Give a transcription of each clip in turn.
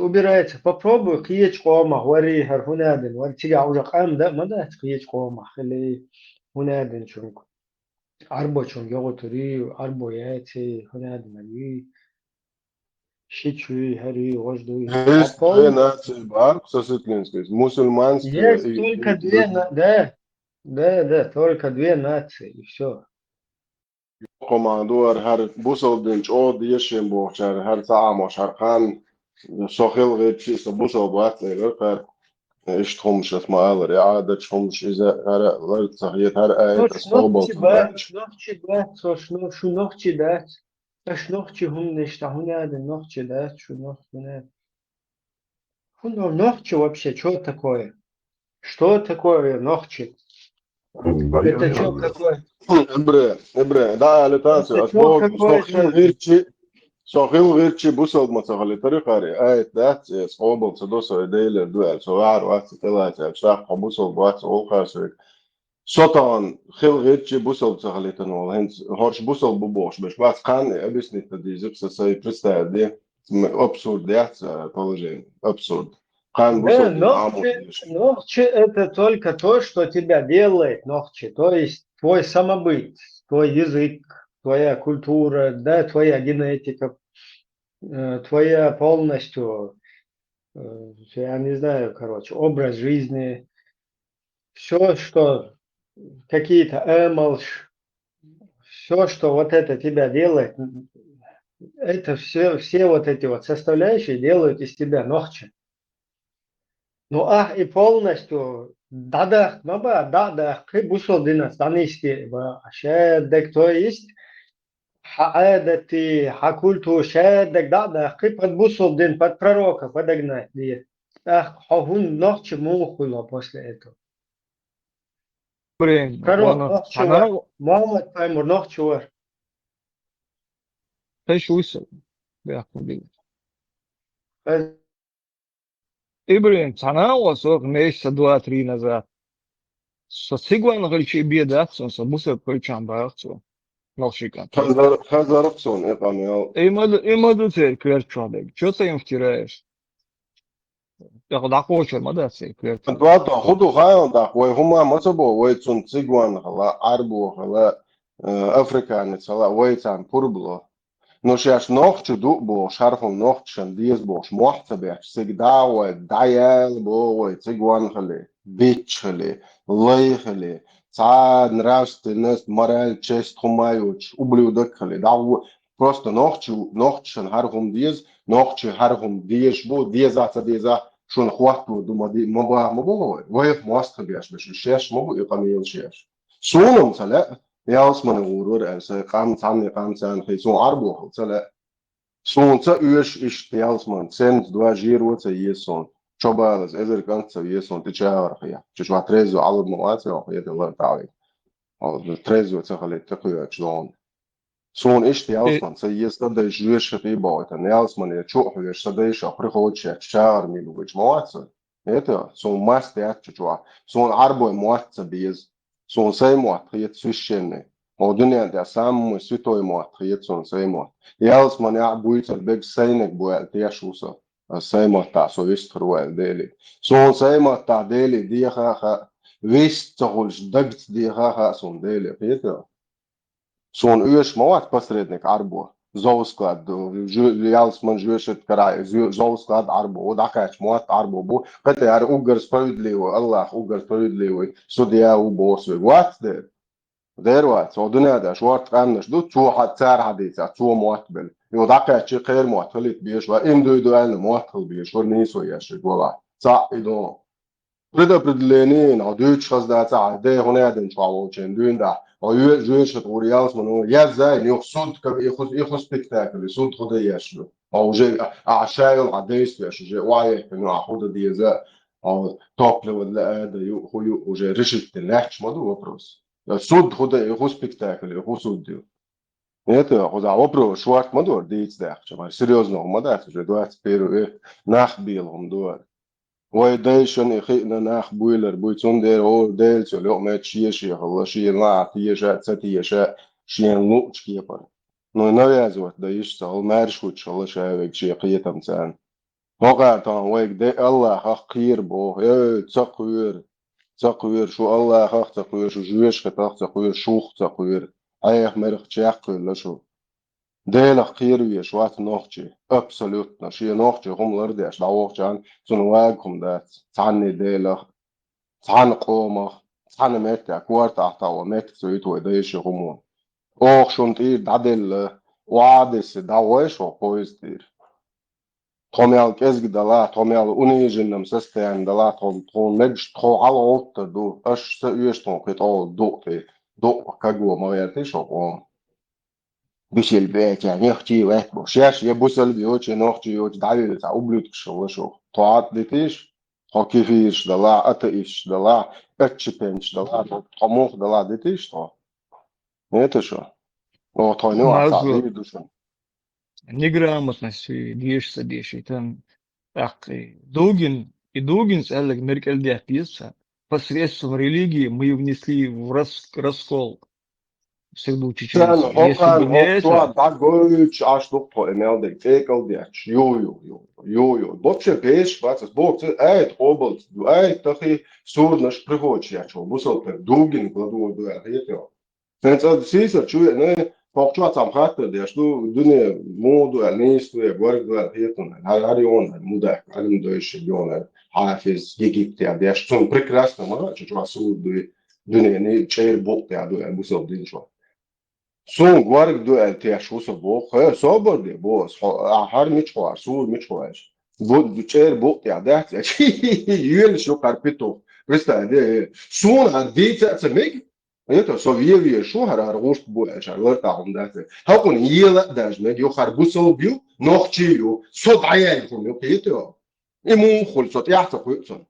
убирается. Попробуй киеч кома, вари хунадин, вари тига уже кам да, мада киеч кома, хили хунадин чунг. Арбо чунг йоготури, арбо яйци хунадин али, шичуи, хари, вождуи. А Есть две пол нации бар, сосветлинская, мусульманская есть и только две, другие. да, да, только две нации, и все. Командор her busoldinch o dieshim bochar her taamos har khan sokhil gitsi so busol batler her اشتهمش اسماعيل رعادة تشهمش إذا هر غير صحيح هر آية Noć أصحاب صدقش noći dat, şu noći dat, aš noći hun nešta hunade, noći dat, şu noći hunade. Хуно ногчи вообще, что такое? Что такое ногчи? Это что такое? إبرة ده على تاسع Это что أسبوع такое صخيل غيرتشي بوصل ما صخلي طريقة آية ده أصحاب صدوسة ديل دوال سوار وقت طلعت شاق بوصل وقت أوخر شطان خيل غيرتشي بوصل صخلي تنول هنس هرش بوصل ببوش بس بس كان أبيسني تدي زبسة سي بريستا دي أبسورد ده положение أبسورد كان Да, بوصل دي عامو ديش ногчи это только то, что тебя делает ногчи, то есть твой самобыт, твой язык, твоя культура, да, твоя генетика, твоя полностью, я не знаю, короче, образ жизни, все, что какие-то эмош, все, что вот это тебя делает, это все вот эти вот составляющие делают из тебя ногчи. Ну, и полностью, да, да, ты бусол динас, данисти, шедек, то есть, хаэдати, хакульту, шедек, да, ты под бусол дин, под пророка подогнать, нет. Ах, хохун ногчи мухула после этого. Блин, Пророк он ногчевар, sana Мухаммад Паймур ногчевар. тащился, я ходил. И, блин, sana o să месяца два-три назад. Со сигурно ключи беда, со мусор ключам барцу. Ношика. خزرقسون إقامة Има да се кверчвадек. Чё ты им втираешь? Я да хочу, ма да се أنت кверчвадек. واضح خدوا خايون ده وهما ما تبوا ويتسون تيجوان خلا عربو خلا أفريقيا نتسلا ويتان بوربلو نوشياش نوخش دو بو شارفهم نوخشن ديز بوش محتبه سيجداوة دايال بو ويتيجوان خلي بيتش خلي لي خلي цаад нравственность, мораль, честь хумаюч, ублюдок хали. Да, просто нохчен хархум диез, нохче хархум диеш бу, диеза, шун хвату, дума ди, моба, ваев мост беш, беш, шеш, мобу, и камил шеш. Сунум цале, яусман урur, элсе, кам цан, хейсун арбу, цале. Сун ца üеш ish яусман, цент, два жиру, ца есон. Чобалас, эзер канца есон, ты чаархия. Чешва трезу, алуд муаци, это лартави. Trezzo цахали такое члон. Сон ишти И, ялсман, це є стаде жуєш ти баута, не ялсман я чухуєш стаде що приходче, чар мі любич муаца. Это сон масте атчуа, сон арбой муаца без, сон сей муат, хиет священный. Одуня да сам святой муат, хиет сон сей муат. Ялсман я буйца бег сейнек буэл тешуса. Сей муат та совест руэл дели. Сон сей муат та дели диха Весь цохольш дагц диха сон дели, это сон уеш моват посредник арбо. Зоусклад, ялсман жуешет карай, зоусклад арбо, одакач моват арбо бу, это яр угар справедливый, Аллах угар справедливый, судья убосвый. What there? There what? So дуня да, шварт каннаш, ду чу хат цар хадица, чу муатбел. Одакач خير معتلت بيش واندويدوال معتل بيش ورنيسو ياشي ولا. صح إدو. Предопределение, а дуть шаз да ца, да хоне один чвало чен дун да, а жуешь от уриалс ману, я за не суд как их спектакль, суд хода яшну, а уже шайл а действуешь уже, вай, ну а хода диеза, а топливо для это хую уже решить ты легче моду вопрос. Суд хода их спектакль, их суд дел. Это хода вопрос, шварт моду диец да, серьезно, мода уже 21 нах белом дуар. ويدايشن يخينا ناخ بويلر بويتون دير او ديل سو لو ما تشيشي خلا شي لا تيشا تسيشا شين لوچ كيبر نو نويازوت دايش سال مارشوت شلا شاوك شي قيتم سان وقعتان ويك دي الله خير بو تقوير شو الله خاخ تقوير شو جويش خطاخ تقوير شوخ تقوير ايخ مرخ تشاق لا شو ديلا خير ويا شوات نوختي ابسولوتنا شي نوختي هم لرديش دعوخ جان سنواقهم دات تعني ديلا تعني قومه تعني ميتا كوارت احتاوا ميتا سويتو اديش همون اوخ شونتي دادل وعدس دعويش وقويستير Tomjal kesgdala, tomjal unižinam sastajam dala, tom medž, to alo olta du, aš sa yöston kit all do kago ma verti so om. Bishel beke, nechti wet bo. Shash ye busel bi oche nochti oche dalil ta ublut sho sho. To at ditish, to kifish dala, ataish dala, etchipench dala, to moch dala ditish to. Это что? O to nu asa Мазу li dushun. неграмотность дишь садишь, и там, ах, и Дугин, Элек, Меркель диаписа, посредством религии мы внесли в раскол всех Sen чеченцев. Если бы hokan не это, hoktua da goç açlık to emelde tekel diaç. Yo. Botche peş vatsas bokse ait obalt du ait tahi surnaş prihoç yaço. Bu soper dugin gladu du erhetio. Sen sad sisa chu ne pokchua tam khatter diaç du dune modu ernis du gorg du erheton. Hari on muda alim do iş yon hafiz Egipte diaç. Son прекрасно мара чучва суд dune ne çeyr bok ya du bu sob din şu. Son guarda do te shuso bo khe sobor de bo har michwa sur michwa bo ducher bo ya da yel sho carpito questa è son a dita to meg это so wie sho har rost bo ya charla ta um da hakun yela da meg yo har buso bio noch chi yo so dayan ko yo keto imu khol so ya to ko so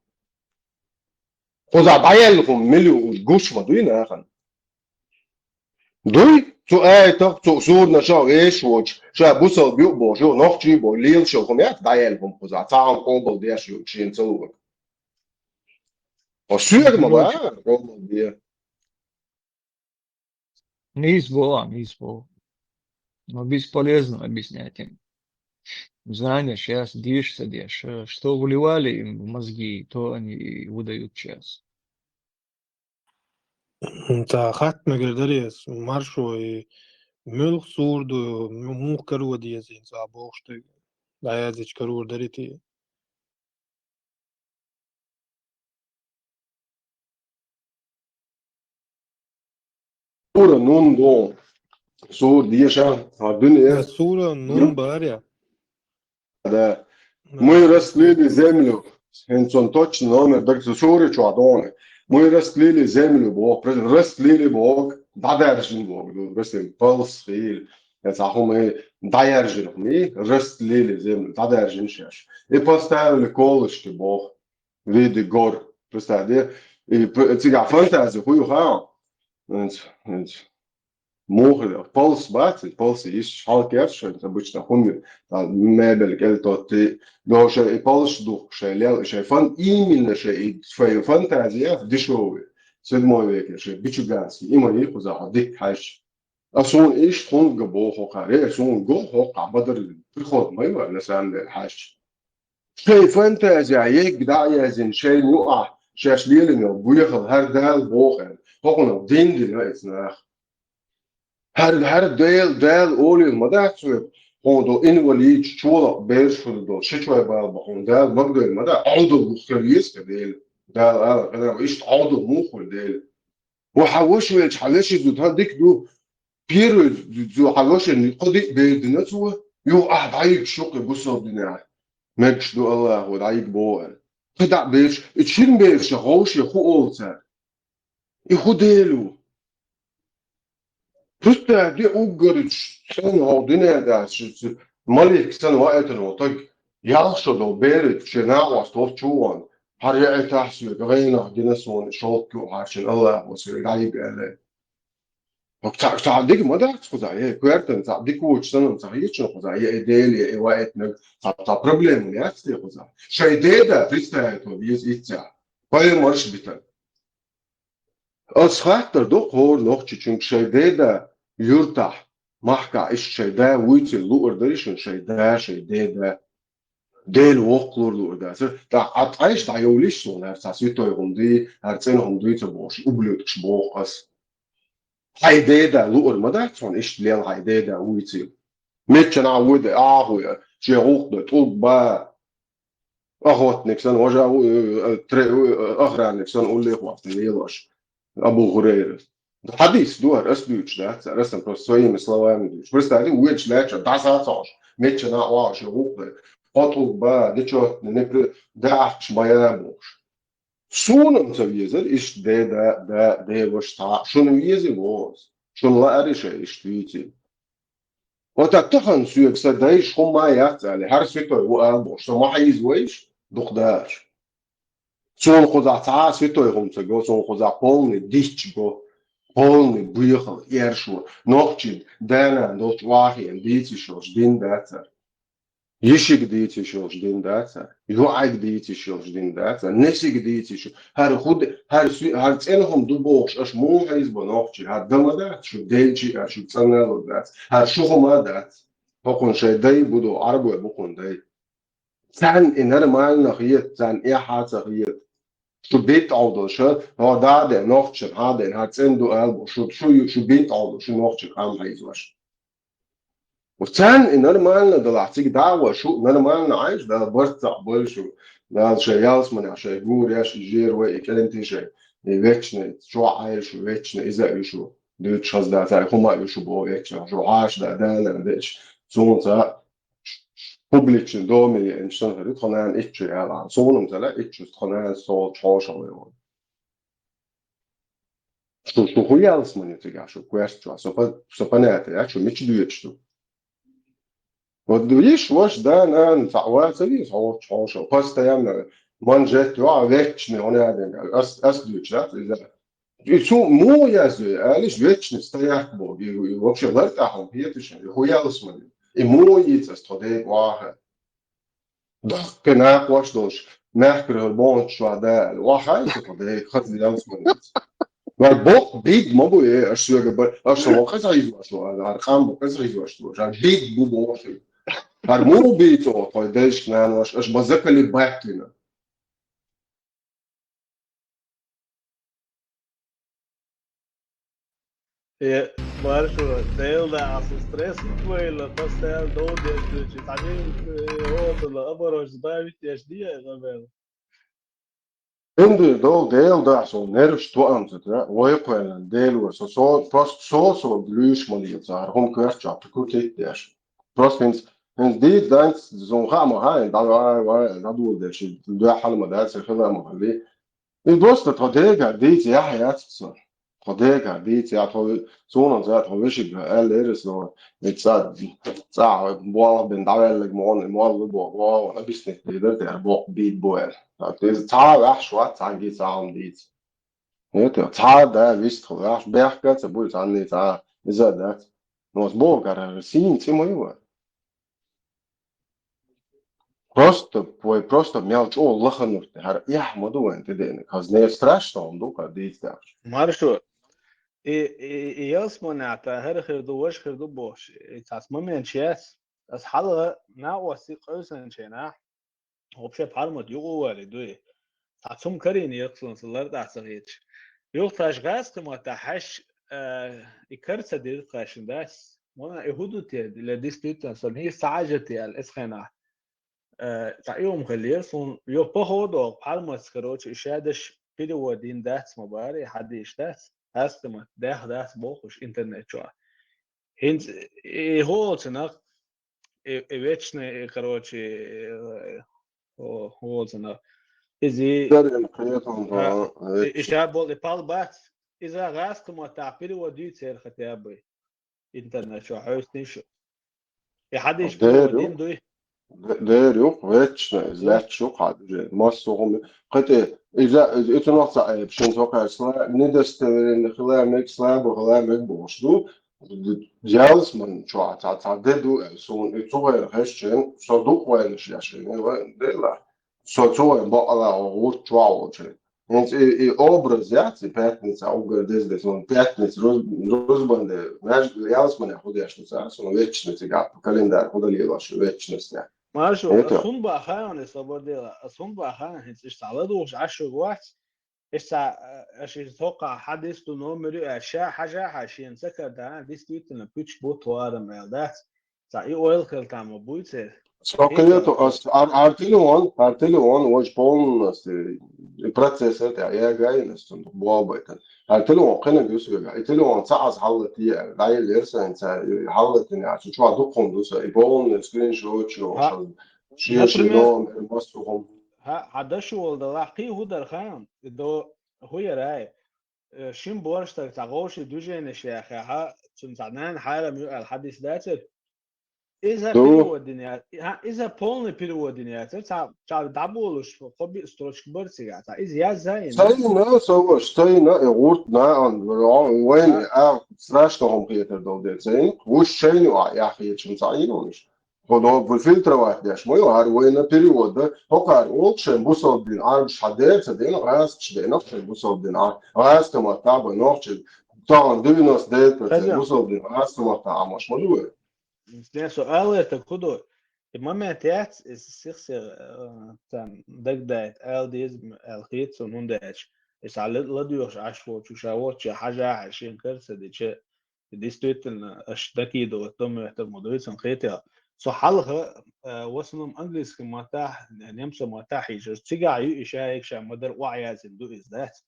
خذ dayan ko melu gush ma duina khan دوی تو ایتا تو سود نشا ایش وچ شا بوسل بیو بو جو نوخچی بو لیل شو خمیت دایل هم خوزا تاام قوبل دیش یو چین سلوک و سویر ما با короче, قوبل دی не избо. Но бесполезно объяснять им. Знания сейчас дишь садишь. Что вливали им в мозги, то они и выдают сейчас. انت اخدت مقدريس ومارشو ملخ سوردو موخ كرو ديزين صابوخشت دايازيش كرو دريتي سورة نون دون سور ديشا الدنيا الصورة نون باريا ده مoj rastlili zemlju in so točno nome da so suri čuadone moj rastlili zemlju bog rastlili bog daderžin bog mislim puls fil ja sahu me dajeržin mi rastlili zemlju daderžin šeš i postavili koliški bog vidi gor представляете и ciga fantazija huju ha Мохле, полс бацит, полс иш халкершен, обычно хумир, мебель, гельто, ты, даже и полс дух, шелел, шефан, именно шей, свои фантазии, дешевые, 7 веке, шей, бичуганский, има их за дик хаш. А сон иш хон габо хокаре, сон го хока, бадр, приход майва, на самом деле, хаш. Шей фантазия, ек да язин, шей нуа, шей шлилин, буехал, хардал, бохен, хокон, динди, нах. Her del oluyor madaxu hondo invalid çoğla bershudo şiçvay bal hondo magdoy mada audo mukhriyesk del del ana ish audo mukhul del وحوش حلاش دو هذيك دو بير دو حلاش نقضي بيدنتو يو ضعيف شوق بوصل دنا ماكش دو الله وضعيف بوال خدع بيش تشين بيش خوش يخو اولتا يخديلو Просто де угорич sen ordinære malik sen وقتن وطق يالشو دو بيرت شناوس توف چوان har jeg tahsil greiner dinasون شوكو عشان الله وسير غايب عليه تعديك ما ده خدايه كويرتن تعديك وشتن صحيح خدايه اديلي وقت نك تا بروبلم يا اختي خدايه شيء ده بريستايتو بيز ايتسا باي مارش بيتن أصحاحتر دوق هو نوخش چون شيء ده يرتاح محكا إيش شيء ده ويتي لو أردريشن شيء ده Del oqlurdu derse. Da atayış da yoliş son her sasvitoy hundi, her sen hundi te boş, ublutx boğas. Hayde da lurmada son işleyen hayde da uyuti. Metçen avude ahuya, çeğukda tulba. Ahot nixon, hoca ahran nixon ulle huafti liloş. Abu Hureyre. Hadis duvar asduç da, rasam просто своими словами duç. Представьте, уеч леча, да сатош. Метче на оаш, рукle. Otul ba, dečo, ne pre, da ahč bajamuš. Sunum sa viezer, iş de vaş ta, şunu viezi voz. Şunu la arişe iştüyti. O ta tahan suyek sa da iş huma yahtali, her sütoy u alboş. So ma hayiz vayş, duqdaş. Son xoza ta sütoy humsa go, son xoza polni, diç go. Полный выехал, ершу, ногчи, дена, дот вахи, дити шош, дин дата. Ешик дити шош, дин дата. Юайк дити шош, дин дата. Несик дити шош. Хар ценхом дубош, аш муха изба ногчи, хар дамадат, шу дельчи, шу цанело дат. Хар шухома дат. Покон шай дай буду, арбуя букон дай. Цан инар мал нахиет, цан ихат нахиет. Şu bit aldı şu, o da de nokçun haden hatsen du albo şu bit aldı şu nokçun am hayız var. O sen normalna da lahtik dava şu normalna ayış da barta bol şu da şey yazmana şey gur ya şey jer ve ekelenti şey veçne şu ayış veçne iza şu de çaz da ta homa şu bu veçne şu aş da da sonunda publiksin dominant insan har konan ikke er sonum tala ikke konan så çalışıyor. Şu huyals mı ne şu question so pa ne ya şu miç duyuyordu. O duyuş var da nan fa'wa tabii so çalışıyor. Postoyanlar manjet ya veçne ona da as duyuyorlar. Şu mu yazıyor. Aliş veçne stayak bu. Вообще лартахом пьетушен. Huyals mı? Emojitas todayk waha. Kena koşdoş. Merkür bon şuada. Waha ise todayk khaz yansman. Var bok big mobu ya aşıga bar. Aşıga kaç ayız var şu an. Arkam bu kaç ayız var şu an. Big bu bu. Var mu big o todayk nan aş bazakali baklina. Marco, Zelda, a stress foi la pastel do de também outro lá, agora os bairros dias, velho. Şimdi dol değil de so nervs tuamtet ya. Oyqelan del var so post so glüşmali zar. Hom kört çaptı kutet der. Prost hens dit dans zon khama ha da du der şey da halma da se khada mahli. Dost tadega dit ya hayat so. Tadega dit ya to zonan zat hovish el eres no. Etsad za boa ben davel mon bo na bisnet der bo bit boel. Das Tal ach schwarz angeht sagen die. Ja, der Tal da wisst du, ach Berger, der Bull an nicht da. Ist er das? Nos Borger, sim, sim, Просто мелч о лаханур. Har ja, modu ente den. Kaz ne strashta ondu ka dit da. Marco, e يسموناتا هر خردو وش خردو boş. Tas momenties. Das halle na was قوسن شنا. Вообще пармот югуали дуи. Татсум карин яқсунсылар дасығыч. Yok taşgaz mı ta haş ikarsa dir taşındas. Mona ehudu tiye ile dispütten son hi saaceti al eskhana. Ta yom khalir son yok pohodo parmas karoç işadeş biri ودين das mabari hadi iştas. Astma das bokuş internet şu. Hins holsana evechne karoç holsana. İzi İşte bol ipal bat. İza gaz mı tapiri ودي تسير ختابي. İnternet şu hüsnü şu. حد يشبه ودين دوي. Der yok veçne zlet yok hadi. Masum qati iza itnaqsa bşin soqasla ne desteverin khilamek slab khilamek boşdu. Jalsman şu ta dedu son itoya heşchen soduk waynish yaşını dela. Socołem, bo ala uczuwało cię. Więc obraz jacy pятница ugadez on pятница rozbande. Nasz jasmane chodjasz na są wieczne cygap kalendar hodaliłaś wieczne. ماشو Это. أصون بأخان الصبر أصون بأخان إيش تعرضوش عشر وقت إيش إيش يتوقع حدث تنومري أشياء حاجة حشين سكر ده دي ستيت إن بيتش بوت وارم مالدات تاعي أويل كلام بويته Skakajietu, ar telefonu hoje polnosti process это я гайнес und بوابة ar telefonu قنا جوسو جا telefonu تعز حلت يا لا يرسل انت حلت يعني عشان شو عدوكم دوسا يبون سكرين شوت شو شيء например دو مصفهم عدشو والدلاقي هو درخان دو هو يراي شين بورش تغوش دوجين الشيخ ها تنتعنان حالة ميو الحديث ذاته إذا تو перевод дня, إذا полный перевод дня, это дабулуш, хобби строчка борцига, إذا я заина. سينا سوى سينا يغورت ناعن وين سراشتهم قيتر دولدين زين وش شيء يا أخي شمسعينونش خدوا بالفلتر واحد يا شموي وين перевод ده هكار أولشين بوصل دين عارش حديث دين غاز شدين نفسه بوصل دين غاز كما تابع نفسه طبعا 99% بوصل دين غاز كما تابع مش مدوي ده سؤال يتكدو المماتات السيخسر تام دقدات الديز الخيط ونونداش إيش على لديوش عشوة شوشاوات حاجة عشان كرسة دي ستويت أشتكي دو تم مدرسة خيطها så halga wasnum angliski matah nemsa matah يجوز تيجا إشاعة إشاعة مدر وعياز إندو is that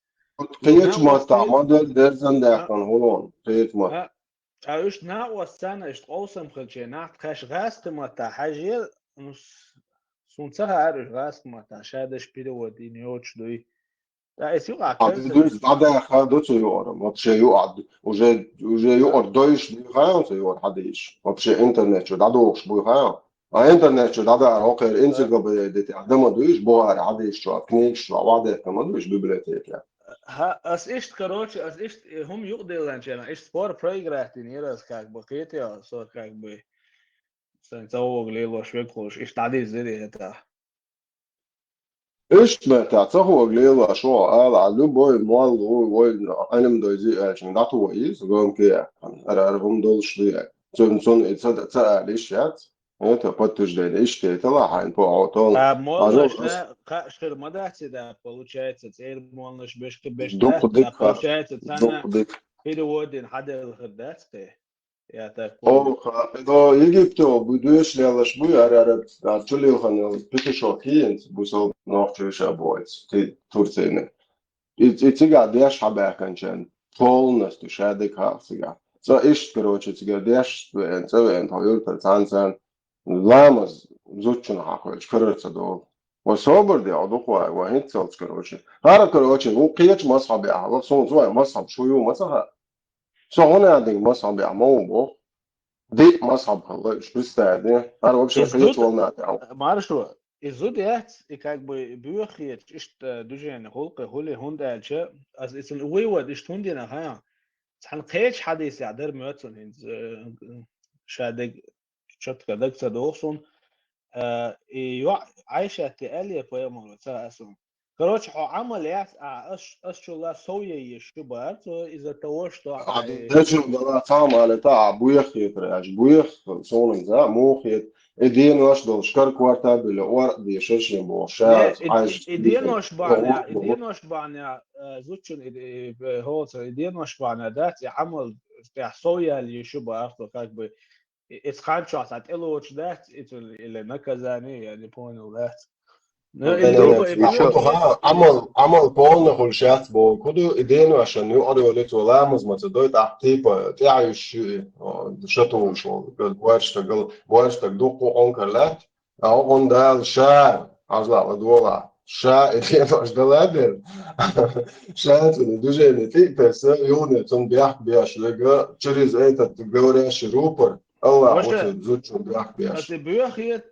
قيتش ما تعمد درزن داخل هولون قيت ما إيش ناقص سنة إيش قوسم خلشة ناقص خش غاست ماتah حاجة نص سونسها عارف غاست ماتah شادش بيدو ودينيوش دوي لا إسيو دوز بعدها خدوتو يور ما بشي يقعد وجا يقعد دويش بيخاون يور حديش ما بشي انترنت شو دادوش بيخاون انترنت شو دادا هوكر انسيكلوبيديا عدم دويش بوار عديش شو كنيش شو بعده كمان دويش بيبليتيك ها أس إيش كروتش أس إيش هم يقدر لانشنا إيش سبور بروجرام نيرس كاك بقيت يا صار كاك بي سنتوق ليلو شويكوش إيش تعدي زي هتا ايش ما تعتقوا قليلا شو قال على بوي مال وي انا مدوزي عشان داتو ويز قوم كي ارهم دولش دي سون تصدق ليش يات انت بتوش ده ايش كي طلع عين فوق طول молнаш на шхер мадахти да получается теперь молнаш бешки бешта دوق да ديك получается دوق цана ديك переводин хадер хадатте я так او اذا يجيبتو بدوش ليش بو ار تشلي خن بيتشو كينت بوسو نوخ شابويت تورتين Итига деш хабаканчен полностью шадик хасига. So ist короче тига деш цевен тойурта цанцан ламаз зучун хахоч короче до. وصابر دي عضوقوا وهيت صوت كروشي هذا كروشي هو قيش مصحب يا الله صون زوا مصحب شويو مصحب سو هنا عندي مصحب يا مو دي مصحب الله ايش بستعدي انا وبشي قيش والله معرفش изуд яц и как бы бюхет ist дужен холка холе хундалча as ist ein wewad ist hundina ha цан qech hadis ya der mötson hin شادق شت كدك صدوخسون يو عايشة تقالية في يوم أسون كروش عمل يا أشو لا سوية يشبه إذا توشت عدشو ده طعم على تاع بويخ يفرش بويخ صون ذا موخيت إدين واش دول شكر كوارتا بالورق دي شاشين بوشات عايش إدين واش بعنا زوجن هو إدين واش بعنا ذات عمل تاع سوية اللي يشبه أخذ كاك إتخانشات إلوش ذات اللي نكزاني يعني بونو ذات عمل полный хульшат бо куду идену عشان يقعدوا يقولوا لامز ما تدوي تحتيب تعيش شتو شو بوارش تقدوقو أنكرلات أو أندال شا عزلا لدولا شا إدينو أشدلادر شا تندوجي نتي بس يوني تون بياش لقى через этот говорящий рупор الله вот зучу бьяш ты бьёхет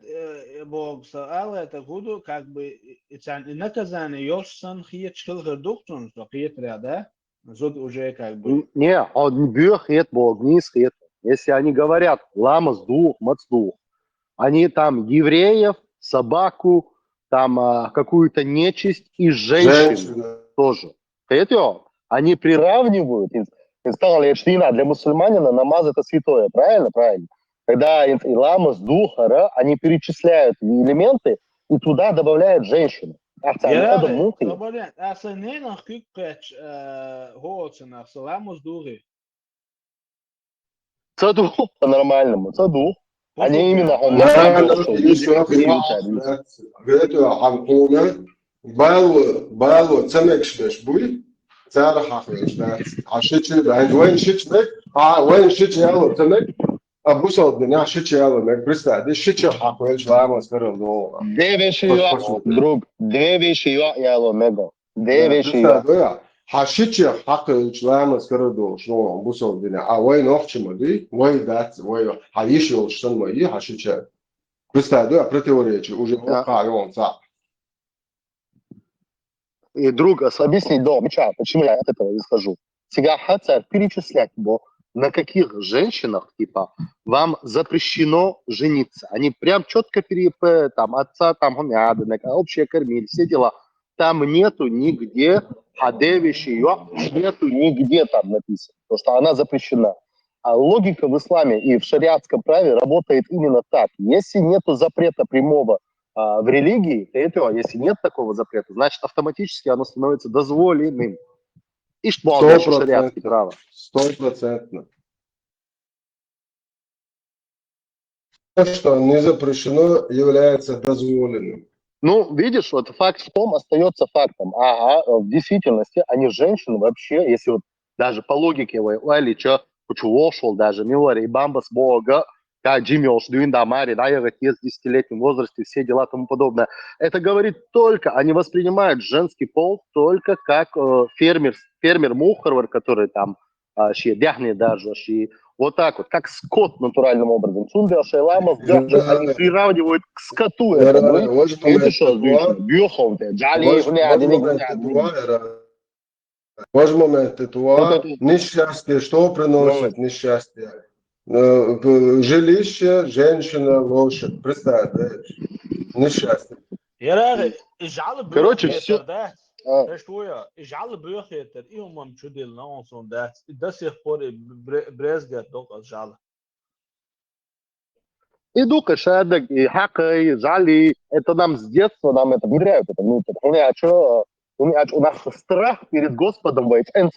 бог саала это гуду как бы цан наказание ёшсан хиет шилгер доктон то хиет ряда зуд уже как бы не он бьёхет бог не схет если они говорят ламас дух мацдух они там евреев собаку там какую-то нечисть и женщин тоже это они приравнивают. Для мусульманина намаз это святое, правильно? Правильно. когда и ламас, духа, они перечисляют элементы и туда добавляют женщину. Ja, добавляют. А с ней на кикпеч Хоцена, саламус дури. Цаду по-нормальному, цаду. Они именно لا ليش في واحد قلت عن قوله بالو تمكش باش بوي تعرف حقيقة عشيت عند وين شيت مك وين شيت يلا تمك ابو صوت الدنيا شيت يلا مك بريستا دي شيت حقيقة لا ما سكر دو Две вещи, друг, две вещи я ломего. Две вещи بريستا دويا حشيت حقيقة لا ما سكر دو شنو ابو صوت الدنيا وين اختش مدي وين ذات وين حيش يوشتن مدي حشيت Представляю, противоречие, уже он сам. И, друг, объяснить, да, почему я от этого исхожу. Сега хотят перечислять, на каких женщинах, типа, вам запрещено жениться. Они прям четко там, отца, там, общее кормили, все дела. Там нету нигде, нету нигде там написано, потому что она запрещена. А логика в исламе и в шариатском праве работает именно так. Если нету запрета прямого в религии, то если нет такого запрета, значит автоматически оно становится дозволенным. И что дальше шариатское право. 100%. То, что не запрещено, является дозволенным. Ну, видишь, вот факт в том остается фактом. Ага, в действительности они женщины вообще, если вот даже по логике или что, шел даже, милори, бамбас бога, как Джиммиш, Дуиндамари, да, я в 10-летнем возрасте, все дела и тому подобное. Это говорит только, они воспринимают женский пол только как фермер Мухарвар, который там, дяхнет даже, вот так вот, как скот натуральным образом. Цунда, Шайлама, они приравнивают к скоту. Это что, бьёховте, джали, Возьмем это, несчастье, что приносит несчастье? Жилище, женщина, лошадь. Представь, да? Несчастье. Короче, все. Что я? Ижал бюхетер, и умам чудил на он сон да. До сих пор брезгет только жал. И дука шадок, и хака, и жали. Это нам с детства, нам это внедряют. Это, ну, у нас страх перед Господом, это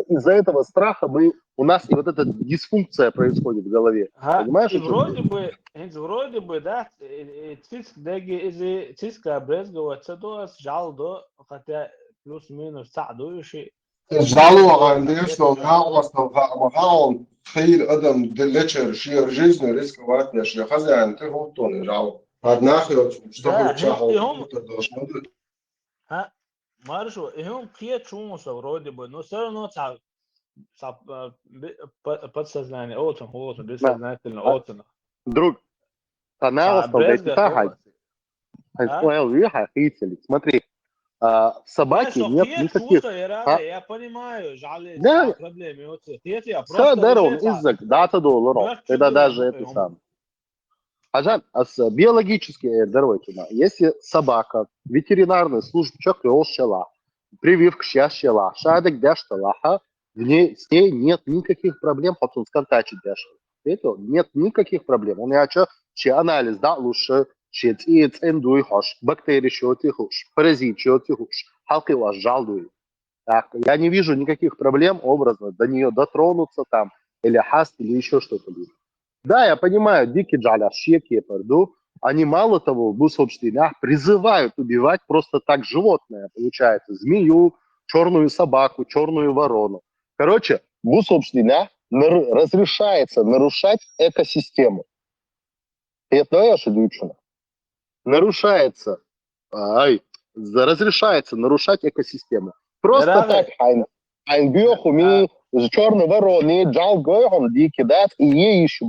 из-за этого страха у нас и вот эта дисфункция происходит в голове. Понимаешь? И вроде бы, да, тиска брезгова, это жал, да, хотя плюс-минус садующий. жалу عندي что я وصل خير قدم دلتشر شيء жизнь рисковать я شيء хозяин ты вот он жал однажды чтобы чахал Маршу, и он прият чумуса вроде бы, но все равно подсознание, очень, бессознательно, очень. Друг, она осталась. Смотри, собаки нет никаких. Я понимаю, жаль, проблемы. Садарон из-за дата долларов. Это даже это сам. Ажан, биологически здоровье. Если собака, ветеринарная служба чакрёшела, прививка щащела, шадок дяшталаха, с ней нет никаких проблем, потом сконтачить дяштала. Это нет никаких проблем. Он яча, че анализ, да, лучше, че циц эндуй хош, бактерии щёти хуш, паразит щёти хуш, халки вас жалдуй. Так, я не вижу никаких проблем образно до нее дотронуться там, или хаст, или еще что-то. Да, я понимаю, дикие джаля, щеки, парду, они мало того, в собственных призывают убивать просто так животное, получается, змею, черную собаку, черную ворону. Короче, в собственных разрешается нарушать экосистему. Это я шедучина. Разрешается нарушать экосистему. Просто так, айн биохуми, черный вороны, джал гойхон, дикий дат, и ей еще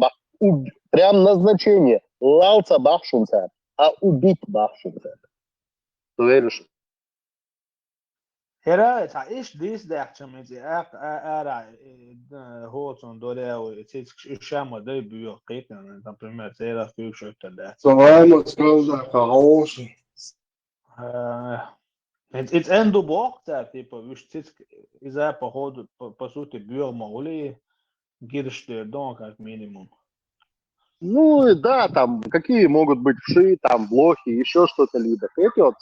прям назначение. Лалца бахшунца, а убить бахшунца. Ты веришь? Hera, ta ish dis dacham iz ara hoton doreo chama de buur qetan dan primer tera fukshoter dat. Самое сказать, хороший. It's endo bocht типа вишцит из походу по сути buur могли гирште дон как минимум. Ну, и да, там, какие могут быть вши, там, блохи, еще что-то либо. Эти вот,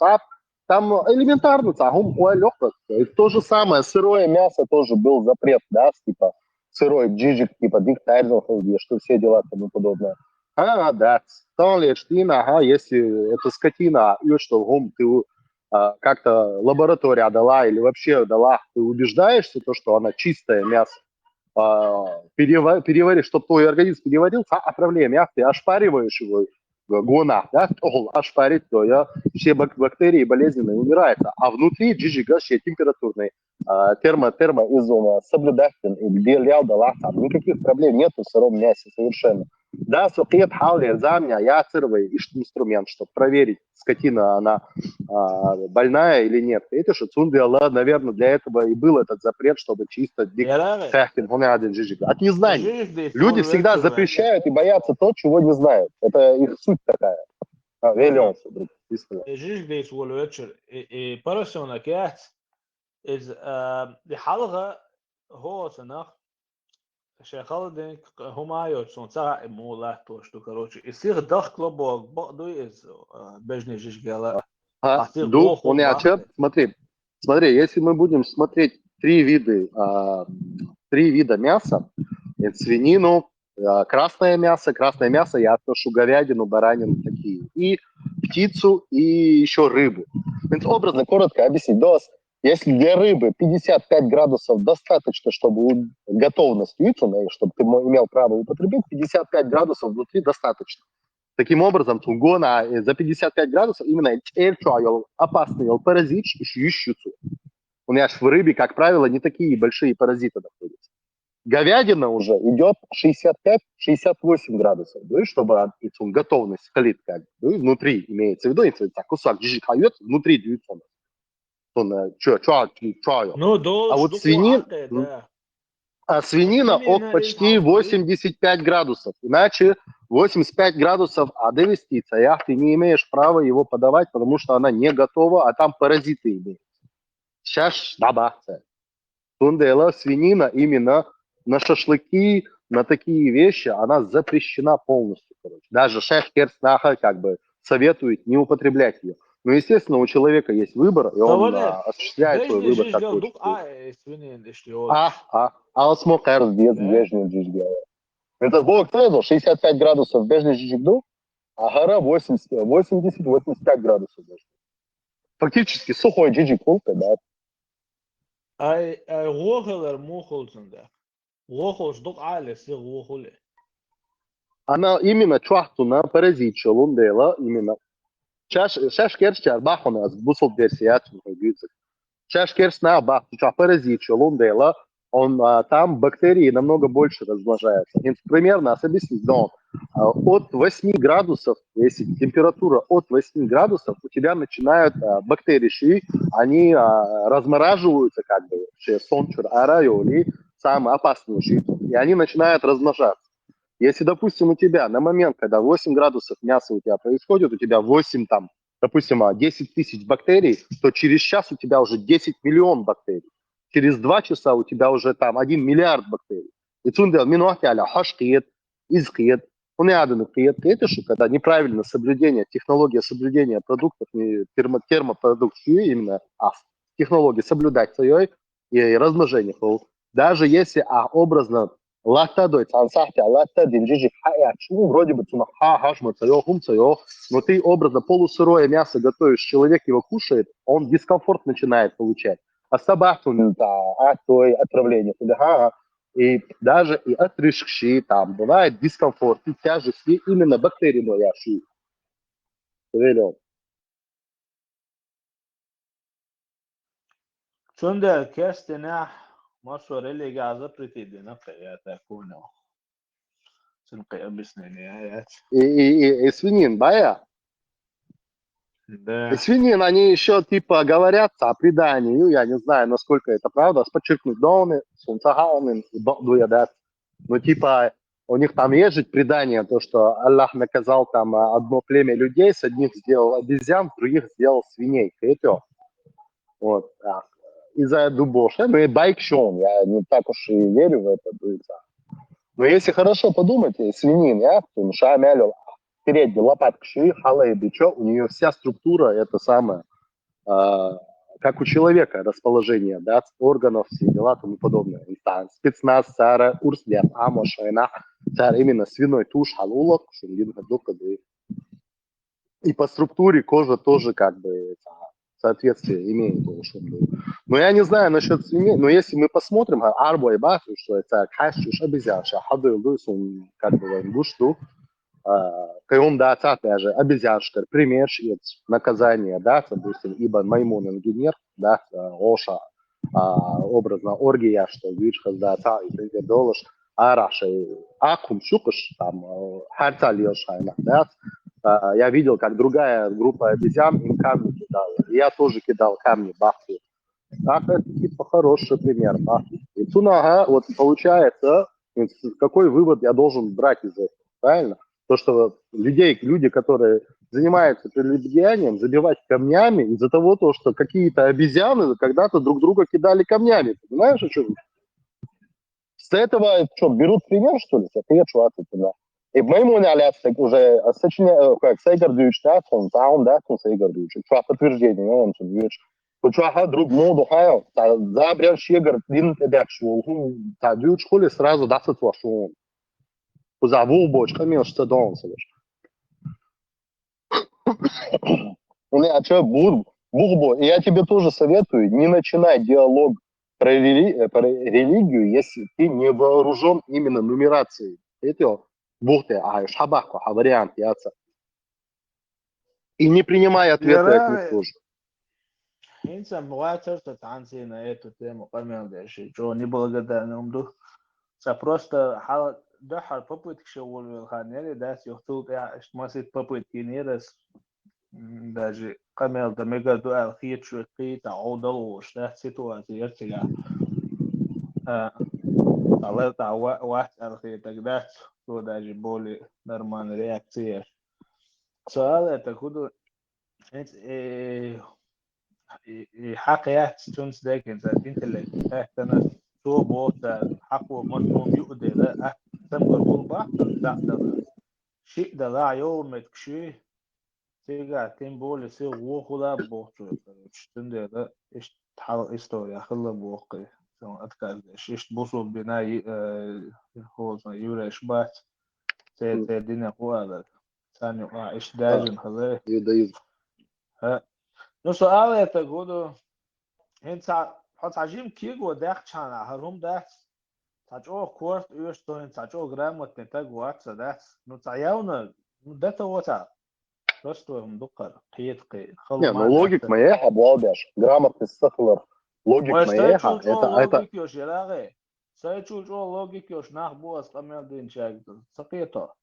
там элементарно, легко. И то же самое, сырое мясо тоже был запрет, да, типа, сырой джиджик, типа, диктайзер, что все дела и тому подобное. Да, ага, если это скотина, и что ты как-то лаборатория дала или вообще дала, ты убеждаешься, то, что она чистое мясо, переваришь, чтобы твой организм переварил, отправление, ты ошпариваешь его, гона, да, ошпарить, то все бактерии болезненные умирают, а внутри джиджига температурный, термоизома, соблюдатель, где лял дала, там никаких проблем нету в сыром мясе совершенно. Да, сухие хаули, замня, я цирвый инструмент, чтобы проверить, скотина, она больная или нет. Это что Цундиала, наверное, для этого и был этот запрет, чтобы чисто يا от незнания. جيش Люди всегда запрещают и боятся то, чего не знают. Это их суть такая. Велион, جيش ديس والويتشر بارسونا كات is die halge hoorsenach شغال هما يوتسون تاع مولا то что короче и сир дах клобок баду из бежни жиш гала он и отчет, смотри, если мы будем смотреть три вида мяса, это свинину, красное мясо, я отношу говядину, баранину такие, и птицу, и еще рыбу. Образно, коротко объяснить, если для рыбы 55 градусов достаточно, чтобы готовность ютуна, чтобы ты имел право употребить, 55 градусов внутри достаточно. Таким образом, тунгона за 55 градусов именно опасный паразит ищутся. У меня в рыбе, как правило, не такие большие паразиты находятся. Говядина уже идет 65-68 градусов, да, чтобы готовность халит как бы, внутри имеется в виду, если так кусок жижикает, внутри двигается. А вот свинина почти 85 градусов. Иначе 85 градусов, довестится, ты не имеешь права его подавать, потому что она не готова, а там паразиты имеются. Сейчас добавься. Тундела, свинина именно на шашлыки, на такие вещи, она запрещена полностью. Короче. Даже шеф Керснаха как бы советует не употреблять ее. Но, естественно, у человека есть выбор, и он осуществляет свой выбор как хочет. Смог без бежный джижгел. Это Бог сказал, 65 градусов бежный джижгел, а гора 80-85 градусов. Фактически сухой джижгел, да. Вохелер мухолсенда. Вохолс док алес вохоле. Она именно чуахтуна паразит шелундела именно. Шаш керчар бахона с бусол версият находится. Шаш керсна бах паразит шелундела. Там бактерии намного больше размножаются. Примерно, объяснить, от 8 градусов, если температура от 8 градусов, у тебя начинают бактерии, они размораживаются, как бы, сончур, арайоли, самые опасные, и они начинают размножаться. Если, допустим, у тебя на момент, когда 8 градусов мяса у тебя происходит, у тебя 8, там, допустим, 10 тысяч бактерий, то через час у тебя уже 10 миллионов бактерий. Через 2 часа у тебя уже там 1 миллиард бактерий. И цундел минуахи аля хашкиет, изкиет, это что, когда неправильное соблюдение, технология соблюдения продуктов, термопродукции именно, технология соблюдать своей и размножение. Даже если образно лактадой, вроде бы но ты образно полусырое мясо готовишь, человек его кушает, он дискомфорт начинает получать. Отравление. И даже и отрыжки, там бывает дискомфорт, и тяжести именно бактерии яши. Цунда керстена مصر اللي قاعد زبرتي دي نقيا تكون سنقي объяснение. И свинин, бая? Да. И свинин, они еще типа говорят о предании, я не знаю, насколько это правда, подчеркнуть доны, сунцахауны, дуядат. Ну типа у них там есть же предание, то, что Аллах наказал там одно племя людей, с одних сделал обезьян, с других сделал свиней. Это вот. Из-за дубоша, ну и байкшон, я не так уж и верю в это. Но если хорошо подумать, свинин, шамялю, передний лопатка шеи, халай, бичо, у нее вся структура, это самое, как у человека, расположение, да, органов, все дела, тому подобное. Там спецназ, цара, курс для амошайна, цар именно свиной туш, халулок, и по структуре кожа тоже как бы соответствие имеет. Но я не знаю насчет свиней, но если мы посмотрим, арбо и баху, что это кашуш обезьяша, хаду и как бы гушту, кайом да цатая же обезьяшка, пример наказание, да, допустим, ибо маймун инженер, да, оша, образно оргия, что вишха да ца и ты доллаш, араша, акум шукаш, там, харта льешайна, да. Я видел, как другая группа обезьян им камни кидала. И я тоже кидал камни баху. Так, это типа хороший пример. Баху. И цунага, вот получается, какой вывод я должен брать из этого, правильно? То, что люди, которые занимаются прелюбодеянием, забивать камнями из-за того, что какие-то обезьяны когда-то друг друга кидали камнями. Понимаешь, о чем? С этого что, берут пример, что ли? Это чувак, да. И моему аляться уже сочиняю, как Сейгардович, да, он да, Сейгардович, что подтверждение, он говорит, что друг моду хаял, за брян щегар, дин тебя шел, та дюч хули сразу даст это шел. За волбоч, камил, что дом, слышь. А что, Бурбо, я тебе тоже советую, не начинай диалог про религию, если ты не вооружен именно нумерацией. Это бухты, шабаху, вариант, яца. И не принимай ответы от них тоже. Инца муатер танцы на эту тему, помимо дальше, что не благодарным дух. Просто дохар попытки шоу ханели, да, сюхтул я смысл попытки не раз даже камел да мега дуал хитчу хита одал да ситуация ертига. Але та вахт архи тогда то даже более нормальная реакция. سؤال تكون حقيقة تونس ذاك انت اللي تحتنا تو بوت حقه مطلوب يؤدي لا تمر بولبا لا شيء ده لا يوم تكشي تيجا تيمبول يصير وخلا بوتو شتند ده ايش تحال استوريا خلا بوقي أذكر إيش بوصل بناي هو يورش بات تدينا قوة ثاني إيش داجن خلا Юдаизм. Ну, سؤال تقولوا انت حط عجيم كيغو داخ چانا هروم داخ تاجو كورت يوشتون تاجو грамотно تاجواتsa داخ ну تايونا ده وتا просто مدقر قيتقي Не, ну خلمان логик моя, обладаешь. Грамотный сахлар. Логик моя, это... логик يوش يلاغي سايچو логик يوش нах буас камел дин чаг сакето.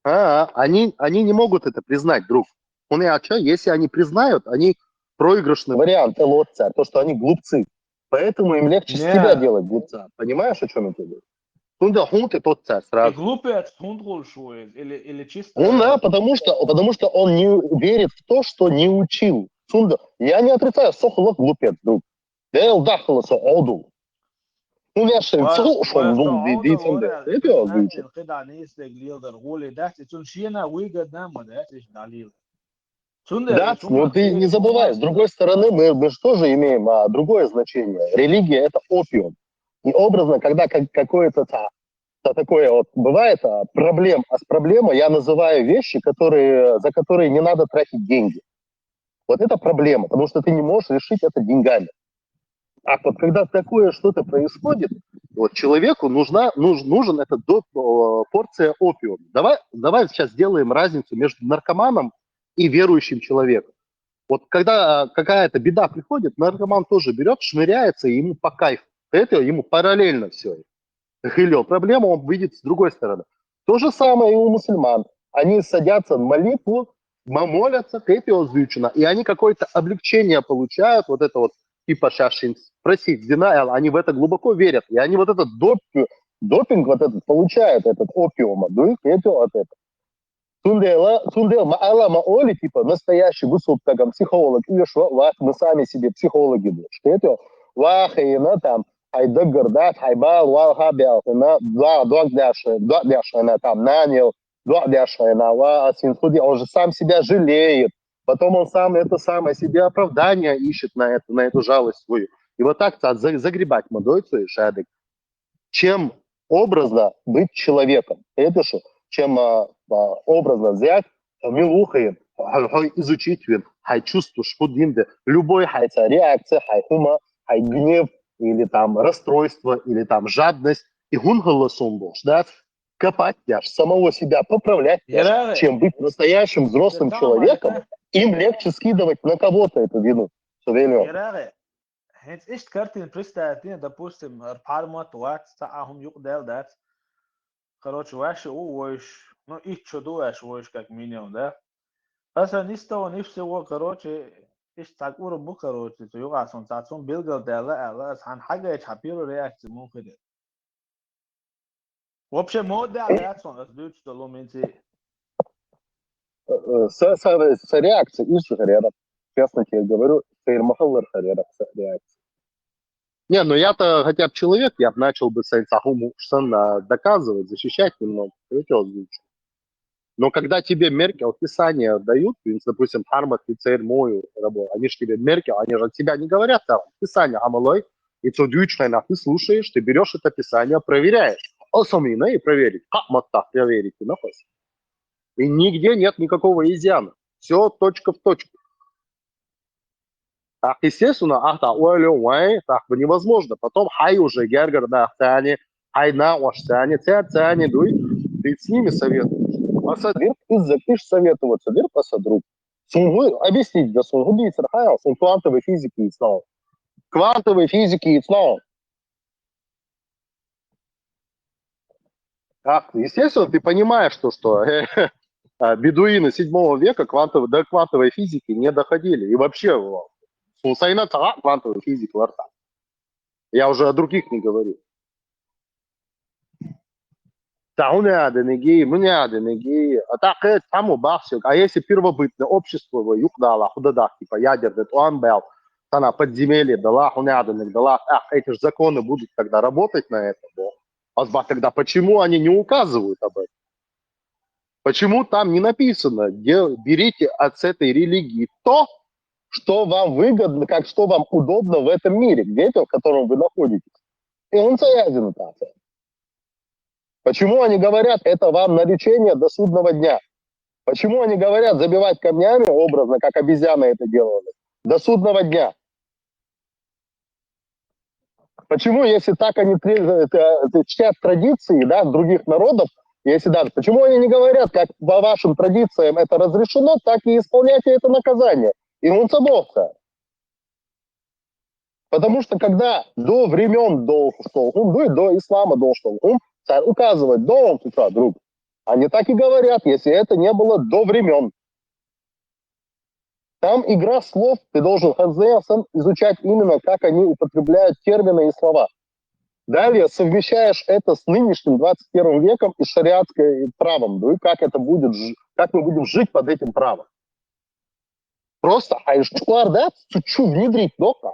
Они не могут это признать, друг. Если они признают, они проигрышный вариант лотца, то, что они глупцы. Поэтому им легче с тебя делать глупца. Понимаешь, о чем я тебе говорю? Ты тот царь сразу. Глупец хундрул шует или чисто... потому что он не верит в то, что не учил. Я не отрицаю, сохлок глупец, друг. Я дахался оду. Я же слушал, Да, но ты не забывай, с другой стороны, мы же тоже имеем другое значение. Религия – это опиум. И образно, когда какое-то такое вот бывает проблема, а с проблемой я называю вещи, за которые не надо тратить деньги. Вот это проблема, потому что ты не можешь решить это деньгами. А вот когда такое что-то происходит, вот человеку нужен эта порция опиума. Давай сейчас сделаем разницу между наркоманом и верующим человеком. Вот когда какая-то беда приходит, наркоман тоже берет, шныряется, и ему по кайфу. Это ему параллельно все. Проблему он видит с другой стороны. То же самое и у мусульман. Они садятся в молитву, молятся, и они какое-то облегчение получают, вот это вот, типа шашин, спросить, динайл, они в это глубоко верят. И они вот этот допинг вот этот получают, этот опиум, дуют, от этого. Тундела, маала маоли, типа, настоящий высоткагам психолог, или что, мы сами себе психологи, что это, вахаина, там, حيدقر ذات حيبال والهابيل هنا два дяшена там нанял, два дяшена, он же сам себя жалеет. Потом он сам это самое себе оправдание ищет на эту жалость свою. И вот так загребать модойцу и шадик. Чем образно быть человеком? Это что? Чем образно взять, милухаем, изучить вин, хай чувство, шпудинды, любой хайца реакция, хай хума, хай гнев, или там расстройство, или там жадность, и гунгаласом бош, да, копать дяш, самого себя поправлять дяш, чем быть настоящим взрослым человеком, им легче скидывать на кого-то эту вину. Hens ist kartin приstatин, допустим, пармат ват саахум юqdel dat. Короче, ваши увоиш, ну их чудуешь воиш как минимум, да? Аса нистого не всего, короче, иш так урбу, короче, то югасон цацун билгал дела, ала сан хага чапиру реакции мухиде. Вообще мода реакцион, das Deutsch da ломенти. С реакцией, иш харера, честно тебе говорю, сейрмахаллар харера реакция. Не, ну я-то хотя бы человек, я бы начал бы Сайнцахуму доказывать, защищать немного. Но когда тебе Меркель писание дают, допустим, Хармат и Цейр мою работу, они же тебе Меркель, они же от тебя не говорят там, писание Амалой, и цудючное, ты слушаешь, ты берешь это писание, проверяешь. Осомина и проверить. Как мотта проверить? И нигде нет никакого изъяна. Все точка в точку. Так, естественно, так невозможно. Потом хай уже гергар да ахтани, хай на оштани, цяни, дуй, ты с ними советуешь. Посадир, ты запишешь советоваться, дыр посадру. Сунгу, объяснить, да сунгу бийцер хаял, сун квантовой физики и снова. Квантовой физики и снова. Так, естественно, ты понимаешь, что бедуины 7 века до квантовой физики не доходили. И вообще, квантовой физики ларта. Я уже о других не говорю. А если первобытное общество юхдала, худадах, типа ядерный туанбел, она подземелье дала, дала, эти же законы будут тогда работать на это, тогда почему они не указывают об этом? Почему там не написано, берите от этой религии то, что вам выгодно, как что вам удобно в этом мире, где-то, в котором вы находитесь. И он соязен там. Почему они говорят, это вам на лечение до судного дня? Почему они говорят забивать камнями, образно, как обезьяны это делали, до судного дня? Почему, если так они чтят традиции, да, других народов, если даже, почему они не говорят, как по вашим традициям это разрешено, так и исполняйте это наказание? И он собоится. Потому что когда до времен до ислама царь указывает друг, они так и говорят, если это не было до времен. Там игра слов, ты должен изучать именно, как они употребляют термины и слова. Далее совмещаешь это с нынешним 21 веком и шариатским правом, и как мы будем жить под этим правом. Просто чуть-чуть внедрить дока.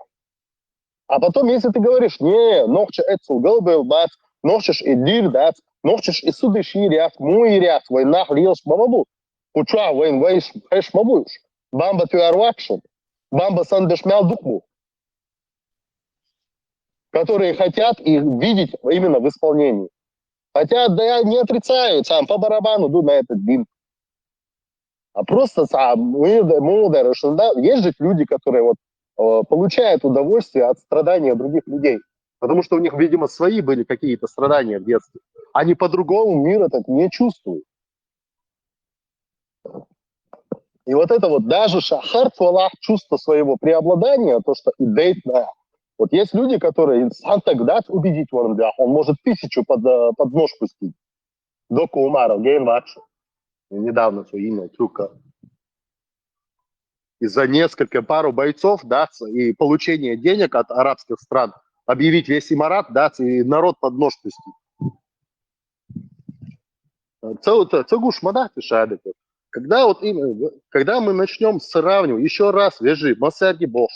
А потом, если ты говоришь, не, нохче эцу голбел бац, нохчеш и дир дац, нохчеш и судыши ряд, мой ряд, вой нах льешь мамабу, куча войн вейш хэш мабуш, бамба тюарвакшин, бамба сандешмял духму, которые хотят их видеть именно в исполнении. Хотя, да я не отрицаю, сам по барабану на этот бин. А просто есть же люди, которые получают удовольствие от страдания других людей. Потому что у них, видимо, свои были какие-то страдания в детстве. Они по-другому мир этот не чувствуют. И вот это даже шахарт валах, чувство своего преобладания, то, что идейт, да. Вот есть люди, которые тогда убедить он может 1000 под нож пустить. Дока Умаров, Гейн Вакши. Недавно свое имя, Трюка. И за пару бойцов, да, и получение денег от арабских стран объявить весь Имарат, да, и народ под нож пустить. Когда мы начнем сравнивать, еще раз, вяжи, Масерги Бош,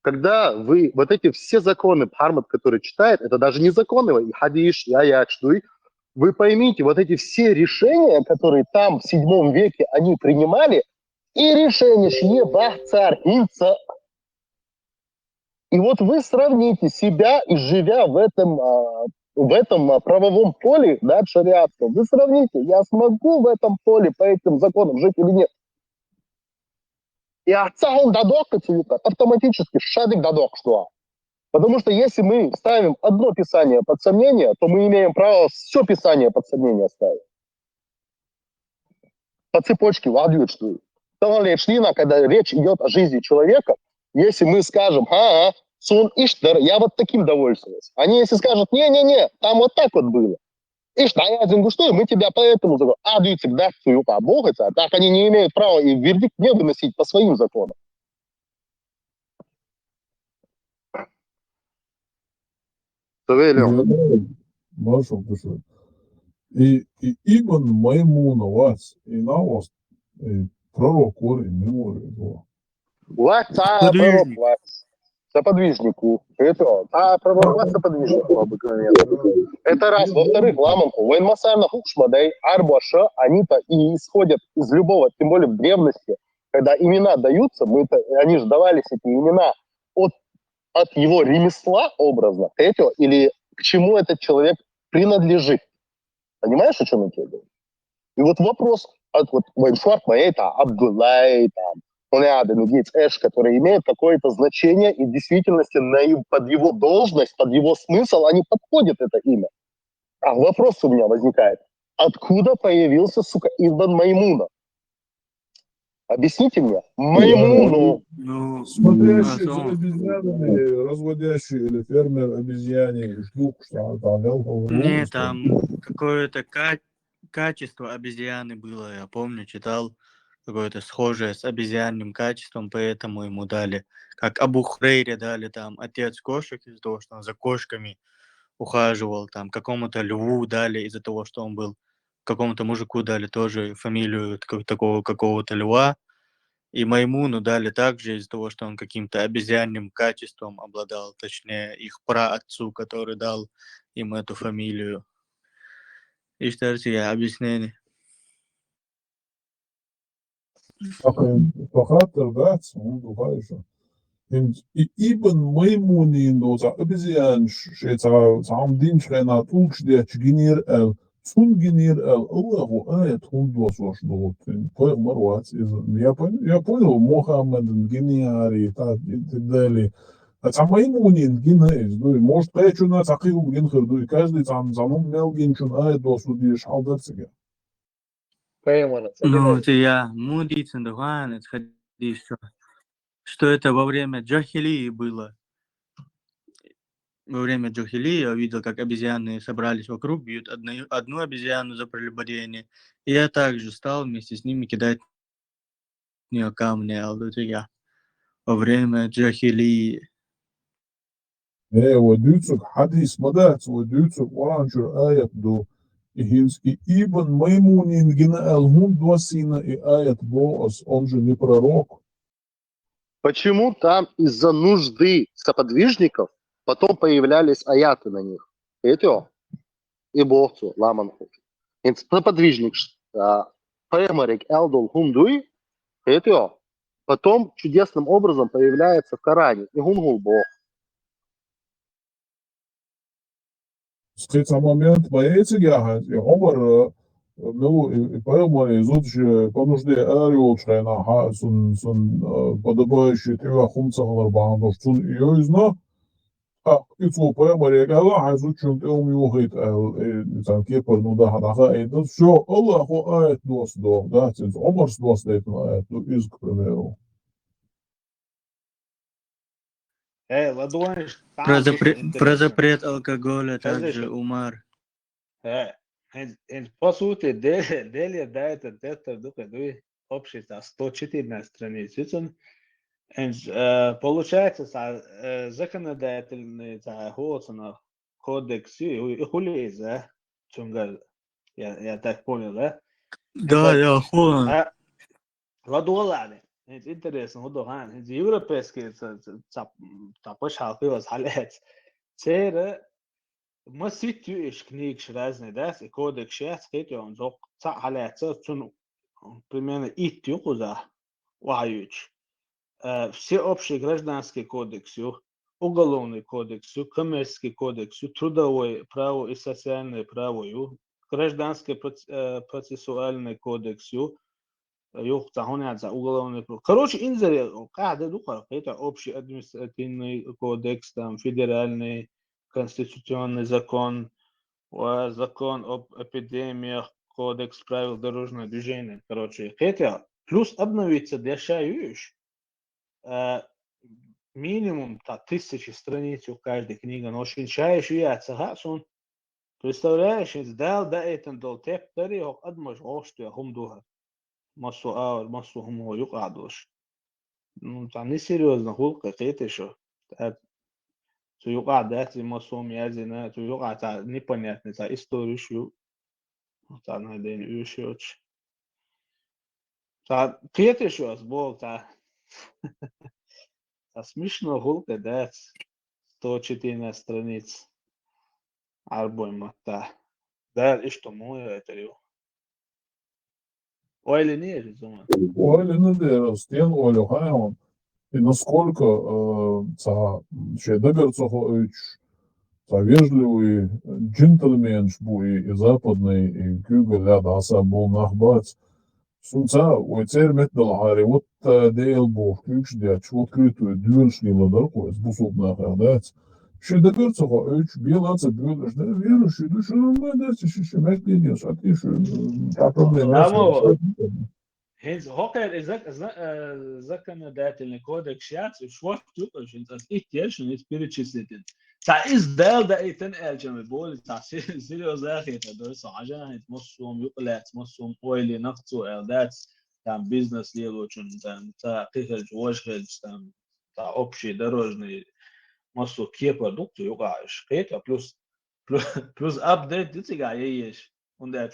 когда вы вот эти все законы Бхармат, которые читает, это даже не законы, и хадиш, и аят, вы поймите, вот эти все решения, которые там в 7 веке они принимали, и решения шье бах царь инца. И вот вы сравните себя и живя в этом правовом поле, да, шариатском, вы сравните, я смогу в этом поле по этим законам жить или нет. И отцахун дадок автоматически шадик дадок что. Потому что если мы ставим одно писание под сомнение, то мы имеем право все писание под сомнение ставить. По цепочке ладьют, что когда речь идет о жизни человека, если мы скажем, сун иштар, я вот таким довольствуюсь. Они если скажут, не-не-не, там вот так вот было. Иштар, я один что, мы тебя поэтому закон. Адуются к дакту, Бога, а так они не имеют права и вердикт не выносить по своим законам. Маршал, ты что? И Ибн Маймуна вас, и на вас, и пророк корень, не может его. Власть, пророк, власть. Соподвижнику. Это, пророк, власть соподвижнику обыкновенно. Это раз. Во-вторых, ламанку. Военмасарна хукшмадай, арбаша, они-то и исходят из любого, тем более в древности, когда имена даются, они же давались эти имена от его ремесла образно, или к чему этот человек принадлежит. Понимаешь, о чем я тебе говорю? И вот вопрос от Вайншварт моей, Абдуллай, которые имеют какое-то значение, и в действительности под его должность, под его смысл, они подходят это имя. А вопрос у меня возникает. Откуда появился, Ибн Маймуна? Объясните мне. Маймуну. Смотрящий за обезьянами, разводящий или фермер обезьяне, жук, что там, Не, там какое-то качество обезьяны было, я помню, читал, какое-то схожее с обезьянным качеством, поэтому ему дали, как Абу Хурейре дали там отец кошек из-за того, что он за кошками ухаживал, там какому-то льву дали из-за того, что он был, какому-то мужику дали тоже фамилию такого какого-то льва, и Маймуну дали также из-за того, что он каким-то обезьянным качеством обладал, точнее их праотцу, который дал им эту фамилию. И что я объяснение. Похатер, да, еще. И Ибн Маймунин, за обезьян, что сам день шрена тулч, де чгинир эл, сун гинир эл, Аллаху ает хундос ваш долг. Я понял, Мухаммед, гениари, и так далее. А там Маймунин, гинейс, может, кайчу на цакил гинхер, и каждый там замом мел гинчун ает досу, дишь алдерцеге. Ну, это я мудицын духан, это ходи, что это во время Джахилии было. Во время Джахилии я увидел, как обезьяны собрались вокруг, бьют одну обезьяну за прелюбодеяние. И я также стал вместе с ними кидать в нее камни, алдутия. Во время Джахилии. وديوتسك حديث مدات وديوتسك ورانشر آيات دو إهينس Ибн Маймунин гина элгун дуасина и аят боос, он же не пророк. Почему там из-за нужды соподвижников потом появлялись аяты на них? Это и Богцу, ламанху. Соподвижник, пэмарик элдул хундуй, это потом чудесным образом появляется в Коране. И хунгул Бог. Скрыть момент боится гяхать, и Омар, и пэмар, и зудж, по нужде ариол шайна, сун подобающий трива хумцахлар бахандов, сун ее изна, и цу пэмар, и Аллах, изучун тем юхит, там кепар, ну да, хадаха, и это все, Аллаху ает дос до, да, Омар с дос дает на ает, из, к примеру. Про запрет алкоголя также Умар. По сути, деле да, это текст общий 114 страниц. Получается, законодательный кодекс Хулейза, я так понял, да? Да, хула. Ладуалане. Het интересно, вот да, европейские та пошалкивать халет. Цере ما سيتيو إيش كنيك شرازني داس كودك شاس كيتو عن زوق تا халет цуну примерно итью куза ваюч. Все общие гражданские кодексы, уголовный кодекс, коммерческий кодекс, трудовое право и социальное право, гражданский процессуальный кодекс, уголовный право. Короче, инзаре قاعدة دقة это общий административный кодекс, там федеральный конституционный закон, закон об эпидемиях, кодекс правил дорожного движения. Короче, это плюс обновиться дешающий. Минимум 1000 страниц у каждой книги, но очень чаще я цахасон. Представляешь, издал да это дол теп тарих адмаш гошты хумдуха. Массу аур, массу хуму юqadуш. Ну, там не серьезно, хулка это еще. То юqadат массу мязина, то юqata непонятно, та историю шу. Та на день ушёч. Та это еще сбол, та смешно гулка дать 114 страниц арбой-мата. Да, и что мое это ли? Ой, или не, резюме. Оля не стен Оля хаям. И насколько ще доберцого вежливый джентльмен шбуи и западный и кюгел ляда аса был нахбац. Сунца ойцер метдал хари вот дейл бов кюкш дяч вот крытую дюршни ладарку с бусуп нахадац. Ще доберцого ойч белаца бюлеш да верующий душу мадас ще метдинес а ты ще та проблема. Hens hocker is законодательный кодекс сейчас, что тупо, das ich dir schon nicht перечислить. Та издал да этен эльчем بقول تا سيريوس اخي ده عشان مصوم يقلع مصوم اويلي نقصو الدات там бизнес делочен там та قيل وجه там та общий дорожный مصو كي продукт югаш это плюс апдейт дитига есть und der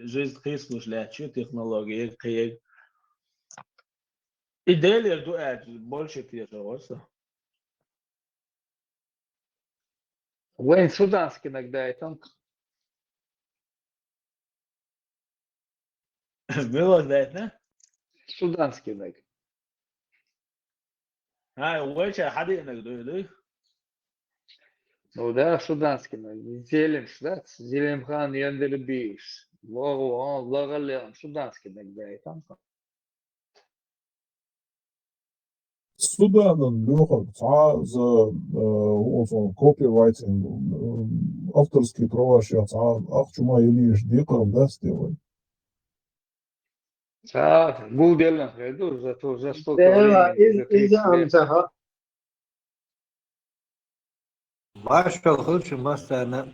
жизнь хислуш лечи технологии кей идея du больше тиража. Вейн суданский иногда и там. Было да? Суданский иногда. وجه حد иногда. Ну да, суданский иногда. Зелем, да? Зелем хан яндербиш. Логу, лагалем, суданский иногда и там. Судан'ın Леха за копирайтинг авторские права сейчас ахчума или декором да сделай. Был делен ходу за столько Да, времени. из Амцаха. Маршал лучше Мастана.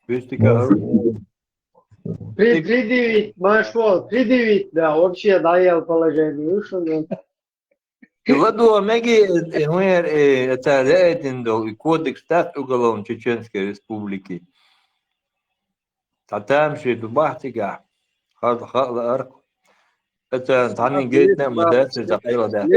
Предъявить, да, вообще даел положение, что Владу Меги, это рейтинг кодекс так уголовный Чеченской Республики. А там же Дубахтига, это Тани Гейтна, Мадерси, Захайла, да.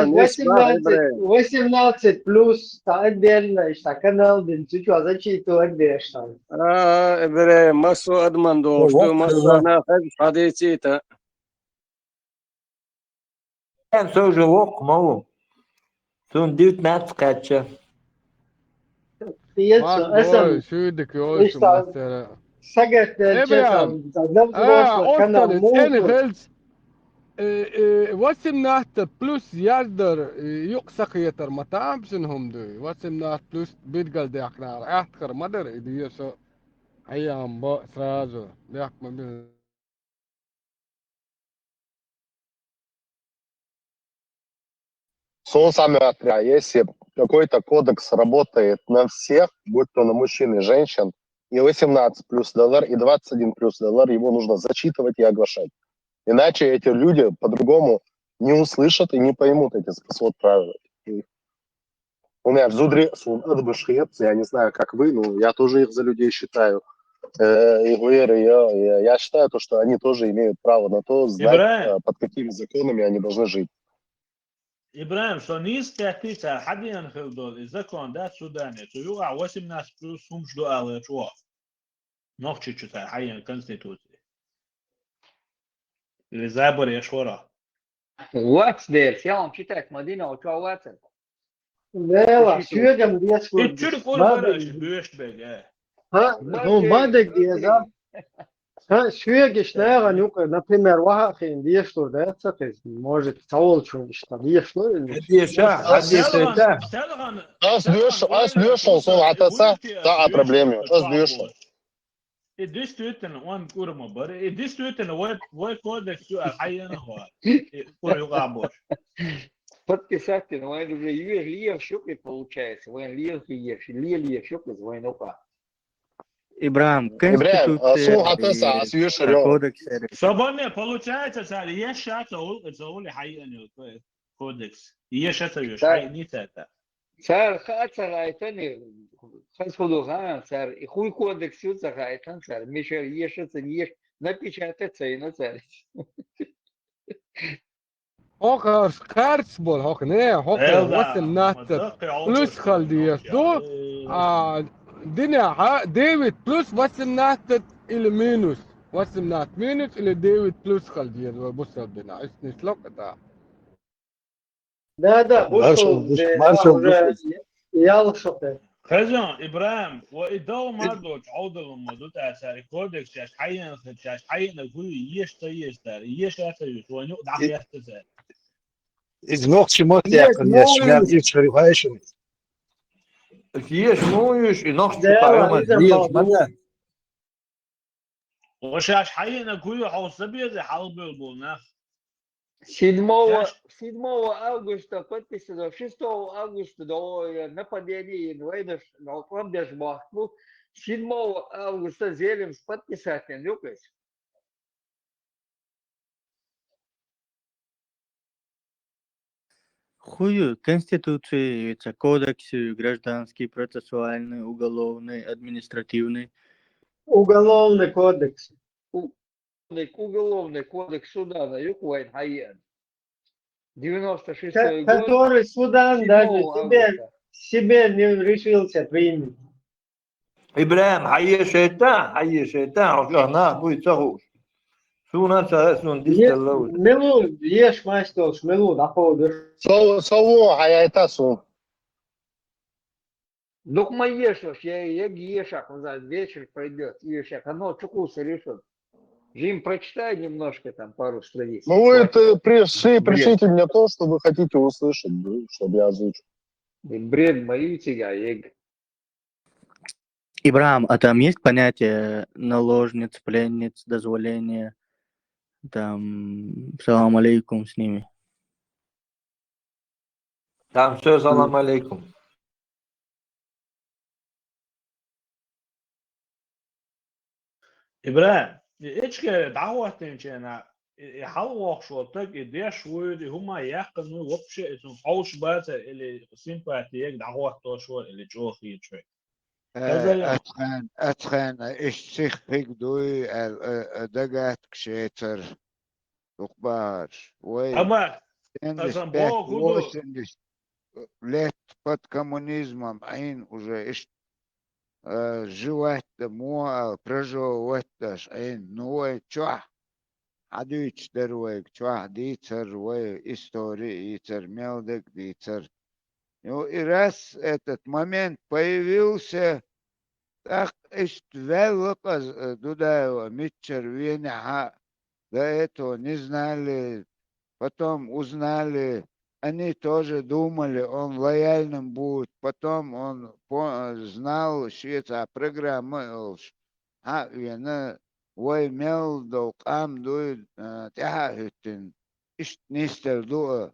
18 плюс, отдельно, что канал, ничего, зачитывать отдельно. برای مسو ادمان دوشتو مسانا حدیثی تا Там все же лок, мало. Сон 19 кача. شودك يوش مثلا سقط ابراهيم канал انفلز واسم نهت بلوس يقدر يقسق يتر مطعم شنهم دوي واسم نهت بلوس بيتقل ديك نار احتكر مدر يديسو ايام بو سرازو ديك ما Если какой-то кодекс работает на всех, будь то на мужчин и женщин, и 18 плюс доллар, и 21 плюс доллар, его нужно зачитывать и оглашать. Иначе эти люди по-другому не услышат и не поймут эти способы правил. У меня в Зудре я не знаю, как вы, но я тоже их за людей считаю. Игуэр, я считаю, то, что они тоже имеют право на то, знать, ابراهيم под какими законами они должны жить. ابراهيم شو نيس تحتيتا حد ينخل دول اذا كان ده سوداني تو يوقع واسم ناس بلوس هم شلو على شو نوخشي شو تاع حي الكونستيتوسي اللي زابر يشورا What's there? Sjaam, čitaj, Madina, o čau vecen. Vela, Šito. sjögam dieskurs. التشرك قول فرق شبيش بقى Ha, no, badek dieza. Ha, sjöge snära nog, например, вахахин диесtur децатес, может, цаолчу, что диешло или Az diyorsan sonra atasa daha problemi. Az diyorsan. الدستوتن وان كورما بر الدستوتن وين كودك شو الحين هو كور يوقع بوش Подписать, но это уже лия щуки получается. Вон лия щуки, вон опа. Ибрам, İbrahim, Конституция su atasa и as diyorsan. кодекс. صبرنا получается صار يشات اقول حقيقة كودكس يشات يش حي نيتا صار خاطر رايتني خاصو ها صار اخوي كودكس يوز رايتن صار مش يشات يش напечататься и на царь. Hokker schertsbol, hokker nee, hokker wasem natet. Plus خالديس دو دنيا ديفيد بلس wasem natet إلى مينوس wasem nat مينوس إلى ديفيد بلس خالديس بص الدنيا اسمي سلوك ده. Да, уже ялшоте. خزان ابراهيم وادو مردو عودل مدوت اساري كودكس يش حين يش حين كل يشتار يشات ونو دعخ يحتزل Is nog smot yakın ya şmer içeri hayşın. Jes مويش ينقص Да, طعيمة إذا ليش موضوع. ماذا؟ وشاش حين كل حوصبيه زي حلب البولنا 7 августа подписано, 6 августа до нападения инвайдов на Фландерсбахту, 7 августа Зелем с подписателем, Люкас. Хую Конституции, это кодексы, гражданский, процессуальный, уголовный, административный. Уголовный кодекс. Уголовный кодекс Судана, Юквайн Хайен. 96 год. Который Судан 7 даже августа. себе не решился принять. إبراهيم حي شيطان عشان بوي تغوش شو ناس سون ديست اللوز Мелу, ешь мастер, мелу, находишь. Soğuğu hayata su. Докма ешешь, я ешак, вечер пойдет, ешак, оно чукуса решит. Жим, прочитай немножко там пару страниц. Ну вы это пришлите мне то, что вы хотите услышать, чтобы я озвучил. Бред мою тебя, ег. Ибрам, а там есть понятие наложниц, пленниц, дозволения, там, салам алейкум с ними? Там все салам алейкум. ابراهيم ايش دعوه تنشينا يحلوا شوطك يديش ويدي هما يقنوا وبشي اسم حوش بات اللي سيمباتيك دعوه شو اللي جوخي تشي أتخن إشتخ دوي دقات كشيتر أخبار وي اما عندش اصلا باك بو كودو وش عندش ليت под коммунизмом عين уже إش جوات مو проживать даш عين نوي чуа عدوش درويك чуа дитер وي истории дитер мелдек дитер. Ну и раз этот момент появился, так иштвелка туда Митчер Веня, до этого не знали, потом узнали, они тоже думали, он лояльным будет, потом он знал, что это программа, вена, ой, мел, долг, дует, тяхатин, иштнистер дуа.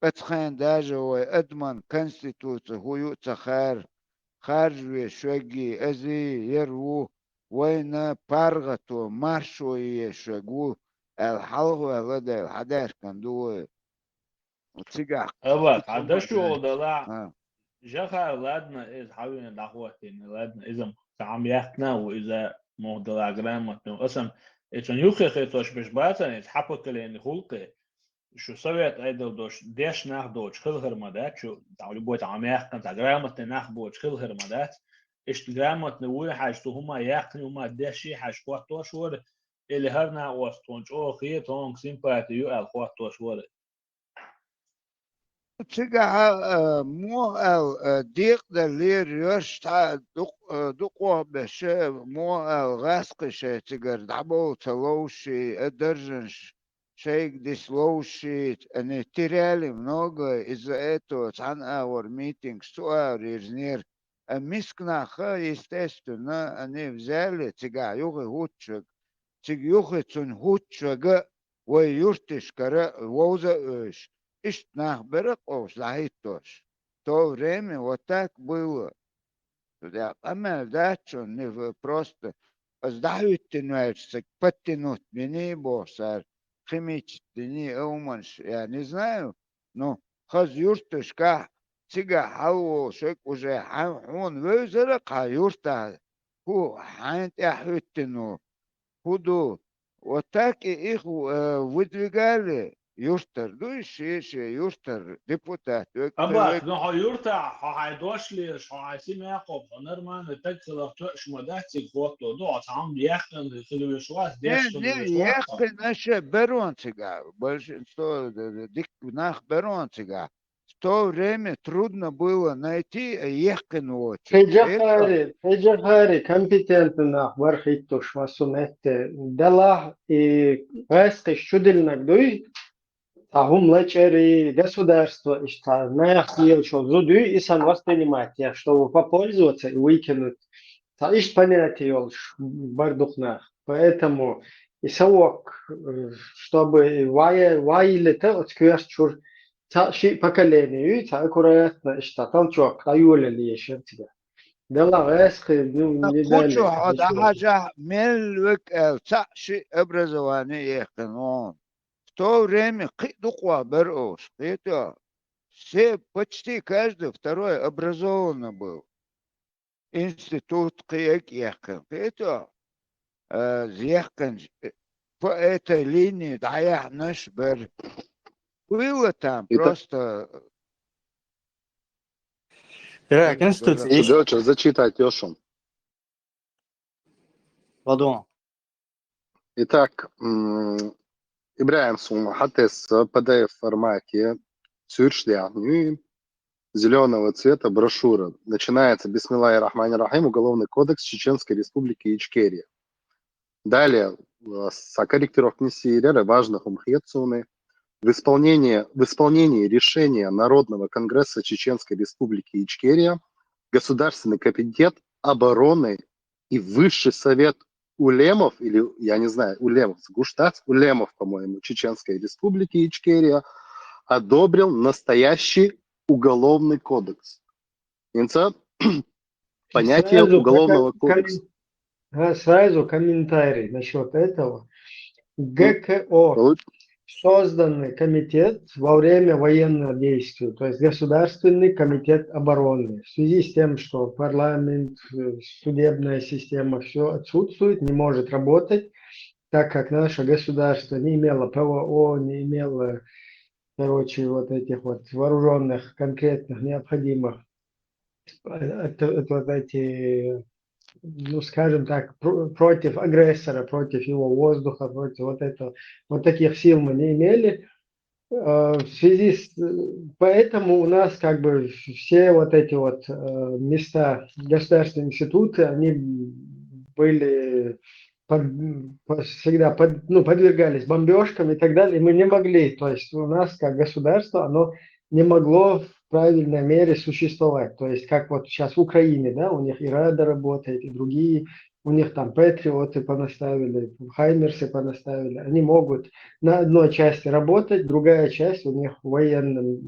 بتخان داجة وأدمن كونستيتوت هو يؤتخار خارج شوقي أزي يرو وين بارغتو مارشو يشوقو الحلوة لدى الحداش كان دو وتسيقع اما عدشو ضلع جخا لادنا إذ حاولنا دعوة لادنا إذا عم يحكنا وإذا مهدلا грамотно. أصلا إتون يوخي خيتوش بش باتن يتحقق لين خلقه شو سويت أيدل دوش ديش ناخ دوش خل هرمدات شو تعالوا بوت عميق كان تجرامت ناخ بوت خل هرمدات إيش جرامت نقول حاجة هما يأكل هما ديشي حاجة قطوش ور اللي هرنا وستونج أو خيتون سيمباتي يو القطوش ور تيجا مو ديق دلير يرش دقوا بش مو غاسقش تيجر دعبو تلوشي ادرجنش شيك ديسلوشي أنا تيرالي много из-за этого عن our meetings to our инженер мискна ха естественно они взяли тига юхи хутчик тиг юхи цун хутчага وي يرتش كرا ووزا ايش إيش نخبرك أوش لهيتوش то время вот так было. Да, дачу не просто сдают подтянуть мне босар химичный уманш я не знаю но хаз юртышка тига хау шек уже он везера каюрта ху хант яхуттину худу вот так и их выдвигали يشتر دو شيء يشتر ديبوتات أباك نحو يرتع هايدوش ليش هايسيم يعقوب هنرمان تكسر توش مداتي فوتو دو عم يحكن في الوشواس ديش يحكن نشا برون تيجا больше что дик нах берон тига в то время трудно было найти ехкин очередь. Феджахари компетентно вархитуш масумете дела и вести чудельнак дуй هم лечери государство и что нахил что зудю и сам воспринимать я чтобы попользоваться и выкинуть та ищ понятие олш бардухнах поэтому и совок чтобы ваили то открываешь чур та ши поколение и та аккуратно что там что каюля ли еще тебя дела веск ну не дали хочу حاجة ملك شيء образование يخنون в то время дуква берош это все почти каждый второй образованный был институт ехал это ехал по этой линии дая наш бер было там просто Доча, зачитать Йошу. Pardon. Итак, Ибраим Сума, хатес в PDF-формате зеленого цвета брошюра. Начинается Бисмиллахи рахмани рахим, Уголовный кодекс Чеченской Республики Ичкерия. Далее, корректировки Несиерера, важных умхетсуны. В исполнении решения Народного конгресса Чеченской Республики Ичкерия Государственный комитет обороны и Высший совет улемов, или, я не знаю, улемов, гуштац, улемов, по-моему, Чеченской Республики Ичкерия одобрил настоящий уголовный кодекс. Понятие уголовного кодекса. Сразу комментарий насчет этого. ГКО. Созданный комитет во время военного действия, то есть Государственный комитет обороны. В связи с тем, что парламент, судебная система, все отсутствует, не может работать, так как наше государство не имело ПВО, не имело, короче, вот этих вот вооруженных, конкретных, необходимых, вот эти, ну, скажем так, против агрессора, против его воздуха, против вот этого, вот таких сил мы не имели. В связи с... Поэтому у нас как бы все вот эти вот места, государственные институты, они были всегда подвергались бомбежкам и так далее, и мы не могли, то есть у нас как государство, оно не могло в правильной мере существовать. То есть как вот сейчас в Украине, да, у них и Рада работает, и другие, у них там Патриоты понаставили, Хаймерсы понаставили. Они могут на одной части работать, другая часть у них в военном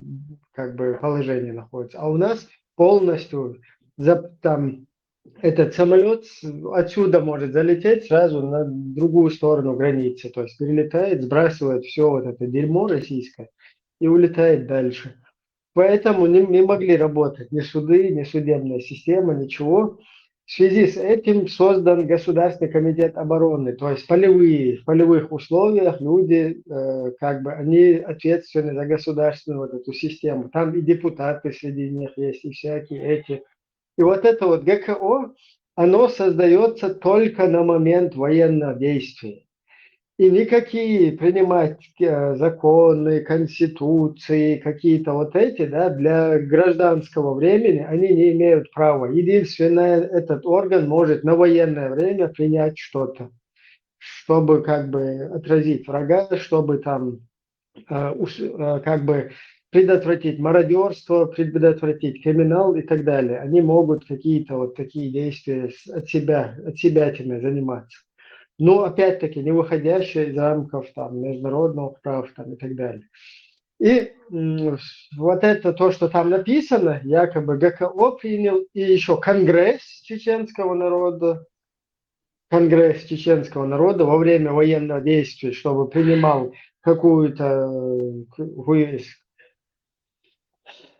как бы положении находится. А у нас полностью там этот самолет отсюда может залететь сразу на другую сторону границы. То есть прилетает, сбрасывает все вот это дерьмо российское и улетает дальше. Поэтому не могли работать ни суды, ни судебная система, ничего. В связи с этим создан Государственный комитет обороны, то есть в полевых условиях люди, как бы, они ответственны за государственную вот эту систему. Там и депутаты среди них есть, и всякие эти. И вот это вот ГКО, оно создается только на момент военного действия. И никакие принимать законы, конституции, какие-то вот эти, да, для гражданского времени они не имеют права. Единственное, этот орган может на военное время принять что-то, чтобы как бы отразить врага, чтобы там как бы предотвратить мародерство, предотвратить криминал и так далее. Они могут какие-то вот такие действия от себя заниматься. Но опять-таки не выходящие из рамков там, международного права там, и так далее. И вот это то, что там написано, якобы ГКО принял, и еще Конгресс чеченского народа во время военного действия, чтобы принимал какую-то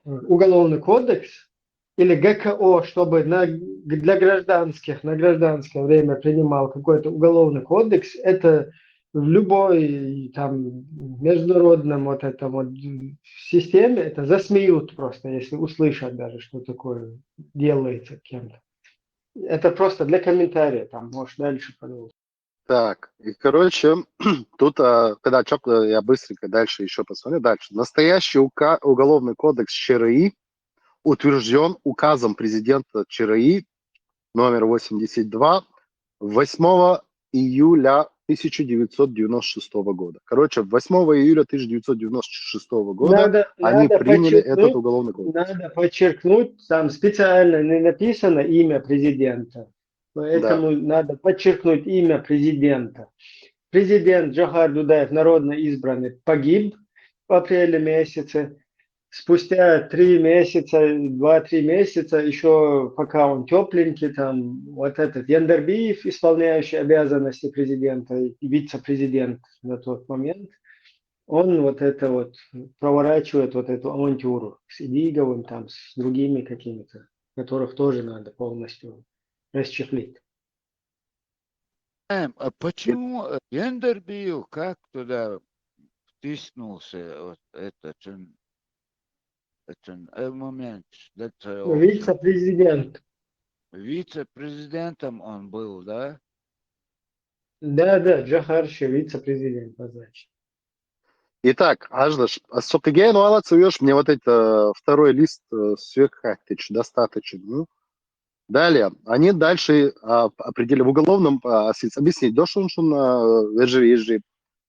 уголовный кодекс, или ГКО, чтобы для гражданских на гражданское время принимал какой-то уголовный кодекс, это в любой там международном вот этом вот системе это засмеют просто, если услышат даже, что такое делается кем-то. Это просто для комментария, там, может, дальше подумать. Так, и, короче, тут, когда я быстренько дальше еще посмотрю, дальше. Настоящий уголовный кодекс ЧРИ утвержден указом президента ЧРИ номер 82 8 июля 1996 года. Короче, 8 июля 1996 года они приняли этот уголовный кодекс. Надо подчеркнуть, там специально не написано имя президента. Поэтому надо подчеркнуть имя президента. Президент Джохар Дудаев, народно избранный, погиб в апреле месяце. Спустя 2-3 месяца, еще пока он тепленький, там вот этот Яндербиев, исполняющий обязанности президента и вице-президент на тот момент, он вот это вот проворачивает вот эту авантюру с Идиговым, там, с другими какими-то, которых тоже надо полностью расчехлить. А почему Яндербиев как туда втиснулся вот этот момент? Вице-президент. Вице-президентом он был, да? Да, Джохарши, вице-президент, назначен. Итак, Аждаш, сокаген уалацуешь мне вот это второй лист сверххатич, достаточно. Ну. Далее, они дальше определили в уголовном, объяснить, ежи.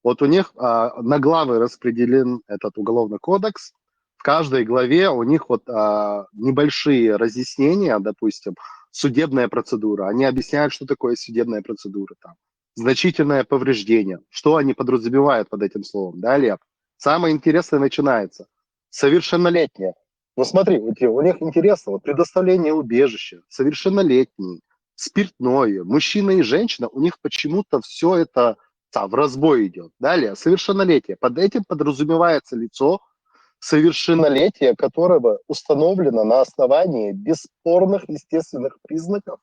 Вот у них на главы распределен этот уголовный кодекс. В каждой главе у них вот небольшие разъяснения, допустим, судебная процедура. Они объясняют, что такое судебная процедура. Там. Значительное повреждение. Что они подразумевают под этим словом? Далее, самое интересное начинается. Совершеннолетние. Ну смотри, у них интересно, вот предоставление убежища, совершеннолетние, спиртное, мужчина и женщина, у них почему-то все это в разбой идет. Далее, совершеннолетие. Под этим подразумевается лицо, совершеннолетие которого установлено на основании бесспорных естественных признаков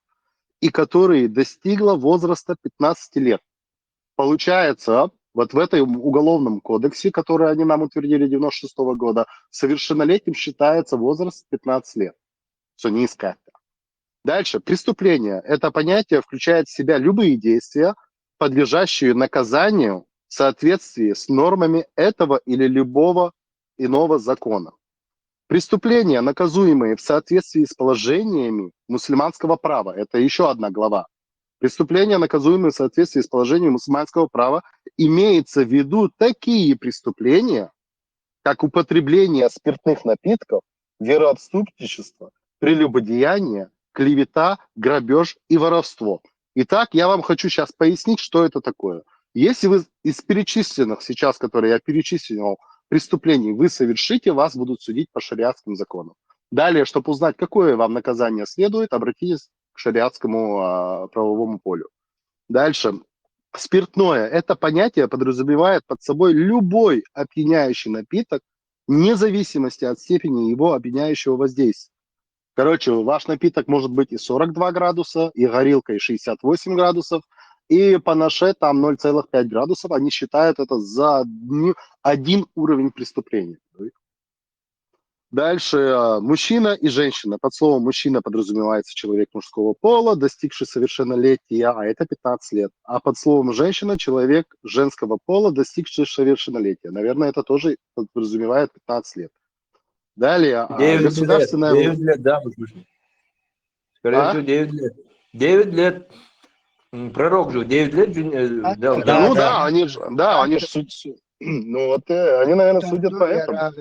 и которое достигло возраста 15 лет. Получается, вот в этом уголовном кодексе, который они нам утвердили 96 года, совершеннолетним считается возраст 15 лет. Все низко. Дальше. Преступление. Это понятие включает в себя любые действия, подлежащие наказанию в соответствии с нормами этого или любого иного закона. Преступления, наказуемые в соответствии с положениями мусульманского права. Это еще одна глава. Преступления, наказуемые в соответствии с положением мусульманского права, имеется в виду такие преступления, как употребление спиртных напитков, вероотступничество, прелюбодеяние, клевета, грабеж и воровство. Итак, я вам хочу сейчас пояснить, что это такое. Если вы из перечисленных сейчас, которые я перечислил, преступлений вы совершите, вас будут судить по шариатским законам. Далее, чтобы узнать, какое вам наказание следует, обратитесь к шариатскому правовому полю. Дальше. Спиртное. Это понятие подразумевает под собой любой опьяняющий напиток, вне зависимости от степени его опьяняющего воздействия. Короче, ваш напиток может быть и 42 градуса, и горилка, и 68 градусов, и панаше там 0,5 градусов. Они считают это за один уровень преступления. Дальше мужчина и женщина. Под словом мужчина подразумевается человек мужского пола, достигший совершеннолетия, а это 15 лет. А под словом женщина человек женского пола, достигший совершеннолетия. Наверное, это тоже подразумевает 15 лет. Далее 9 лет. государственная... 9 лет, да, мы слышим. Скорее всего, 9 лет. 9 лет. Пророк же 9 лет дал. Ну да, они же судят. Ну вот они, наверное, судят по этому.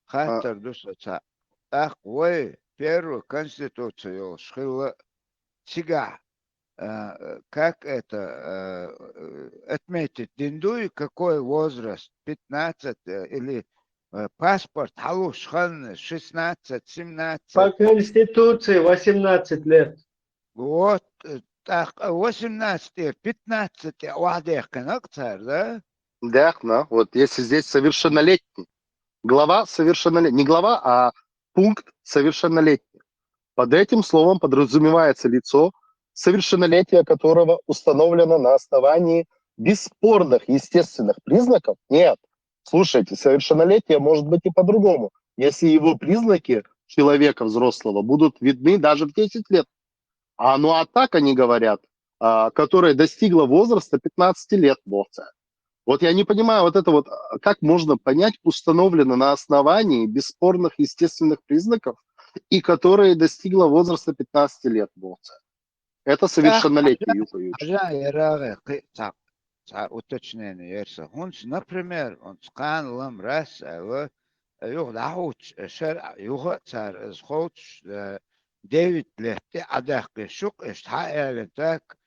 Хаттер дусаца. Ах, вы первую конституцию шхила сега. Как это отметить? Диндуй какой возраст? 15 или паспорт? Халу шхан 16, 17. По конституции 18 лет. Вот. 18, 15, واحد أكثر, да? Да, вот если здесь совершеннолетний. Глава совершеннолетний. Не глава, а пункт совершеннолетний. Под этим словом подразумевается лицо, совершеннолетие которого установлено на основании бесспорных естественных признаков. Нет, слушайте, совершеннолетие может быть и по-другому, если его признаки человека взрослого будут видны даже в 10 лет. А так они говорят, которая достигла возраста 15 лет, бовца. Вот я не понимаю, вот это вот, как можно понять, установлено на основании бесспорных естественных признаков, и которая достигла возраста 15 лет, бовца. Это совершеннолетие, уточнение. Например, он скан лам раз, David lehti adakki shuk ist haerletak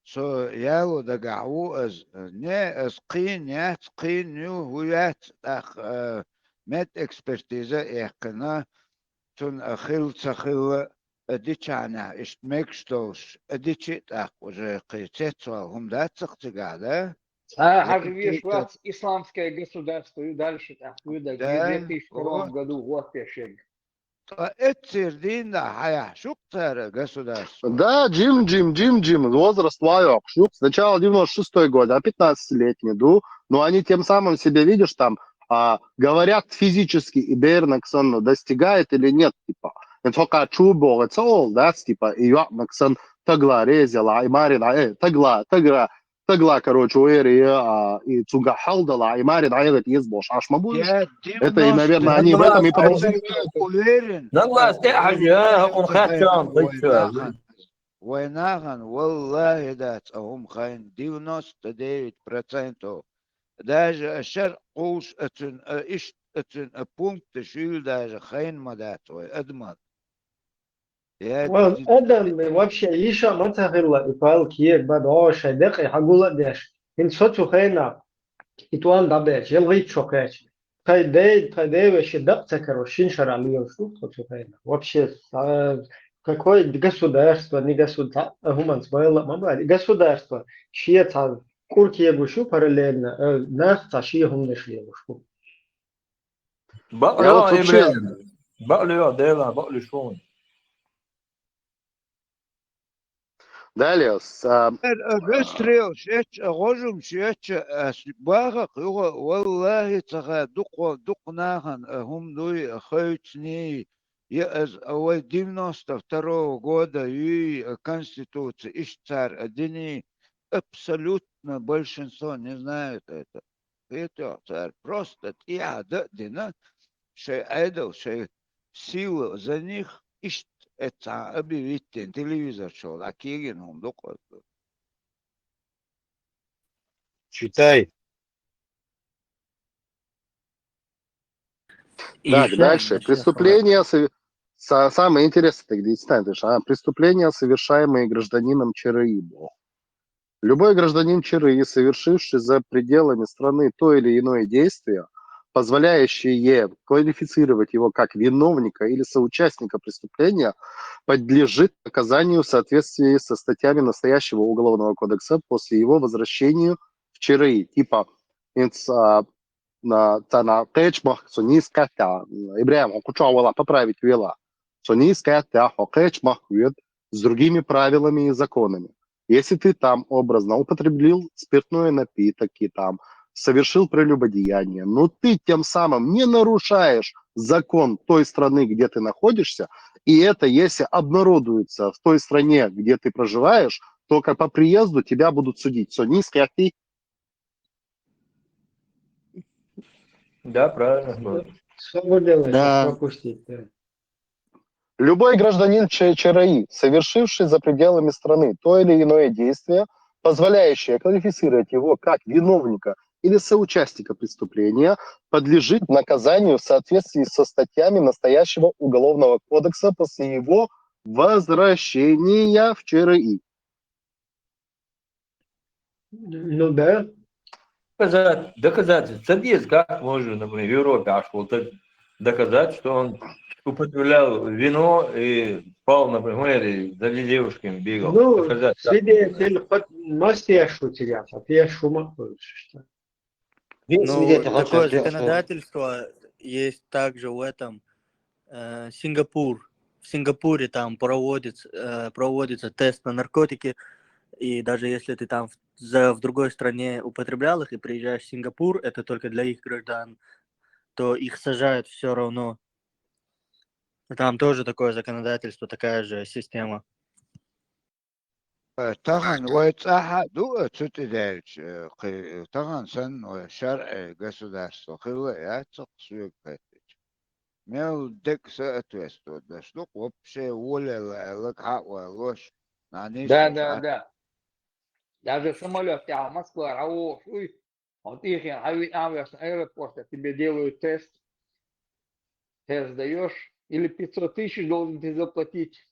so yalu dagau as ne as qin yat qin nu huyat ach met expertise ekna tun akhil tsakhil adichana ist mekstos adichit ach уже qitsetwa hum dat tsagada Видишь, вот исламское государство и дальше так выдали в 2002 году вот пешек. Да, Джим, возраст Вайок. Сначала 96-й год, а 15-летний, но они тем самым себе, видишь, там говорят физически, и Бернаксон достигает или нет, типа. Это пока чубо, это all, да, типа, и Наксон тагла резала, и Марин, тагла, короче, и цуга халдала, и Марин, это избош, аж мабуешь. Это, и, наверное, они в этом и подразумевают. ويناغن والله دات هم خاين 99% даже الشرق قوس اتن اشت اتن بونكت شيل даже خاين مدات ادمر Адам вообще еще мацахилла и палки бадош дек хагула деш. Ин соцу хайна итуан дабеч елгит шокач. Тайдей вообще дабца короче шаралио что соцу хайна. Вообще какое государство, не государство, гуманс было, мама государство. Шиеца курки егушу параллельно нахта шие гумнешли егушу. Бaqlıyor Devran, baqlıyor şu an. Далее. Выстрел, рожем, барах, والله تغا دقناهن هم دوي خيتني يأز أول 92 года и Конституция Иштар одни абсолютно большинство не знают это. Это царь просто дина, что айдол, что сила за них ишт. Это объявить телевизор шел, а Кигин доклад. Читай. Так, дальше. Преступления, самое интересное, где преступления, совершаемые гражданином ЧРИ. Любой гражданин ЧРИ, совершивший за пределами страны то или иное действие, позволяющее квалифицировать его как виновника или соучастника преступления, подлежит наказанию в соответствии со статьями настоящего Уголовного кодекса после его возвращения в ЧРИ. Типа, Тана кечмах, сони скатя. Ибраим, он кучавала поправить вела. Сони скатя, кечмах вид с другими правилами и законами. Если ты там образно употребил спиртной напиток и там совершил прелюбодеяние, но ты тем самым не нарушаешь закон той страны, где ты находишься, и это, если обнародуется в той стране, где ты проживаешь, то как по приезду тебя будут судить. Сони скатя. Да, правильно. Что вы делаете? Да. Пропустить. Да. Любой гражданин ЧРИ, совершивший за пределами страны то или иное действие, позволяющее квалифицировать его как виновника или соучастника преступления, подлежит наказанию в соответствии со статьями настоящего Уголовного кодекса после его возвращения в ЧРИ. Ну да. Доказать. Садись, как можно, например, в Европе, доказать, что он употреблял вино и спал, например, и за девушками бегал. Ну, Доказать. свидетель, мастешь у тебя, отъешь ума. Ну, такое законодательство есть также в этом Сингапур. В Сингапуре там проводится тест на наркотики, и даже если ты там в другой стране употреблял их и приезжаешь в Сингапур, это только для их граждан, то их сажают все равно. Там тоже такое законодательство, такая же система. طبعا ويتصحى دو تتدارج طبعا سن شرع государства خلويات تقصير بيتج ميو دك سأت وستود دشلوق وبشي ولا لك حق ولوش معنيش Да. Даже самолет, я Москва, Раош, вот их аэропорта тебе делают тест даешь, или 500 тысяч должен ты заплатить,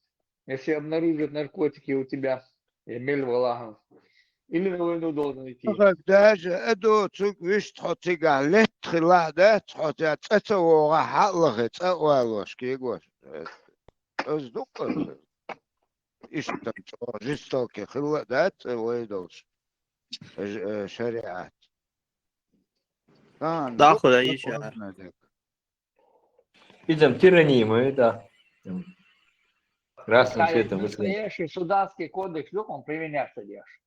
если обнаружат наркотики у тебя, или на войну должен идти. даже أدو تقويش تحطي قالت خلا ده تحطي تتوغا حلقة تقوالوش كيقوش أصدق إيش تنشو جستوكي خلا ده ويدوش شريعات Да, куда еще? Видим тирании мы, да. Красным цветом высылаем. Настоящий суданский кодекс, он применяться держит.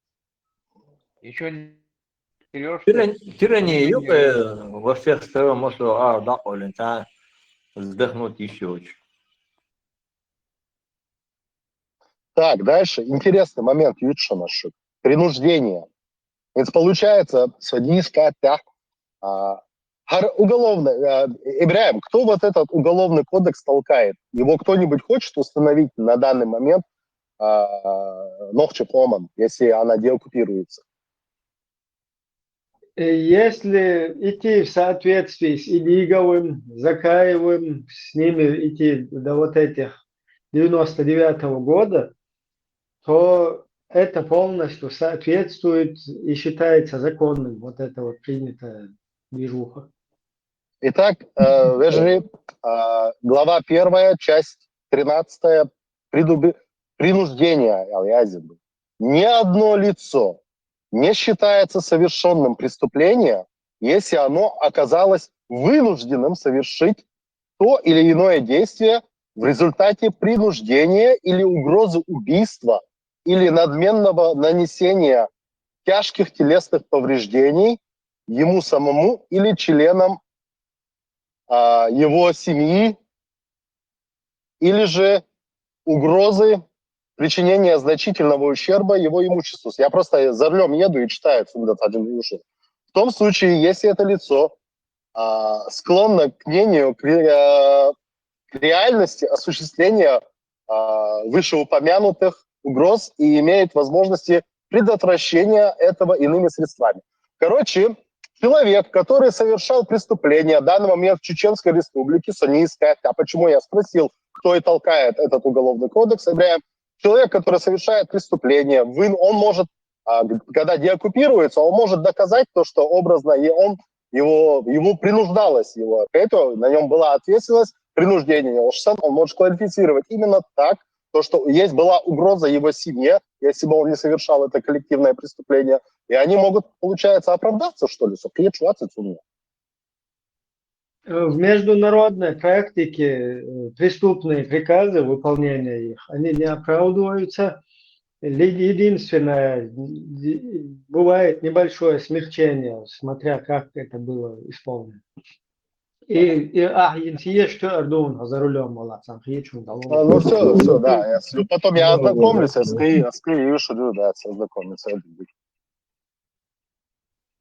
Еще не берешь. Тирания во всех сторонах, может, да, полинта вздохнуть еще очень. Так, дальше. Интересный момент, Ютшанашик. Принуждение. Это получается, уголовный, Ибраим, кто вот этот уголовный кодекс толкает? Его кто-нибудь хочет установить на данный момент Нохче Поман, если она деоккупируется? Если идти в соответствии с Идиговым, Закаевым, с ними идти до вот этих 99-го года, то это полностью соответствует и считается законным, вот это вот принятая движуха. Итак, Вежри, глава 1, часть 13, принуждение. Ни одно лицо не считается совершенным преступлением, если оно оказалось вынужденным совершить то или иное действие в результате принуждения или угрозы убийства или надменного нанесения тяжких телесных повреждений ему самому или членам его семьи, или же угрозы причинения значительного ущерба его имуществу. Я просто за рулем еду и читаю в том случае, если это лицо склонно к мнению, к реальности осуществления вышеупомянутых угроз и имеет возможности предотвращения этого иными средствами. Короче, человек, который совершал преступление в данный момент в Чеченской Республике, Суннийская, а почему я спросил, кто и толкает этот уголовный кодекс, человек, который совершает преступление, он может, когда деоккупируется, он может доказать то, что образно ему принуждалось его, это на нем была ответственность, принуждение, он может квалифицировать именно так, то, что была угроза его семье, если бы он не совершал это коллективное преступление, и они могут, получается, оправдаться, что ли, В международной практике преступные приказы, выполнение их, они не оправдываются. Единственное, бывает небольшое смягчение, смотря как это было исполнено. Есть что Ардун за рулем, молодцам, Ну все, да. Если потом я ознакомлюсь, скажу, да, ознакомлюсь.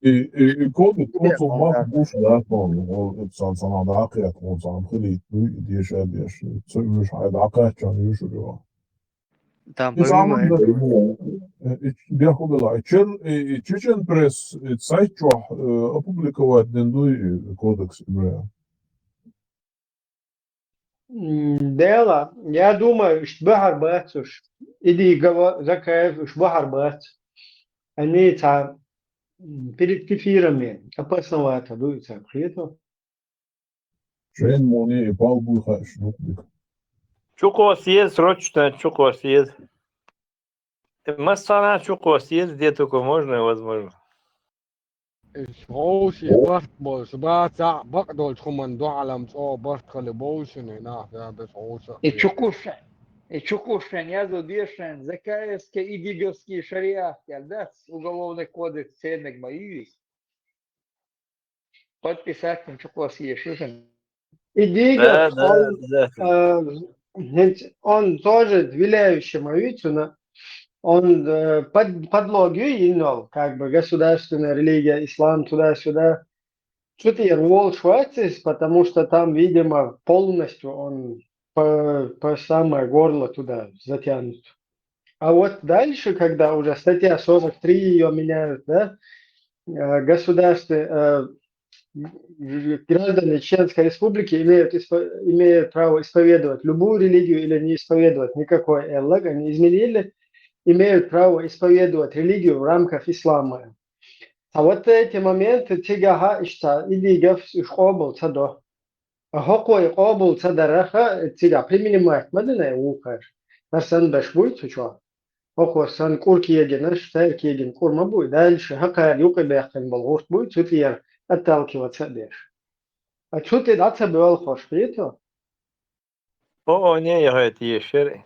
Kod trots om mak bush daarvan, het zijn aan de hakken, ons aan geliefd, die is zo is hij de hakken aan je zo. Там Is помимо aan этого, de я ходила, Chechen Press, сайт опубликовать дендуй кодекс МРЭ. Дело, я думаю, что Бахар Бацуш, иди Закаев, что Бахар Бац, они там перед кефирами опасновато дуются. Приятно. Шейн мони и пал буха шнукбик. Чукосьез, срочно чукосьез. Массана чукосьез, где только можно и возможно. شعوشي برت بوش باتا بقدول شخمن دو علم صو برت خلي بوشن هنا هذا شعوشة И Чукушин, я задешен, Закаевский и Гиговский шариат, да, уголовный кодекс ценных моих. Подписать им Чукосье, Шишин. И Дигов, Да. он тоже виляющий Мавицу, он подлоги инол, как бы государственная религия, ислам туда-сюда. Что-то я рвал Швейцарии, потому что там, видимо, полностью он по самое горло туда затянут. А вот дальше, когда уже статья 43 ее меняют, да, граждане Чеченской Республики имеют право исповедовать любую религию или не исповедовать никакой эллаг, они изменили, имеют право исповедовать религию в рамках ислама. А вот эти моменты тигаха ишта идигав ишкобл цадо. Хокой кобл цадараха тига применимает мадина укар. Нарсан баш будет что? Хокосан курки еген, штайки еген, курма будет. Дальше хакар юка бяхтен болгост будет, сутьер отталкиваться беш. А что ты даться был хош, прието? О, не, я говорю, ешер.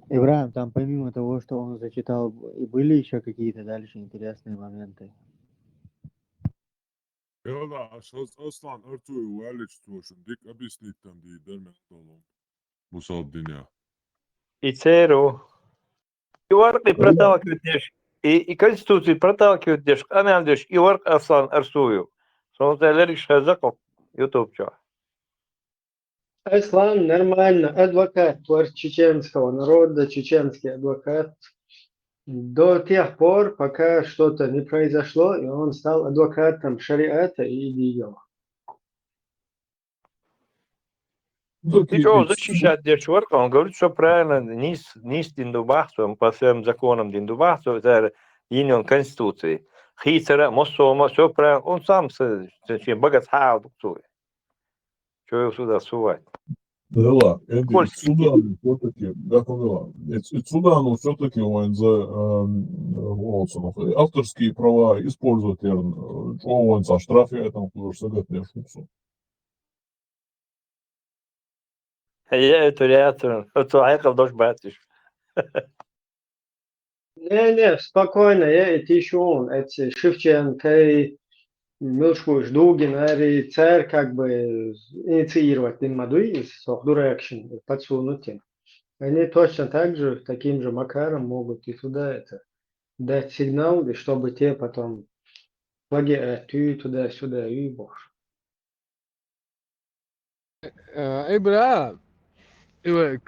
Ибраим, там помимо того, что он зачитал, и были еще какие-то дальше интересные моменты. Ja, aslan Artu'yu velleçtuoşun dik abisnitten di dermek dolum. Bu saat dünya. И ЦРУ. И ورقы проталкивают деш. И Конституцию проталкивают деш. Она деш. И ворк аслан арсую. Сонтелер шазаков. Ютуб чё. Аслан нормально, адвокат чеченского народа, чеченский адвокат. До тех пор, пока что-то не произошло, и он стал адвокатом шариата и идио. Ты что, защищать дешворка? Он говорит, что правильно, низ диндубахсу, он по своим законам диндубахсу, это юнион конституции. Хитера, моссома, все правильно. Он сам богатхал буксует. Что его сюда сувать? Да, это Судан все-таки, как он говорил, Судану все-таки он за авторские права использует, что он за штрафы, там, кто же сагат не шутся. Я эту реакцию, это айкал дождь батиш. Не, спокойно, я это еще он, это Шевченко, Milšković Dugin arī cer как бы инициировать Динмадуи с Direction, подсунуть им. Они точно так же, таким же макаром могут и туда это дать сигнал, чтобы те потом ты туда-сюда и боже. إبراهيم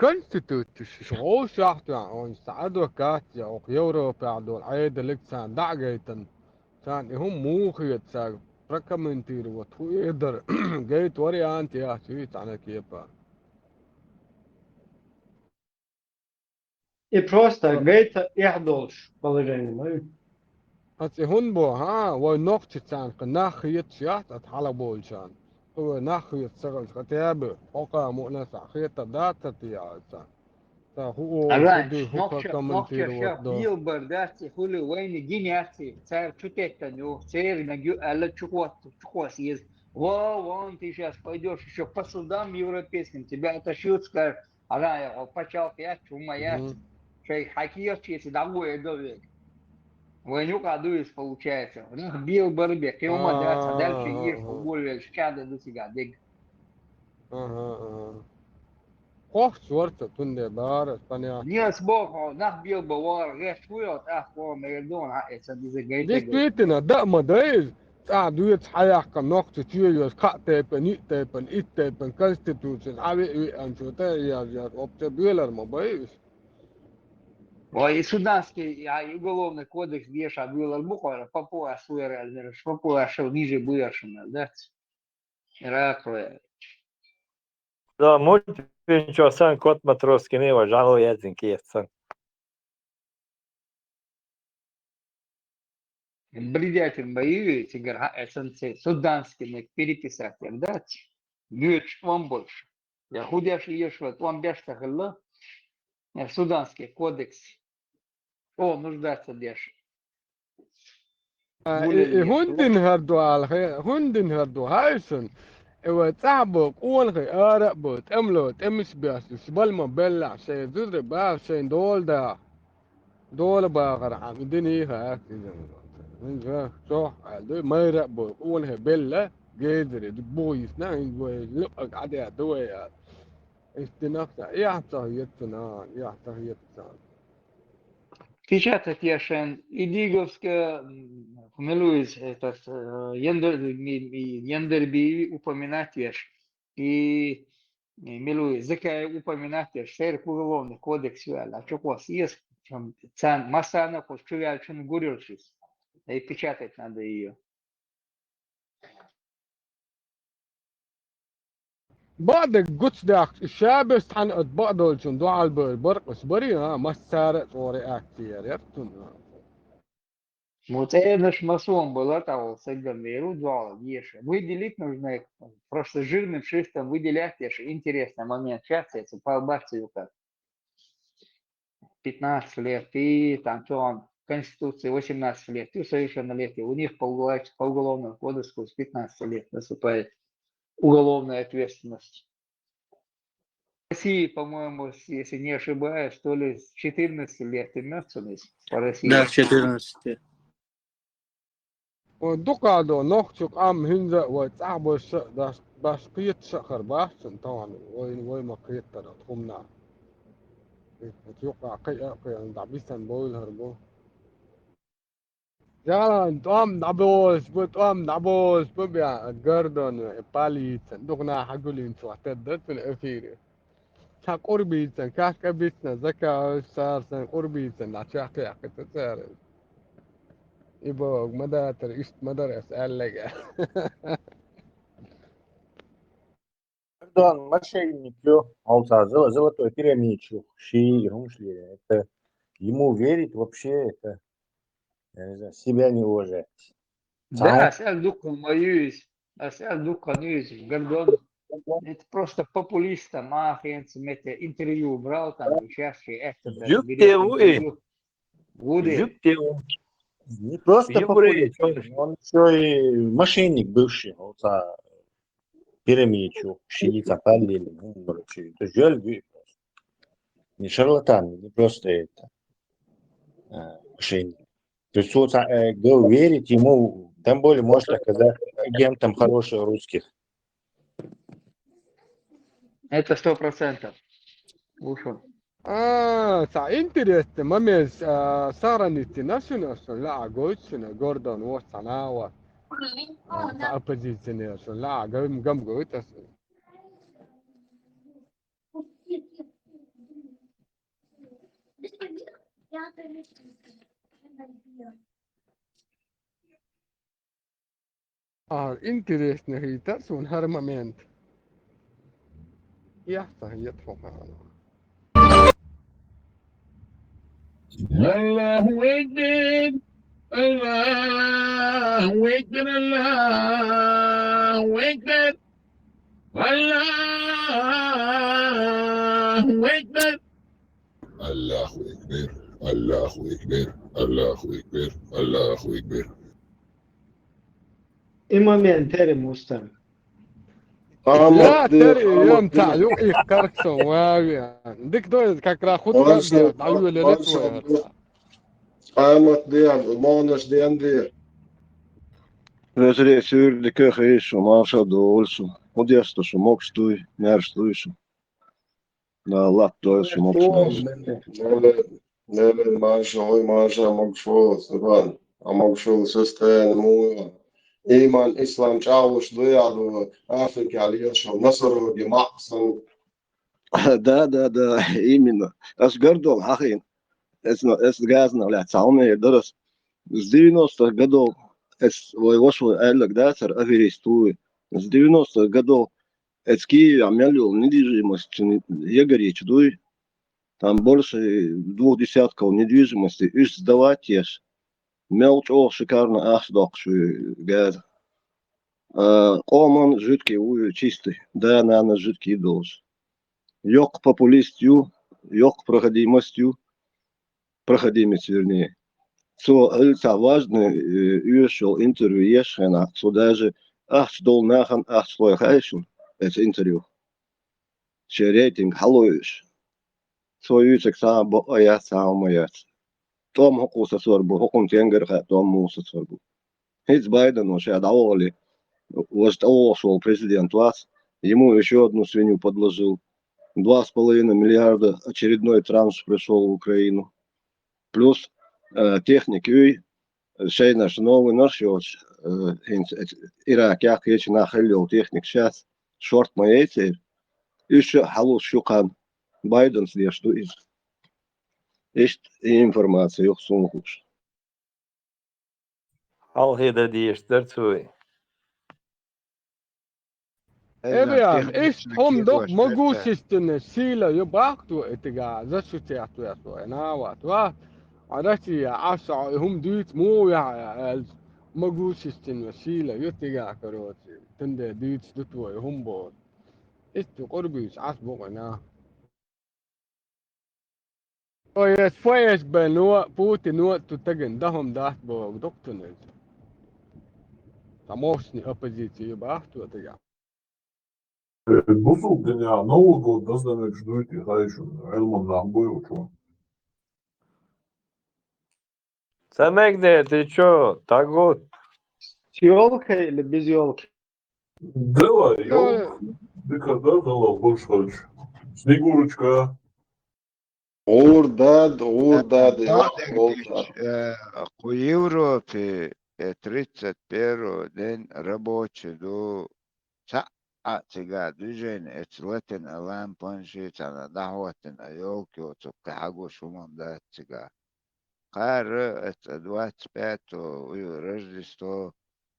كونستيتوت شعور شاحت عن سعادة كاتيا أو يورو بعدول عيد لكسان دعجيتن كان هم موخيت ساق ركمنتير وتو يقدر جيت وري أنت يا شويت على كيبا И просто гейта ихдолш положение. هسي هون بو ها ونقطة كان كناخيت شاحت أتحلى بولشان هو ناخيت سغل كتابة وقع مؤنسة خيطة داتا تيا كان هو Раньше, سدو هو ногча كمنتير شاف وده يلبر داتي هولي وين جينياتي صار شتيتنيو صار نجو على чуквас он ты сейчас пойдешь еще по судам европейским, тебя отошьют, скажут, ага, я почал я чума я шей хакиев честь дагуя довек. Войню кадуис получается. Бил барбек, и ума даться, дальше ешь, поболее, шкады до себя, дег. Koch zwarte toen de bar Spanje. Niels Boch, nach Bill Bawar, recht goed, ach, voor Megadon, het is deze Dit gate. weten dat maar deze. Doe het hayak kan nog te tuurjes kattepen, niet tepen, iets tepen, constitution, AWU en zo te ja op de buurler maar bij. Ой, и суданский, уголовный кодекс Геша был Бухара, Папуа Суэра, Папуа шел ниже Буяшина, да? Иракве. Da, muito bem, Josan, quanto matros que nem o Jalo Yedzin que é. Бредятин боевые, тигр, суданский, переписать, да? Бьешь вам больше. Я худяш ешь, вот вам бяш тахалла, суданский кодекс. О, нуждаться дешь. Hunden hördu al, hunden hördu hausen. وتعبك أول خي أربط أملوت أمس بياس سبال ما بلع شيء زر بار شيء دول باغر عم دني هاك من ذا صح ده ما يربط أول خي بلع جذر بويس ناين بويس لقك عادي دوي استناقة يعطيتنا Печатать яшен идиговская хмелуис этот яндерби упоминать яш и милуис закая упоминать яш сэр уголовный кодекс юаля а что у вас есть там цан масана хоть чувяльчин гурилшис и печатать надо ее. بعد القدس داك الشابس تحنقت بعض الصندوق البرق صبري ما سارت ورقة كتير يرتون Вот это ж масон был того сагамеру два ешь. Выделить нужно просто жирным шрифтом выделять ешь. Интересный момент. Сейчас это по баксию как 15 лет и там то он Конституции 18 лет и совершеннолетие. У них по уголовному кодексу с 15 лет наступает уголовная ответственность. В России, по-моему, если не ошибаюсь, то ли с 14 лет имеется по России. Да, с 14. ودقادو نوختك هنزا وتعبو باش قيت شخر باشن طبعا وين ما قيت ترى تقومنا يوقع قي دعبيسن بول هربو جالان توام دعبوس ببيع جاردن باليتن دقنا حقولين سوحتدت في الأخير تا قربيتن كاكبيتنا زكا سارسن قربيتن عشاقي عقيت سارس يبقى مدى أسأل لك Erdoğan мошенников, золотой пирамидчик, ши, румшли. Это ему верить вообще, это, я не знаю, себя не уважать. Да, أسأل دكتور مايوز أسأل دكتور نيوز Гордон. Это просто популиста, махенц, интервью брал там, участие, это Не просто популист, он еще и мошенник бывший, пирамидчик, шиица, палили, короче, это жальби просто. Не шарлатан, не просто это мошенник. То есть вот верить ему, тем более можно оказать агентом хороших русских. Это 100%. Ушел. интересно, момент, саранити национальный, لا جوتشنا جوردن وصناوة opposition لا جم جوت интересно هي تسون هرمامنت يحصل يدفع الله أكبر الله أكبر الله أكبر الله أكبر الله أكبر الله أكبر الله أكبر الله أكبر. إمامين ترى مستمع. يا ترى يمتع يوقي كاركسون واوي ديك دوز كاكرا خود كارجا دعيو للتوي Amat diyen, manus diyen diye. Vezre sur de köche is, som avsa dolsu. Odjesta som okstui, närstuisu. Na latto som okstui. Nele mansha, hoi mansha, mogshvol, Stefan. A mogshvol sustain, muja. Iman islam čavuš dojadu Afrika, ali još Nasarog i Mahsan. Da, именно. Aš gardol, hahin. Es gāzinu, lai caunē ir daras. Uz 90 gadu es vai ošu ēlak dēs ar avirīs tūvi. Uz 90 gadu es Kīvijā мялил недвижимость, егорич дуй. Там больше 2 десятков недвижимости. Иш сдавать ешь. Мял чё шикарно ахдокшую газ. Оман жидкий уй чистый. Да, наверное, жидкий должен. Yok популистью, yok проходимостью. Проходимость, вернее. Это важно, что интервью есть, что даже дол нахан, свой хайшин, это интервью. Че рейтинг халуешь. Свой ючек сам боят, сам моят. Том хокуса сорбу, хокун тенгерха, том муса сорбу. Хиц Байден уже давали, шел президент вас, ему еще одну свинью подложил. 2,5 миллиарда очередной транш пришел в Украину. Плюс техники, шей наш новый наш Ирак, я хочу нахалил техник сейчас, шорт моей еще халус шукан, Байден здесь что из. Есть информация, их сумкуш. Алхида дiyeš, darcuj. Evian, ist doch mogusistene Sila jobaktu etiga zasutiatu ya so na wa arati asa hum duit mo ya mogusistene Sila yutiga karoti tende duit dutu hum bo ist qorbis asbo na Oye, fue beno Putin no tu tagen dahom das bo doktones. Tamosni opoziciju jobaktu etiga. Busuk dünya Новый год доздаmek ждут и хайшун. Элман нам был что. Самегде, ты чё, так вот? С елкой или без елки? Давай, елка. Ты когда дала больше хочешь? Снегурочка. Урдад, У Европе 31 день рабочий до сега движение, это летен алам паншит, она дахватен айолки, вот кахагу шумом да сега. Кар это 25 Рождество,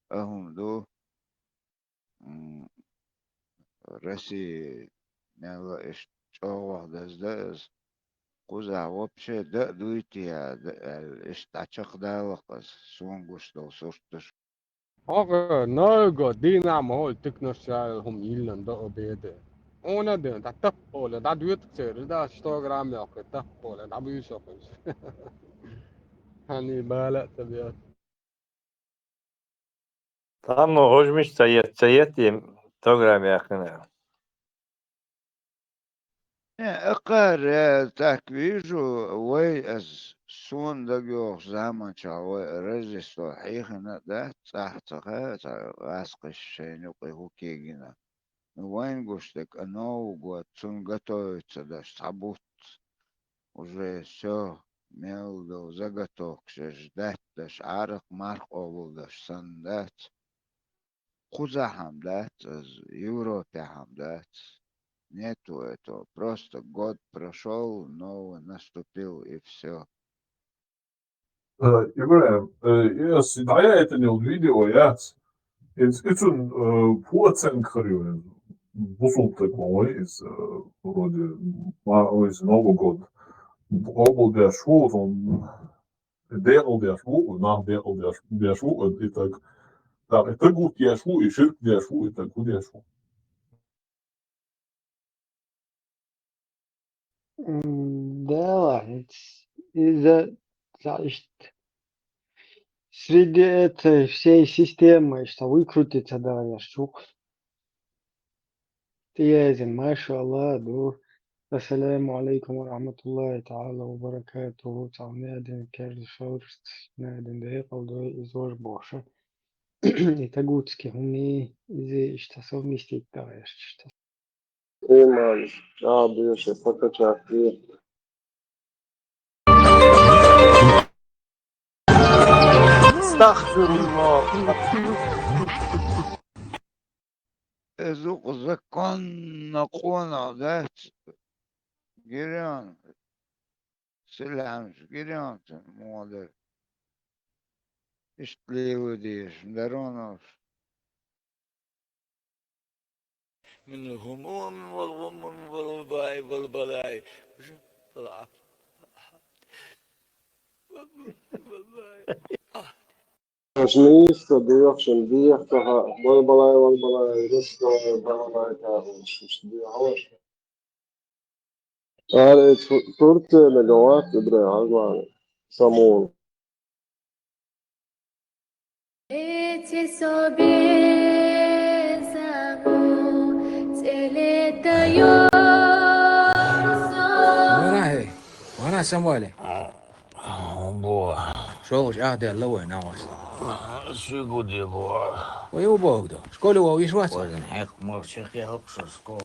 ахунду России мяла иш чого дас куза вообще да дуйтия иш тачак далакас сунгуштол сортташ. Aga naga dina mahol teknosjal hum illan da obede. Ona den da tappole da duet ser da Instagram ya ke tappole da bu sokos. Hani bala tabiat. Там hojmiş sayet diyeyim, program yakını. أقر تكويجو وي أز سون دقيوخ زمان شاوي رجستو حيخنا ده تحت خات عسق الشين يقيه كيجنا وين قشتك أنو قوات سون готовится داش تعبوت уже все мелдо заготовк ждать даш арق марق أول даш сандат خزا حمدات از Европе حمدات Нету этого. Просто год прошел, новый наступил и все. Ibrahim, да я это не увидел, я это процент кривой. Busuk такой из вроде из Новый год. Пробовал der Schwur, он делал der Schwur, nachdelал der Schwur, и так. Да, это gut der Schwur, и ширк der Schwur, и так gut der Schwur. Да, из-за значит, среди этой всей системы, что выкрутиться, да, я штук. Тиязин, машаллах, ду. Ассаламу алейкум ва рахматуллахи та'ала ва баракатуху. تعمدين كارل شورست نادن دقيقة ودوي إزور بوشة. إتاقوتسكي همي إزي اشتصو ميستيك دايش. إيه مان بيش فكر شاكي استغفر الله. ذوق زكون نقونا ذات جيران سلام جيران مودر اشتلي وديش درونوش من الهموم والغم والوباء والبلاء شنيس ديوخشن ديوخها والبلاي رسكو بلاي كاروش مش ديوخش هذا تورت لجوات إبراهيم عزوان صامون Эти sobie zовут, летают وراهي وانا سموالي بو شو وش قاعد اللوين ناوس شو يقول يا بو ويو بوغدو شكولي ويش واسع وزن حيق مرشخ يا هبشسكو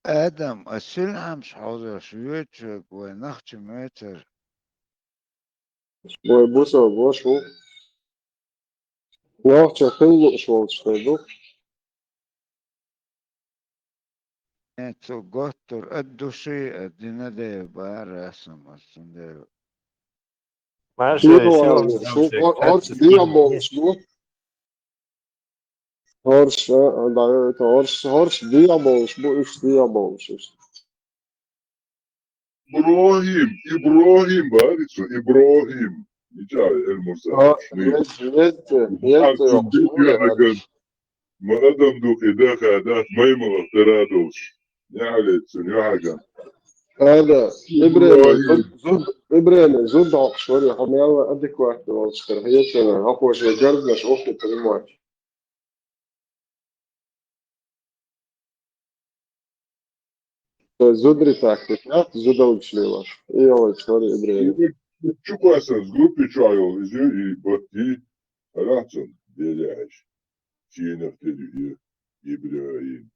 آدم السلعة مش حاضر شويتشك ونخش متر ويبوسو بوشو نوخش خيو شو تشتغلو تو قطر الدوشي الدينا دي بارسم السندي هورش ديابولش بو هورش ديابولش بو إيش ديابولش إبراهيم باريسو إبراهيم جاي المسافر ما أدم دوك إداك أدات ما يمغل ترادوش يعني سنيو حاجة هذا إبراهيم زود عقشوري هم يلا أديك واحد والشكر هي سنة هقوش جرب مش أخت تريموات زودري تاكتيك زود الشليواش إيه هو شوري إبراهيم شو كويسة زوبي شايو إزي بطي راتن ديلاش شي نفتدي إبراهيم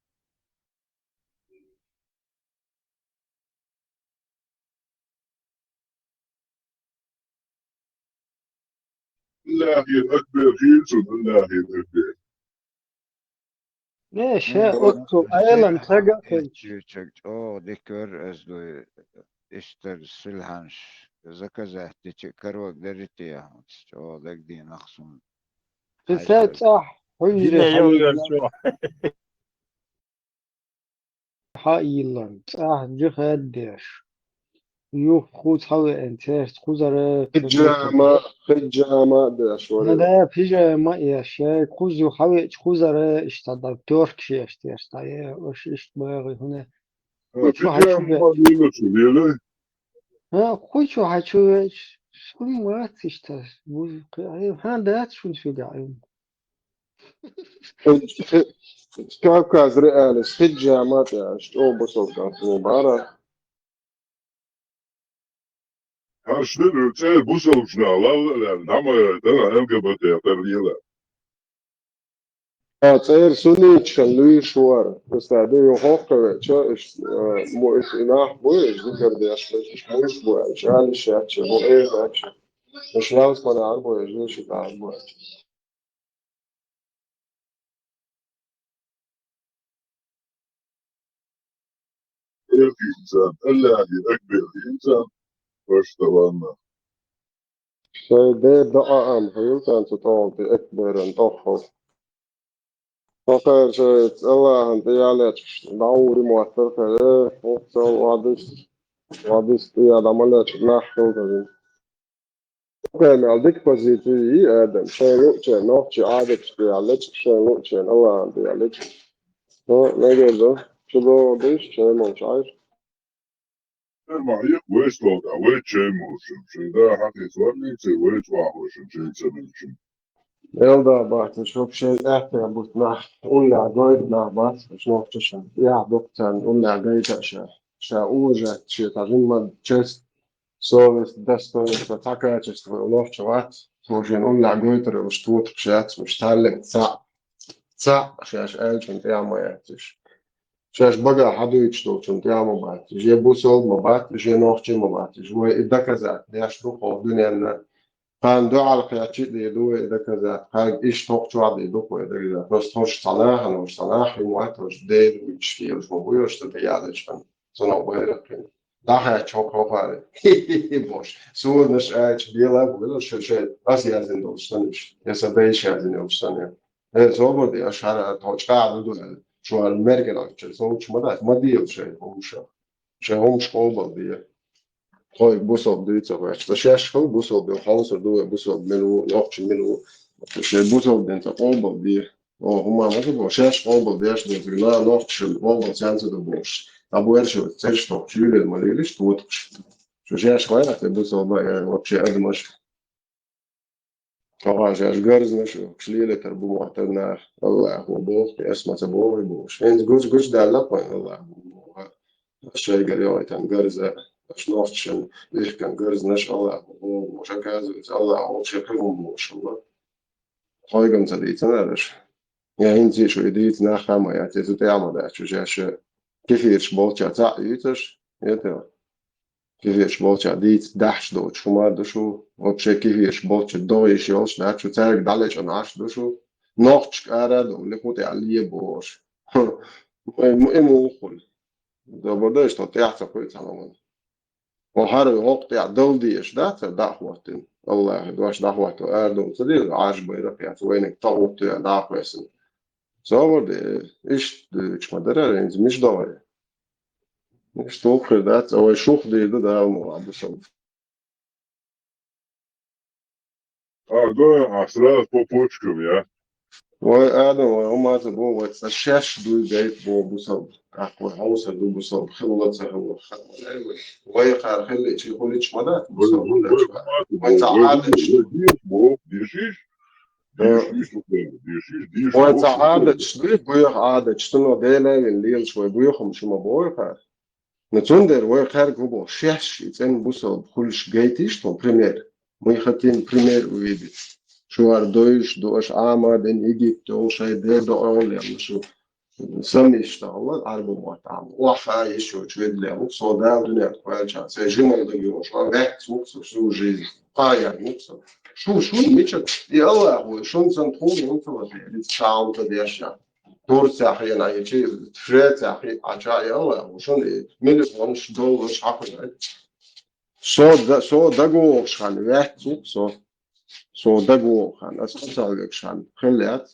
الله الأكبر جيلسون الله الأكبر ليش أوتو أيلان تقاكنش ديكور أزدو اشتر السلحنش زكزة تكرو قدرتي يا دك دي نخصم فساد صح حجري حايلان صح جخ أديش يوف خوز حوي انترس خوزارة خجامة داشوري هذا بيجا ما يشاي خوزو حوي خوزارة اشتغل توركشي اشتغل وش اشتباغي هنا خوشو هشوي ها خوشو هشوي شو ما تشتغل هذا شو قاعد كاوكاز رئالس خجامة داش أو بصوت مبارك Harçları öter bu sonuçta Allah'lar ama tana LGBT terliyorlar. تغير سوني تشلوي شوار بس هذا يحق شو إيش مو إيش إناح مو إيش ذكر ده إيش مو إيش بو إيش هذا الشيء إيش مو إيش إيش إيش لازم أنا أعرفه إيش ليش يتعلمه İnsan Allah ekber insan baştalarına. ده دقة أم هيوت أن تطاول أكبر أن تأخذ فخير شيء الله أنت يعلق دعوري مؤثر كذا وقت وعدس يا دملة نحن كذا كان عندك بزيتي آدم شيء لوتشين نوتش عادك يعلق شيء لوتشين الله أنت يعلق Ne geldi? Şu da iş şey mi olacak? معي ويش لوكا ويش شيء موشن شيء ده حقي سواليتي ويش واحوشن شيء سنوشن Elda bahti çok şey ehtiya butna ulla goydna bat şnu tşan ya doktan ulla gayta şa uja şey tajimma chest soves dastoy taka chest ulovchavat Слушай, ulla goytra ustut pshat mshtalem tsa shash elchen yama Сейчас бага хадует что чем ты амабат. Je busol mabat, je nochchi mabat. Je إذا كذا ليش روح الدنيا كان دو على قياتي دي دو إذا كذا كان إيش توقع عادي دو إذا كذا بس توش صلاح أنا مش صلاح يموت وش دير وش فيه وش مبوي وش تبيعش فن صنع بيرك ده هي شوك هوفاري boş. Suğunuş ağaç biyela bu şey nasıl yazın dostlanmış. Yasabayış yazın dostlanıyor. Evet zor diye aşağı toçka adı şu an merkel açıyor. Sonuç ma değil şey olmuş. Şey olmuş olmadı diye. Koy busol diye var. Da şey şu busol bir halsır diye busol menu nokçu menu. Şey busol dente olmadı diye. O huma bu şey olmadı diye işte na nokçu olmadı şansı da boş. Abu erşo seç topçuyla malıymış tutmuş. Şu şey var ya busol da вообще admış. طبعا عشان جارزنا شو شليلة تربو معتنا الله هو بوخ اسمه تبوه يبوش يعني جوش ده لا بين الله الشيء قال يا كان جارزة شنوفشن إيش كان جارزنا شاء الله هو مش كذا الله هو شيء كلهم ما شاء الله هاي كم تديتنا ليش يعني أنت شو يديتنا خامة يعني تتعامل ده شو جاش كيف يشبه تاع يتش يتوا كيف يشبه ديت دحش دوت شو ما دوشو вообще كيف يشبه دويش يوش ده شو تعرف دالش أنا عش دوشو نقش كارد ولا كنت عليه بوش مو خل ده بدأش تطيع تقول تماما وهذا الوقت يا دول ديش ده دعوة الله دوش دعوة أردن تدير عاش بيرك يا وينك طوت يا دعوة سن صور ده إيش إيش ما درى يعني مش ضايع مش توقف ده أو يشوف ده الموضوع بسبب ده عسرات بوبوشكم يا وأنا وهم تبوا وتشاش دول جايت بو بسبب أقوى حوسة دول بسبب خلوة سهوا خلوة ويقع خلي شيء خلي شمدات بسبب وأنت عادة وأنت عادة شديد بيخ عادة شتنو ديلا الليل شوي بيخم شو ما بويقع نتوندر ويقع كوبو شاش يتن بسبب كلش جايتيش تو بريمير ميختين بريمير ويدي شو أردوش دوش عامة دين إيجيبت أو شيء ده أولي شو سميش تاول عربو مطعم وفاي شو تشويد له صودا دنيا كوالشا سيجينا دنيا شو وقت وقت شو جيز قايا نفسه شو ميتشل يا الله هو شو نسنتون ينتظر في الساعة تديشة دور ساحي أنا يجي فريت ساحي عشان يا الله هو شو مليون دولار شحال صو دقو شحال واحد صو دقو خان أسمع شحال خليت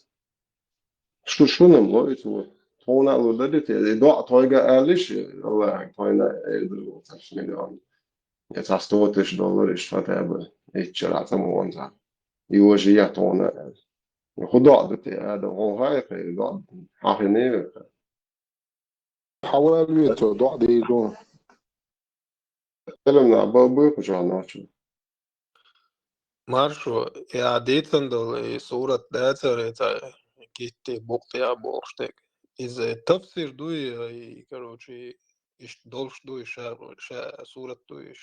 شو نملو يتو تونا لودي تي دو تويغا أليش الله تونا إدو تشميلون يتستوتش دولارش فتابة إتشرا تمونزا يوجي تونا خدا دتي هذا هو هاي في دو حقني حوالي تو دو دي دو كلامنا بابو كجانا شو Maršo, jā, dīcendolī sūrat dēcerētā, kitti buktajā bokštek. Taps ir duja, короче, iš dolš duja šā sūrat duja.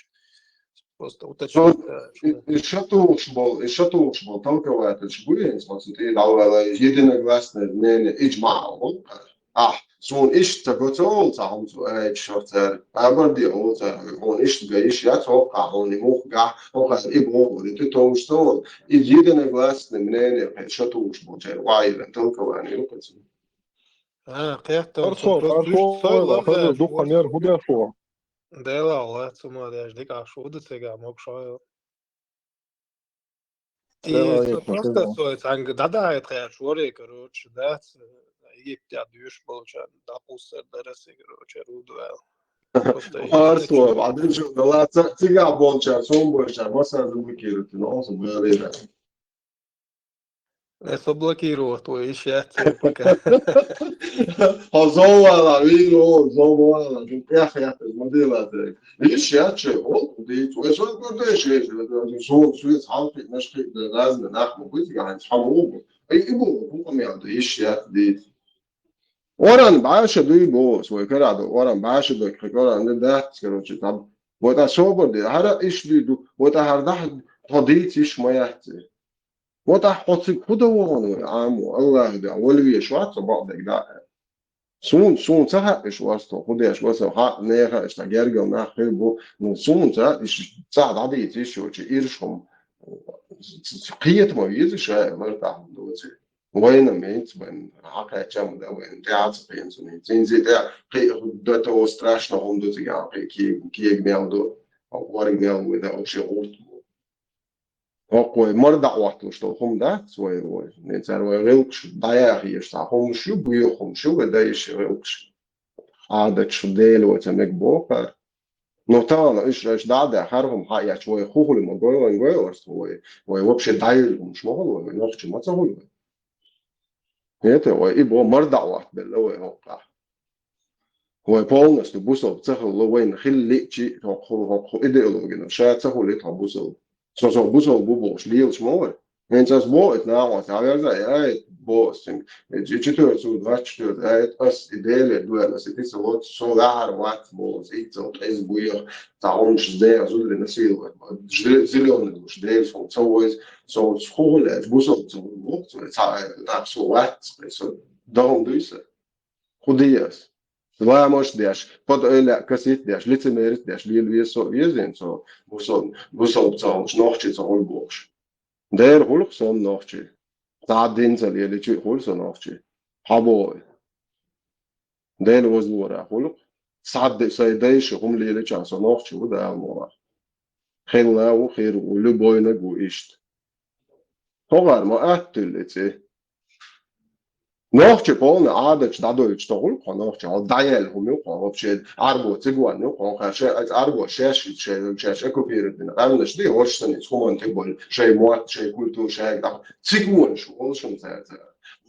Просто уточнить. الشطوش بول تلقوات الشبوية مصدي الأول يدنا جلسنا من إجماع سون إيش تقول تعهم سؤال شرطة أبردي أول هون إيش تجيش يتوقع هون موقع هو إبوه لتتوش تون يدنا جلسنا من الشطوش بول جاي وايد تلقوان يلقط قيادة أرخو دوخ نير هدا شو Dēlā lecumā, dēļ dikā šūdacīgā mokšājo. И просто стоит, да, это шоры, короче, да, Египте отдюш получают, да, пустер, да, раси, короче, рудуэл. Арсо, بعدين شو والله تيجا بولشا سون بولشا بس هذا بكير تناقص بغيره Заблокировал твой чат пока. Hazovana, vino, zovana, ja, modela de. Iş ya o değil. O yüzden böyle son süreç halk nasıl lazım nakmo bu yani tamam. Bu konuda iş ya değil. Oran başa duy bu. Soy karado. Oran başa duy. Oran ne de çıkarıyor tam. Bu da sober de. Her iş duydu. Bu da her daha tadit iş mayat. Bu da hatı kuda onu amu. Allah da. Olviye şu at بعض da. Sun ta iş varsa hudaş varsa ha ne ha işte gergel na bu sun ta iş ta da iş şu irşum qiyet mo yiz şey marta dozi وين ميت من حقا كم ده وين تعرف بين سنين زين زي ده قي ده تو страшно он до тебя ki гмел до ورق гмел وده او شيء قلت Окой مرضى وقت что هم да свой рой не царой рылкш дая есть هم شو بيهم شو بده يش رылкш عادة شو ديلو تمك بوكر но там إيش ده حرهم حياة شوي خوه لما جوي شوي ويوبش دايل مش مهول وينخش ما تقول это ويبغى مرضى وقت باللو هوقع هو بولنس تبوسو تخل وين خلي شيء هو إيديولوجيا شاة تخل يتبوسو so buzo buboš liels mor. Viens tas boit nāvot, tā vajadzēja bos. Četur su 24, tas ideja duelas, tas lot so vēru vat bos, itcelt, es buja, tā onš dēja zudrina silvet. Ziljoni duši dēļas, un cilvēks, so skolēs, buzo lukts, tā nāk so vets, so daun duisa. Hudies. Vai moš dieš, pat öyle kasit dieš, licemeris dieš, lielu vieso viezien, so buso caunš nohči caun boš. Der hulk son nohči. Tā dinza lieli či hul son nohči. Haboi. Der uzlora hulk. Sadde saydeiši hum lieli čā son nohči uda almora. Khilla u khiru u luboyna gu isht. Hogar ma ättylitsi. نوخش بون عادة دادو يشتغل نوخش على دايل هم يقع وبشيء أربعة تجوان يقع خاش أربعة شاش أكو بيرد قبل نشدي هوش سنة هم تقول شيء مواد شيء كلتو شيء ده تجوان شو هوش مثلا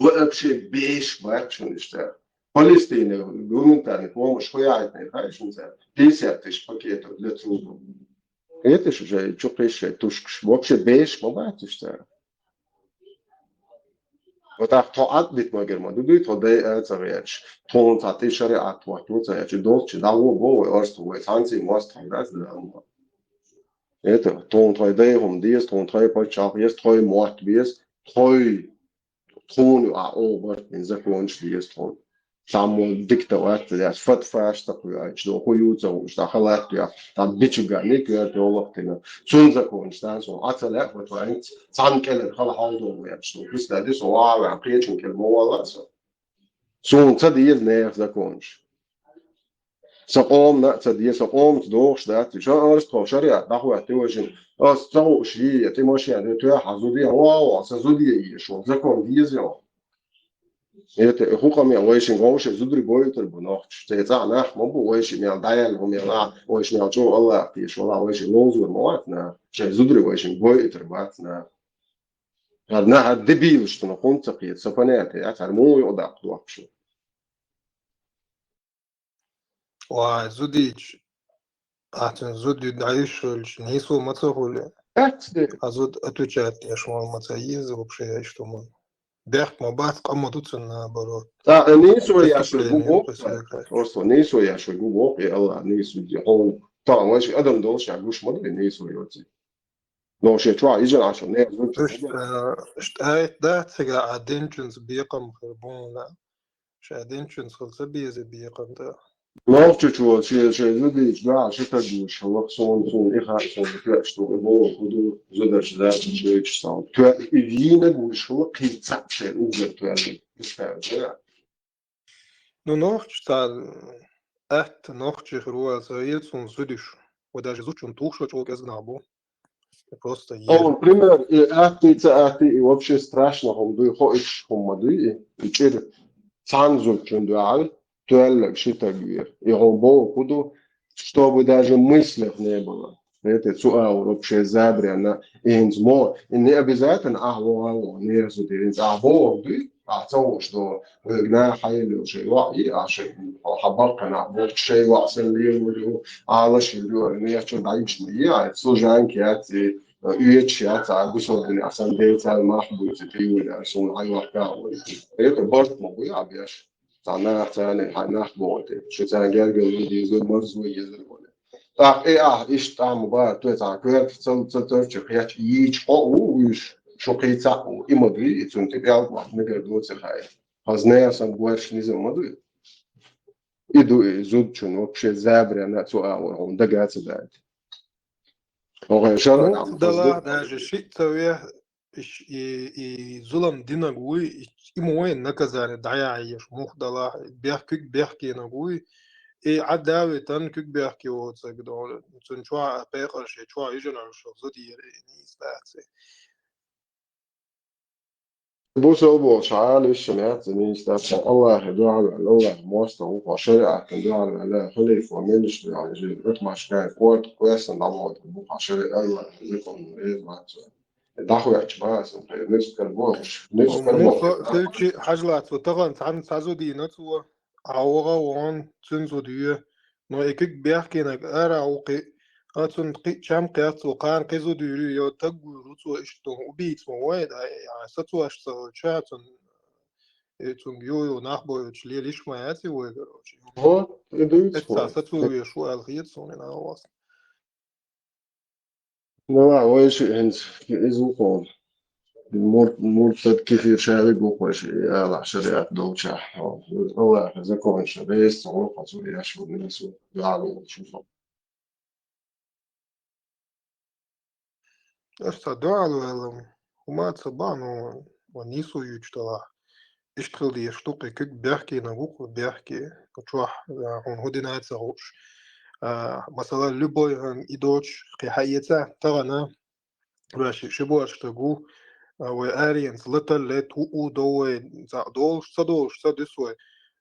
وبشيء بيش ما شو نشتغل فلسطين يقولون تاني هو مش خويا عيتنا خايش مثلا بيسيرتش باكيت لتروح إيه شو شيء شو قيش توشكش وبشيء بيش ما بعد تشتغل وتاخ طاعت بیت مگر ما دوی تو دی ازریش تون تاتی شریعت و تو زیچ دوست چه داو بو ارست و سانسی ماست هنگاز دارم. ایت تون توی دی هم دیست تون توی پاچاق است توی موت بیست توی تون و آو برد من زکونش دیست تون. سامون دیکتاتور دیست فت فاش تقوی اچ دو خویوت زوج داخلات یا تا بیچگانی که تو وقتی چون زکونش دانسون اتله و تو انت سان کل خال حال دو اچ دو بس دادی سوا و عقیدشون کل مولا سون تدیز نه زکونش سقوم نه تدیز سقوم دوش دات شو ارست شریعت داخل توجین استو شی تیموشی تو حزودی واو سزودی شو زکون دیز یا это хуками ойшин гоуше зудри бойтер бунох цеца нах мобу ойшин ял даял хумела ойшин ял чо алла ти шола ойшин лозур моатна че зудри ойшин бойтер батна гадна дебил что на концепте сапанете я тарму yoda дуакшу Ва зудич. Атен зуди даишольш, нису мацахули. Азуд отвечает, я шмал мацаиз вообще, что мы. Дэх мабат камадуться наоборот. تا نيسو يا شو جوبوك أصلا نيسو يا شو جوبوك يا الله نيسو دي هون طبعا واش أدم دولش يا جوش مدري نيسو يوتي لو شيء شو يجي عشان نيسو هاي ده تجا عدينشنز بيقم خربون لا مش عدينشنز خلص بيزي بيقم ده لو شو شيء زودي جدا شو تجوش الله صون إخا صون كلاش تو إبوه خدو زودر شذا شيء صار تو يجينا جوش هو قيصة شيء أوجد تو يعني Ну, ночь, это ночь, хруа, заец, он зудишь. Вот даже зуч, он тух, что человек знабу. Просто О, например, и вообще страшно, он дуй хоиш, он мадуи, и чир цанзу чундуал, туэллек шитагвир. И он был куду, чтобы даже мыслей не было. Это сؤال вообще забрано. Инзмо, не обязательно не разудерить, ты, то, что на хайли уже и аши хабарка на вот шей васен лиру على شيء не что дальше я служанки эти уечат обусодны асан дейта махбут тиуля сон айвака это борт могу я бьешь она цены ханах боты что цены гергел видео морзу ездил так إيش تعمل بقى توزع كده ترجع يا يجي وش شو كيتسا وإمضي تنتبه على نقدر دوت الحياة هزني أصلا بوش نزل مضي إدو زود شنو بشيء زابر أنا سؤال وهم دقات بعد هو شرط عم مقدلا даже شيء تويه ظلم دينا قوي إموين نكزاني دعايش مقدلا بيحكي نقوي عداوي تنكك بيحكي وتصدقون تنشوا بيقر شيء شوا يجنا شو زودي نيستاتي بوس أبو شعال الشمعات نيستات الله يدعو على الله موسط وقشرة كندعو على خليف ومنش يعني جيل رتم عشان قوت كويس نعمود بقشرة الله يكون إيه ما دخل اعتبار نسبة البوش نسبة مو خلشي حاجلات وطغن تعن تعزودي نتوه عوغا وان تنزودي نو إكك بيحكي نك أرا وقي أتون شام قيات وقان قيزو ديري يو تقو روتو إشتون وبيت مواد يعني ستو أشتغل شاتون تون يو نحبو يتشلي ليش ما ياتي ويقروشي هو يدوس إتسا ستو يشو الخيط سوني ناواس لا ويش هنز إزوقون مرتد كثير شارك وقوش على شريعة دوشة الله يزكون شريس وقصوا يشوف الناس ويعلموا شوفهم إشتا دعالو وما تصبانو ونيسو يجتلا اشتغل دي شتوقي كيك بيحكي نقوق بيحكي وتروح هون هودي نايت سهوش مثلا لبوي هن إدوش قي حقيقة تغنى باش شبو أشتغو وآرينز لتل لتوقو دوي دولش صدولش صدسوي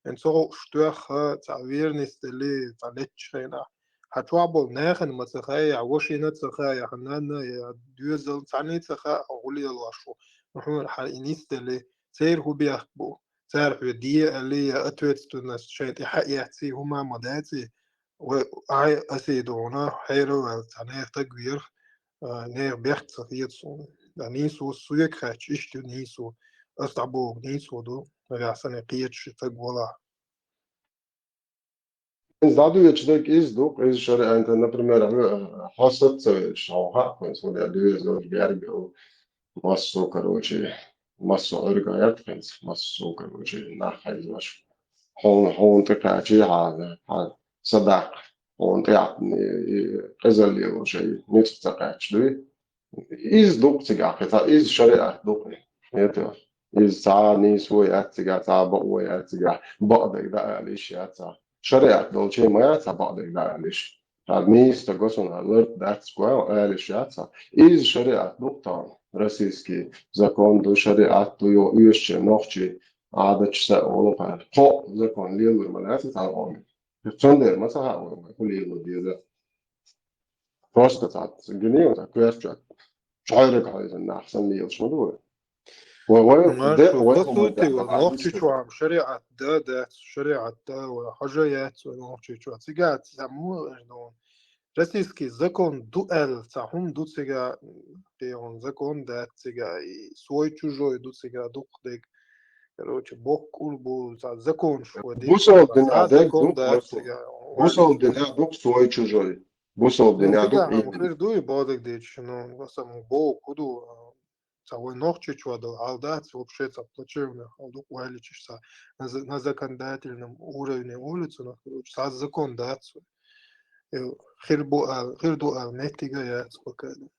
إن سو شتوخ تعويرنس اللي تعلتش هنا هتوعبل ناخن مسخايا وشينا تسخايا حنانا يا دوزل تعني تسخا أولي الواشو نحن الحقينيس اللي سير هو بيحبو تعرف دي اللي أتويت تناس شيء حقيقتي هما مداتي وعي أسيدونا حيرو تعني تقوير نير بيحت صفيت صون نيسو سويك خاتش إشتو نيسو أستعبو نيسو دو راسنا قيتش تقولا Zdadu je človek izduk iz šariata, na primer, hasad šauha, koji smo da dvije zove gergel, masu, karoči, masu orgajat, masu, karoči, nahaj zvaš. هون تكاتي هذا صداق هون يعني غزل لي شيء نتفتقات شوي إز دوق تجاك تا إز شريعة دوقني يتوه إز تعاني سوي أتجا بقوي أتجا بقدر ده عليش يتا شريعة دول شيء ما يتا بقدر ده عليش هالميز تقصون هالورد ده سكوا عليش يتا إز شريعة دوقتان رسيسكي زكون دو شريعة دو يوش نوخشي عادة سأقول قال قو زكون ليلو المناسة تعاون تندر مثلا هاو كل يلو ديدا فرصة تعت جنيه وتكويرت شعيرك هذا إن أحسن لي وش مدور ماشو قصوتي ونوخشي شو عم شريعة دا شريعة دا وحاجات ونوخشي شو تيجات زمو إنه رسيسكي زكون دوال تعهم دو تيجا بيون زكون دا تيجا سوي تجوي دو تيجا دوق ديك короче бог кул был закон что бусол дня дек бусол дня дук свой чужой бусол дня дук перду и бодек деч ну восам бог куду цавой ночью чудо алдать вообще заплачено алду уайличься на законодательном уровне улицы на короче со закон дать хирду нетига я спокойно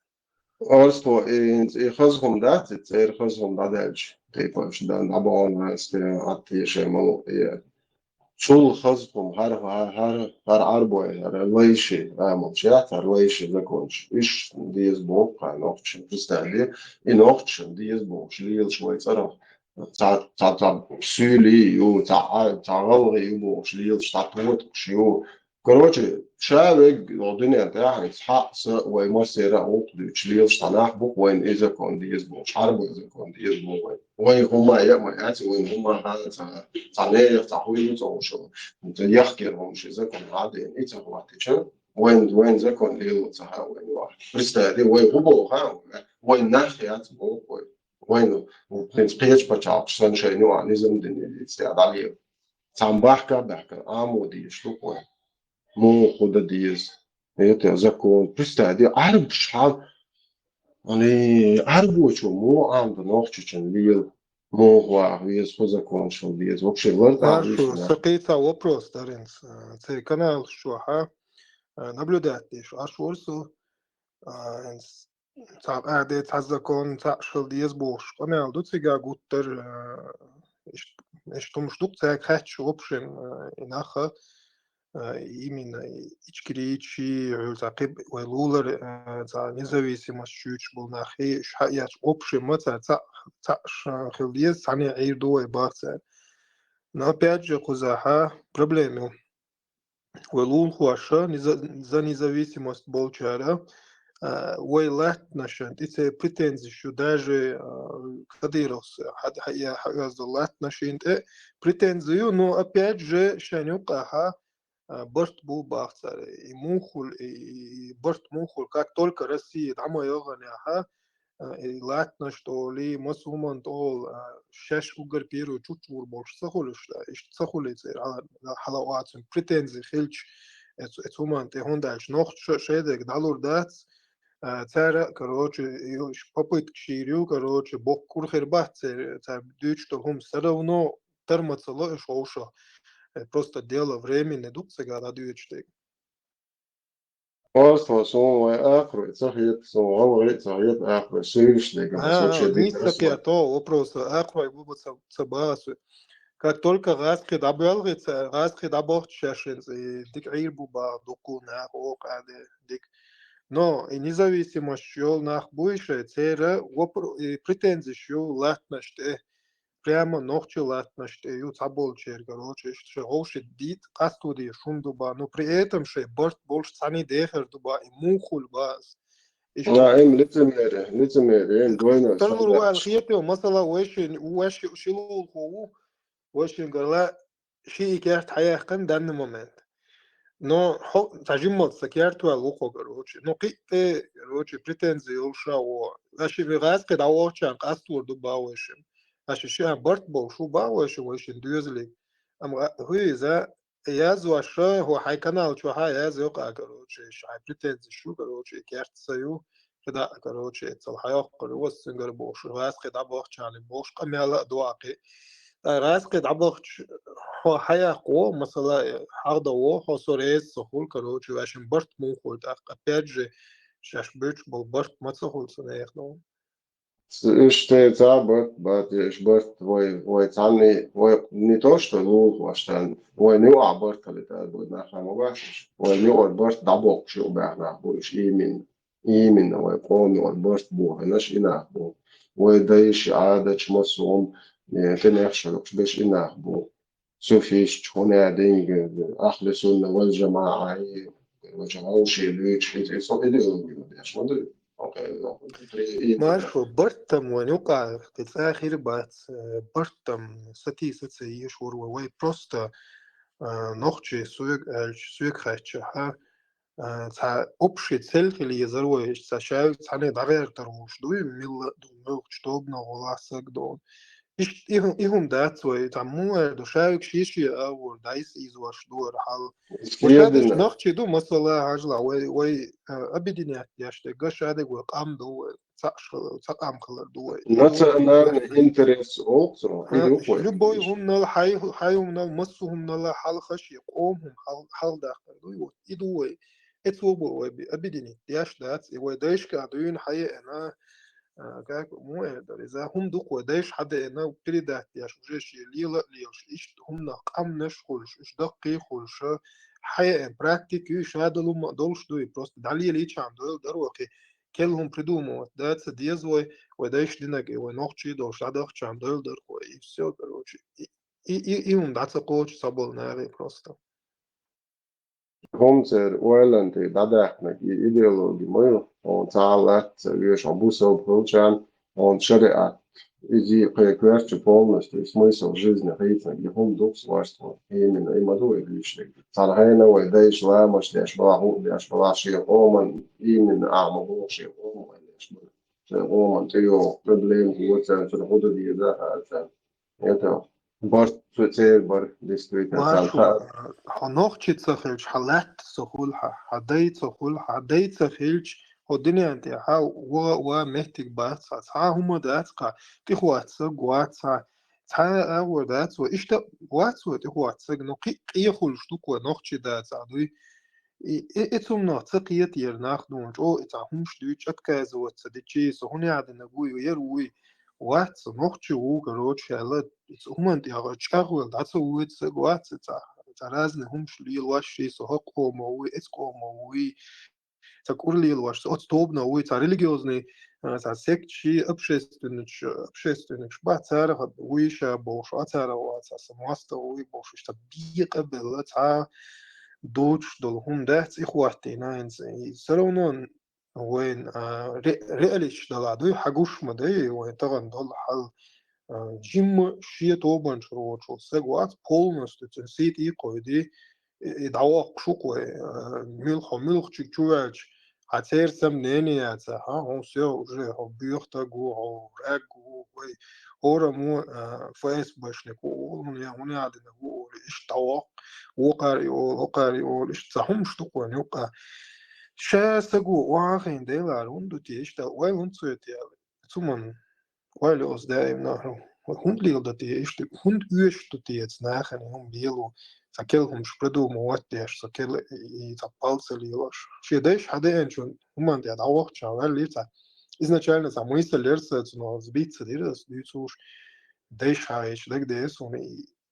Also in خزهم ده تتصير خزهم ده دالش تيفاش ده نبون استي شيء ملو شو خزهم هر عربو هر ليشي ممشيات هر ليشي لكونش إيش ديز بوق نوختش تستعلي نوختش ديز بوق شليل شوي صراحة تاع سولي يو تاع غلغي يو بوق شليل تاع توت شيو короче شارك الدنيا تاعي حق ومصير عقد شليل صلاح بوك وين إذا كان ديزبو حرب إذا كان ديزبو وين هما يا ما يأتي وين هما هذا صنايع تحويل وشو يحكي لهم شيء إذا كان عادي إذا هو تيجي وين إذا كان ليل صح وين واحد بس هذه وين هو ها وين ناحية بوك وين وبنتقيش بتشعب شان شيء نوع نظام دنيا استعدادية بحكة عمودي شو وين مو خود ديز هي زكون بستعدي عرب شحال يعني عربو شو مو عند نوختشن ليل مو هو ويز خو زكون شو ديز وبشي ورد عربيش Хорошо, сакица вопрос, Даринс. Цей канал что, наблюдать, что ашурсу, цап аде цазакон цашл диез бош. Канал дуцига гуттер, что штук цек хэтч опшен инаха именно ичкиричи, цакиб уэлулер, за независимость чуть был нахи, шхаяч опшен, маца цаш хилдиез, сани эйрдуэ баца. Но опять же, кузаха проблемы. Уэлун хуаша за независимость болчара, уэлат нашен, это претензии, что даже кадирос, я хаздалат нашен, претензию, но опять же, шанюкаха, борт был бахцар, и мухуль, и борт мухуль, как только Россия, там йоганяха, латна что ли масуман тол шеш угар пиру чучур больше сахулишта иш сахулице халауатен претензии хилч эцуман те хондальш нох шедек далур дац цара короче попытки ширю короче бок курхербат цар дюч то хум все равно термацало шоуша просто дело времени дуксега да дючтек Просто son akro, цахет, son говорит, цахет акро, сыришник, нисак я то вопрос акро будет собасу. Как только раскид обелгится, раскид оборчешенцы, дик ирбуба, дуку на окаде, дик. Но и независимость шел нах буйше, цера претензии шел латнаште, прямо ногче латнаште, ю цаболчер, короче, что оши дит кастуди шундуба, но при этом ше борт больше сани дехер дуба и мухуль баз. им лицемерие, им двойное Тарлуруал хието, масала уэши шилул хуу, уэши гала ши икерт хаяхкан данный момент. Но тажимот сакертуал ухо, короче. Но ките, короче, претензии улшао. Аши вигаз кеда очан кастур дуба уэшим. Аши шиан борт бол шуба уэшим уэшин дюзли. Хуи за язу аша хо хай канал чуха язу ка, короче, шай претензии шу, короче, керт саю. كده كروتشي تصلحيه قروس سنجر بوش راس قد عبوخ شالي بوش قميلا دواقي راس قد عبوخ هو حياة قوة مثلا حاضر وو سوريس سخول كروتشي واشن برت موخول تاق أبيج شاش بيتش بالبرت ما تسخول سنيخنو Ich aber, ich birth, wo jetzt alle, wo nicht ausstellen, wo ausstellen, wo nicht aber, wo nachher mal was, wo nicht aber, da bock schon bei nach, wo ich إيمن ويقوم والبرت بو هناش إناه بو ويدايش عادة مصوم تنخشلوش باش إناه بو سوفيش تكون عادين أهل السنة والجماعة وجمعوش يلوش يصل إليهم باش ما أدري ماشو برتم ونوقع تتاخر بات برتم ستي ستي يشور وي بروستا نوختشي سويك خاتشها ца общей цель езерой сашай цане дагер тармуш дуй мил думок чтоб на голасак дон ихум дацой таму душаик шиши авор дайс изваш дур хал وشادش نختي دو مثلا هجلا وي أبدينيات ياشتي قشادك وقام دو تقام خلر دو nacionalne interesi olsun любой هم نال حي هم نال مسو هم نال حال خشي قوم هم حال داخل دو يدوي اتوبو أبديني ياش دات ودايش كادوين حي أنا как مو قادر إذا هم دوق ودايش حدا أنا بريدات ياش وجيش ليلا ليش إيش هم نقام نشخلش إيش دقي خلش حي براكتيك إيش هذا لو ما دولش دوي просто دالي ليش عم دول دروقي كلهم придумывают дать дезой ودايش دينك ونوخشي دوش هذا عم دول درقو и все короче и им дать коуч собол наверное просто Homser Oilanti dadehnek ideologi mõju on saanud üks on busov получан, он шариат. Иди кверче полностью смысл жизни хейтна и хум дух свойства. Именно и маду и лишний. Цархайна ой дейш ламаш деш балаху деш балаши оман именно амагу ши оман деш балаши оман тио проблем вот это ходу дида это бар цер бар действительно ماشو هنوخشي تسخيلش حلات تسخولها حداي تسخولها حداي تسخيلش الدنيا انت ها و مهتك بات ها هما داتقا تخوات سقوات ها أول دات وإشتا وات وتخوات سق نقي يخل شتوك ونوخشي دات عدوي إتهم نعتقية يرناخ دونج أو إتعهمش دوش أتكاز واتسدتشي سهوني عاد نقوي ويروي وات نوخشي وقروش على هم انت أغتشاغل دات وات سقوات تعرازن همش ليل واشي سهق موي إسقو موي تقول الواش отступно уй та религиозный та секчи общественных шбацар уйша бош атара ваца самаста уй бош что биqa бела та دوش دلهم دهت إخواتنا إنسان سرونون وين رئلش دلادوي حقوش مدي وين تغن دل حل جيم شيء طوبان شروع سجوات полностью تنسيت إيقودي دعوة شوكوي ملخ تشوالش عتير سمنيني عتا ها هون سيو جي هو بيختاقو هو راقو وي هورا مو فايس باش نقول هوني عاد نقول إيش طواق وقاري إيش تصحهم شتوكو نيوكا شا سقو واخين ديلار وندو تيش تا واي ونسو يتيالي ثم واي أوس دائم نهرو hund lielda tie išti hund yöstu tiets nähäni hum lielu sakel hum spredu muottias sakel и та пальцы лилаш шедеш хаден чун humан dia dawach chavel lieta изначально сам мысль лерса но сбиться дирас дюцуш деш хаиш даг дес он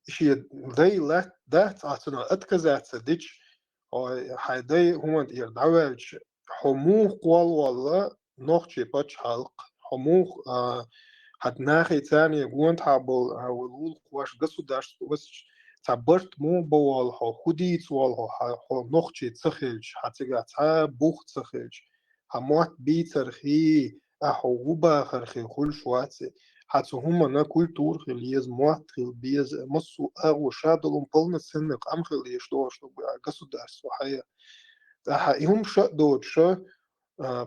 иши дей лат дат атна атказатsa дич ой хайдей humан dia dawelch хому قوال والله نوخشي باتش حلق хому hat nachher ثانية جوانت حابل هولول قواش государство بس تعبرت مو بوال ها خوديت وال ها نخشي تسخيلش حتىجا تا بوخ تسخيلش همات بي ترخي أحوبا خرخي كل شواتي حتى هما نا كولتور خليز موات خلبيز مصو أغو شادلهم полно ценных أم خليش что государство хая هم شو دوت شو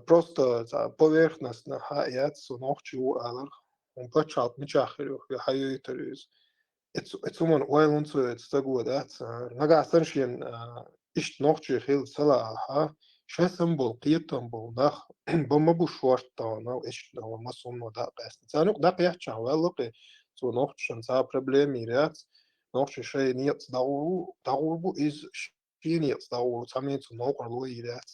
просто поверхностно хаят сунохчи у алар он почал мечахрю хаю итерис это он уайлон то это такое да нага саншин ишт нохчи хил сала ха шасам бол қиятам бол нах бомбу шварта на ишт на масон да қас цанук да қияча валлы то нохчен за проблеми ряд нохчи шей нет даур из ши нет даур самин то нохрло и ряд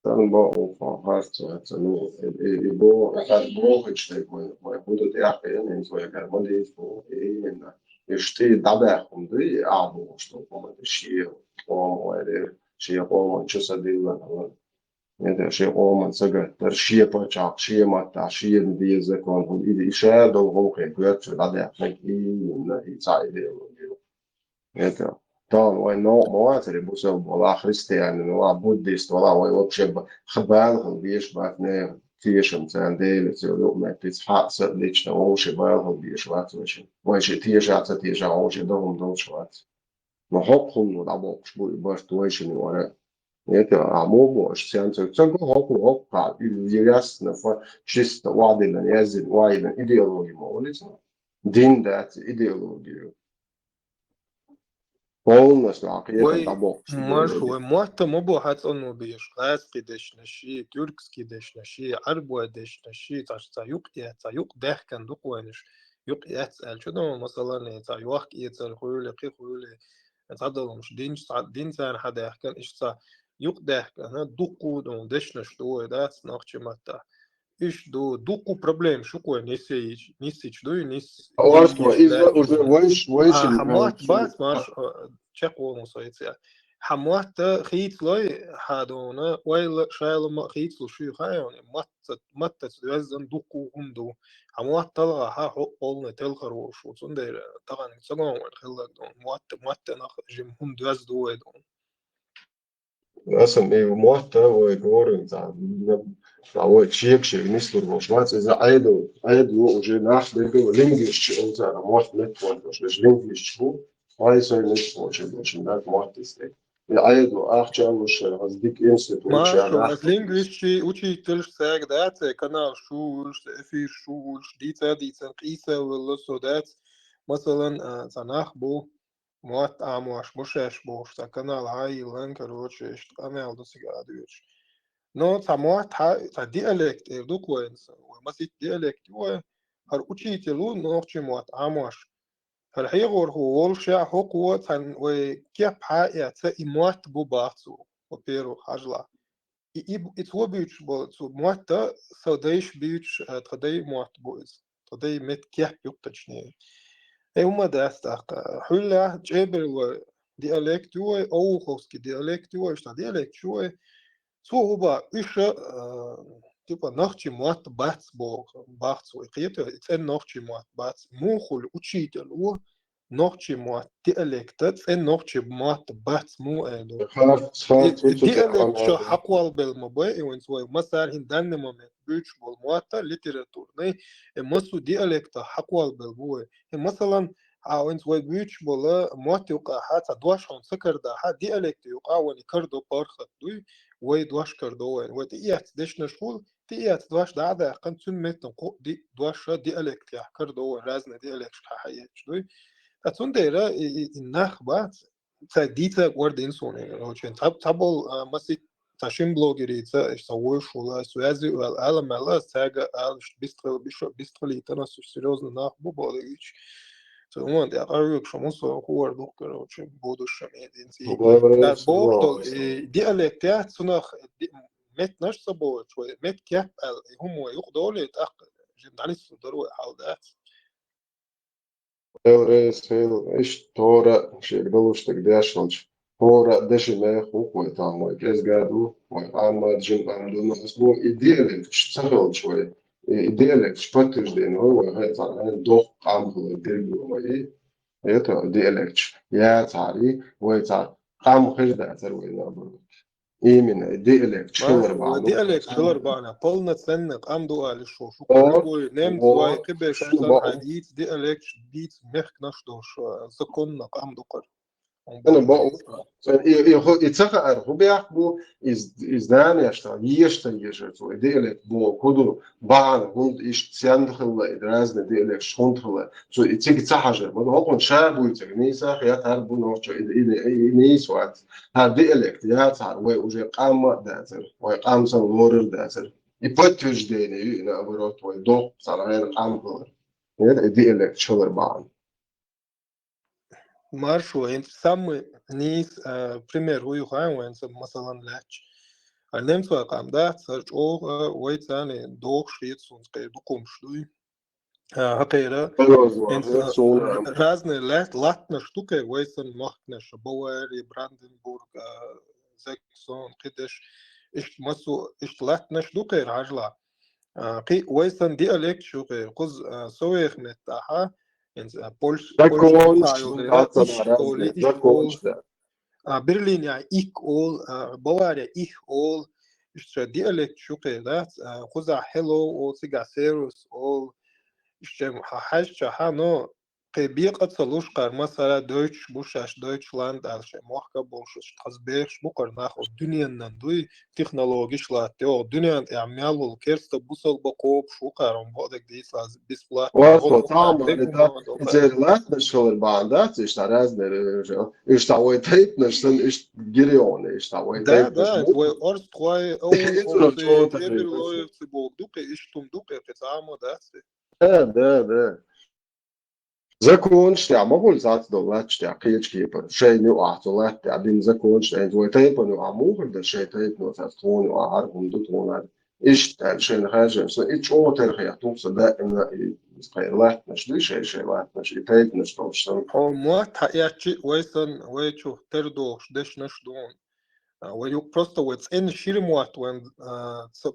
Dan bo hast also no e bo hat brochsteek maar goed het erken en zo je kan maar dit voor en este dada de abo что como de shio como er shio como chusa de la это shio como saga der shio pa shio mata shio de zakon und ide isha do hoch gehört zu dada и sai de это طبعا وإنه مواطن بوسو ولا خريستيان ولا بوديست ولا ويوتشي خبالغ بيشبه نير تيشم تانديل تيولو ما تتحق سأليش نوشي بالغ بيشوات وشي تيشات تيشا وشي دوم شوات محقهم ودعبوش بوي باش تويشني ورا это عموموش سيانتو تنقو هوكو قال يجاسنا فشيست وعدنا يزن وعدنا إيديولوجي مولتنا دين دات إيديولوجي полностью Ой, маршой, муатта мобо хат он убьешь, ласки дешнаши, тюркский дешнаши, арбуа дешнаши, та юк дехкан дукуаниш, юк яцал, что дома масаланы, та юах яцал хуюли, хуюли, تعدلهمش دين سان حدا يحكي إيش تا يقدح أنا دوكو دون دشنش دو ده ناقش متى إيش دوكو проблем شو كوي نسيج دو نس Орство, уже выше. حمات بس ماش تشيك ومصايد حموات خيط لوي حادونا ويلا شايل ما خيط لو شو خايون مت تزن دقو همدو حموات طلع ها حق قولنا تلخر وشو صندير طبعا سقون خلق دون موات نخ جم هم دوز دو دون Esam jau motā vai gorim tā vai iekšēji izturboši mācīt, aidu уже наш бегал лингвист, он за мот метод, что лингвист был, а isso не сможет, очень да мотисты. Я aidu ахчалуш раздик институт ما شو чана. از لينجويستي وشي تلش ساق دات كنال شولش في شولش ديتا قيسة ولا سودات مثلا تناخ بو موات عموش مشاش بوش تا كنال هاي لانكر وشيش أمال دوسي قادوش نو تا موات تا ديالكت دو كوينس ومسيت ديالكت هو هر وشي تلو نوخشي موات عموش هر حيغور هو ولشا هو تن وكيف حايا تا إموات بو باتو وبيرو حاجلا it's وبيش بو تو موات سودايش بيش تدي موات بوز تدي مت كيف يقتشني هما داستاق حلا جبر و ديالكت هو او خوسكي ديالكت هو اشتا ديالكت شو هو إيش تبقى نختي موات باتس بو باتس وقيته إتن نختي موات باتس مو خل وشيت هو نختي موات ديالكت إن نختي موات باتس مو إنه ديالكت شو حقوال بالمباي وين سوي مثلا هندان مومنت بيتش بالموات ليتراتور ني مسو ديالكت حقوال بالبوي مثلا وين سوي بيتش بولا موات يوقع حتى دوش عن سكر ده حد ديالكت يوقع وين كردو بارخت دوي وي دوش كردوين وتيات ديش نشغول تيات دوش ده قن تنمت نقو دي دوش ديالكت يا كردو رازنا ديالكت حيات دوي أتون ديرا النخبة تديتا ورد إنسوني روشين تابل مسي تاشين بلوجري تسويش ولا سوازي ولا مالا ساجا علش بيستخلي تناس سيريوزنا نخبو باليش تمام ده أريك شو مصر هو دكتور روشين بودو شميدين سي ده بوقتو ديالكتات سنخ مت نش سبوت شوي مت كيف هم يقدروا يتأقل جنداني صدروا حالات Vēlreiz es tora šeit galuštek dēšanš. Tora dešimē hukoja tā, vai es gadu, vai āmāt žinām dunas, bo I dialekts sarelč, vai I dialekts patiždien, vai tā, doh āmhula dirgu, vai это dialekts jācārī, vai tā, āmu hešdēcer, vai nābaru. Именно диалект шилар диалект шилар бана полна ценник амду али шо шукой немц вай кибеш сан حديث диалект бит мех наш дош законна амду кар أنا بقول يتسخر هو بيحكوا إزدانيا شتا يشتا يجرتو ديالك بو كودو بعنا هند إيش تسيندخل إدرازنا ديالك شونتخل سو يتسيك تسحجر بدو هون شابو يتغنيسا خيات هربو نوشو إنيس وقت هاد ديالك ياتار ويوجي قام داتر ويقام سنورر داتر يبتوش ديني نابروت ويدوق صارين قام غور ديالك شغل بعنا Маршу, самый низ пример уюхаем, مثلا لاч. Немцу акамда, сарч о, вайцаны дох швид сунская дуком шлюй. Хакера, разные латные штуки, вайцан махнеш, Бауэрия, Бранденбург, Заксон, Кидеш, ишт масу, ишт латные штуки рajla. Ки вайцан диалект штуки, куз соих меттаха. Берлин يعني إيك أول بواريا إيك أول إيش ديالكت شو كده خذ حلو أو سيجا سيروس أو إيش حاجة حانو قبيق أتصلوش قار مثلا دويتش بوشاش دويتشلاند على شيء محكم بوشش خزبيرش بقر ناخذ الدنيا ندوي تكنولوجيش لا تيو الدنيا يعملوا الكيرست بوصل بقوب شو قارن بعدك ديس لازم بيسبلات واسمع طبعا زي لاتنا شغل بعدات إيش تعرضنا إيش تعوي تيتنا شن إيش جريون إيش تعوي تيتنا ده وأرض قوي أو جبل لوي تبوك دوك إيش توم دوك كتعامل ده Zakonš, jā, moguļs atdolēt, jā, kiečkīpa, šeit nu atdolēt, jā, din zakonš, jā, vai teipa nu amūhar, da šeit teipa no tās tonu ārgundu tonāri. إيش عشان حاجة إيش أو ترخي توصل دائما خيرات مش ليش شيء مش يتايد مش توصل هو موات حقيقة ويسن ويشو تردوش دش نشدون ويو просто ويتس إن شير موات وين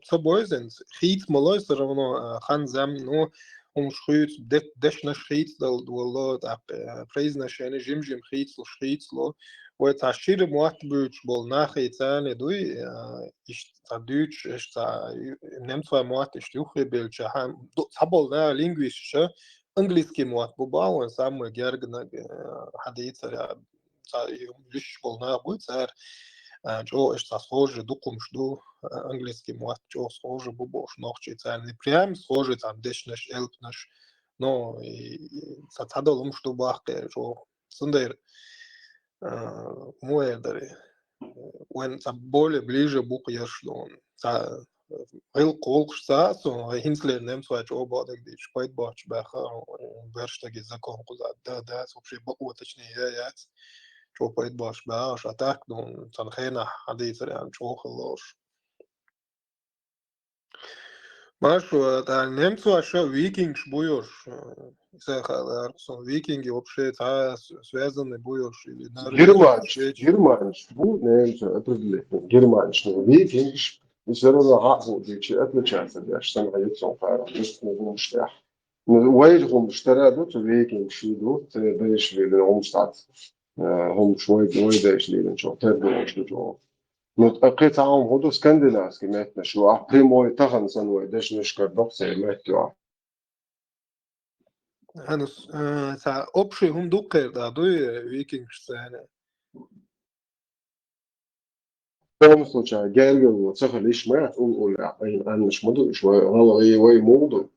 سبويزن خيت ملايس رونو خان زم نو شخيت دش نشخيت دل والله بريزنا شاني جيم خيت لو شخيت لو ويتس شير موات بوش بول ناخي تاني دوي إيش تدوش إيش تا نمت موات إيش تيوخي بالشهام تبول نا لينغويش английский موات بباون سام جارجنا حديث ليش بولنا будет сар جو إيش схоже дукум что английский موات جو схоже бубош нохчи цар не прям схоже там дешнеш элпнеш но сатадолум что бахке jo сундер муэдари when более ближе бук яшлон heel kolk staat, zo hinsler neemt wat je opbouwt, die spijt bouwt bij verstag is zakon kuzat, dat is op zich wat is niet ja, zo spijt bouwt bij als attack doen, dan geen hadith er aan zo gelos. Maar zo daar neemt zo als je Vikings boeiers, ik zeg daar zo'n Viking op zich daar zwijzende boeiers, Germans, bu neemt zo het Germans, Vikings. يصيروا عقبوا ديك شيء أتلشانس اللي أشتغل عليه صنفارا مش نقول مشتاح ويلهم اشترى دوت ويكين شيء دوت دايش لي هم مستعد هم شوي دايش لي إن شاء الله تبدو مش نجوا متأكد عم هدو سكندناس كميت نشوا بريمو يتخن سنوي دايش نشكر بقصة ما يتجوا أنا سا أبشي هم دوكر دا دوي ويكينج سنة В том случае, Гергел, цехали шмат, уля, ан мش моду, швай, غلغي وي موضوع،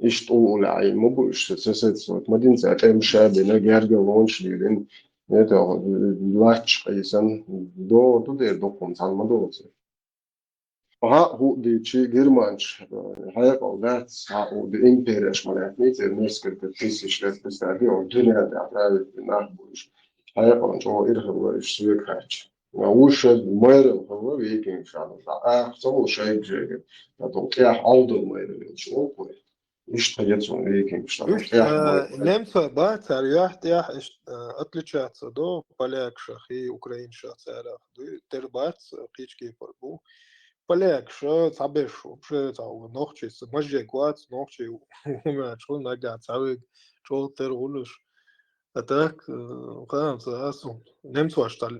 إيش تقول عي مو إيش تسلسل، ما دين ساعات مش هذا Gергel لونش لين، نتا لاتش قيسن دو ده دوكم سال ما دو هو دي شيء جيرمانش هاي قولات هو دي إمبيريش مالات نيتر نسكت تفسيش لات بستعدي أو الدنيا ده عارف نحبوش هاي قولش هو إرهب إيش سويك هاتش وش الميرل هو ويكين شان سو شيء جيد donc ouder meiren شو كوي إيش تجدون ويكين شان نمت بات ريحت يح أتلشات دو поляк شخي أوكرين شات سارة تربات قيش كي بربو поляк شو تعبش وبشة تعو نوختي مجد قوات نوختي وما شو نجا تعوج شو ترغلش أتاك قام ساسون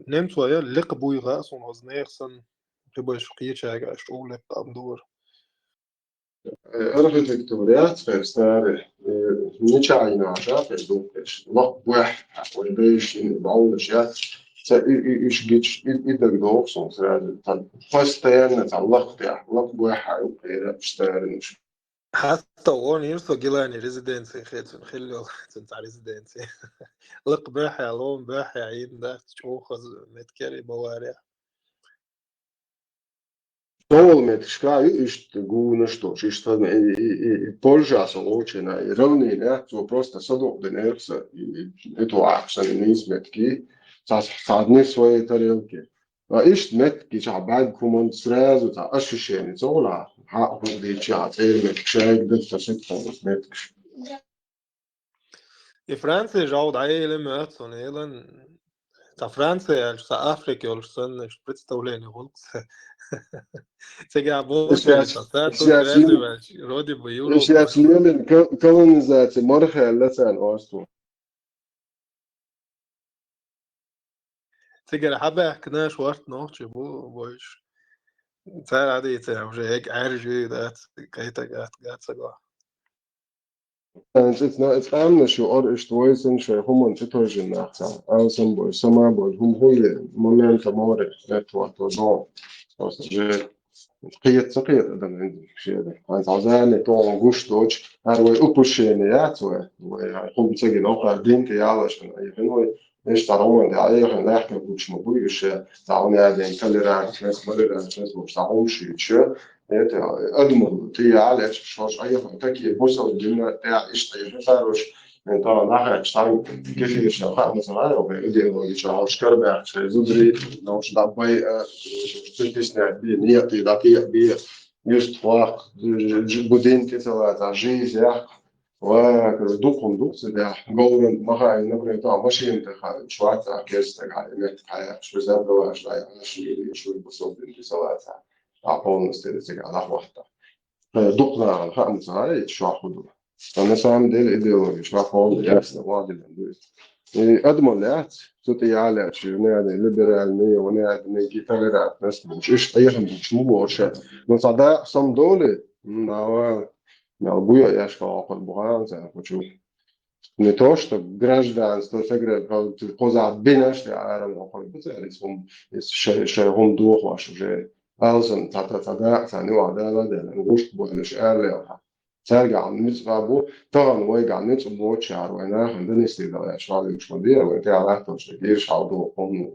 نمت ويا لقبوي غاسون وزنيخسن تبغاش قيش حاجة شو لقب دور arhitektūrā atspēr ničājinā šāpēc dūpēš, labbueh, vai beiši baudaš, ja, išgič idag dūksums, tad pastēne, tad labbueh, upeira, pstēriņš. حتى وون يرسو جيلاني ريزيدنسي خيتون خلو تنتع ريزيدنسي لق باحي علوم باحي عين ده تشوخز متكري بوارع Dolmet škaju ište guna što sad i Poljža su učena i ravnine su prosto sadobne i eto aksan nismetki sadne svoje tarelke. A ište metki čabad kumon srazu ta ašušeni zola ha hudi čat met kšeg da se pomos metki. I Francija žaud ajele möts un elen ta Francija al sa Afrika ul sun представление голос. Сега больше та роди в Европе. Сейчас лелен колонизация морха ласан осту. Сега حبه كناش وقت نوخش بوش. صار عادي تعمل هيك عارجي ذات كيتا قات سقا. It's amna şu or iştvoysen şey humon titojen nachsa. Außen boy sama boy hule moment amore network to do. Also قيت سقيت هذا عندي شيء هذا عايز عزاني طول غوش دوش هروي أبوشيني ياتوه ويقوم تجي نوقع دين كيالش من أي فنوي إيش تروون ده أيه لا يحكي بوش مبويش تعوني هذا ينكلي راك ناس مالي راك ناس مش تعون شيء شيء أدمر تي على إيش شوش أيه تكي بوسة الجنة تاع إيش تيجي من طبعا نحن نشتغل كيف يشتغل مثلا وبيجي يشتغل شكربة زودري نوش دبي تلتسنا بنية دقيقة بيه just fakt, budinti cilvēcā žīs, ja, vai, duhum duhsi, ja, gauran, mahai, например, tā mašīna, tā kā viņš vecāk, es tā kā, ja, tā kā, ja, šis apgavāšu, tā, ja, šī būs obdinti cilvēcā, tā polnosti, tā kā, lahvahta. Duhna, hamza, ja, švahudu. أنا سام ديل إيديولوجي شرافون ياسنا واجد عندي أدمن لات سوتي على شيء ونادي ليبرال مية ونادي نيجي تغيرات ناس مش أي هم مش مو ورشة نصدق صم دولة на أبويا ياش كواقع بوهان زي كوشو نتوش تب гражданство согрев поза бинаш я рано بس يعني اسمهم شيء هم دوخ واش уже ألزم تاتا ثاني وعدا لا نقول بوهنش أرلي ترجع نصبابو طبعا ويجع نصبو شعر وأنا عندنا استيلاء شعر مش مدير وأنت عرفت مش كتير شعره هم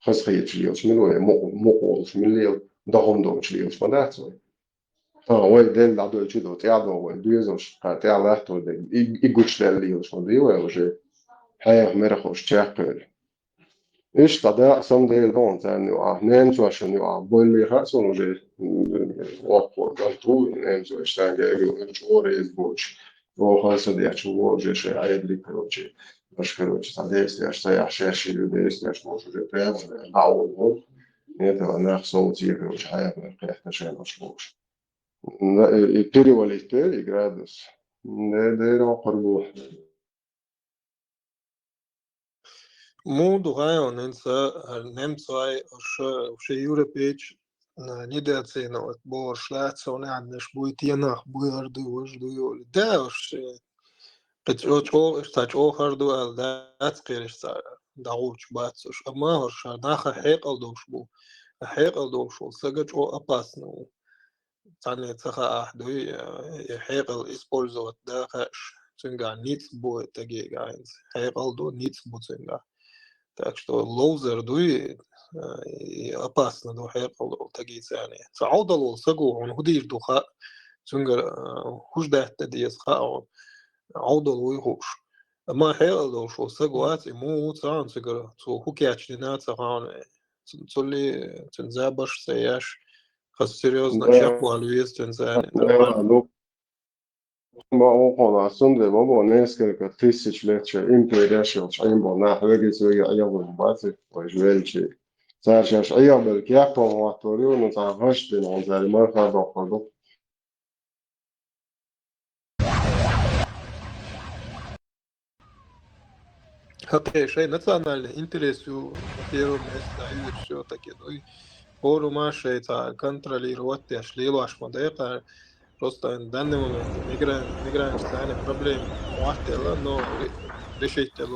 خس خيط شليوش من وين مقولش من اللي ضهم دون شليوش ما ده سوي وين ده عدو يشيلو تعالوا وين دويزوش تعالوا رحتوا ده يقولش ده اللي يوش مدير ولا هاي مرخوش تشاكل إيش تدا سام ده لون تاني نام شو عشان بقول خاص ولا وقفوا قالتوا نام شو اشتغل جاي شوريز بوش وخاصة دي شو شيء عيد لي كروتشي مش كروتشي تدرس يا شيء شاشة يدرس يا شو شو جتاه عاود نيته أنا صوتي كروتش حياة من قيادة شيء مشروش يبتدي ولا يبتدي جرادس ده قربوه Mūdu rajonensa Nemcai وش Europeici недооценивают больше, что не одниш будет янах, будет дуй, да уж, кстати, охарду ал да цкеришься, да уж бацуш, а махаш наха хекал дошбу, хекал дошел, сагач о опасно, тани цаха ахдуй, хекал использовать да хаш, цинга ниц будет таги гаинц, хекал до ниц будет цинга. Так что лоузер дует опасно до херкал такие цены. Саудал сагу он худиш духа цунгер хуждат тадиес хаон аудал уйхуш. ما херкал шо сагуат ему цан цугер цу хукяч на цахан цули цензабаш саяш хас серьезно чапу альвес цензане нормально. ما أقول أصلاً ما بقول ناس كده تيسش ليتش إمبريداش وش أي بقول نحن زي أيام بعث وجوال شيء صار شاش أيام بالكياك ومعطوري ونتعرفش بين عنزاري ما خد أخذه Хотя шей национальный интерес у первого места и все таки, ну и пору машей та контролировать я шли ваш модека просто в данный момент мигрант стане проблем муатела, но решить это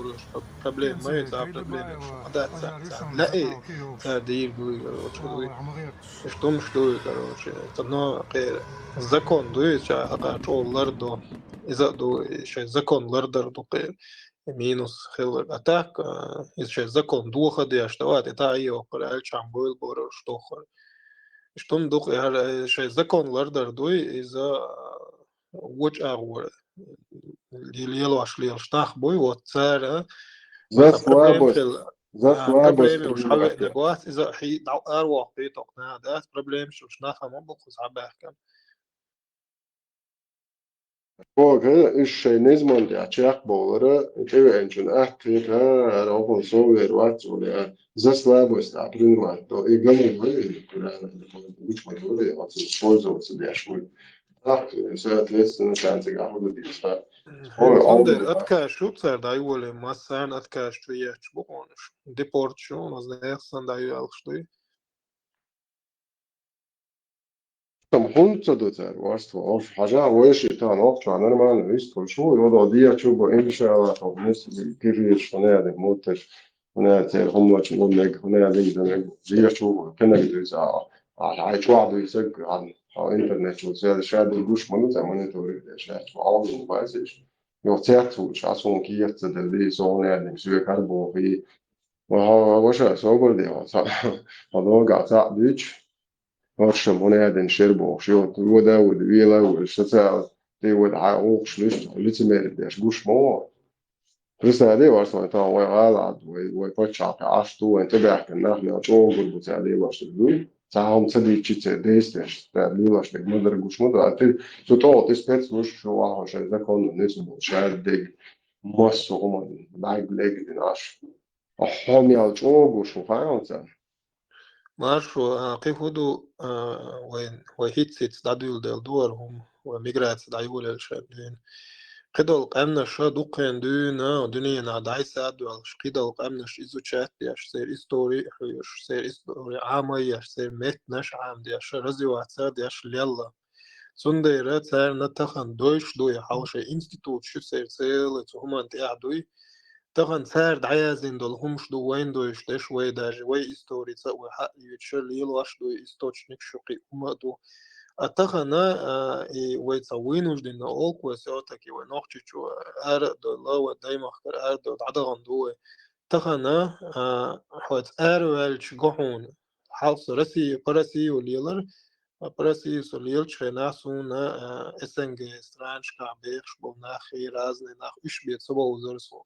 проблем мы это проблемы адаться لا ايه تدير короче что короче это но закон дует лардо из-за до еще закон лардо минус хелер а так еще закон духа да что это ее пральчам был боро что что он дух еще закон лардо дуй из-за watch hour اللي اشلي штах бой вот царь за слабость проблемы مش حاجة نجوات إذا حي أروح في تقنع ده проблем مش نفهم ما بخص عباك Poi isce nezmonti a čak bolera, tevi enčun ahti, ka rohun sovi ruatsuli, za slabost aprinovat, to I gani voli, which my voli, also использовать себя шмуль. Так, соответственно, шансы гаходу диста. Откаш шуцер да юле массан откаш туяч бонш. Депорчу, мазнехан да юалшты. Там хунца доцер, варство, оф хажа войши та нохча нормально, вис толшу, рода дия чубо иншалла, то нес кириш, фонеде мутеш, фонеде хумлач мунег, фонеде идене, дия чубо, кенег диза, ай чуаду исег ан интернет وسائل الشعب الجوش منو زمان توري الشعب وعوض مبازش يوتياتو شاسون كيات دلي زون يعني سوى كاربو في وها وشا صبر دي هذا قاطع بيتش ورش منادن شربو شو ودا ودويلا والشتاء دي ودعاوق شلش لتمر داش جوش مو بس هذه ورثة تا وغالد ويفتش على عشتو وانتبه كنا احنا شغل بتاعي واش تقول Сам садичиться действуешь, да, милош, так мудр гушмуд, а ты то ты спец луч шо аж закон не был шар дег массу оман дай лег наш. Ахом я чогу шо фаунца. Маршо قيفودو وهيت سيت دادول دل دورهم وميجرات دايول الشادين قدل قامنا شا دوقين دونا دنيا ناداي ساد والش قدل قامنا إزو شات ياش سير إستوري ياش سير إستوري عامي ياش سير مت نش عام ياش رزي واتساد ياش ليلا سنديرات سير نتخن دويش دوي حوش إنستيتوت شو سير سيل تهمان تيعدوي تغن سار دعيازين دول همش دو وين دو يشتش وي داج وي استوري تسوي حق يتشل يلواش دو استوش نكشوقي وما دو أتغنا وي تسوينوش دينا أولك وسيوتكي ونوخشي شو أر دو لا دايما أخكر أر دو دعدغن دو تغنا حوت أر والش جحون حالس رسي برسي وليلر برسي سوليل شناسونا اسنج سترانش كعبيخش بوناخي رازني ناخ إيش بيت سبا وزرسون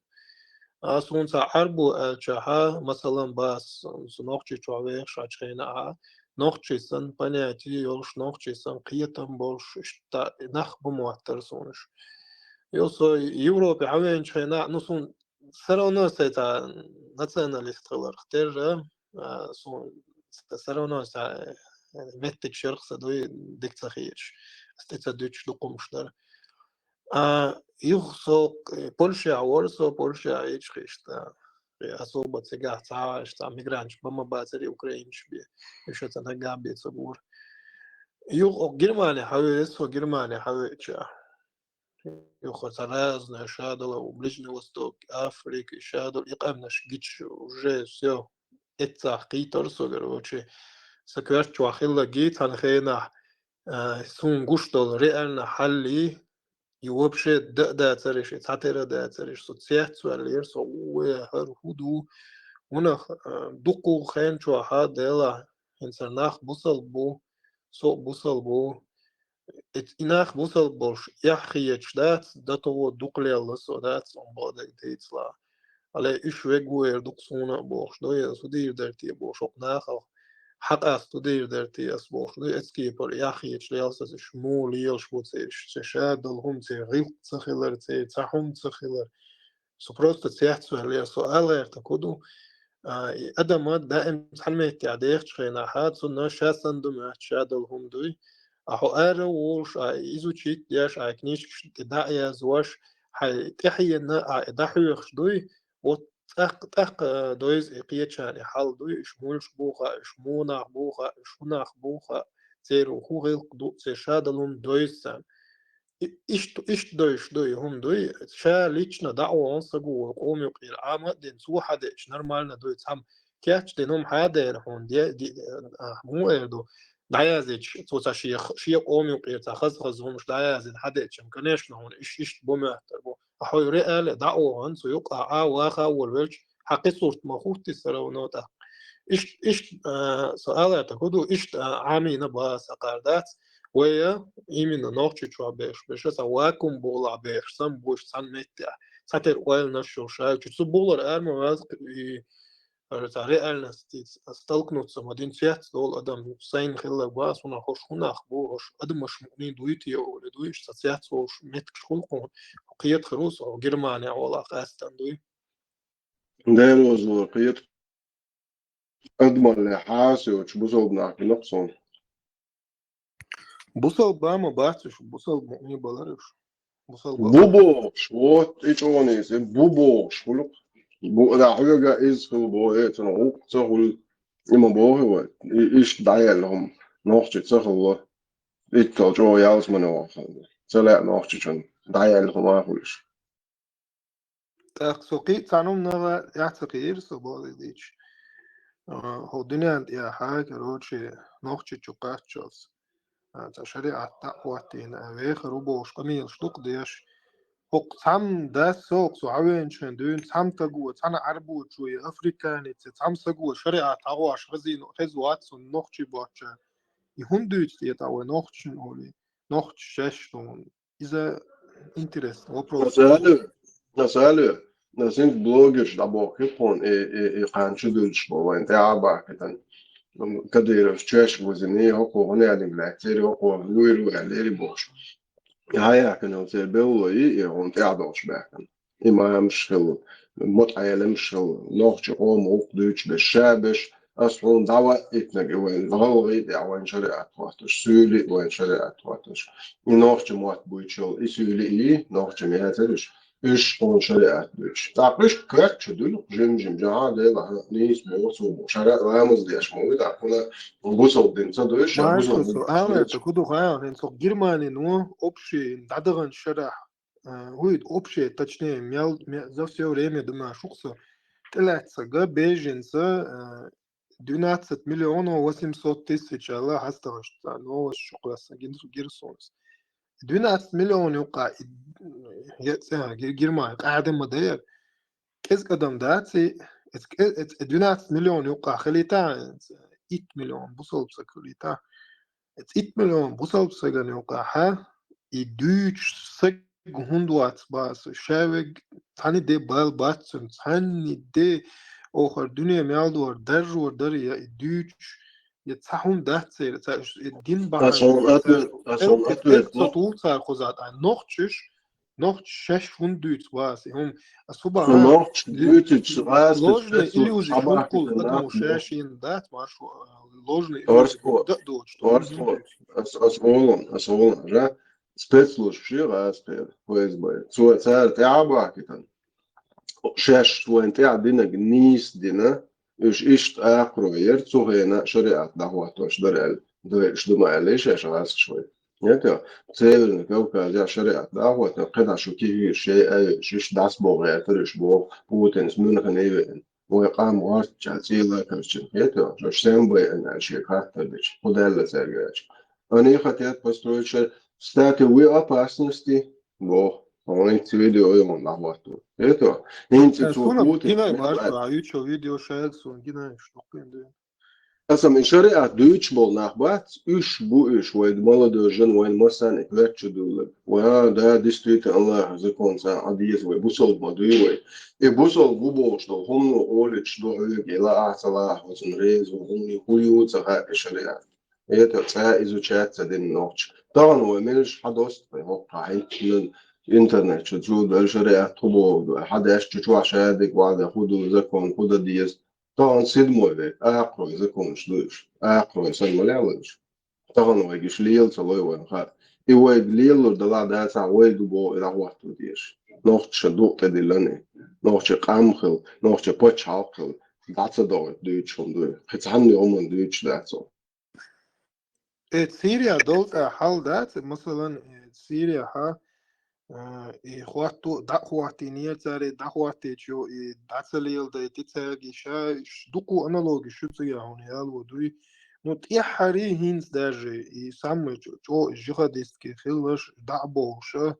أصلاً تعربو الجها مثلاً بس نوخشي شويه شاچخينا نوخشي سن بنياتي يولش نوخشي سن قيتم بولش إشتا نخ بموتر سونش يوصو يوروبي عوين شخينا نصون سرونا سيتا ناتسيوناليست خلر اختير سون سرونا سا متك شرخ سدوي ديك تخيش استيتا دوتش لقومش در يخصو بولشا ورسو بولشا ايش خيشتا особо цега цава что мигрант бама базари украинч би еще это нагабе цугур юг германия хавесо германия хавеча юг разная шадала у ближний восток африка шадал иqamnash гич уже все это қитор короче сакваш чуахилла гит ханхена сун гуштол реально халли и вообще да цариш цатера да цариш социат суалер со хар худу унах дуку хэн чо ха дела инсанах бусал бу инах бусал бош яхиеч дат дато дуклел со дат он бода дейтла але иш вегуер дуксуна бош до я судир дерти бош нах حق استودير درتي أسبوع ده أسكي بر ياخي إشليالس شمول يلش بوتسيش شاد الهم تغيق تخيلر تحوم تخيلر سبروست تيحتسو هلير سؤال تكودو أدمات دائم تحلمت تعديق شخينا حاد سنة شاسن دم شاد الهم دوي أحو أرى وولش إيزو تشيت دياش عكنيش داعي زواش حي تحيينا دحيوخش دوي تق دويز إقيتشان حال دوي إشمولش بوخا إشموناخ بوخا إشوناخ بوخا تيرو خوغيل دو تشادلون دويسان إيش دوي هم دوي شا ليشنا دعوة أنسجو وقومي وقير عامة دين سو حدا إيش نرمالنا دوي تهم كياتش دينهم حدا هون دي مو إردو دعيازيش توتا شيخ قومي وقير تخز همش دعيازين حدا إيش مكناش هون إيش بومهتر بو أحوي رئال دعوة أنسو يقع واخا والوجه حقي صورة مخوتي سرونوتا إيش سؤال تقولوا إيش عامي نبغى سقاردات ويا إيمنا نوخشي شو بيش سواكم بولا بيش سام بوش سان متى ساتر ويل نشو شاي شو بولر أرمو وازق رئال نستيت استلقنوت مدين فيات دول أدم سين خلا باس ونخش بوش أدم مش مؤمن دويتي أو دويش ساتيات وش متك خلقون قيت خروس أو جرمانيا ولا قاستن دوي ديرو زوقيت أضمن لحاسي وتشبوزو بناك نقصون بوصل باما باتش بوصل مؤمن بلارش بوصل بوبوش وات إيش أونيس بوبوش خلق بو دا حاجة إز خلق بو إيه تنو تقول إما بوه هو إيش دايل لهم نوخش تخلق إيش جو يالس منو تلا نوخش شن دايل لهم أخلش تأخسقي تانم نغا يعتقير سبالي ديش هو دنيا يا حاجة روشي نوخش تشوقات شوز تشريع تقواتين أويخ روبوش قميل شلوق ديش هو تام دا سوق سوعوين شندون تام تقوى تانا عربو شوية أفريكاني تام سقوى شريعة تقواش غزين خزوات سن نوخش بواتشا يهم دويت يتاوى نوخش نولي نوخش شاشتون إذا interest вопрос. نسأله نسيت بلوجرز دابو كيفون إيه قانش دولش بوين تعبا كتن كدير شاش وزني هو هنا يعني بلاكتيري هو لويلو يعني بوش هاي كانوا تبوا يهون تعدوش باكن إما مشكلة متعيلة مشكلة نوخش قوم وقدوش بالشابش أصلون دعوة إتنق وين غوغي وين شريعة واتش سولي وين شريعة واتش نوخش موات بويتشل إسولي نوخش مياترش إيش قون شريعة دوش تعقلش كرتش دول جم جاها ديلا نيس موصو شريعة رامز ديش موي تعقلنا بوصل دين صدوش Marco, بوصل so Ahmet, kudu kaya, so Germany no общий дадаган шарах. Хуид общее, точнее, за все время думаю, шукса. Тэлэцэ га беженца 12 миллионов 800 тысяч, Аллах хастагаш, но шукласа гирсонс. 12 миллионов юка Германия, قاعدة مدير. كيس قدم داتي 12 مليون يوقع خليتا 8 مليون بوصل بسكوليتا 8 مليون بوصل بسكن يوقعها يدوش سك هندوات باس شاوج تاني دي بال باتسون تاني دي آخر دنیا میالدور در یا يدوش يتصحون ده سير الدين بحن أصلا أتوت سطول صار خزات noch 6 Duits was هم особо نوخش دوتش راس ложные بسبسو иллюзии صباح шункул كده потому بو шашин дат марш ложные иллюзии أرسكو да дочь что أرسكو أسولن جا سبيتسلوش شي راس بير كويس باي سو سار تعبا كده شاش وين تعدينا جنيس دينا إيش أقروير هنا شريعة دعوة درال دوش دما ليش إيش راس شوي ياك تسير كوكا جا شريعة دعوة قطع شو كي شيء شيش داس بوغ ترش بوغ بوتين سمونا كنيوين ويقام وارد جالسيلا كرشين ياك شو سيمبي أن شيء كاتبش خدالة سرجاج أنا خطيت بسترويش ستاتي وي opasnosti بو هون فيديو يوم نعواتو ياك انت سونا بوتين гина марш аютчо видео шаек сон гина что кенде أصلا شريعة دويتش بول نخبات إيش بو إيش ويد مالدو جن وين مثلا إكلاتش دولب ويا دا ديستريت الله زكون سان عديز وي بوصل مدوي وي بوصل بوبوش دو هم أولش دو هيك إلا أعتلا وزن ريز وهم يخويو تغاق الشريعة هي تغاق إزو شات سدين نوتش طبعا هو ملش حدوست وقع هيك من الإنترنت شتزود الشريعة طبو حد يشتشو عشادك وعد يخودو زكون خود ديز طبعا سيد موي أقرأ إذا كنش دوش أقرأ إنسان مليالش طبعا ويجيش ليل تلوي وين خا يويد ليل ودلا داتا ويد بو إلى وقت وديش نوختش دوق تدلني نوختش قامخل نوختش بوتش عقل داتا دوت دوتش هم دوي ختصحني هم دوتش داتا سوريا دولت حال دات مثلا سوريا ها خواتو دا خواتينية تاري دا خواتيجو داتسليل دا تتساقي دوكو أنالوجي شو تسيا هون يال ودوي نو تي حري هينز داجي يسمى جو جيهادистки خلش дабоша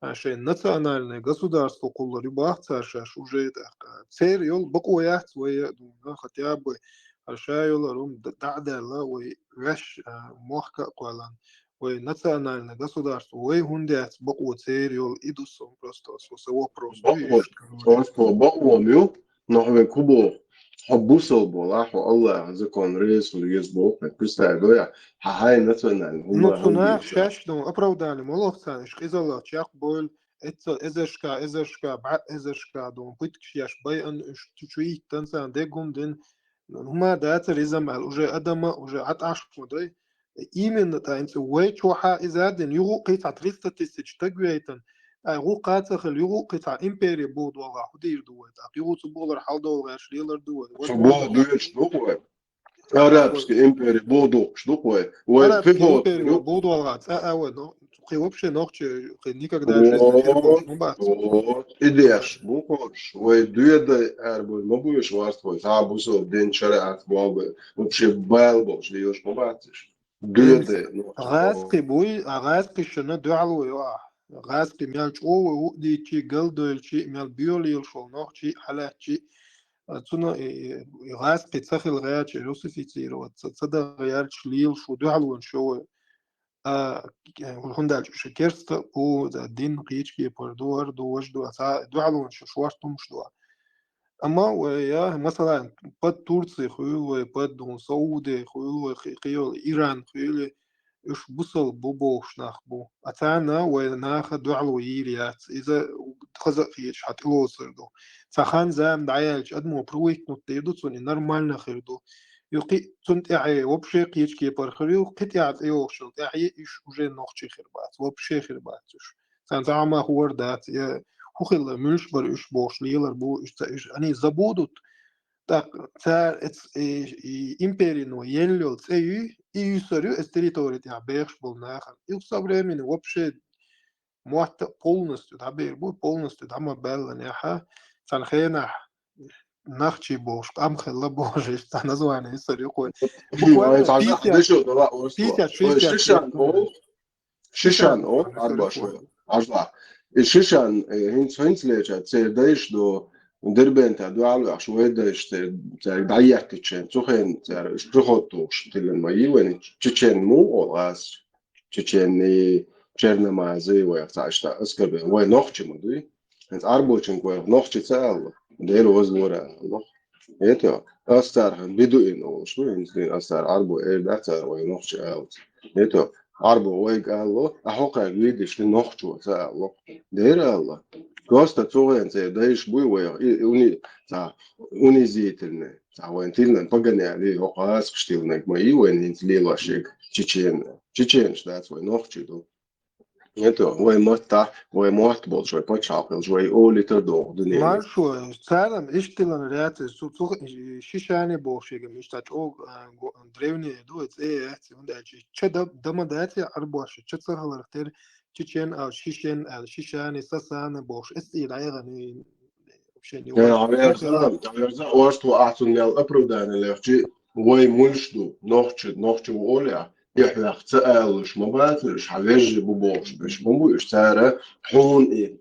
عشان национальное государство кулла рибах царшаш уже цель يول بقوا يحت ويا хотя бы عشان рум дадала وي وش محكا قالان وي национальное государство وي هوندات بقوا цель يول идусом просто со вопрос بقوة ميو نحن كوبو حبوسل بولاحو الله زكون ريس ويزبوك كستايدويا هاي نتونال هم نتونال شاش دون أبروداني مولوخ سان إش إزالا تشاق بول إزشكا بعد إزشكا دون بيتكش ياش باي أن إش تشوي تنسان ديقوم دين هما دات ريزم على وجه أدم وجه عطاش مدي إيمن تا إنت وي تشوحا إزادن يغو قيتع 300 تقويتن يغو قاتخل يغو قيتع إمبيري بود والله حدير دوت يغو تبولر حال دول غاش ليلر دوت Subolo dueč duhoj. Arabski imperij bodo штукой. Арабский империя буду алгат. Ну, ты вообще ногче никогда в жизни не будешь, ну бац. Идеш, букош. Ой, дуеда арбой, мабуешь варствой. Забусо день шариат бабы. Вообще балбош, льешь побатишь. Дуеда. غاسقي بوي غاسقي شنو دعلو يوا غاسقي ميال او ودي تشي قلدل شي ميال بيولي الشول نوع شي حالات شي تسونا غاسقي تسخل غيات يوسف يصير وتصدق غيار شليل شو دعلو شو هندال شكرست او دين قيتش كي بردور دوش دو دعلو شو شوارتم شو أما ويا مثلا بد تركيا خيول بد دون سعودي خيول خيول إيران خيول إيش بصل بوش نخبو أتانا وناخ دعوة يريات إذا خزق فيش هتوصل دو فخان زام دعيالش أدمو برويك نتيدو تون نورمال نخردو يقي تنت إعي وبشي قيش كي برخريو قت يعت إيوشن إعي إيش وجه نخشي خربات وبشي خرباتش سان زعما هو دات يا هو خلا مش بر إيش بوش ليلر بو إيش أني زبودت так империю yeniliyor и сорю с территории Аберш был нахер. И со временем вообще полностью, полностью, там было неха, санхена нахчи бош, там хела боже, что название сорю кой. Буквально 50-60 شيشان او اربع شويه عجلا الشيشان هنس ليجا تسيردايش دو دربين تا دو على شويه دايش تاع ضيعت تشين تخين تاع شروطوش تلن ماي وين تشين مو اولاس تشين черна мазы ويا تاعشتا اسكب وين نوختي مدوي هنس اربوچن كو نوختي تاع دير وزلورا الله يتو استار بدو انه شو هنس استار اربو ايه داتا وين نوختي اوت يتو Arbo ويق الله أحوقع جديدش لنخشوا تاع الله دير الله قصة توين زي دايش بوي ويا أوني تاع أوني زيتلنا تاع وين تلنا بقني عليه وقاس بشتيلنا ما يوين ينزلي لاشيك تشين شتات وين نخشوا دو يتو وين مطع وين محتبط شوي بتشعقل شوي أولي تردو دنيا ماشو سالم اشتلن ريات سوق شيشاني بوشيغ مشتاج او древние дует унда чада дама дати арбош чатсар халартер чичен ал шишен ал шишани сасана бош استيلاغني вообще не عرضا واشتو أحسن يال أبردان اللي يحكي وي ملشدو نوختي ووليا يحلق تقالش مباتلش حواجي ببوش بش مبوش تارا حون إيه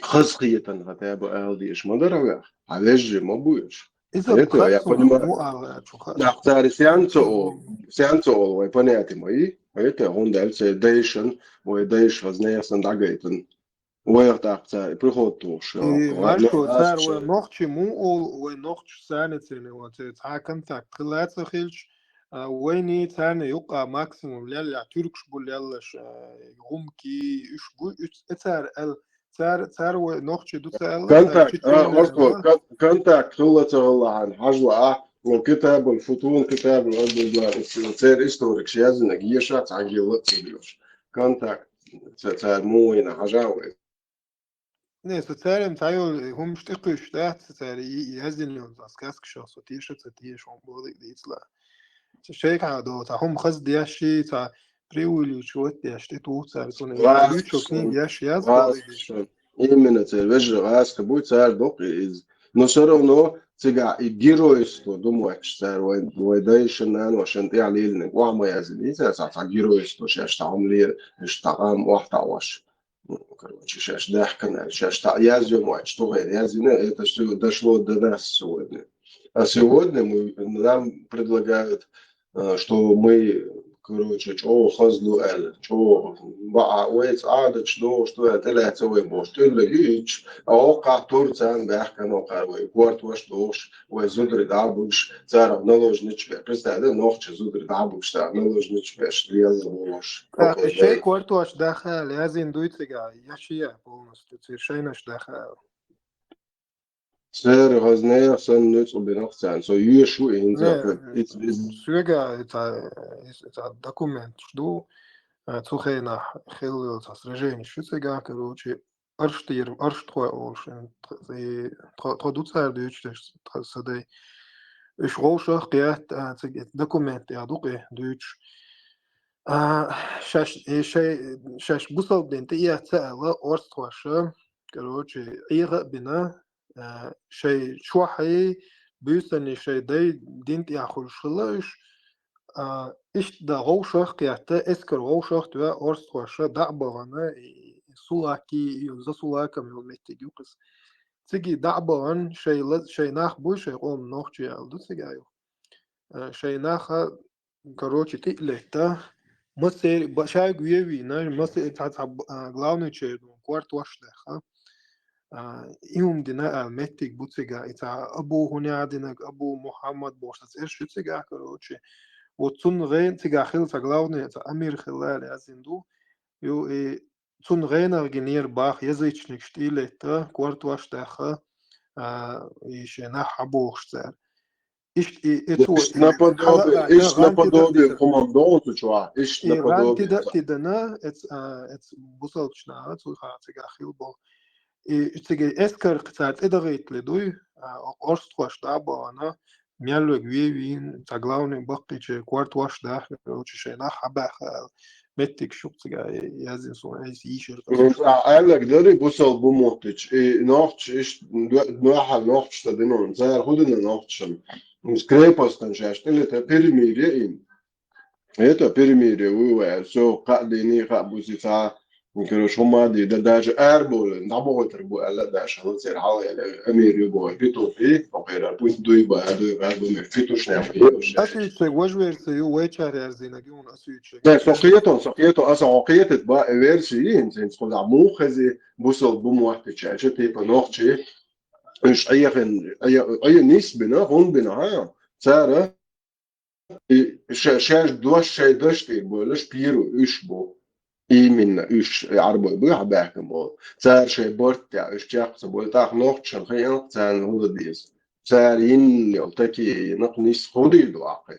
خزقية غتابة أهدي إيش مدرجة حواجي مبوش إذا يتو يا بخصو فنما مو على نختار سيانتو ويبنياتي ماي يتو هوندال سيديشن ويديش غزنيسن دعجيتن ويرتاح بريخوتوش ماشو صار ونوختي مو ونوختي سانتين وتتحكم تاع خلات خيلش ويني ثاني يقع ماكسيموم لا تركش بول يلاش غمكي ايش بو اتار ال صار ونوختي دو تاع كونتاكت خلته عن حجوة والكتاب والفطون كتاب الأرض تصير إستوريك شيء نجيشة تعجيل تسيبيوش كونتاكت تاع موين حجاوي Ne, sozialem Teil hum stücke stärkt sozial يهزن das كاسك تيش تيش هم بودي ديتلا شيء do ta hum khaz diashi ta priuli شوت diashi تو ta so ne lütschokni diashi yaz bodi именно вежа раз кабу цар док из но все равно تيجا геройство думаешь цар وين دايش نان عشان تعلي لنا وما يزيد إذا صار геройство شاش تعمل اشتغام واحتواش короче شاش ضحكنا شاش تعيازي ما اشتغل язина это что дошло до нас сегодня а сегодня нам предлагают что мы короче что хазлу что بقى ويت عادت что это لا بوش تلاقيش او قطورتان بحكم قروي كورت واش دوش وزودر دابوش صار نلوجنيش представь نوخش زودر دابوش صار نلوجنيش باش ليزوش الشيء كورتواش داخل لازم دويتلقى ياشيا полностью совершеннش داخل سر غزنية سن نوت بنقصان so يشو إنزا سوغا это документ что цухейна хил сражение шуцега короче арштхой олшен традуция дүйч садай إيش غوشة قيات دكومنت يا دوقي دوتش شاش بوصل دين تيا تسأل أورس تواشة كروتشي إيغا بنا شيء شوحي بيسني شيء داي دين تيا خلشلاش إيش دا غوشة قيات إسكر غوشة توا أورس تواشة دعبغنا سولاكي يوزا سولاكا من متجوكس تيجي دعبان شيء ناخ بوي شيء قوم نوخجي ألدو تيجايو شيء ناخ كروتشي تقلتا مصير بشاي قويوي ناج مصير تعب главный شيء كوارت واش لخا يوم دنا متك بوتسيجا إتا أبو هنا دينك أبو محمد بوشتس إيش تسيجا كروتشي وتون غين تيجا خيل تغلاوني إتا أمير خلال أزندو يو تون غين أرجنير باخ يزيش نكشتيل إتا كورت واش داخل إيش نحبوشتر Iść napodobie komandantu, чувак. Iść napodobie. تدنا بوصلتشنا تلقى تجاخيل بو تيجي اسكر قطعت ادغيت لدوي قرص واش دابا انا ميالو جويين تاغلاوني بقيتش كوارت واش داخل وتشينا حبا متك شو تيجا يازين سو ايش يشر قالك دري بوصل بموتش نوختش إيش نوحل نوختش تدينون زار هودنا نوختش скрепостен шаштелета перемирие им. Это перемирие вывая, все кадини кабузица, короче, умади, да даже эрбол, набой требу, але даже луцер хала, эмирию бой, питофи, опера, пусть дуйба, фитушня, أسيتشك وجويرت يو ويتشار يرزينا جون أسيتشك. ده سقيتهم أصلا عقيت بقى فيرسي إنسان تقول عمو خزي بوصل بموحدة شيء تيبا نوختي إيش أي نسبة هون بناها صار شاش دوش شيء دشتي بولش بيرو إيش بو من إيش عربي بيح بحكم بو صار شيء برت يا إيش جاك سبول تاخ نقط شنخيان صار هو ديس صار إني ألتكي نقنيس خودي الواقع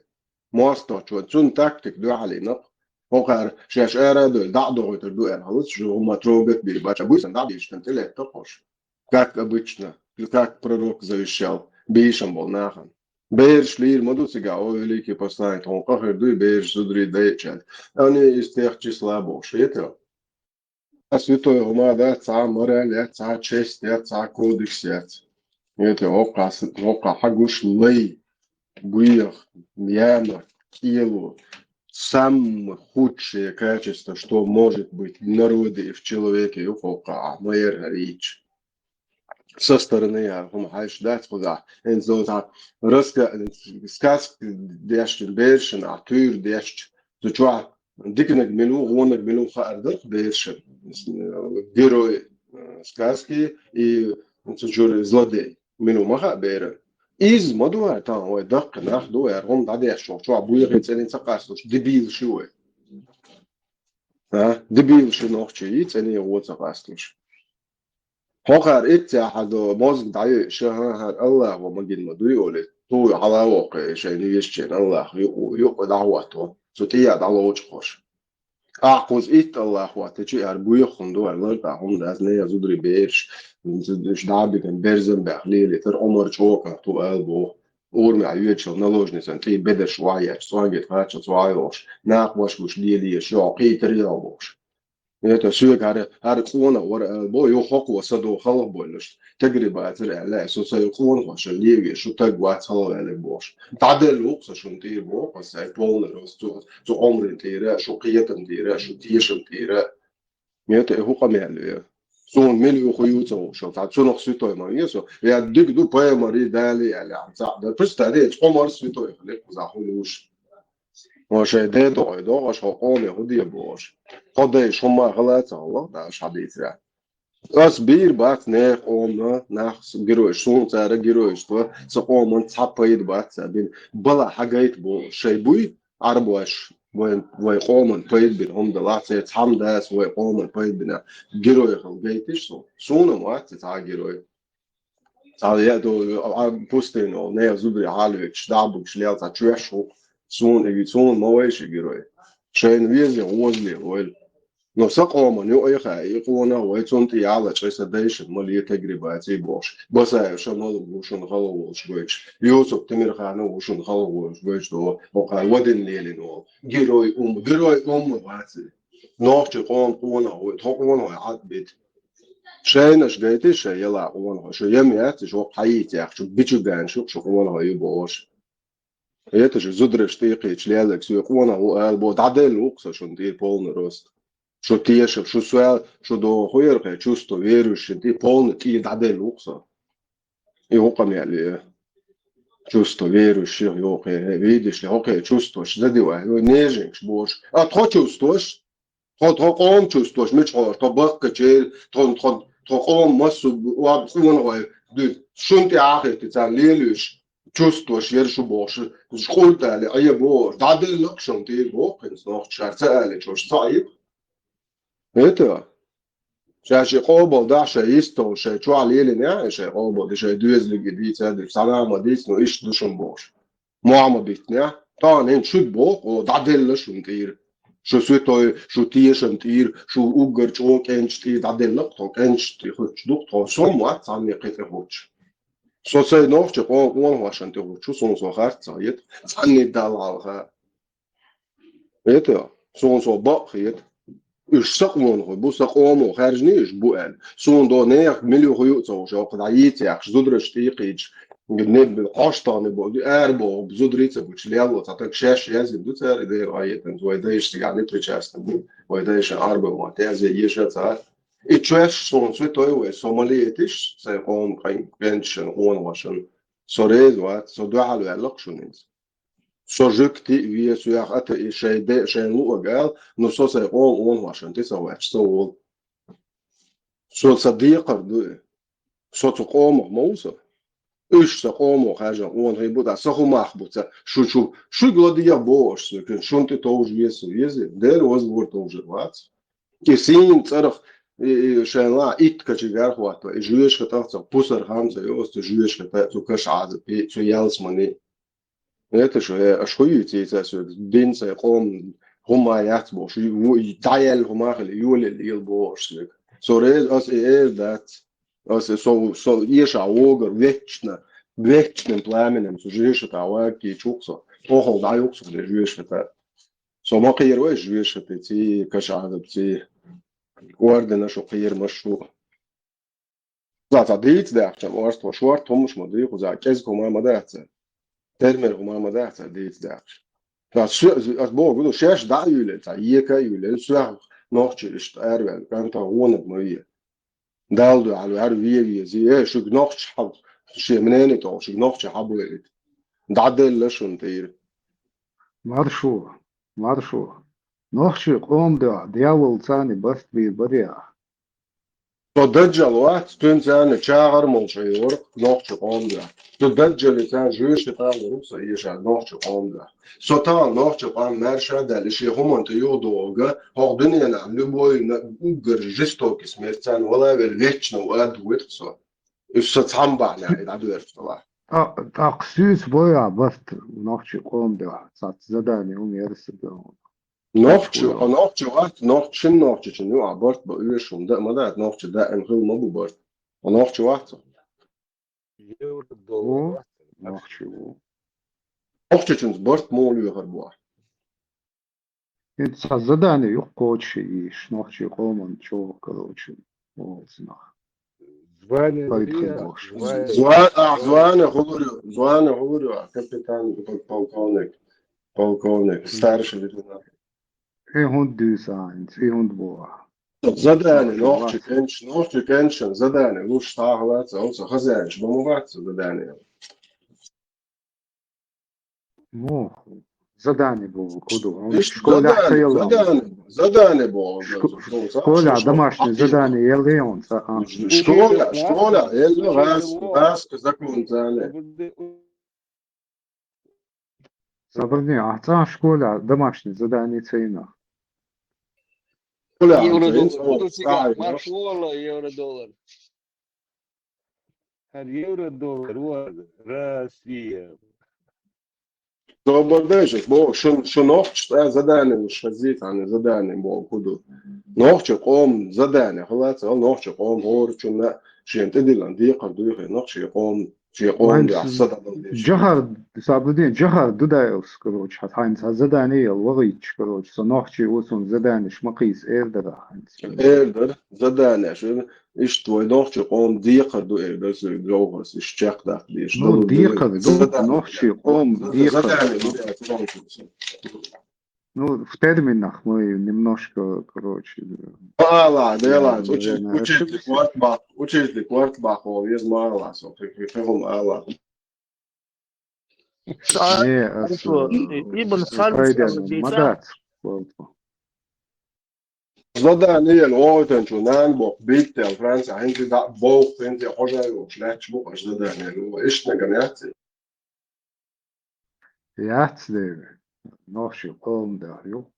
ماستر شو تون تكتيك دو على نق وقار شاش أراد دعدو يتردو أرهوس شو هما تروبت بيباش أبوسن دعديش تنتلي تقوش как обычно, как пророк завещал, бейшем был нахан. Бейш лир мадуцига, о великий посланник, он кахерду и бейш судри дейчат. Они из тех числа Божьих. Это святой умада, ца мораль, ца честь, ца кодекс. Это ока хагуш лей, буях, яма, килу. Самое худшее качество, что может быть в народе и в человеке, ока моя речь. Со стороны я помогаю дать куда. И so так сказки дешт бешен, а тур дешт. То что дикнек милу, онек милу хардер бешен. Герой сказки и чужой злодей. Милу маха бере. Из модуа там ой дак нах дуэр он дадеш, что буя гецелин сакас, дебил шуе. Дебил шинохчи, и цени вот сакаслиш. هوكر اتحاد موزن دايو شهر الله ومجد مدوي تو على واقع شيء يشين الله يو دعوته ستيا دعوة خوش أعقوز إت الله واتجي أربوي خندو الله تعهم لازم يزودري بيرش مش دعبي كان بيرزن بخليل تر عمر شوكة تو قلبه أورمي عيوتش نلوجني سنتي بدر شوية سوانجت فاتش سوايوش ناقوش وش ليلي شوقي تريابوش Это все هذا قونا ورا بو يخوق وصدو خلق بولش تجربة ترى لا سوسي قون وش اللي شو تجوا تصل على بوش تعدل وقص شو نتير بو بس يطول الرستو تو عمر نتير شو قية نتير شو تيش نتير ميته هو قميل سون مليو خيوته شو تعد شو نقصيته ما يسو يا ديك دو باي مري دالي على عم تعد بس تاريخ عمر سويته خليك زاخلوش وش ده وش حقوم يهودي بوش قديش هم غلط الله ده حديث يعني أصبير بات نخ أمنا نخ جروش سون ترى جروش تو سقوم تصحبيد بات بين بلا حاجات بو شيء بوي عربوش وين قومن بيد بينهم دلات يتحم داس وين قومن بيد بينا جروي خلقيتش سون ما تتع جروي تعال يا دو بوستين أو نيا زودري حالوش دعبوش ليال تشوشوا سون ما ويش جروي شين ويزي وزلي ويل نسقوم نيو أي خا يقونا ويتون تيالا تريسديشن مالية تجربة تيبوش بس شنو وشون خلوش بيش يوسف تمر خانو وشون خلوش بيش دو وقال ودن ليلينو جروي واتي نوختي قونا وتقونا عاد بيت شينش جيتي شيء يلا قونا شو يميات شو حياتي شو بيجو دان شو قونا يبوش это же зудреш тихий члялек сю قونا وقلبو تعدل وقصة شو ندير полный рост شو تيشف شو سؤال شو до хуерка чувство верующий ты полный ты تعدل وقصة и هقم يعني чувство верующих يوقع видишь ли هقع чувствуешь задевай неженьш бош а то чувствуешь то قوم чувствуешь مش то бак качел то تقوم مسو وابسون غاي دو شنتي آخر تتان ليلوش чувство шершу больше школь дали а я бо дадел лакшон ты бо noch шарцали чё стоит это сейчас قابل ده شيء يستو شيء شو عليه لنا شيء قابل ده شيء دوز الجديد هذا سلام مديس نو إيش دوشن باش ما عم بيتنا طبعا إن شو بوق ودادل شو نتير شو سويتو شو تيشن تير شو أوجر شو كنش تير دادل لقطة كنش تير خش دكتور سوم وقت عم يقيت هوش سو سي نوع شو قوم واشن تير شو سون سو خارج صايد عني دلالها إيه سون باقيت الشقمون بو سقومو خارجنيش بوال سون دونير مليو خيوتو جو قدايت يا زودرش تيقيج نب قاشطان بو اربو بزودريت بوش ليالو تاك شاش يازم دو تار دير ايتن ويدايش يعني تريچاستن ويدايش اربو ما تازي يشتا اتشاش سون سويتو سوماليتش سيقوم قين بنشن اون واشن سوريز وات سو دو على لقشونيز سوجكتي ويا سياق أتى شيء ده شيء لو قال نصوص يقول عشان تسوي تسوي صوت صديق دو صوت قوم موسى إيش تقوم حاجة هي بودا سخو محبوطة شو قلدي يا بوش لكن شو أنت توج يسوي ده وزبور توج وات كسين تعرف شيء لا إت كشجار وات جويش كتاعته بوسر خمسة يوست جويش كتاعته كش عاد بي شو يالس مني это же ашхуйти это день саком хумаят бош итайл хумахл юлел ил бош сорез ас дат ас со иша огер вечным пламенем сужишь это аваки чуксо охол да юксо жуешь это со мақир жуешь это ти кашад ти ордена шо қир машу зата дит да чам орство шварт томуш моди хуза кез кома мадатса termer huma ma da ta dit da das as bo gudo shesh da yule ta yeka yule swag noch ist erwel kan ta wohnt moye daldo al ar wie zi shu noch hab shi menene to shu noch habu elit dadel shun teir маршу нохчи قوم да дьявол цани басби баря تدجل وقت تنسان تشاغر موشيور نوخش قوم ده تدجل تان جوش تان روسا يشا نوخش قوم ده سوتان نوخش قوم مرشا دلشي هم انت يودوغا هو دنيا نعم لبوي نقر جستو كسميرتان ولا بالفيتشنو ولا دويتخسو يستطعم بعنا يدعدو يرفتوا تقسيس بويا بس نوخشي قوم ده سات زداني هم يرسل نوخش وقت نوخش شنو عبرت بقولشون ده ما ده نوخش ده انغل ما ببرت ونوخش وقت نوخش شنو برت مولي غربوا انت задание يقوتش ايش نوخش قوم شو كروتش وزنخ зване говорю капитан полковник старший лейтенант hund düsant hund boa задание noch кеншн задание лучше тагылат also хозяин бомбат задание задание было куда он в школе стоял задание было школа домашнее задание Елеон школа раз закон зале Забрни, а та школа домашнее задание цена. Евро-доллар. Евро-доллар. Россия. Добрдежек, бо що нохч задання шазит, а не задання бо куду. Нохч قوم задання, خلاص, нохч قوم горчу на شنت دلان دقيقة دوخي نخش يقوم يقوم جهر سابدين جهر ددايوس كروش هاينس زداني الوغيتش كروش صنوحشي وصن زدانش مقيس ايردر ايردر زداني شو ايش توي نخش يقوم دقيقة دو ايردر سو جوهرس ايش تشاق داك ديش نو دقيقة دو نخش يقوم دقيقة Ну, в терминах мы немножко, короче... Ладно, учитель Квартбах, без маласа, фигум ала. Ибн Халид Задание, вот он что, нанбок, битtel, Франция, они да бог, они хожают, шлять, бог, аж задание, ну, ишь на гонятся. يعتسلي نوشي قوم داريو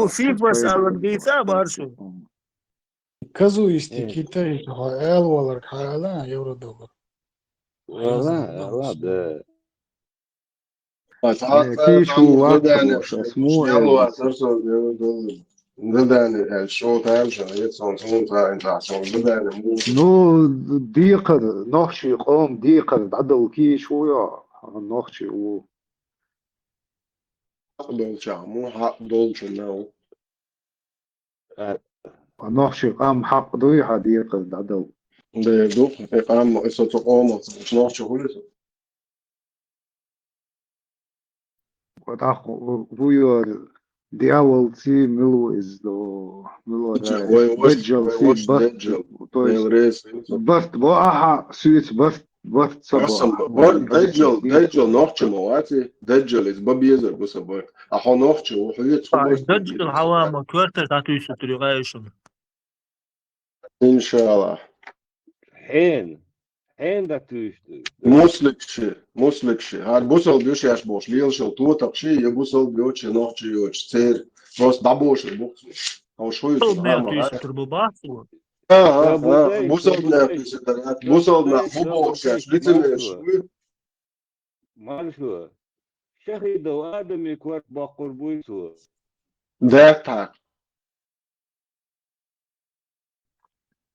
فيفا سالنجيتا بارشو Казуисти Китай, эл валар хайла евро доллар. لا ده كيش هو Задание, واكتبوش اسمه يلا ترسل задание, что там же, это он تعال задание, نو ديقر نوشي قوم ديقر عدو كيش ويا نوشي و دولشة مو حق دولشة ناو نوشي قام حق دوي حديقر عدو ده دوخ إقام إسا تقوم مش نوشة خلص وتاخ ويا دي أول سي ملو إز دو ملو دجل سي بس بس بوأها سويت بس أصلا صباح دجل نوشة مواتي دجل إز ببيزر بس أبوك أحو نوشة وحيت خبرت دجل الحوامة كورتر تاتويس الطريقة إن شاء الله حين ده تشتي مسلك شيء هاد بوصل بيوش ياش بوش ليل شو توتق شيء يبوصل بيوش نوشة يوش تير بس دبوش البوكس أو شوي مالشو شيخي دو آدم يكوات باقر بويسو ده تاك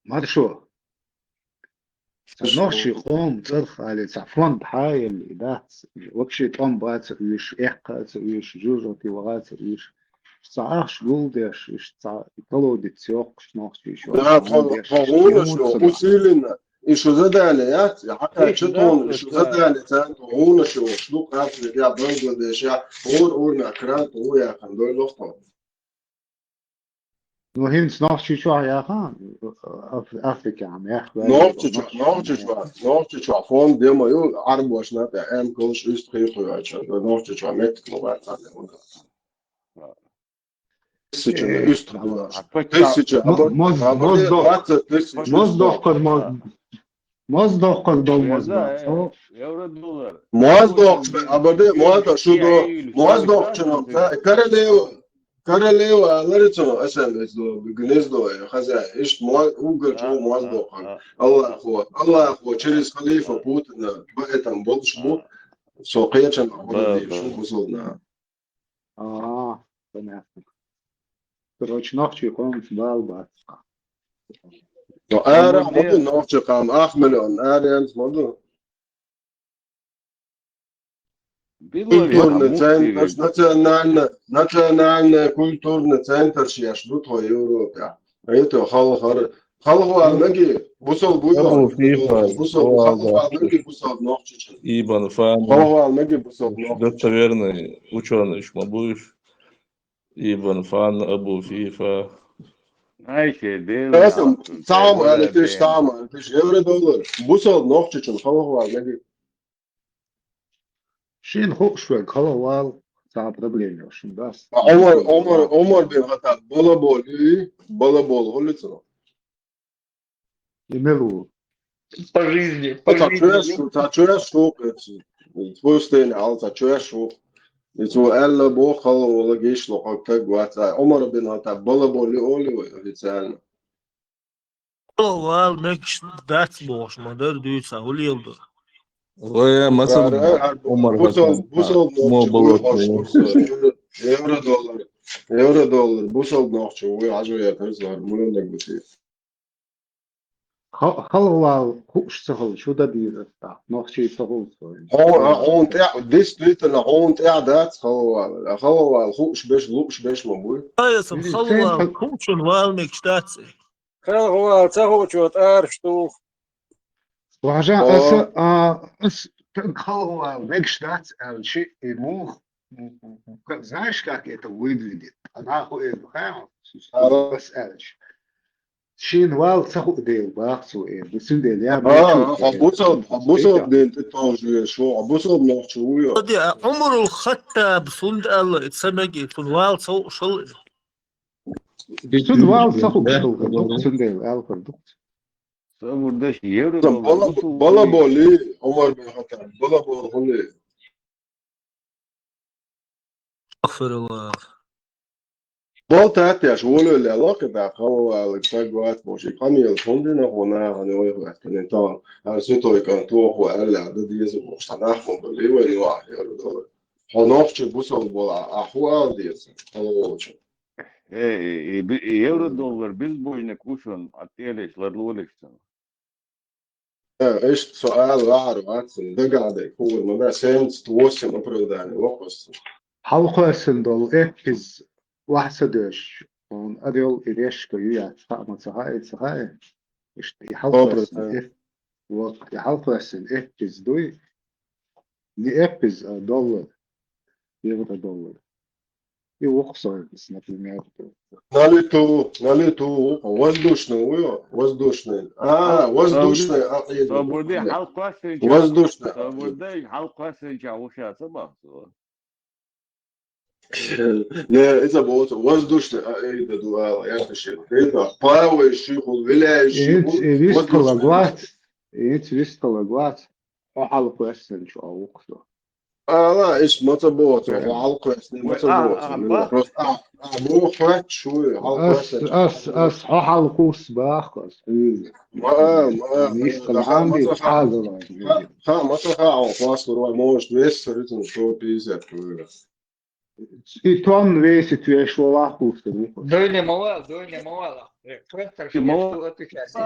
مارشو نوشي قوم ترخ على سعفون بحاية اللي ده وكشي طم بات ويش إحقا ويش جوجوتي وغات ويش صعاش جولدش إيش طلو دي تسيوق نوشي شو هون شو وسيلنا إيشو زدانيات حتى شتون إيشو زدانيات هون شو شلوك عارف يا بنجلاديش يا هون أكران هو يا خندوي لفظ وهين نوشي شو يا خان أفريقيا عم يحكي نوشي شو فون ديما يو عرب وشنا أم كلش إستخيخ وياش نوشي شو ميت كلوبات على مصدق dolmaz евро-доллар موازدق أبدا موازدق شو دو موازدق شنو كارليو لريتو أسأل إزدو بجنزدو خزا إيش أوجل شو موازدق الله أخوه تشريس خليفة بوتنا بقيتن بولش بو سوقية شن أقول شو وصلنا تمام короче ночью قومت بالبات أنا مدن نوشي قام مليون أريانس مدن كولتورن центр национальная культурный центр сейчас тут в Европе это халху алмаги бусол буйо бусол халху алмаги бусол нохчич Ибн Фан халху алмаги бусол нохчич достоверный ученый шмабуш Ибн Фан Абу Фифа ماشي ديل تعمل تيش $1 بوصل نوختش خلاص على شين خوش شوي خلاص صعب проблема شين بس عمر بن خطاب بلا بول هولتنا يملو по жизни та что твой стен алта что يسوع الله بوخل ولا جيش لو حتى قوات عمر بن الخطاب بلا بولي أولي ويتسألنا والله ماكش دات بوش ما دار دويسا هو اللي يلدر ويا مثلا عمر بوصل مو بلوت $1 بوصل نوخش وعجوا يترزر مولن نقبتي خلاص خوش سهل شو ده دير نوخ شيء سهل هون ديستريت هون قاعدات خلاص خوش بيش مبوي اسم خلاص خوش والمك شتاتسي خلاص تاخوشوت أرشتو وعشان خلاص ميكش دات الشيء مو знаешь как это выглядит она ходит بس أرش شين وال سخو ديل باخسو بسون ديل يا بوصل دين تتوجه شو بوصل نوخشويا عمر الخطاب صند الله يتسمى فنوال سو شل Sun wal sahu kılgırdık, sun değil, el kırdık. Burada yer Bala boli, Omar Bey hatta, bala boli. استغفر الله. Bal tēties volöli lakatā kalavāli tagad moši kamielas hundina honā hanoja kenen tā. Sitoi kan tuohu älä diezi mosta nahmon beliwe no ahjaro. Honohche busol bola ahwal diezi. Haloche. евро-доллар без boyuna kuşun atiyeleş larluoleksan. Es suālu vāru atsinu dagādai, kur man da 108 opravdāni lokos. Halkasın dol epiz wahsadesh. On adil idesh kuyuya ta'ma sahay. İşte halkasın halkasın epiz duy. Ni epiz dollar. Евро-доллар. И оксай, например. На лету, воздушный. Воздушный. Burada halkasın. Воздушный. Burada halkasın çavuşa sabah. Не, это было воздушный, это дуало, я слышал. Это плавающий, виляющий. Вискала глаз. Halkasın çavuşa. لا ايش ما تبوت حلقه ما تبوت просто مو فات شويه اس حلقه سباخ ما يشتغل عندي حاضر ما تخاع فاصل موش بيسرتن شو بيزت и тон весит вещь валаху Дойне мало.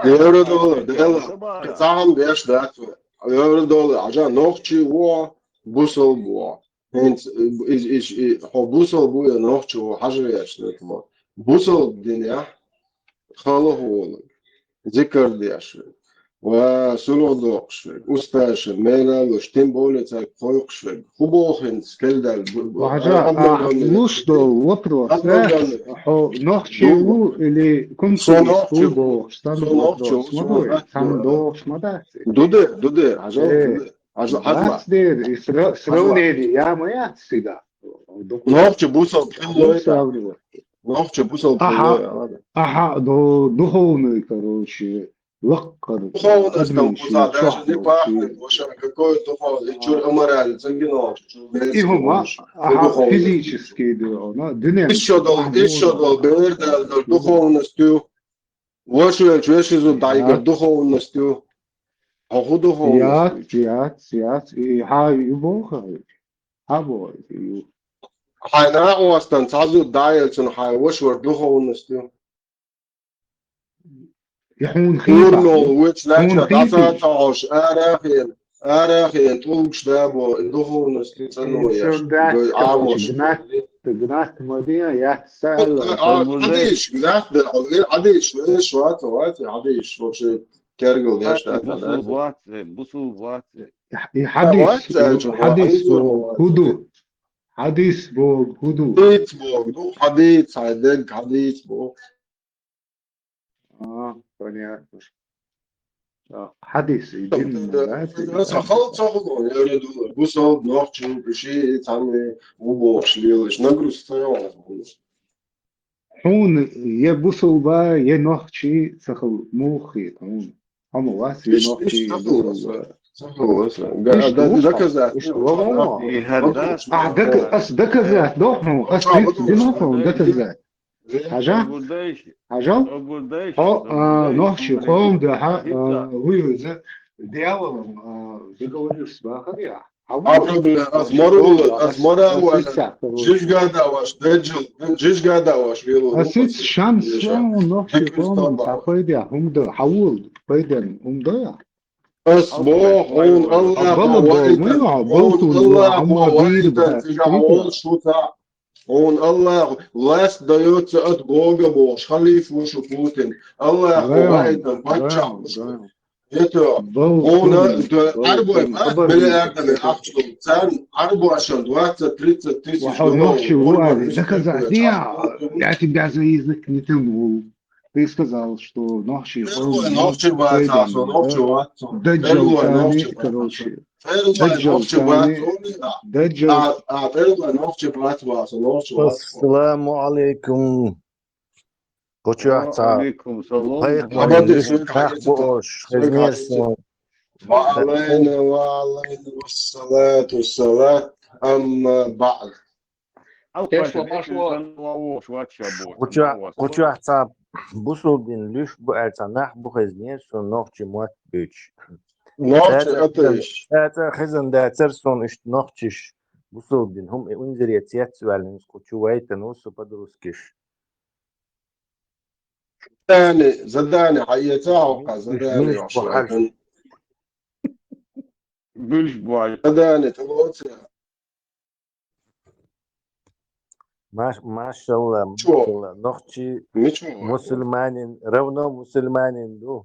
евро-доллар сам беш да евро-доллар عشان نوخشي هو بوصل بوا هنت إيش هو بوصل بوا نوخشو حاجة ياشنت ما بوصل الدنيا خاله هو ذكر دياش وسلو دوقش أستاش ميلا لشتين بولة كويقش خبوخن سكيل وحاجة مش دول وطرو هو نوخشو اللي كنت خبوخ ستاندوش ماذا دودي حاجة That's there. Сравнение. Я моя всегда. Ногче бусал. Ага, духовный, короче, лаккар. Духовность там куда даже не пахнет. Какой духовный? Чур амораль, зангинов. Ага, физический духовный. Еще дол, бердал духовностью. Вот что я чувствую, дайгар духовностью. Сиат, и хай бога. Хабо. Хайна остан тазу дайелсон хай вошвар духовностью. يحون خير ويتش لا تاعش آراخين طولش دابو دخولنستي تنويا جنات مدينة يحسال عديش ايش وقت عديش وشي كارجل ياش بوصل حديث بوغ هدو حديث بوغ понятно. حديث خلط صاحبه يا بوصل نوختشو بشي تعمل وبوش ليش نقرس تيون هون يبوصل با ينوختشي سخل موخي هون هم واس ينوختشي دكزات دكزات دوحو دكزات حاجة نوحشي قوم ده ويوزا ديالهم بيقولوا سباقة ديا جيش قاعدة واش أسيت شانس نوحشي قوم تاخذ ديا هم ده حول بيدن هم ده أصبح هون Он Аллах, власть дается от Бога, Бог, халиф выше Путин. Аллах, это бачам. Это он арбой, миллиардами акчу. Цен арбой, 20-30 тысяч долларов. Заказать, я тебя за язык не тянул. Ты сказал, что ночью Даджал, короче. السلام عليكم وعليكم السلام. عبدي سويك حياتك سويك حياتك وعلينا والصلاة والصلاة أما بعد Кучуахца бусулдин лишь буэльцанах бухезнес сон нохчи мот büch. نوعش أتيش Это хизен да церсон ишт нохчиш бусулдин хум унзери цецвален кучуайта нусу по-русскиш. زداني حياتها وقع زداني مش عشان بالجبال زداني تبغى ما شاء الله ما شاء الله نخشي مسلمانين равно مسلمانين دو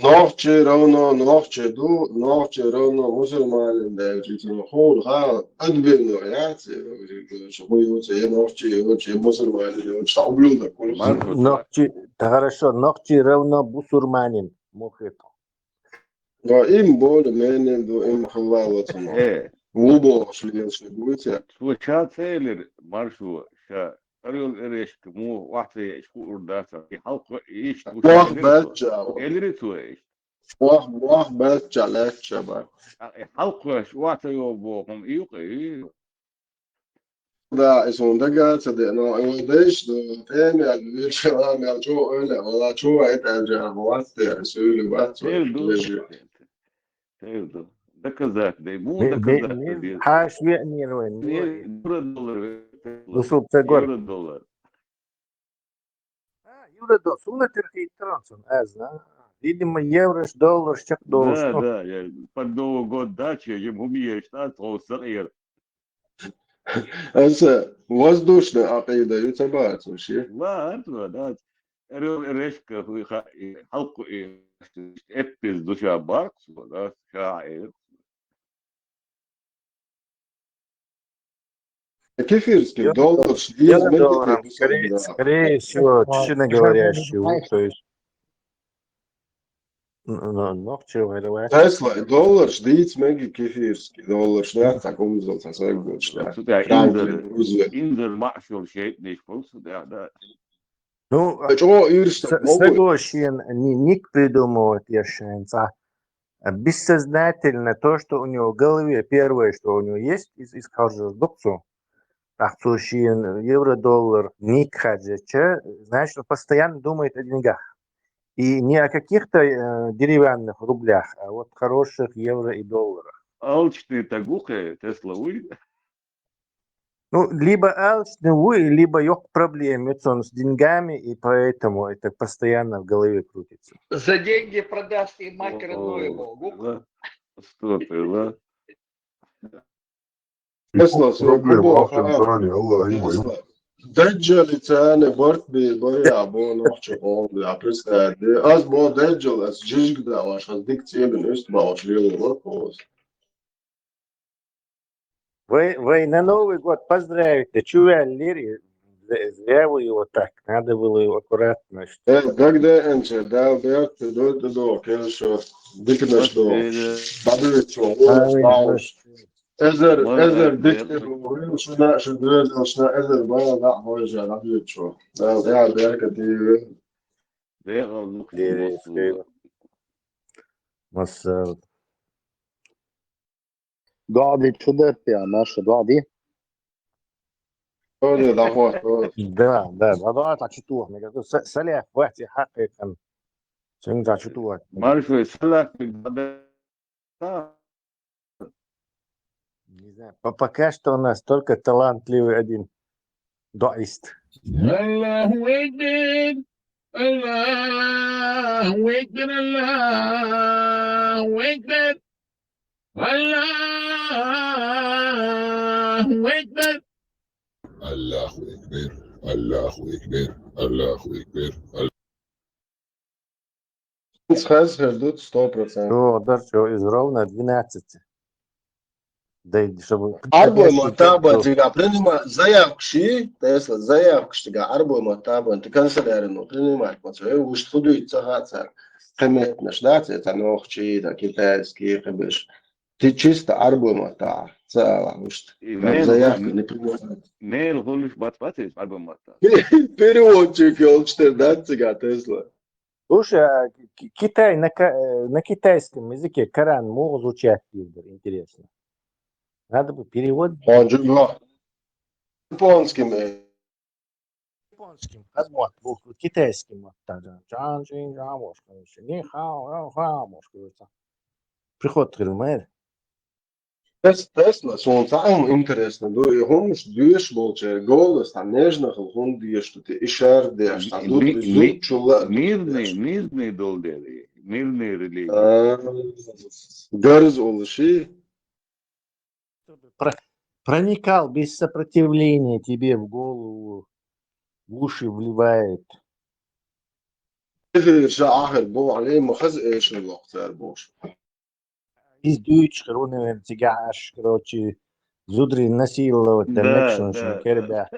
نوعشي равно مسلمان ده جيتنا خول ها أدبر نوعيات شوي وتي نوعشي مسلمان ده شعبلو ده كل نخشي хорошо نخشي равно مسلمانين مخيط إم بول من دو إم خلالة وبو شليش بقولتها وشات سيلر مارشو شا أريل إيش كمو واحد يشكو أرداتا يحلق إيش واحد بتجا إلريتو إيش واحد بتجا لا شباب يحلق واحد يوبوهم إيوقي ده اسمه دقة صدقنا إيش ده تاني على الشباب يا شو ولا ولا شو هيتأجر واسطة سؤال بس تيردو ده كذاك ده مو ده كذاك حاش يعني وين $100 وصوب تقول $100 يورو سونا تركي ترانسون أزنا دي ما يورش دولار شك دولار да я под Новый год дачи ему мечтать о صغير هسه воздушная عقيدة يتبعت وشي لا أنت ده ريشك هو حلقه إبز دوشا باركس ولا شاعر كيف يرسك доллар скорее всего честно говорящий то есть ногчего это Tesla доллар ждите меги кефирский доллар шляпа так умзался свой год шляпа إنذر معشر شيء ليش بص ده ну согласен ник придумывает яшенца бессознательно то что у него в голове первое что у него есть из харждукцу Ахцушин, евро-доллар, ник хаджача, значит, он постоянно думает о деньгах. И не о каких-то деревянных рублях, а вот хороших евро и долларах. Алчный тагуха, Теслауи. Ну, либо алчный, либо есть проблемы с деньгами, и поэтому это постоянно в голове крутится. За деньги продаст и мать родную Богу. Что ты, да? دجال تاني برد بيابو نوحش قوم بيعبرس قادي از بو دجال از جيجك دا واش از ديك تيبن است باوش ريو ورقوز Вы на Новый год поздравите, чувя лири, зря вы его так, надо было его аккуратно. Когда энче, да, бьет, до, конечно, дикно что, бабит что, Ezer dikte bu şuna şu düzel şuna ezer bayağı da hoca da bir çok. Ya derken diyor. Masa. قاعد شدت يا ماشي قاعد Öyle da hoş. Да, ضاعت على شتوه نقول سليح واحد حقيقة شنو على شتوه ما أعرف سلك Не знаю, пока что у нас только талантливый один дуист. Аллаху Акбар, Аллаху Акбар, Аллаху Акбар, Аллаху Акбар, Аллаху Акбар, Аллаху Акбар, Аллаху Акбар. Схазер тут 100%. Что, дальше из ровно 12. Да, чтобы... Арбой мотаба, тига, принимай заявки, Тесла, заявки, тига, арбой мотаба, ты канцелярину, принимай, уж худой цагаться, хеметнеш, да, это ногчи, да, китайские, хебеш. Ты чисто арбой мотаба. целая, может, как заявка не принимает. Нел голиш бат-бат альбомата. Переводчик, он 14 Тесла. Слушай, а Китай на китайском языке Коран могут звучать, интересно. Надо бы перевод. Он же японским. Японским, возможно, китайским вот тогда. Чан чин жамош, короче. Ни хао, хао, короче. Приход Крылмэр. Tesla, он самым интересно, он дюш болче, голос, там нежно, он дюш, что ты ишар дешь, там тут везут чула. Мирный долдери, мирный религии. Гарз олыши. Проникал без сопротивления тебе в голову, в уши вливает. شاعر بو عليه مخز ايش الوقت البوش. Из дюйч, хроны, тягаш, короче, зудри насиловать, мекшон, кербя.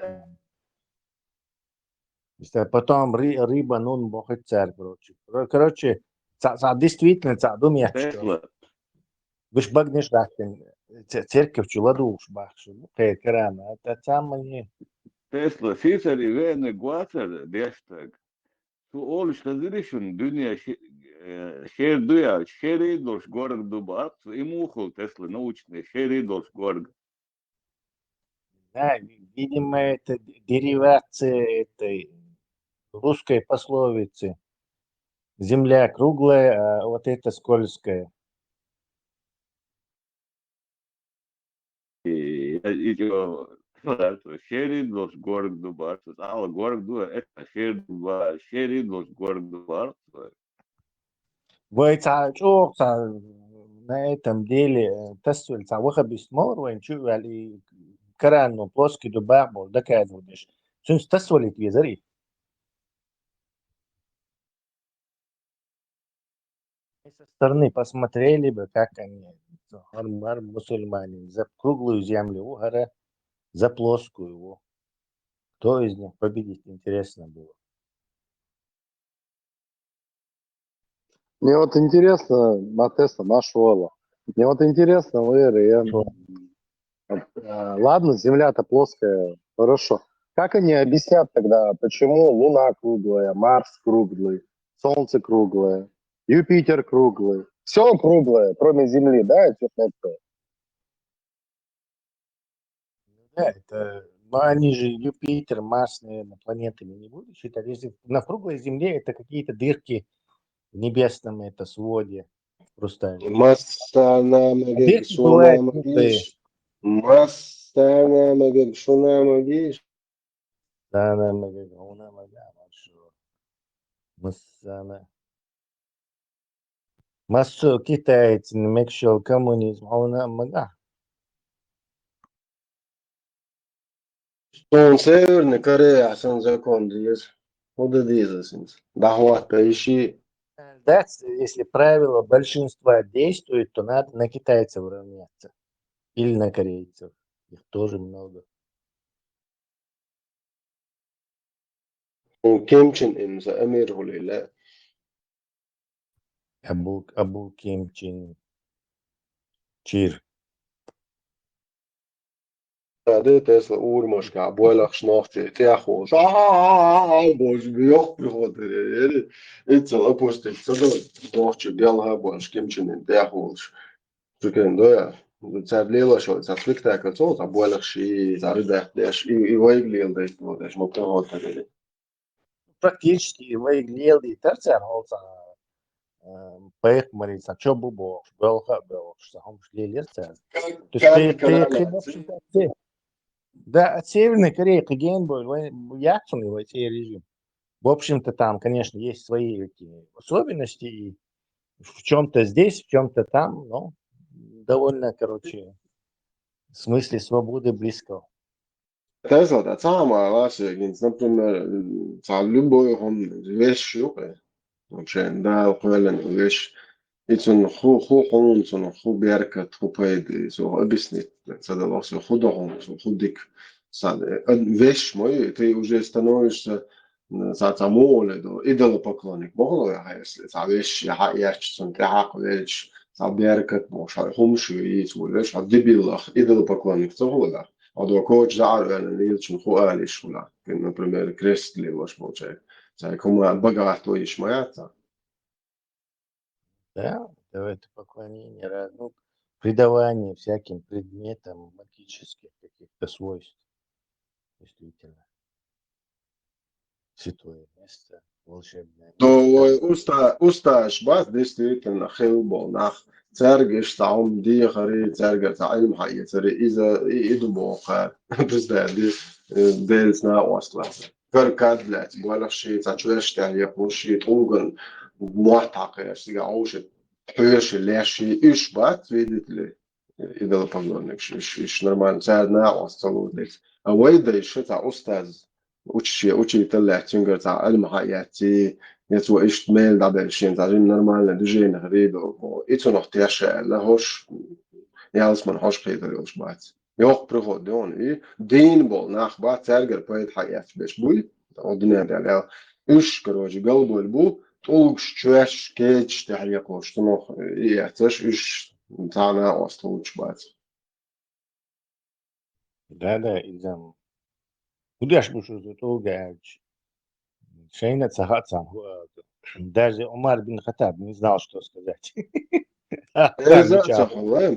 Потом рыба, нун, бохать царь, короче. Короче, действительно, думаешь, виш багнеш рахтен, церковь чуладу уж бахшу, керана, это самое. Tesla, Caesar ivene guater deshtag. Tu ol штазиришун dünya şer duya, şeri doş горг дубат, и мухол Tesla научный, шери дош горг. Да, видимо, это деривация этой русской пословицы. Земля круглая, а вот это скользкая. Шери дош горг дубат, ала горг дуя, это шери дош горг дубат. На этом деле тестовали выход без мор, и карану плоский дубак был, доказываешь. Что тестовали твизари? Со стороны посмотрели бы, как они, мусульмане, за круглую землю, за плоскую его. Кто из них победит, интересно было. Мне вот интересно, Матеса, Машуала. Мне вот интересно, ладно, Земля-то плоская, хорошо. Как они объяснят тогда, почему Луна круглая, Марс круглый, Солнце круглое, Юпитер круглый? Все круглое, кроме Земли, да, это? Да, это, но они же Юпитер, Марс, наверное, планетами не будут считать. Если на круглой Земле это какие-то дырки в небесном это своде просто. Дырки бывают круглые. Массу китайц мекшел коммунизм, мага. Он северный Корея, асан закон диез. Вот это диез. Да, вот, поищи. Да, если правило большинства действует, то надо на китайцев равняться. Или на корейцев. Их тоже много. Ким Чен Ын за Амир Хулила. Абу Ким Чен Чир. هذا تسلا أورمش كعبولك شناختي تأخذ بوش بيوخ بيخوض يعني إنت الأبوستيك صدق ناختي بيالها بوش كيمشين تأخذ شو كان ده تعب ليلا شو تعب سبيكتاكل صوت عبولك شيء تعب ده داش يوايق ليل داش داش ما بتقعد هذا Практически выглядел и терцер холца поех мориться, что бубо, белха, что он шли лесца. То есть ты да, от Северной Кореи к Гейнбой, ясный в эти режим. В общем-то, там, конечно, есть свои эти особенности, и в чем-то здесь, в чем-то там, но довольно, короче, в смысле свободы близко. Tesla tā samā Latvijas, например, за любой он вещь юпе. Вообще, да, уkwelen вещь. Iets een goed hond, een goed werk, goed payde, zo объяснить. Это даже худо hond, zo goed dik. Вещь мой, ты уже становишься за молодо, идолопоклонник. Могло я, если за вещь я что-то вещь, Беркат, может, хумши и сволешь, дебилах, идолопоклонник, цогулах. А до коуч заарвен лилчин хуалиш хула. Например, крестли ваш получает. Кому богатство ишь моя-то. Да, это поклонение, ну, придавание всяким предметам магических каких-то свойств. Действительно. Святое место, волшебное место. То ustash bas действительно хилбол нах цергеш таум ди хари цергер таим хайя цери иза иду боха бездади дельсна осла каркад блять балаши цачуэш я пуши туган муатака сига ауши пöш леши иш бат видит ли идал поглонник иш нормально царна осцалудис а вайда иш та устаз учитель тингер та المحياتي jetzt wo ich mail da der schön da sind normale de gene rede wo ich noch der schelle hosch ja als man hosch peter jos baat jo progodon i din bol nach ba terger poet hayat besh bul odne da la ush короче голубой бу толк шчеш кеч тахия кош noch ja das ist тана ослуч baat Да, изам. Кудаш бушу толгач. Шейна цахацам. Даже Умар бин Хаттаб не знал, что сказать.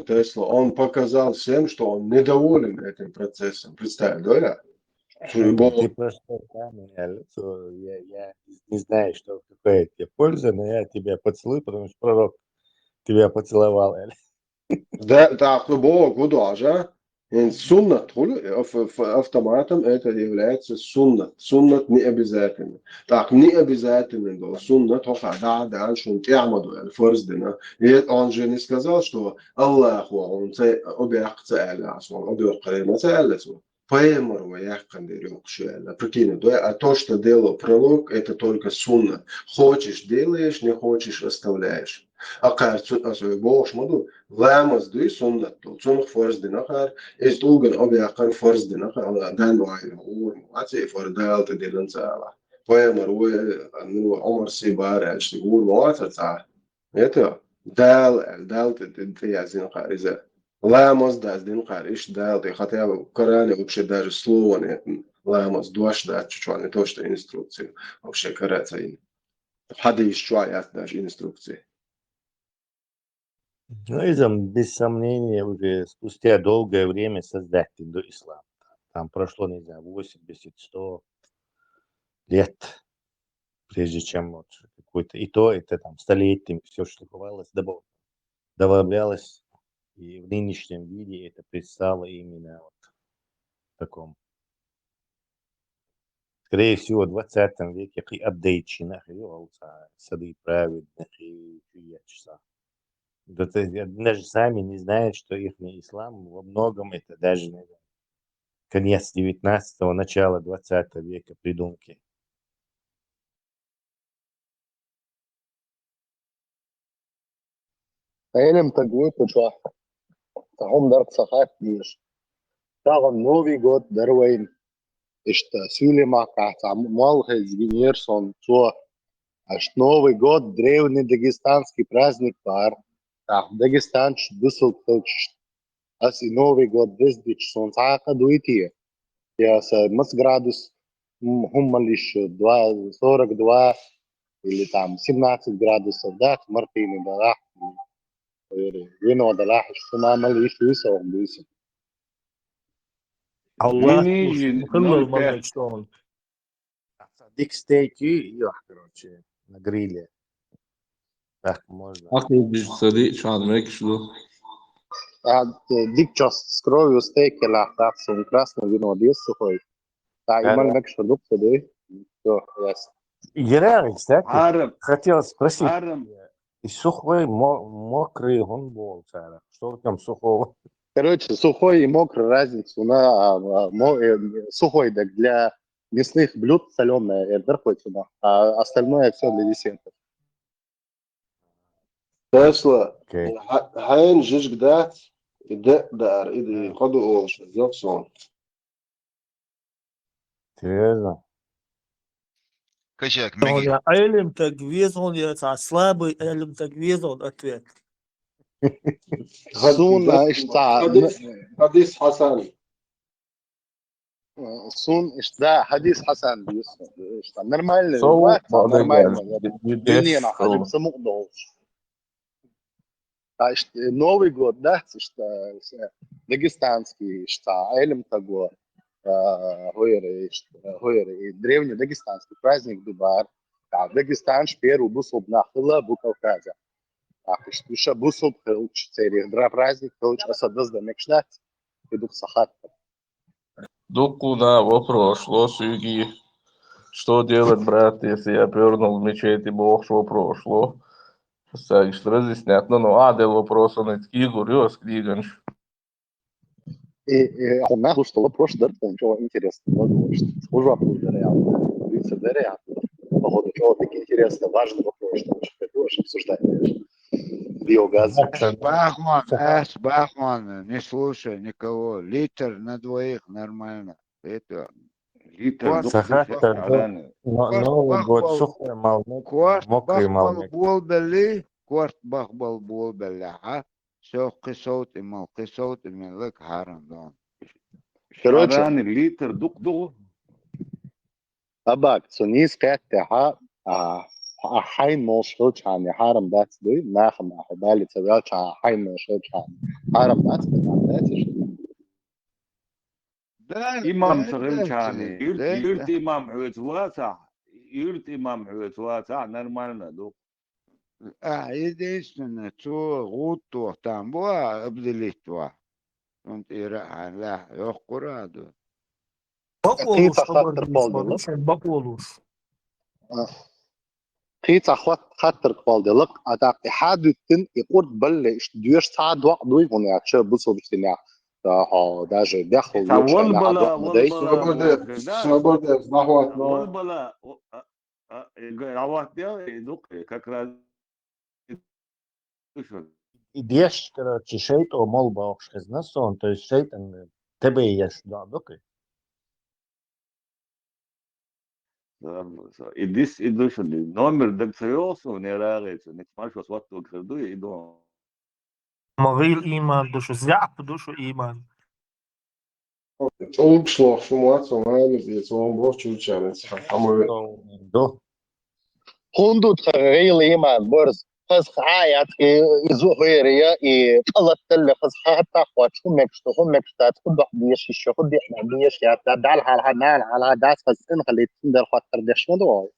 Тесла, он показал всем, что он недоволен этим процессом. Представь, да? Ты просто камень, лицо. Я не знаю, что какая тебе польза, но я тебя поцелую, потому что пророк тебя поцеловал. Да, так, любого гудажа. Суннат, автоматом это является суннат. Суннат не обязательно. Так, не обязательно было. Суннат, да, что تعمدوا الفرض دنا. Он же не сказал, что Аллах, он объяхца Аллах, он объяхца Аллах. Поэмор, я кандидат шуэла. Прикинь, а то, что делал пророк, это только суннат. Хочешь делаешь, не хочешь оставляешь. Акар бош моду ламаз дуй суннат то цунх форс динахар is tulgan обяхар форс динахар дан вай ор ати фордал те дилан цала поэмор ну Омар Сибар اشتغول مواتر это дал те язинахар из ламаз дас динахар иш дал те хотя Коране вообще даже слово нет ламаз дуаш да чуть не то что инструкции вообще караться им хадис чуаят даже инструкции. Ну, изам, без сомнения, уже спустя долгое время создать индоислам. Там прошло, не знаю, 80-100 лет, прежде чем вот какой-то... И то это там столетиями все шлифовалось, добавлялось. И в нынешнем виде это предстало именно вот в таком... Скорее всего, в 20 веке при апдейтчинах, сады праведных и часа. Даже сами не знают, что их ислам во многом это даже конец 19-го, начало 20 века придумки. Елем тагуй почва. Тахом дарк сахат диш. Тагом Новый год дарвайн. Ишта сюлема кахта малхез винерсон цо. Аш Новый год древний дагестанский праздник пар. Так, Дагестан дусл ас и Новый год дездич солнца дуйти. Я с градус лишь 42 или там 17 градусов, да, Мартины, да, вино, да, что нам лишь высок, высок. الله Нижний مخلل 0,5. مرة شلون Дик стейки, короче, на гриле. Так можно. Ахмед бич сади, шан мек шду. Дик час с кровью стейки лахтаться, красное вино, без сухой. Да, и мал мек шадук, да, все, ясно. Генерал, кстати, Арам, хотел спросить, арам. и сухой, мокрый гонбол, что там сухого? Короче, сухой и мокрый разницу на сухой так для мясных блюд соленое, а остальное все для десертов. Тесла, хайн жиж гдат, иде дар, иде ходу олш, зоксон. Серьезно? Качак, он Меги. я علم تجويز هون يا слабый علم تجويز он ответ Sun اشتاع حديث حسن Sun اشتاع حديث حسن بيوسف اشتاع نرمال So الوقت what they نرمال got? الدنيا Yes. حاجة بس مقدوش Новый год, да, что дагестанский, что Элем того, Гойры, древний дагестанский праздник Дубар, Дагестан шпер убусоб нахила Букавказа. Что еще бусоб хилч церих, дра праздник хилч осадос да мекшнат, идут сахат. Куда прошло, Сюги. Что делать, брат, если я пернул в мечети, Бог, что прошло? Sagst, разъяснять. Ну, адел вопрос, он такие гурёс, книганш. И у нас что вопрос, да, ничего интересного, думаю, что служба реально, лица реально. Походу, чего так интересно, важный вопрос, что мы тоже обсуждаем. Биогаз. Бахман, не слушай никого. Литр на двоих нормально. Это. Литр Новый год сухой мал, мокрый мал. Кварт бахбал бул белли, все قصوت имал, قصوت имал, харам дон. Короче, литр дук. Абак, цунис каттеха, حين موشل كان حرم دات دوي ناخم بالي تبع كان حين موشل كان حرم دات داتش إمام شغل كان يرت إمام عود واسع نرمالنا دوك единственное, что гутто там была обделитва. Он тира ла йохкураду. Баколуш, Баколуш. قيت أخوات خاطر قبالدلق أتاق إحادتن يقول بل دوش ساعد وقت دوي هون يعتشر بصو بجتناع داجر داخل والبلا عوات دوك как раз Идешь, короче, шейт о молба обшхезнасон, то есть шейтан тебе есть, да, доки. Идис идушли. Номер дакциосу не рарится. Не смашь вас вот граду и иду. Мавил иман, душу зяп, душу иман. Umschlag von Mats und Heilig, jetzt wollen wir schon challenge. Do. هندو تغيل إيمان برز خز حيات إزوهيرية طلت اللي خز حتى أخوات شو مكشتو هم مكشتات خد واحد يشيش خد إحنا بيش يا دال على داس خز إن خليت تندر خاطر دش مدوي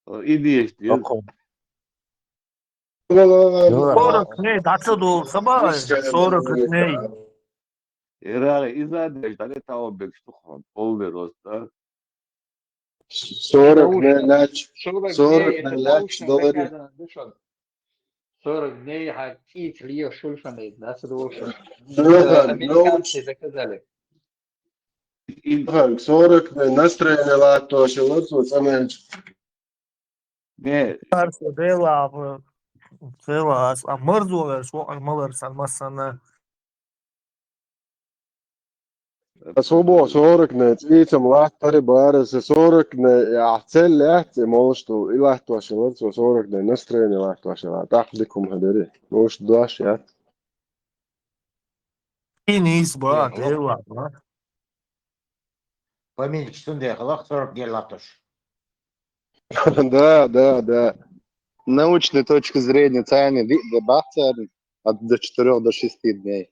إيديش ديال 40 дней, дацаду, сабай, 40 дней. إيراني إذا دش دالي تاو بكشتو полверос, да? 40 لاч долларов. 40 дней хотите ли шульфаны, да, с удовольствием. Американцы Американцы заказали. 40 настроение лато, шелоцу, самое. Не. Цела, а морзовая, что маларс, алмасана. Особо 40 нецвицам лахтари барес 40 يعتل لحت موشتو إلهتو شلوتو 40 نسترين إلهتو شلوتو تحدكم هدري موش دواش يا Иnis, брат, ела, брат. Поменьше, что ты халах 40 дней латош. Да. Научной точки зрения цены дебаты от 4 до 6 дней.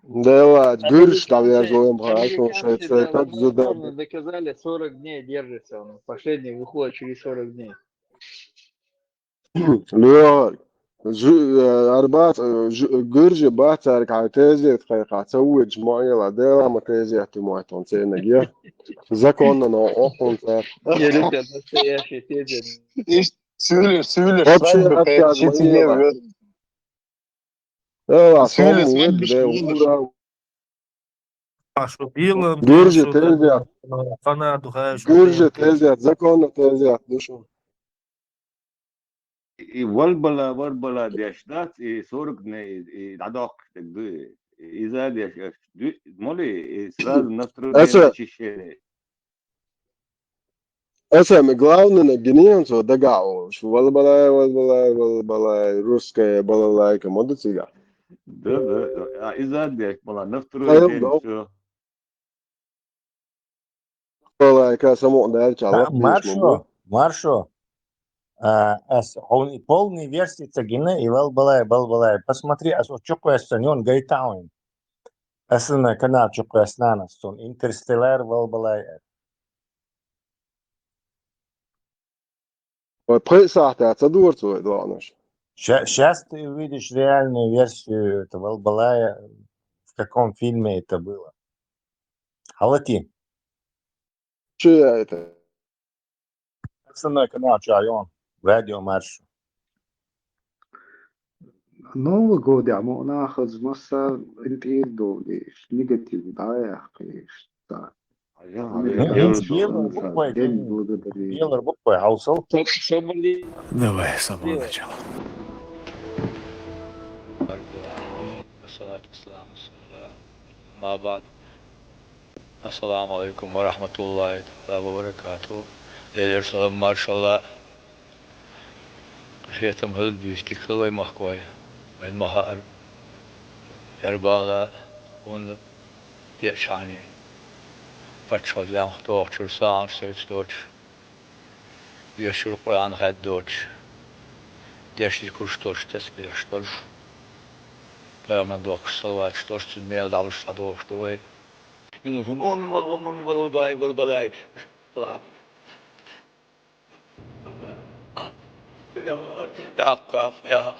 Да, гырш там я живу, хорошо, что так задам. Доказали, 40 дней держится, он последний выходит через 40 дней. لا أربعة جرجي باترك على تيزي تخيق تسوي معي لا ديرا ما تيزي احتمال تنسين نجيا زكون أنا أخون صار Я ребят, настоящий тезис. Сюлиш, вообще отказываю Сюлиш, Что белым, جرجي تيزي Канаду, جرجي تيزي زكون تيزي دوشو И вальбала дяшдат и 40 дней дадок тегды. Из-за дяш моли сразу настроение очищение. Самое главное на генеранцию догау, что валбалай, русская балалайка, модуцига. Да. Изадек была, настроен все. Балалайка само да чалап, Маршо, он полный версии цагина и балбалай. Посмотри, что он гайтауин. Асына канал чукаснана, сон интерстеллар балбалай. Сейчас ты увидишь реальную версию этого Балбалая, в каком фильме это было. Халати. Чья это? Основной канал Чайон, радио Марш. Новый год, я могу нахуй масса интервью, негатив, да, я конечно. Белая буква, Хаусал. Давай с самого начала. السلام عليكم ورحمة الله وبركاته. ليلة سلام ما شاء الله. شيتم هل بيشتكي كل ما خوي. من مهار. يربالا ون بيشاني. فتشل لام توك شرسان سيرت دوتش. بيشور قرآن خد دوتش. ديشتي كرشتوش تسبيشتوش. فمن دوك صلوات شتوش تميل دارش تدوش دوي. والبلاي تحقق يا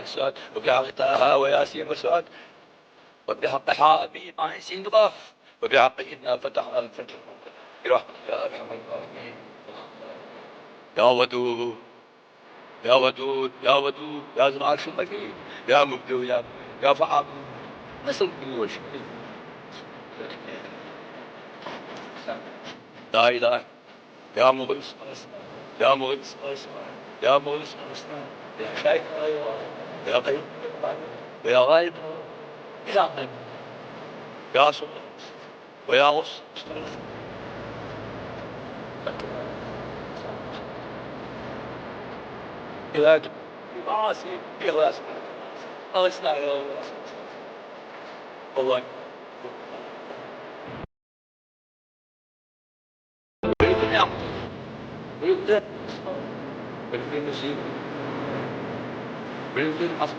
أسد وبحقها وياسين مسعود وبحقها بما يسين ضاف وبحق إنا فتحنا الفتح يا ودود يا ودود يا ودود يا ذو العرش المجيد يا مبدو يا فعال مثل بيوش لا إله يا مغيث يا مغيث يا مغيث يا شيخ يا قيوم يا غايب يا قيوم يا صبر ويا غص إذا معاصي إخلاص أغسنا يا الله والله بالبدء بالنسيب بالحصل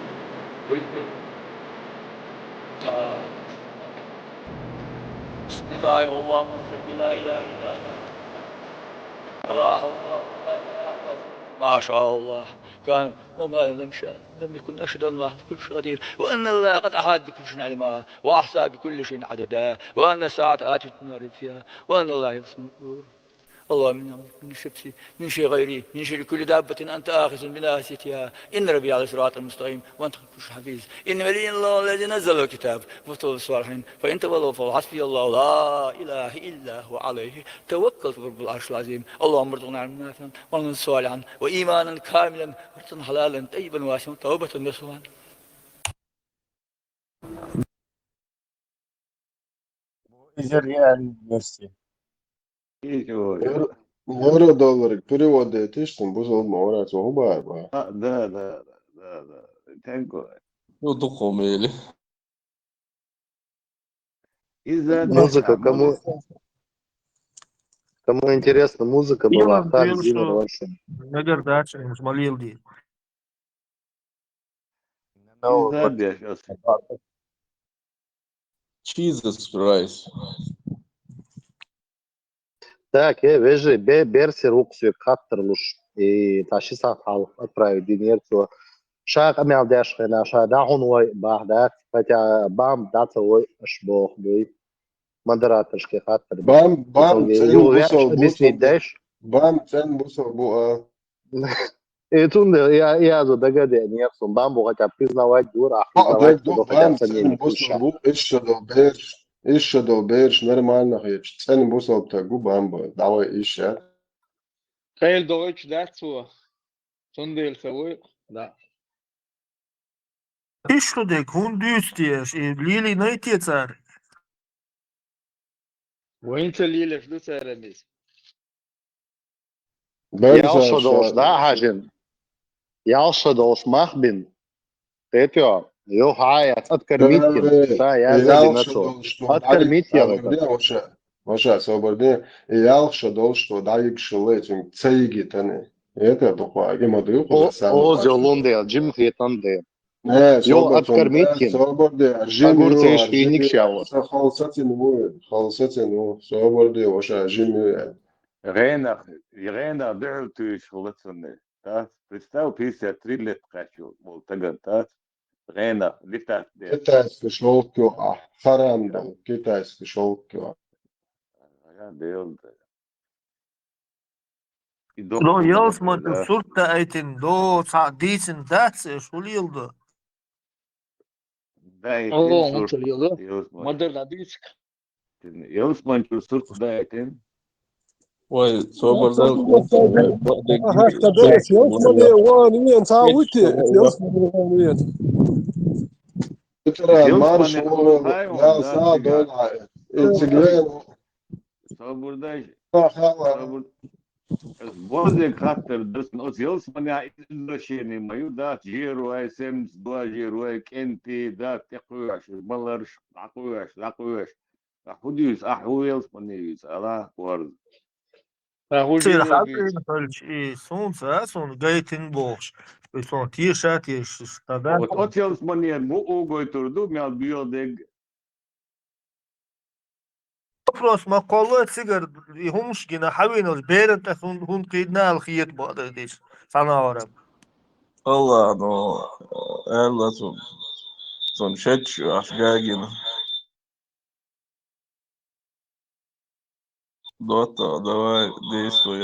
بسم الله اللهم لا اله الا الله ما شاء الله كان وما لم يكن أشهد أن الله بكل شيء قدير وأن الله قد أحاط بكل شيء علما وأحصى بكل شيء عددا وأن الساعة آتية لا ريب فيها وأن الله يفصل الأمور اللهم من شبسي من شيء غيري من شر كل دابة أنت آخذ بناصيتها إن ربي على صراط المستقيم وأنت كل حفيظ إن ولي الله الذي نزل الكتاب وفتوى الصالحين فإن تولوا فحسبي الله لا إله إلا هو عليه توكلت رب العرش العظيم اللهم ارزقنا علما نافعا وعملا صالحا وإيمانا كاملا ورزقا حلالا طيبا واسعا توبة نصوحا. $1 переводите, что бузол морать, вогубай, ба. Да. Тенко. Ну, духомели. Музыка, кому интересно, музыка была. Yalan Так, diyorum Зина, şu вообще. ne kadar daha çıkmış mal yıl değil. Jesus Christ. Так, вежи, берси руксу каттырлуш. И таши сахал, отправить динерцу. Шаг амел дашхена, шадахун ой бахдак, хотя бам дацовой шбох бой. Модераторшки хаттыр. Бам, Юлвяш объяснить дальше. Бам, цен бусол буа. Этун я за догадя нерсом бамбу хотя признавать дура, признавать что хотя сомнений душа. Еще доберешь нормально, цен бусол тагу бамбу, давай еще. Кайл Deutsch dazu. Son değil savı. Da. İşte de kun düstüş. Lili ne itiyeter? وانت اللي شنو سارميز Ялшадолш, да, Хажин. Ялшадолш махбин. Петё, ё хаяц, откормиткин. Да, я забинацо. Откормитья. Ваша свобода. Ялша должен дайк шелетин цейги тане. Это такое, гема дюху. Озё лунде, Джим Хитанде. Не, Ё откормиткин. Свобода. Огурцы швейник щавос. Халсатину, свобода, ваша жимю. Рена дертуешь холодцаны. Представь, 53 лет хочу. Вот тогда, Рена, летать. Китайский шелкё, харам, китайский шелкё. لو يوسمن سلطة ايتن دو صعديسن داتس شوليلدو اوه ممكن يلا مدر لابيسك يوسمن سلطة دايتن Ой, свобода. هكذا يوسمن وانين تعودتي يوسمن وانين ترى مارش لا صادق انتجرين свобода. Боже, хатер, дос Йосман изращение мою, да, жируай, семс, два жируай, кенти, да, текуаш, баларш, акуаш. Ахудюс, Йосман, ала, вард. تصير حاطين فالشي سون جايتين بوش بيسون تيشات يش استدان Вот Йосман, му угой турду, мял биодег. вопрос ما قالوا تسيجر همش جنا حوينوس بيرنت هون قيدنا الخيط بعد ديش سنة عرب Allah, no, ela son šeći, aš gagina. Doto, давай, действуй.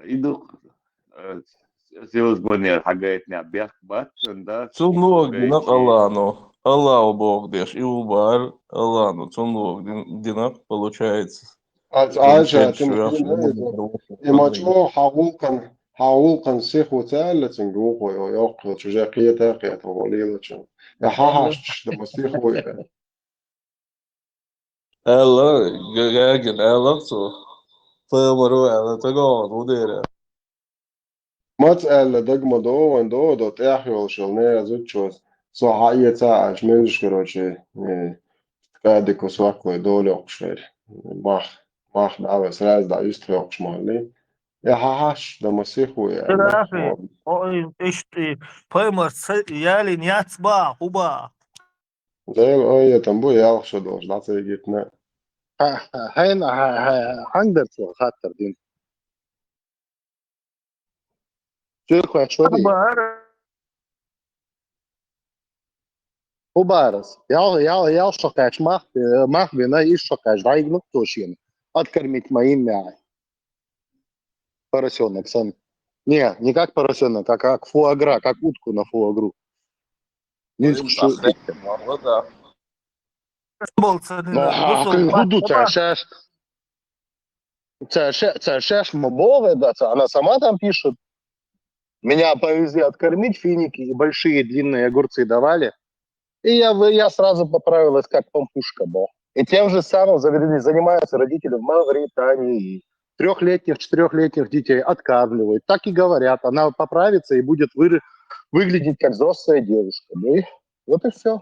Иду, Йосман, حاجاتنا بيحبط، да. Цунлог, динак Аллану. Аллаху Бог дешь, и убар Аллану. Цунлог, динак получается. عاجة إماجو حاولكن سيخو ثالث نجوخو يوقع تجاقية تاقية توليلة يا حاش دمسيخو Ela, gagin, ela så. Förmår ela ta gång och det är det. ما تسأل دقمة دو تاحيو شلنيا زوتشوز سو حقية تاعش ميزش كروشي قادك وسواكو دولي وقشير ماخ دعوة سلاز دا يستخي وقشمالي يا حاش دمسيخو ترافي ايش بايمر يالي نياتس با خوبا زي تنبو ياخشو دوش دعتي جيتنا هين هنقدر خاطر دين Türkçe şöyle. Убарас. Я шокач махбина и шокач. Да, игнут точно. Откормить моим мяй. Поросенок сам. Не как поросенок, а как фуагра, как утку на фуагру. Шеш мобовая, да, она сама там пишет. Меня повезли откормить, финики и большие длинные огурцы давали. И я сразу поправилась, как пампушка был. И тем же самым занимаются родители в Мавритании. 3-летних, 4-летних детей откармливают. Так и говорят. Она поправится и будет выглядеть как взрослая девушка. Да? И вот и все.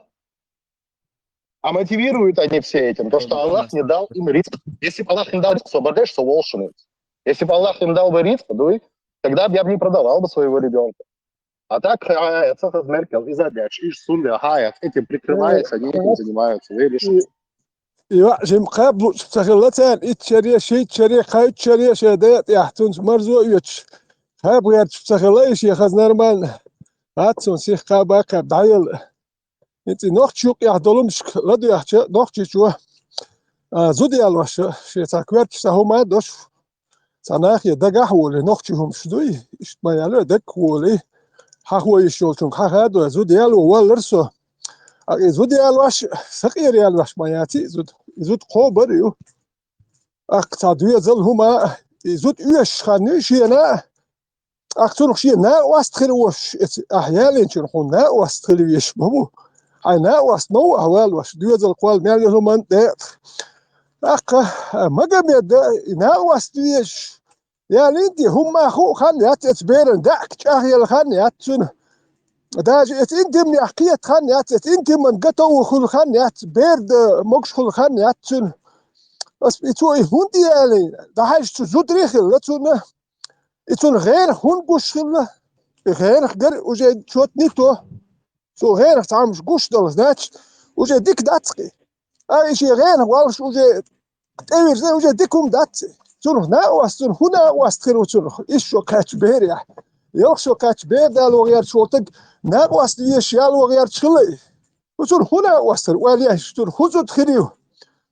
А мотивируют они все этим. То, что Аллах не дал им риск. Если бы Аллах им дал риск, освобождаешься волшебниц. Если бы Аллах им дал бы риск, тогда бы я бы не продавал бы своего ребенка. А так, это Меркель и задач, и Сунда, Хаят, этим прикрывается, они этим занимаются, видишь? جم قبل تخلتان اتشري شيء تشري خايت تشري شهادات يحتون مرزو يتش خاب غير تخليش يا خزنا نرمان هاتون سيخ قابا قاب دايل انت نوخ تشوق يحضلهم لدو يحتش نوخ تشوه زودي الوش شي تاكويرت تاهما دوش سناخ يدقح ولي نوخ تشوهم شدوي ما يالو دك ولي حقو يشولتون حقادو زودي يالو والرسو زود الواش سقير الواش ما ياتي زود قوبر يو اقتادوية زل هما زود يوش خانيش ينا اقتنق شيء نا واستخل وش احيانا شنحون نا واستخل يشبهو هاي نا واستمو احوال وش دوية زل قوال ميال يهلو من ديت ما قمت ناقص ديش يعني انت هم اخو خانيات اتبيرن داك تشاهي الخانيات سنه داج انت من حكيت خانيات انت من قطو خل خانيات بيرد مقش خل خانيات سنه بس بتوي هوندي يعني ده حاجه زود ريخل لتسنه اتون غير هون قش خله غير غير وجا شوت نيتو سو غير تعمش قش دل داتش وجا ديك داتقي اي شيء غير والش وجا تأوير زي وجا ديكم داتي سنه ناقص سنه هنا واستخير سنه ايش شو كاتش بير يا يوخشو كاتش بير دالو غير شوتك ناقص ليش يالو غير تشخلي وسنه هنا واستر والياش سنه خذوا تخريو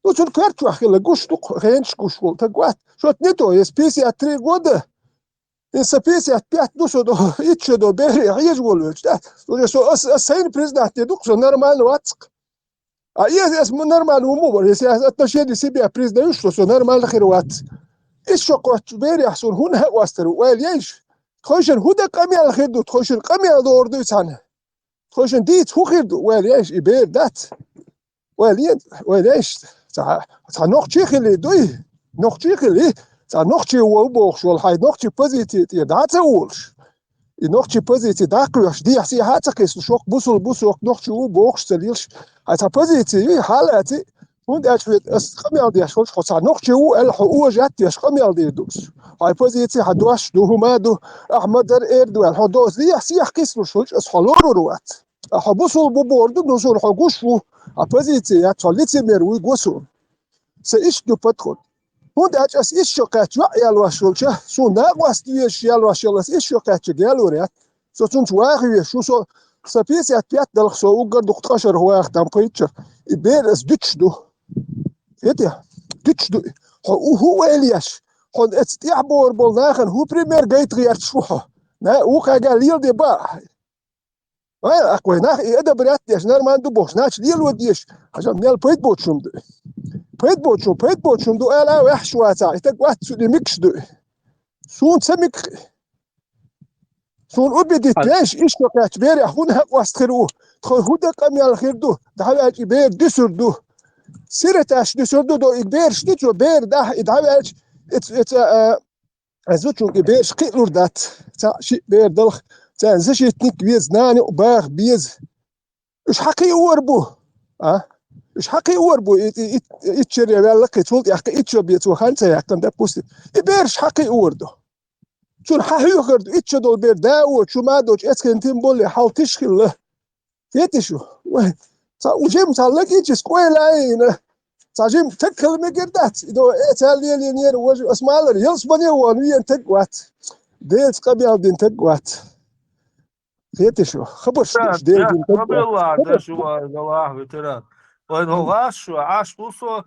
وسنه كارتو اخيلا قش دق غينش قش ول تقوات شوت نيتو يسبيسي اتري غوده يسبيسي اتبيات دوسو دو يتشو دو بيري يجول وجدا وجا سو السين بريزدانت دوق سو نورمال واتق اسم نورمال ومو يا التشهد سيبي بريزدانت يشلو سو نورمال خيروات ايش شو قوت بيري يحسون هنا واستر والياش تخوشن هدا قميال خيردو تخوشن قميال دور دو سنه تخوشن ديت هو خيردو والياش يبير دات والياش تا نوختي خلي دوي نوختي خلي تا نوختي وبوخ شو الحي نوختي بوزيتي دات اولش نوختي بوزيتي داكلوش دي حسي هاتقيس شوك بوسل نوختي وبوخ ستليلش تا بوزيتي حالاتي und es قميال دي شوش خو تا نوختي الحقوق جات دي قميال دي دوس هاي بوزيتي حدواش دو همادو احمد اردو الحدوس دي حسي حقيس شوش اس حلورو روات حبوسل بوردو نوصل حقوشو بوزيتي يا توليتي ميروي غوسو سيش دو بتخون und es ist schon kein Jahrwaschulche, so nachwas die Jahrwaschulche ist schon kein Jahrwert, so zum Schwache, so Sapis hat Piat del so ugar doktrasher hoach temperature. Iber es Deutsch du. Weet je? Deutsch du. Hoe Elias. Gewoon het stiabor bol nagen hoe primair geit riart schuha. Na, hoe ga galil de ba. Wel, akwe nach ida brat des normal du box nach liel وديش. عشان نال بيت بوتشم دو. بيت بوتشم دو الا وحشواتا. Itak wat su de mix du. Soon semik سون أبدي تلاش إيش وقعت بير يحونها واستخروه تخل هودا قمي على خير دو دعوا بير دسر دو سيرتاش دسر دو إكبير شنيتو بير ده يدعوا أزوتشو بير شقيلور دات تا شي بير دلخ تا نزشي تنك بيز ناني وباغ بيز إيش حقي أوربو إيش حقي أوربو إتشري بالك يتولد يحقي إتشو بيتو خانتا يحكم ده بوستي إبيرش حقي أوردو شون حيوخرد إتشو دول بير داو شو ما دوش إسكنتين بولي حال تشخل له يتشو وجيم تالك إتشس كويلاين جيم تكل مقردات إدو إتالي لينير وجو أسمالر يلسبني وانوين تقوات ديت قبيل دين تقوات يتشو خبرش دين تقوات قبل الله ده شو الله بترى وين هو عاش بوصو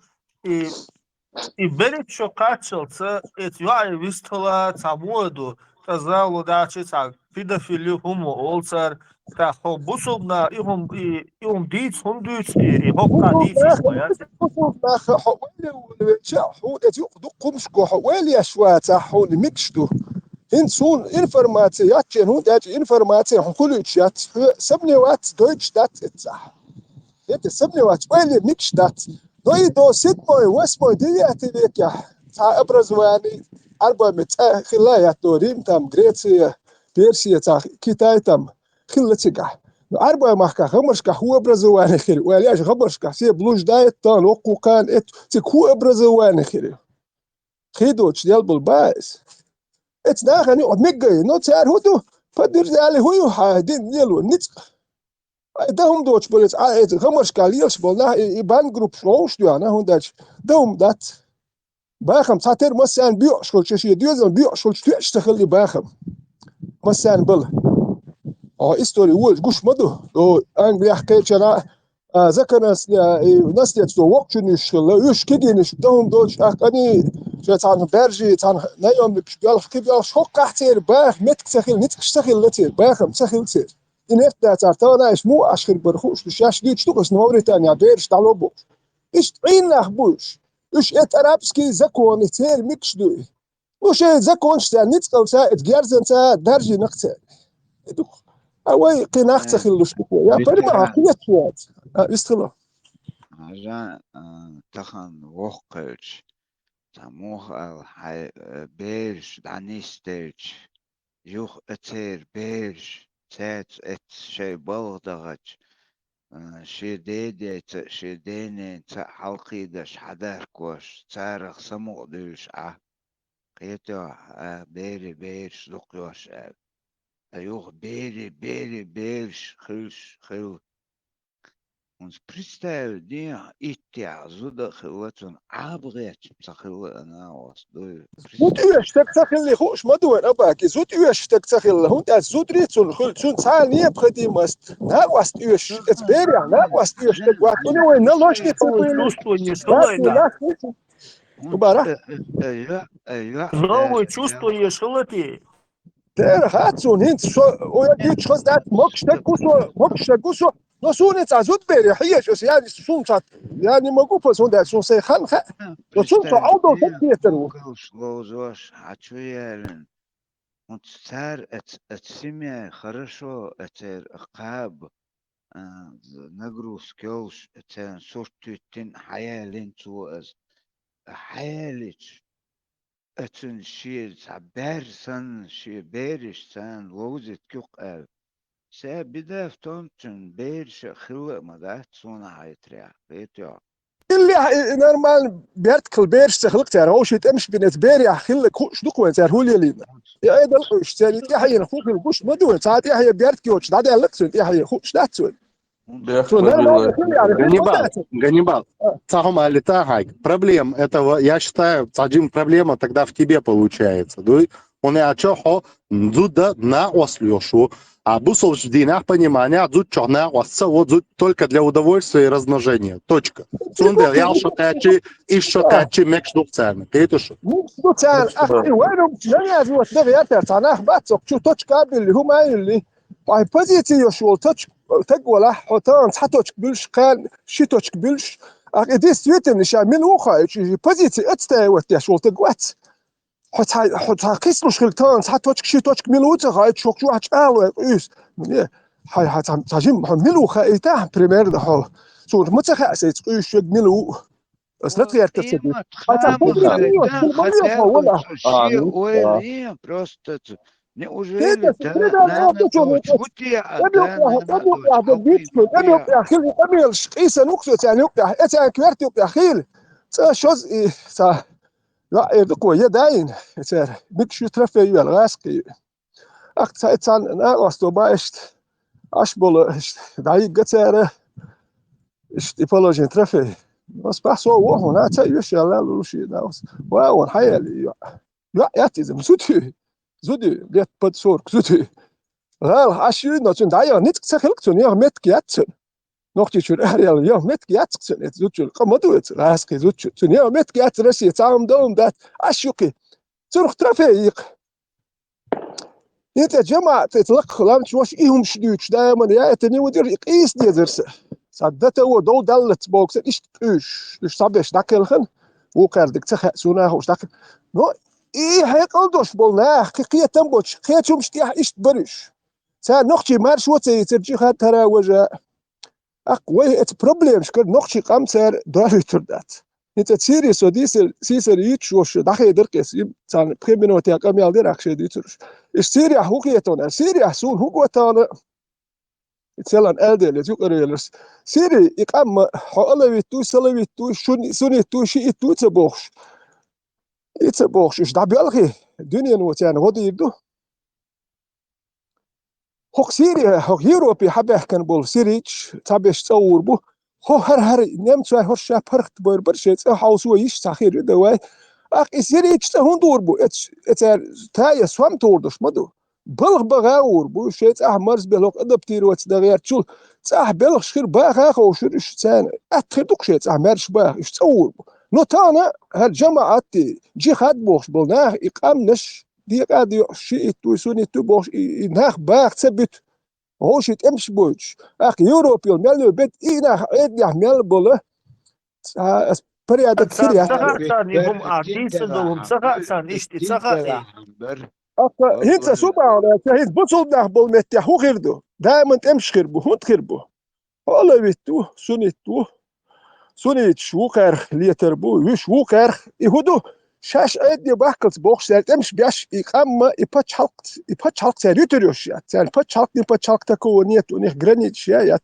И берет що качел, це етюай вістила цамуеду, та залу дачі цак, підофілі гуму олцер, та хобусубна, і діц, хундуц, і хопка діц, ішмаят. بوصلنا حوالي حول دقم شكو حوالي أشواتا حول مكشتو هنسون إنفرماتيات جنون داج إنفرماتي حقوليتشات سبني وات دويتش دات اتزاح يت سبني وات حوالي مكش دات دويدو سيدموي واسموي دياتي ليكيا تا أبرزواني 400 خلايا تورين تام غريتسيا بيرسيا تا كيتاي تام خلتيكا 4 مخكا خمرشكا هو أبرزواني خير ولياش خمرشكا سي بلوش دايت تان وقو كان تيك هو أبرزواني خير خيدوش ديال بالبايس ناغني ميغي نو تار هودو فدير دالي هو حادين ديالو نيت دهم دوتش بولت خمرشكا ليلش بولنا يبان جروب شلوش ديانا هونداش دهم دات باخم تاتر مسان بيوشكل شي ديوزن بيوشكل تشتغل باخم مسان بل استوري وول قش مدو انجليا حكيت انا ذكر ناس يتسو وقت نشغل يش كدينش دهم دوتش اني تاع برجي تاع نيوم بيال كيبيال شوق قحتير باخ متك تخيل نتك تشتغل لتير باخم تخيل تير إنفتا تارتانا إيش مو أشخر برخوش بشاش ديت شتوكس موريتانيا بيرش تعلبوش إيش تعين نخبوش إيش إترابسكي زكون تير ميكش دوي وش زكونش تاع نتقل تاع إتجارزن تاع درجي نقتال أوي قناع تخيل شتوكو يا بريما عقية شوات استخلا عشان تخن وقتش تموخ الحي بيرش دعنيستيج يوخ اتير بيرش تات ات شي بلغدغج شي ديدي شي ديني تا حلقي دش حداركوش تارخ سمو ديش قيتو بيري بيرش لقيوش يوخ بيري بيرش خلش خل uns представь, не идти, зуда хилатун, абгеч, сахила на вас, до. زود يشتك تخلي خوش ما دوين أباكي زود يشتك تخلي هون ده زود ريتون خل شون ثانية بخدي مست نا واست يش تبرع نا واست يشتك وقتني وين نلاش تسوي чувствуешь, وبارح ايوه чувствуешь, ты. der hat so nicht so oder die schon das مكشتك وسو نسون تعزود بري هي شو يعني سون يعني ما قوف سون ده سون سي خان خا سون تعوض تكتر слозош, ачуялен. Он царь от семьи хорошо, это قاب نجروس كيوش это сортүтин хаялин туаз хаялич это شيء عبارسن شيء بارش سان لوزت كوق سابدا فتونتن بيرش خلق مدات صونا هايتريا بيتيا اللي نورمال بيرتكل بيرش تخلق تاع هو شي تمش بنت بيري خلق خوش دوك وين تاع هو اللي يا ايضا خوش ثاني تي حي خوش البوش ما دون ساعات يا هي بيرتكيوش دا لك تي حي خوش لا تسوي Ганнибал, проблем этого, я считаю, проблема тогда в тебе получается. Он и очохо зуда на ослешу, а бусов в динах понимания зуд чорна осца вот зуд только для удовольствия и размножения. Точка. Сундер я шокачи и шокачи мекшдукцан. Это что? مكشدوكسان اخي وينهم لا يزوت دغيات تاع باتسوك شو توتش كابل اللي هما اللي باي بوزيتي شو توتش تقوله حطان حطوش بلش قال شي توتش بلش اكيد سويتن نشا من وخا بوزيتي اتستاوت يا شو تقوت حط قيس مش خلطان حطوش شي توتش ميلوت غايت شو شو حال اس هاي تاجم ميلو خايته بريمير ده هو شو متخاس يش ميلو بس لا تغير تسدي просто неужели لا يدقوا يدين بيكشو ترفي الغاسقي أكتسان ناقص بايشت أشبل دعيق قتاره اشتفالوجين ترفي بس بحثوا وهو ناتا يوشي الله لوشي ناقص واو حيالي لا ياتيزم زودي بيت بدسور زودي غال عشري نوتن دايا نتك تخلقتن يا متك ياتن نوختي شو الأهريال يا متك ياتن زوتشو قمدوت غاسقي زوتشو يا متك ياتن رسي تعام دوم دات أشوكي تروح ترفيق انت جماعة تتلق خلام شوش ايهم شدوش دائما يا اتني ودير يقيس دي درسه صدت هو دو دلت بوكس ايش صابش داكلخن وكاردك تخسونه وش داكل نو ايه هيقلدوش بولناه قيه تنبوش خيتهم اشتيح ايش برش سا نختي مارش وتي ترجي خاطر وجا اقوي ات بروبليم شكل نختي قامسر داريتر دات انت تسيري سوديسل سيسر يتشوش داخل دركس تان بريمينو تاع قاميال دير اخشي ديترش سيريا هوكيتون سيريا سون هوكوتان تسلان ادل يقريلس سيري يقام حولويتو سلويتو سونيتو شي تو تبوخش يتبوخش ايش دعبي الغي الدنيا نوتان غادي يبدو هوك سيريا هوك يوروبي حبه كان بول سيريتش تابيش تصور بو هو هر نمت هر شاب هرت بور برشيت هاوسو يش تاخير دواي اخ سيريتش تهون دور بو تايا سوام توردش مدو بلغ بغاور بو شيت احمرز بلوك ادبتير وات دغير تشول صح بلغ شخير باغ اخو شرش تان اتخدوك شيت احمرش باغ ايش تصور بو نو تانا هالجماعة جي خاد بوخش بلناه يقامنش دي قاد شي تويسوني تو بوخش يناخ باغ تثبت هوش يتمش بوش اخ يوروبيون ميلو بيت ايناخ ايدناخ ميل بوله بريادك سريع هم عديسن هم سخاء اشتي سخاء هنسا سوبا هيت بوصل ناخ بول متيحو غيردو دائما تمش خربو هون تخربو والله بيتو سونيتو سونيتش وقر ليتربو وش وقر يهودو شاش أدي بحكت بوخ سال تمش بيش إقامة يبتش حلق سيريتوريوش يات سال يبتش حلق تكونيت ونيخ جرانيت يات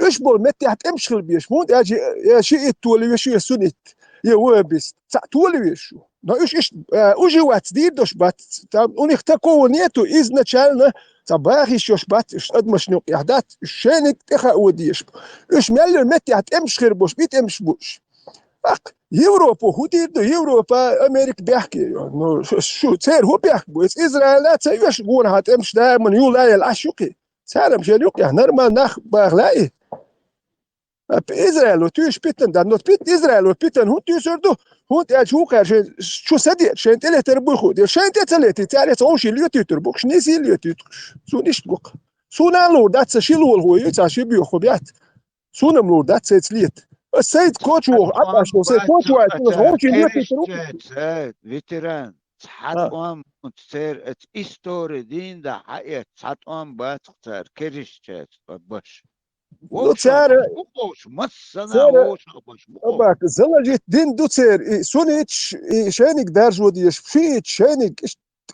إيش بول متى هتمشي البيش مود أجي يا شيء تولي وش يسونيت يا وابس تولي وشو نا إيش أوجي وات دير دوش بات ونيخ تكونيتو إذن تشالنا صباحي شوش بات إيش أدمش نوق يحدات شينك تخا وديش إيش ملل متى هتمشي خير بوش بيتمشي بوش يوروبا هو ديردو يوروبا أمريكا بيحكي إنه شو تصير هو بيحكي بس إسرائيل لا تسويش قون هتمشي دائما يولا العشوقي صار مش يلوقي نرمال نخ باغلاي إسرائيل وتوش بيتن ده نوت بيت إسرائيل وبيتن هو تيسردو هو تأجوك شو سدير شين تله تربو خود شين تتلتي تعرف تعوش اللي تتربوك شنيسي اللي تتربوك سو نشتبوك سو نالو ده تشيلو الهو يتعشي بيخوبيات سو نملو ده تسليت السيد كوتشو عطاش السيد كوتشو عطاش هوش اللي تتربوك فيتران حتوام تصير ات إستوري دين ده حقيقة حتوام باتختار كريشتات باش دوتسار وش مصنا وش باش أباك زلجت دين دوتسار سونيتش شانك دارج وديش فيت شانك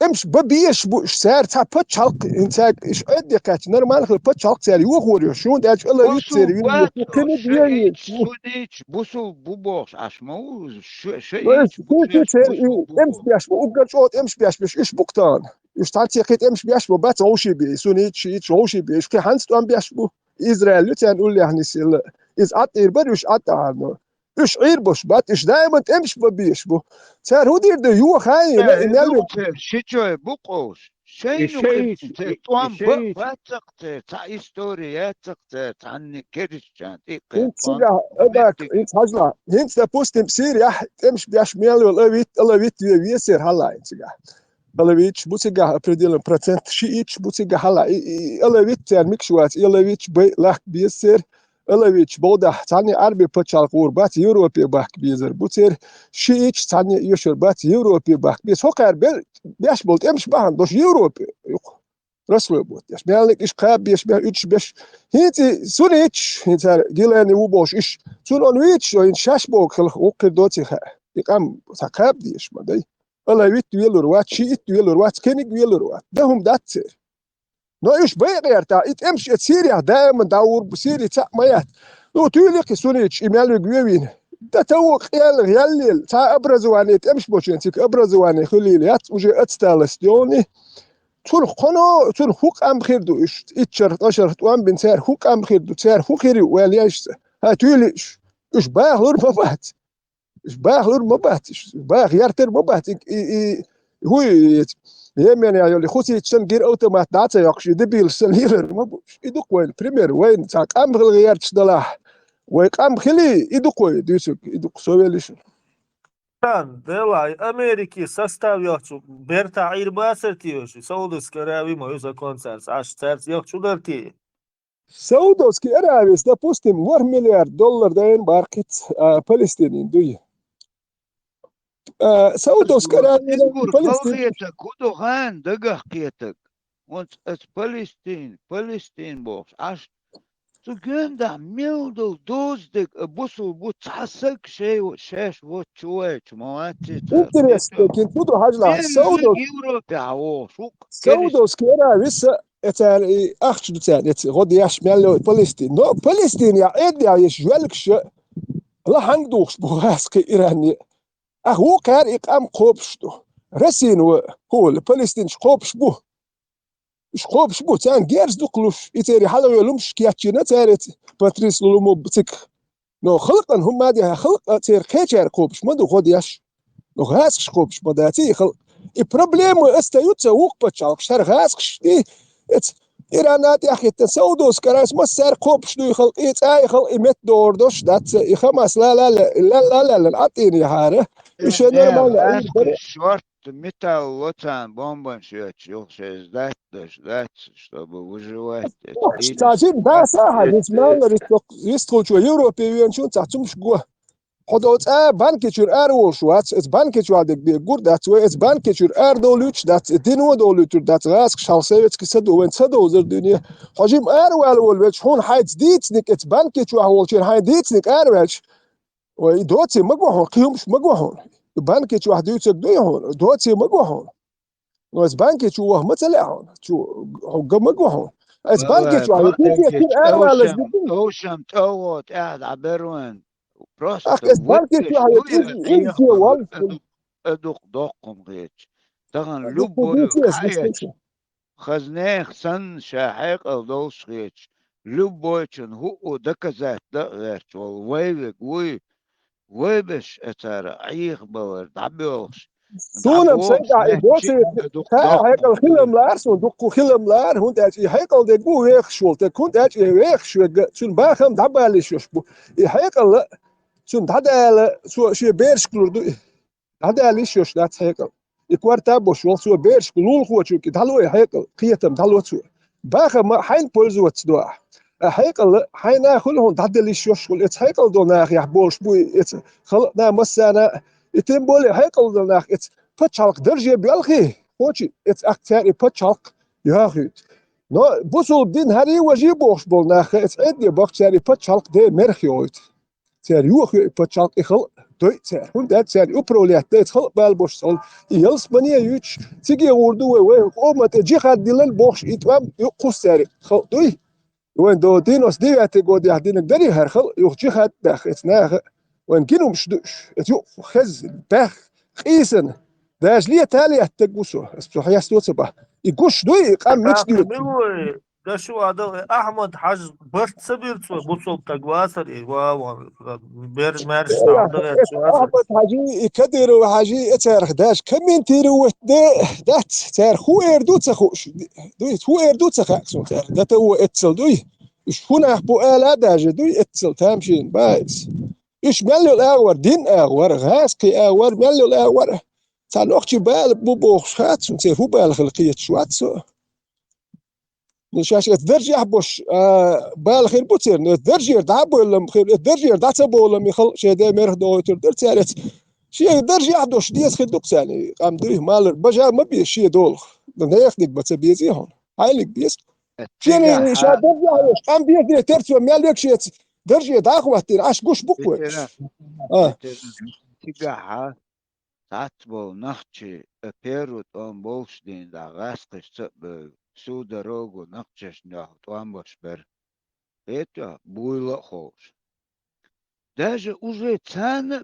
امش ببيش بوش سار تا باتش حلق انت ايش ادي كات نورمال خل باتش حلق سار يوخور شو داج الله يتسر يو سونيتش بوسو بوبوش اشمو شيء امش بياش بو قرشوت امش بياش ايش بوكتان ايش تعطيك امش بياش بو بات روشي بي سونيتش ايش روشي بي ايش كي هانست ام بياش بو إسرائيل تقول لي يعني سيل إز أطير بريش أطعنا إيش عير بوش بات إيش دائما تمش ببيش بو صار هو دير ده يو خاي لا إمالو شيء بقوش شيء توام باتقطع تا إستوريات تقطع عني كريستيان انت سجع أباك انت حجلا انت بوست مسير يا تمش بياش ميالو الله بيت يسير هلا انت سجع الله بيتش بوسيجا أبرديل برسنت شيء بوسيجا هلا الله بيت يعني مكشوات الله بيتش بي لاك بيسير الله بيتش بودا تاني عربي بتشال قربات يوروبي باك بيزر بوسير شيء تاني يشر بات يوروبي باك بيس هو كار بيل بيش بولت امش باهن دوش يوروبي رسلو بوت يش مالك إيش قاب بيش بيش بيش هيتي سونيتش هيتي جيلاني وبوش إيش سون ويتش وين شاش بوك خلق وكر دوتي خا يقام ثقاب ديش ما دي الله يويت ويلروات شيء ويلروات كينيك ويلروات ده هم داتر نو إيش بيغير تا إتمشي تسيريا دائما داور بسيري تا مايات لو تيلك سونيتش إمالو جوين ده توق يالل تا أبرزواني تمش بوشين تيك أبرزواني خليليات وجي أتستالستيوني تون خنو تون خوك أم خير دو إيش إتشرت أشرت وأم بنسار خوك أم خير دو تسار خوك خيري ويليش ها تيلش إيش باغلور مبات باغلور مباتش باغ يارتر مبات هو يمين يا اللي خوتي تشن غير اوتومات داتا يقش دبيل سلير مبوش يدق وين بريمير وين تاك ام غير تشدلاح ويقام خلي يدق وين ديسك يدق سويلش كان دلاي أمريكي составляющий Берта Ирбасертиоши Саудовской Аравии мою концерт аж церц yok чудерти Саудовский Аравии допустим $1 миллиард дайын баркет Палестинин дуй Саудовская Аравия Палестин кудо хан дагах кетек und es Palestine box аж تو جندا ميلدو دوزدك بوسو بوتحسك شيء شاش وتشويت مواتي Interesting كنتو هاجلا Саудовский Аравия اتان اخش بتاعي غادي ياش مال فلسطين نو فلسطين يا ادي يا جوالكش لا هندوخش بواسك ايراني هو كان اقام قوبشتو رسين هو فلسطين قوبش بو شقوبش بو تان جيرز دوقلوش يتيري حلو يلومش كياتشينا تاريت باتريس لولومو بتك نو خلقا هم هادي خلق تير كيتشار قوبش ما دو غادياش نو غاسكش قوبش ما داتي خلق البروبليم استيوت وق بتشالك شر غاسكش دي إيرانات يا أخي تسودوس كراس ما سار قوبش دو يخلق اي خلق يمت دوردوش دات يخمس لا أعطيني هاره إيش نورمال شورت металл лотан бомбан ذات чтобы выживать. Стажин да саха несмал ристкол чу европейен чу цацум шгу. Ходот банкечур арвошвац эс банкечур дек би гурдат вэ эс банкечур ардолуч дат динво долутур дат раск шалсеветски садовен садозер дуния. Хожим арвал вол веч хон хайц дитник эс банкечур холчер хай дитник арвеч ودوتي مقوحون قيمش مقوحون بانكي شو واحد يوتك دويهون دوتي مقوحون بس بانكي شو وهم تلاعون شو حق مقوحون بس بانكي شو واحد يوتك أنا اوشم توت قاعد عبروين أخ بروست بس بانكي شو واحد يوتك والف ادق دقم غيتش طبعا دوك لبو دوتي خزناخ سن شاحق الدوش غيتش لبوچن هو دكزات دغيرش والويلك ويبش اتر عيخ بور دعبوش سونم سيدا دوتي هيك الخلم لارس ودقو خلم لار هون تاجي هيك دقو ويخ شول تكون تاجي ويخ شو شون باخم دبالي شوشبو هيك شون دادال شو بيرش كلو دادالي شوش دات هيك يكوارتا بوشول سو بيرش كلول خو شو كدالو هيك قيتم دالو سو باخم حين بولزو وتدوا هيك حين كلهم دادالي شوش اتس هيك دو ناخ يحبولش بو اتس خلقنا مسانا يتم بولي هيك دو ناخ اتس بتشالق درجة بيالخي خوشي اتس اكتاري بتشالق ياخيت نو بوصل دين هاري وجي بوش بولناخ اتس ادي بختاري بتشالق دي مرخيوت تار يوخي بتشالق يخلق دوي تار هون دات تار يبروليات ديت خلق بالبوش صول يلس بنيه يوتش تيجي وردو وي قومة تجي خاد ديلن بوش يتوام يقوس تاري خلق دوي وين دو دينوس دياتي قود يهدينك داري هرخل يوخجي خاد داخ اتناخ وين كينو مشدوش اتيو خز باخ قيسن داش ليه تالي اتقوسو اسبسو حياستو صباح يقوش دوي قام مشدو ده شو هذا احمد حاج برت سبير بوصل تقواسر بير مارس تعمل احمد حاجي يكدر وحاجي اتارخ داش كمين تيرو دات تار خو اردو تخوش دوي هو اردو تخاكسو تار دات هو اتسل دوي شكون احبو الا داج دوي اتسل تامشين بايس ايش مالو الاور دين اور غاسكي اور مالو الاور تاع اختي بال بوبو خات انت هو بال خلقيه شواتسو نشاش الدرجة يحبوش بالخير بوتير الدرجة يردعبو ولا خير الدرجة يردعتبو ولا ميخل شيء ده مرهدو تردر تالت شيء الدرجة يحدوش ديس خدوك ثاني قام دويه مال بجا ما بي شيء دول ده ياخدك بتبيزي هون هايلك بيس شيء شا درجة يحدوش قام بيدي ترتو مالك شيء درجة داخل تير عاش قوش بوكوش تيجا تعتبو نختي بيرو تون بولشدين دا غاسقش تبو سو دروغو نقشش ناخد وامبوش بر это было خوش даже уже цана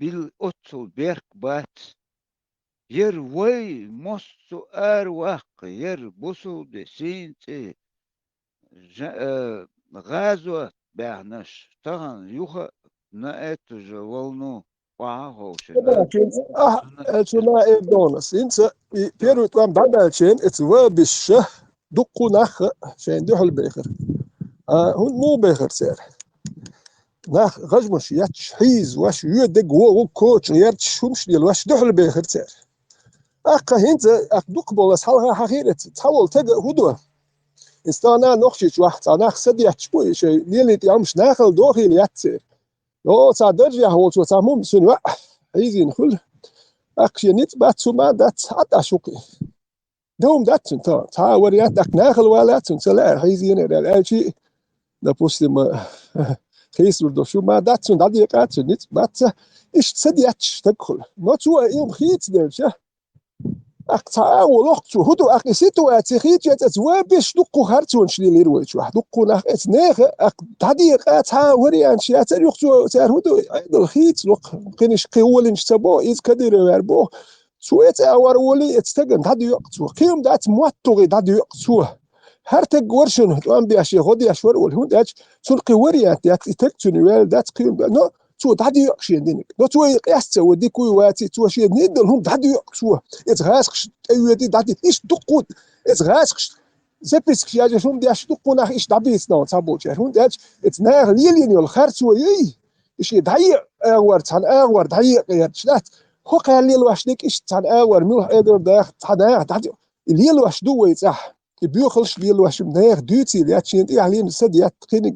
бил отцу берг бат ер вой мосту арвах ер бусу де синти газу бахнаш таган юха на эту же волну شنا دونس انت بيرو تقام بعد شين اتوابش دقو نخ شين دحل بيخر هون مو بيخر سير نخ غجمش ياتش حيز واش يدق هو كوتش ياتش شومش ديال واش دحل بيخر سير اخ انت اخ دقبل حالها حقيقه تحول تلقى هدوه استانا نخشش واحد انا سديت شوي شيء ليلي يامش ناخل دوخي ياتسير يو صادرجي هو صامم سنوا عايزين كل اكشي نيت باتسو ما دات حتى شوقي دوم دات انت تا وريات دك ناخل ولا تنسلا عايزين الاشي ده بوستم كيس ورد شو ما دات دقيقات نيت بات ايش سدياتش تدخل ما تو يوم خيت دلشه اقطع ولوقت هدو اخي سيتواتي خيت تتوابش دقو هرتون شلي ليرويت واحد دقو ناخ اتناخ دقيقات ها وريان شي تاع يختو تاع هدو عيد خيت لوق كاينش قيول نشتبو ايز كدير يربو سويت اور ولي اتستقن دادو يقتو قيم دات موتو دادو يقتو هرتق ورشن وان بياشي غودي اشور والهون دات سلقي وريان دات تكتوني ويل دات قيم نو تو دادو يقشي دينك نو تو يقياس ودي كوي واتي تو شي ندلهم دادو يقتو اتغاسقش ايودي دادي ايش دقود اتغاسقش زبيسك يا جشوم داش دقو ناخ ايش دابيس نو تابوت هون دات اتناغ ليلين يول خرتو يي ايش داي اور تان اور داي يرشلات هو قال لي واش ديك ايش تان اور ميل ايدر داخ تداخ دادو الليل واش دوي صح بيوخلش ليل واش مناخ دوتي لاتشين دي علين سديات قينك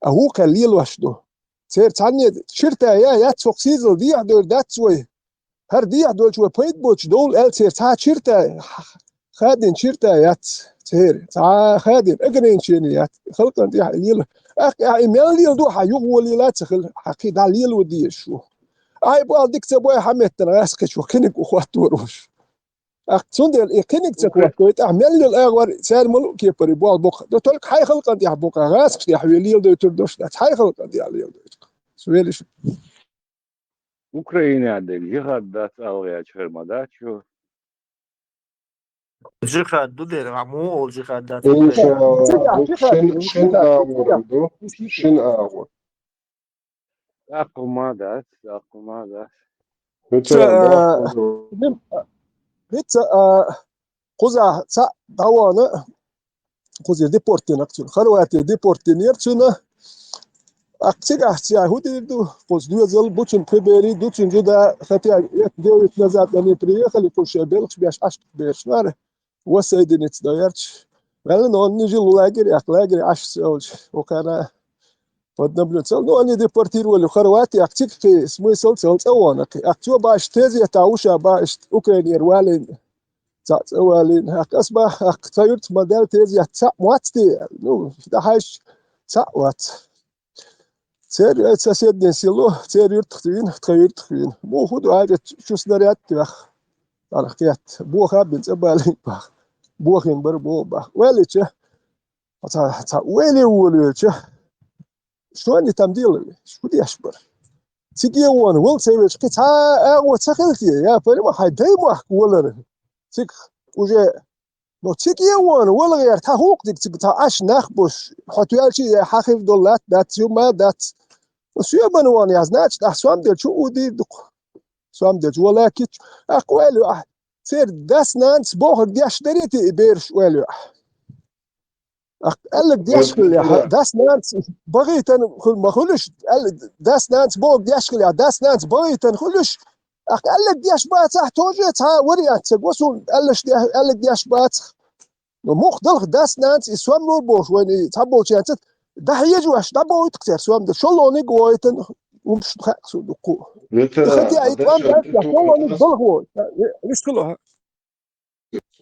هو قال لي واش دو سير تاني شرطه يا توكسيزل دي دور دات شوي هر دي دول شوي بيت بوتش دول ال سير تا شرطه خادين شرطه يات سير تا خادين اجرين شينيات خلقن دي الليل مليل دوحة يغولي لا تخل حقيد عليل ودي شو بقى ديك تبوي حميت أنا أسكت شو كنك أخوات وروش تندل كنك تكوت كويت مليل الأغور سير ملو كيبري بوال بوق دو تلك حي خلق دي بوق غاسك يا حويليل دو تردوش ده حي خلق دي عليل دو سويلي شو Ukraina جهاد دات أوغيا شرمدات شو جيخاد دو دير عمو جيخاد دات إيش شن آورندو شن آور أقو ما دات هيت قزع تا دوانا قزع ديبورتين أكتر خلواتي ديبورتينير تنا أكتر أحتيا هودي دو قز دو زل بوتشن بريبري دو تنجدا خطيا دو يتنازع يعني بريه خلي كل شيء بيلش بيش عشق بيش ناره وسيدني تدايرش ولا نون نجي لاجري عش سولش وكان فدنا سول نو اني ديبورتير ولا خرواتي أكتر في اسمه سول أوانا أكتر باش تزي تعوشة باش أوكرانيا والين والين أصبح أكترت مدار تزي تسع مواتي نو ده هاش تسع وات سير سيدنا سيلو سير يرتخين مو خدوا حاجة شو سنريات تبخ على خيات بو خابين سبالين بخ بو خين بو بخ ويلي تشه ويلي تشه شو اني تمديل شو دي اشبر تيجي وان ويل سيوش كتا وتخلتي يا فريما حيدي ما ولا تيك وجا لو تيجي وان ولا غير تا حقوق ديك تا اش نخبش حتوالشي حقيق دولات دات يوم دات وسيا بنوان يازناش سوام ديال شو ودي دق سوام ديال ولكن اقوالو سير داس نانس بوخ دياش دريتي بيرش والو قال لك دياش داس نانس بغيت ما خلش داس نانس بوخ دياش داس نانس بغيت نخلش قال لك دياش بات توجت ها وريات وصل قال لك دياش بات مخ دلخ داس نانس سوام نور بوش وين تابو تشانت ده يجوش ده بويت كتير سوام ده شلو نيجويتن ومش بخاص دقو خدي ايتوان ده شلو نيجوه مش كله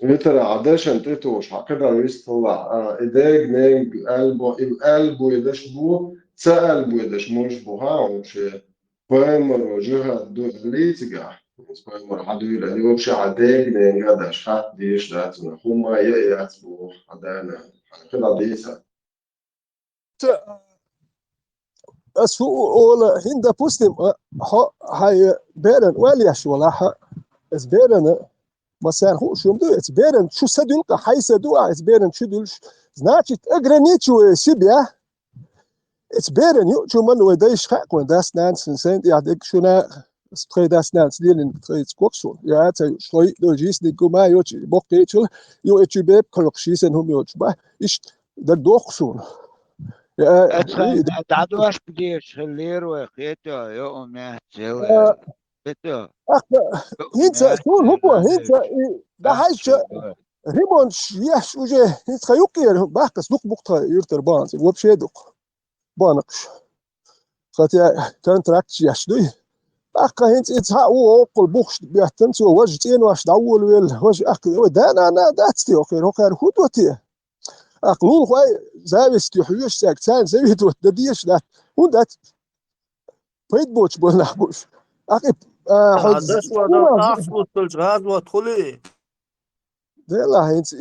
Vitra عاداشن تتوش كده يستطلع إداج نيج قلبه يدش بو تقلبه يدش مش بوها ومشي بامر وجهة دو ليتجا بامر حدو يلاني ومشي عداج نيج هذا شحات ديش داتنا هما يأيات بو عدانا كده ديسا أسفو ولا هندا بوستم هاي بيرن وليش ولا اس بيرن مثلا هو شو مدو اس بيرن شو سدول حي سدو اس بيرن شو دول значит ограничивая себя اس بيرن يو شو من ودايش خاك وداس نانس سنت يعدك شونا سبخي داس نانس ديال تريت كوكسون يا تا شوي دو جيس دي كوما يو بوكيتشل يو اتش بيب كولوكشيسن هم يو با ايش ده دوخشون أتخن تعدوش بديش خلير وخيتو يوم يحتوى بيتو هينسا شون هو هينسا ده هايش ريمونش ياش وجه هينسا يقير باكس دوك بوقتا يرتر بانس وبشي دوك بانقش خاطي كونتراكت ياش دوي أخا هينس إتها وقل بوخش بيهتنس ووجتين واش داول ويل وج أخ ده أنا داتستي أخير هو خير خطوتي أقلون خوي زاويس تحويش ساكتان زاويت ودديش ده ودات بيت بوش بولا بوش أخي هذا شو هذا أصوات الجهاز وادخلي ده لا هينس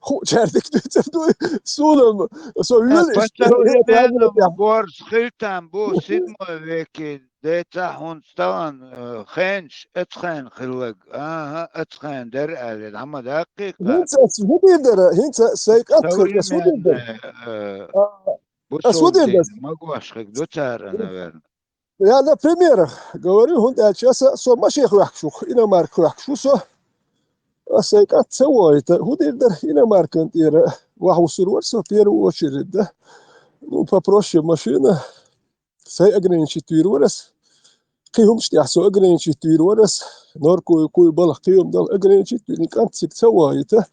خو شاردك تدو سولم سولل بورس خلتان بو سيدمو ويكي ديتا هونستان خينش اتخين خلق اتخين درقل عما دقيقة هينس اسودي در هينس سيك اتخل اسودي در اسودي در ما قواش خيك دو تار انا ورن يا لا بريمير قوري هون اتشاسا سو ماشي خوحشوخ إنا مارك خوحشوسو سيك اتسويت هودي در إنا مارك انتير واحد سرور سفير وشرد نو بابروش ماشينة سي اجرينشي تير ورس قيهم شتيحسو اجرينشي تير ورس نوركو كوي بل قيهم دل اجرينشي تير كانت سيك تسويته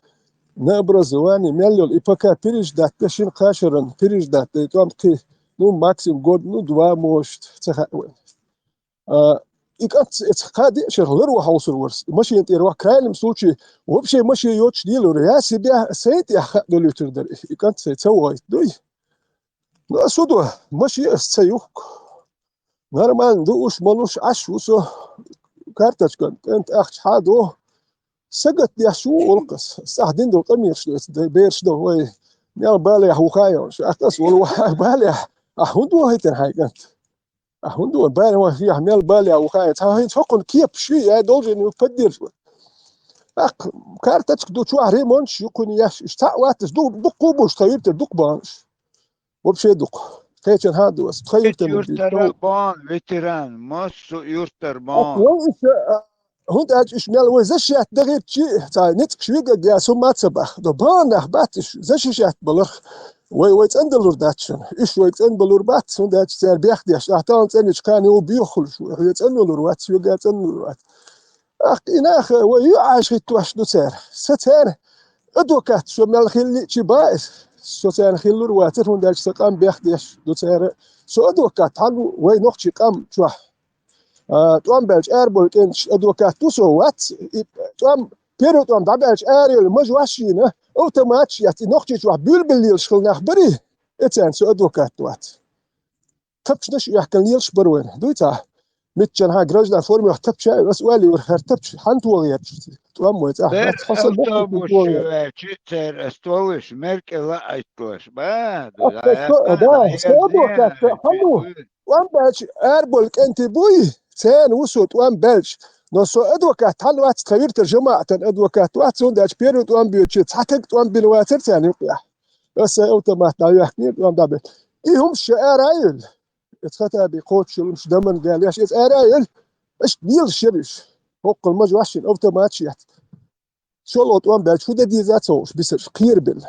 نابرز واني مليون إبكا بيريش دات تشين قاشرن بيريش دات تام قي نو ماكسيم جود نو دوا موشت تخاوين إكات إتقادي شغلر وحوصل ورس ماشي انت روح كاين مسوتشي وبشي ماشي يوتش ديالو رياسي بيها سيت يا دول يتردر إكات سيتسوي دوي لا سودو ماشي السيوك نرمان دوش ملوش عشوسو كارتش كنت انت اخش حادو سقط يا شو القص استخدم دو قمير شو بيرش دو هو يا بالي هو خايو شو اختص والله بالي اهندو هيتن هاي كنت اهندو بالي هو في حمل بالي هو خايو هاي تفكر كيف شو يا دولج انه يقدر اق كارتش دو شو ريمونش يكون ياش اشتا واتس دو قوبوش طيبت دو بانش وبشي دق كيتشن هادو بس تخيلت من دي يورتر بان فيتران ماسو يورتر بان وإيش هند أج إشمال وزشيات دغير شيء تا نتك شوية جا سمات سبخ دبان باتش زشيات بلخ ويتندلور داتشن إيش ويتندلور بات هند أج سير بيخديش أحتان تنش كان هو بيخل شو يتندلور وات يوجا يتندلور وات أخ إناخ ويعاش توش دو سير ستير أدوكات شو من الخيل شي بايس سو سير خيلور واتر هند أج سقام بيخديش دو سير سو أدوكات حلو وين نقطة قام شو توام belge airbol in advocaat toesowat توام بيرو توام دا belge aerial مجواشينا اوتوماتش ياتي نوختي واحد بلبل شغل نخبري اتان سو advocaat وات تبش نش يحكي ليش بروين دويتا متشن ها جراجنا فورمي تبش بس والي ورخر تبش حنت وغير توام ويت بير حصل اوتوبوس تشيتر استولش ميرك لا ايتوش با ده advocaat حلو وان belge airbol انت بوي سين وسوت وان belge نصو ادوكات حل وات تغير ترجمة ادوكات وات سون داش بيرو وان بيوتشيت حتى وان بيلواتر ثاني وقيا بس اوتومات ناوي يحكي وان دابل اي هم شعرايل اتخطى بقوتش مش دمن قال ياش اتعرايل ايش ديل شبش فوق المجواشين اوتوماتشيات شلوت وان belge خود دي ذاتوش بيصير خير بال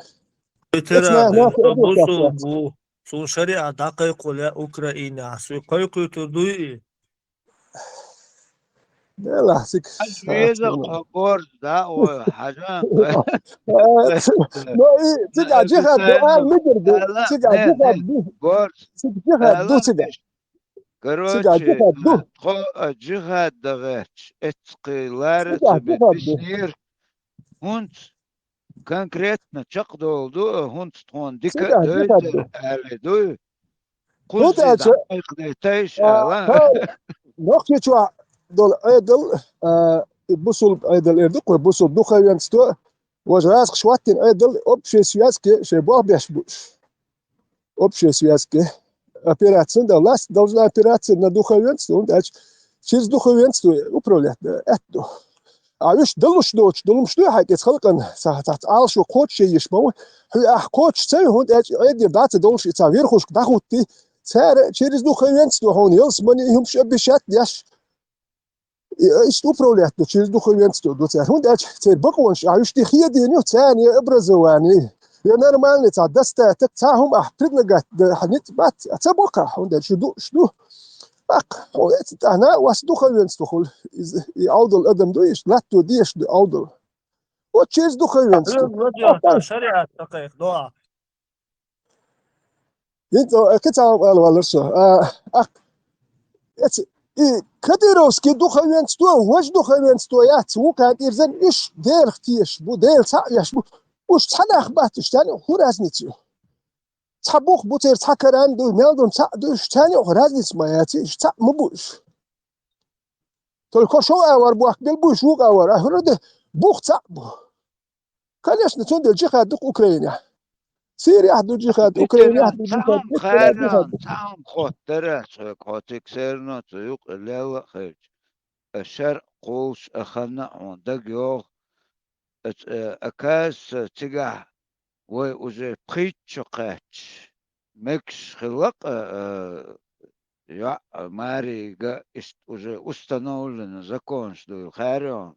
Veteran, هناك to ادوكات busu وات bu su šari'a daqiq ولا Ukraina su koliko tudui لا سيك الفيزا قبور دا وحاجة ما ايه تقع جهة دعاء مدربي لا تقع جهة دو بورس جهة دو تقع تقع كروتش جهة دو جهة دغتش اتقيلار تقع جهة دو بسنير هونت конкретно чак долду هونت تكون ديك تقع جهة دو دويتر على دو هو قزي تاج دعيق ديتايش لا نوخي تشوا دول ايدل بوصل ايدل ايدق بوصل دو خيان ستو وجراس خشواتين ايدل اوبشي سياسكي شي بوه بيشبوش اوبشي سياسكي операция да ласт должна операция на духовенство он дальше через духовенство управлять это а виш дылуш доч дылум что хайкес халкан сахат ал шо коч يشمو ах коч цей он эдер дат долш ица верхуш дахутти цер через духовенство он елс мани им шебешат яш ايش управлять через духовенство до цер он дальше цер баконш а виш тихия диню ثاني образование يا نورمالني تاع دستا تاعهم احترنا حنيت بات تبقى هون شنو اق هنا واس دخل تدخل يعوض الادم دويش لا توديش يعوض وتشيز دخل رجع شريعة دقيق دعاء انت كتا ولا شو اق كديروسكي دخل واش دخل يات وكان يرزن ايش دير اختيش بو دير ياش وش تحنا اخباتش تاني هو رازنيتيو تحبوخ بوتير تحكران دو ميلدون دوش تاني رازنيت ماياتي اشتا مبوش تلكو شو اور بوخ بالبوش وق اور اهرد بوخ تعبو كان يش نتون الجهاد دوك اوكرانيا سيريا دو جهاد اوكرانيا تعم خيران تعم خطرة خطك سيرنا تيوق لا خير الشرق قوس اخنا عندك يوغ أكاس تجاه وزي بخيتش قاتش مكش خلق يا ماري جا وزي استنول زكونش دو خيرون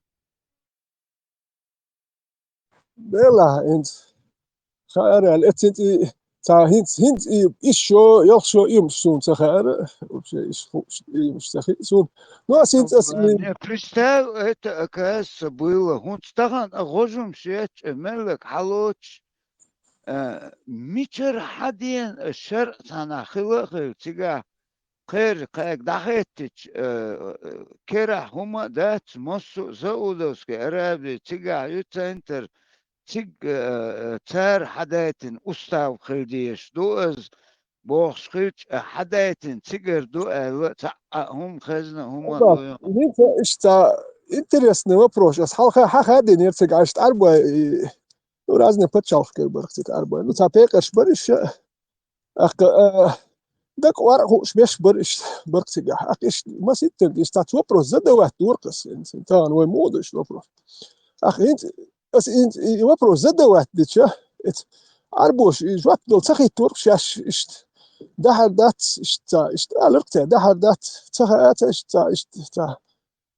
بلا انت خير الاتنت تا هنت ايشو يخشو يمشون تخير وشي مش تخيسون نو سنت اسمي представь это оказывается было он стаган غوجم شيت ملك حلوش ميتر حدين الشرق سنة خلق تيجا خير قاك دخيتش كرا هما دات مصو زودوس كأرابي تيجا يوتنتر تيج تار حداتن أستاو خلديش دوز بوخشخيت حدايتن تيجر دو هم خزنة هم Да, видите, что интересный вопрос. Хаха денерцег, а что арба ну разные подчалки бархтик арба. Ну тапекаш бариш ах так вар хуш беш бариш бархтик. Ах иш маситтер что вопрос задавать дуркас. Интан вой модыш вопрос. Ах инт вопрос задавать дича. Арбош и жвак дол цахи турк шаш ده دات اشتغلت ده دات تخات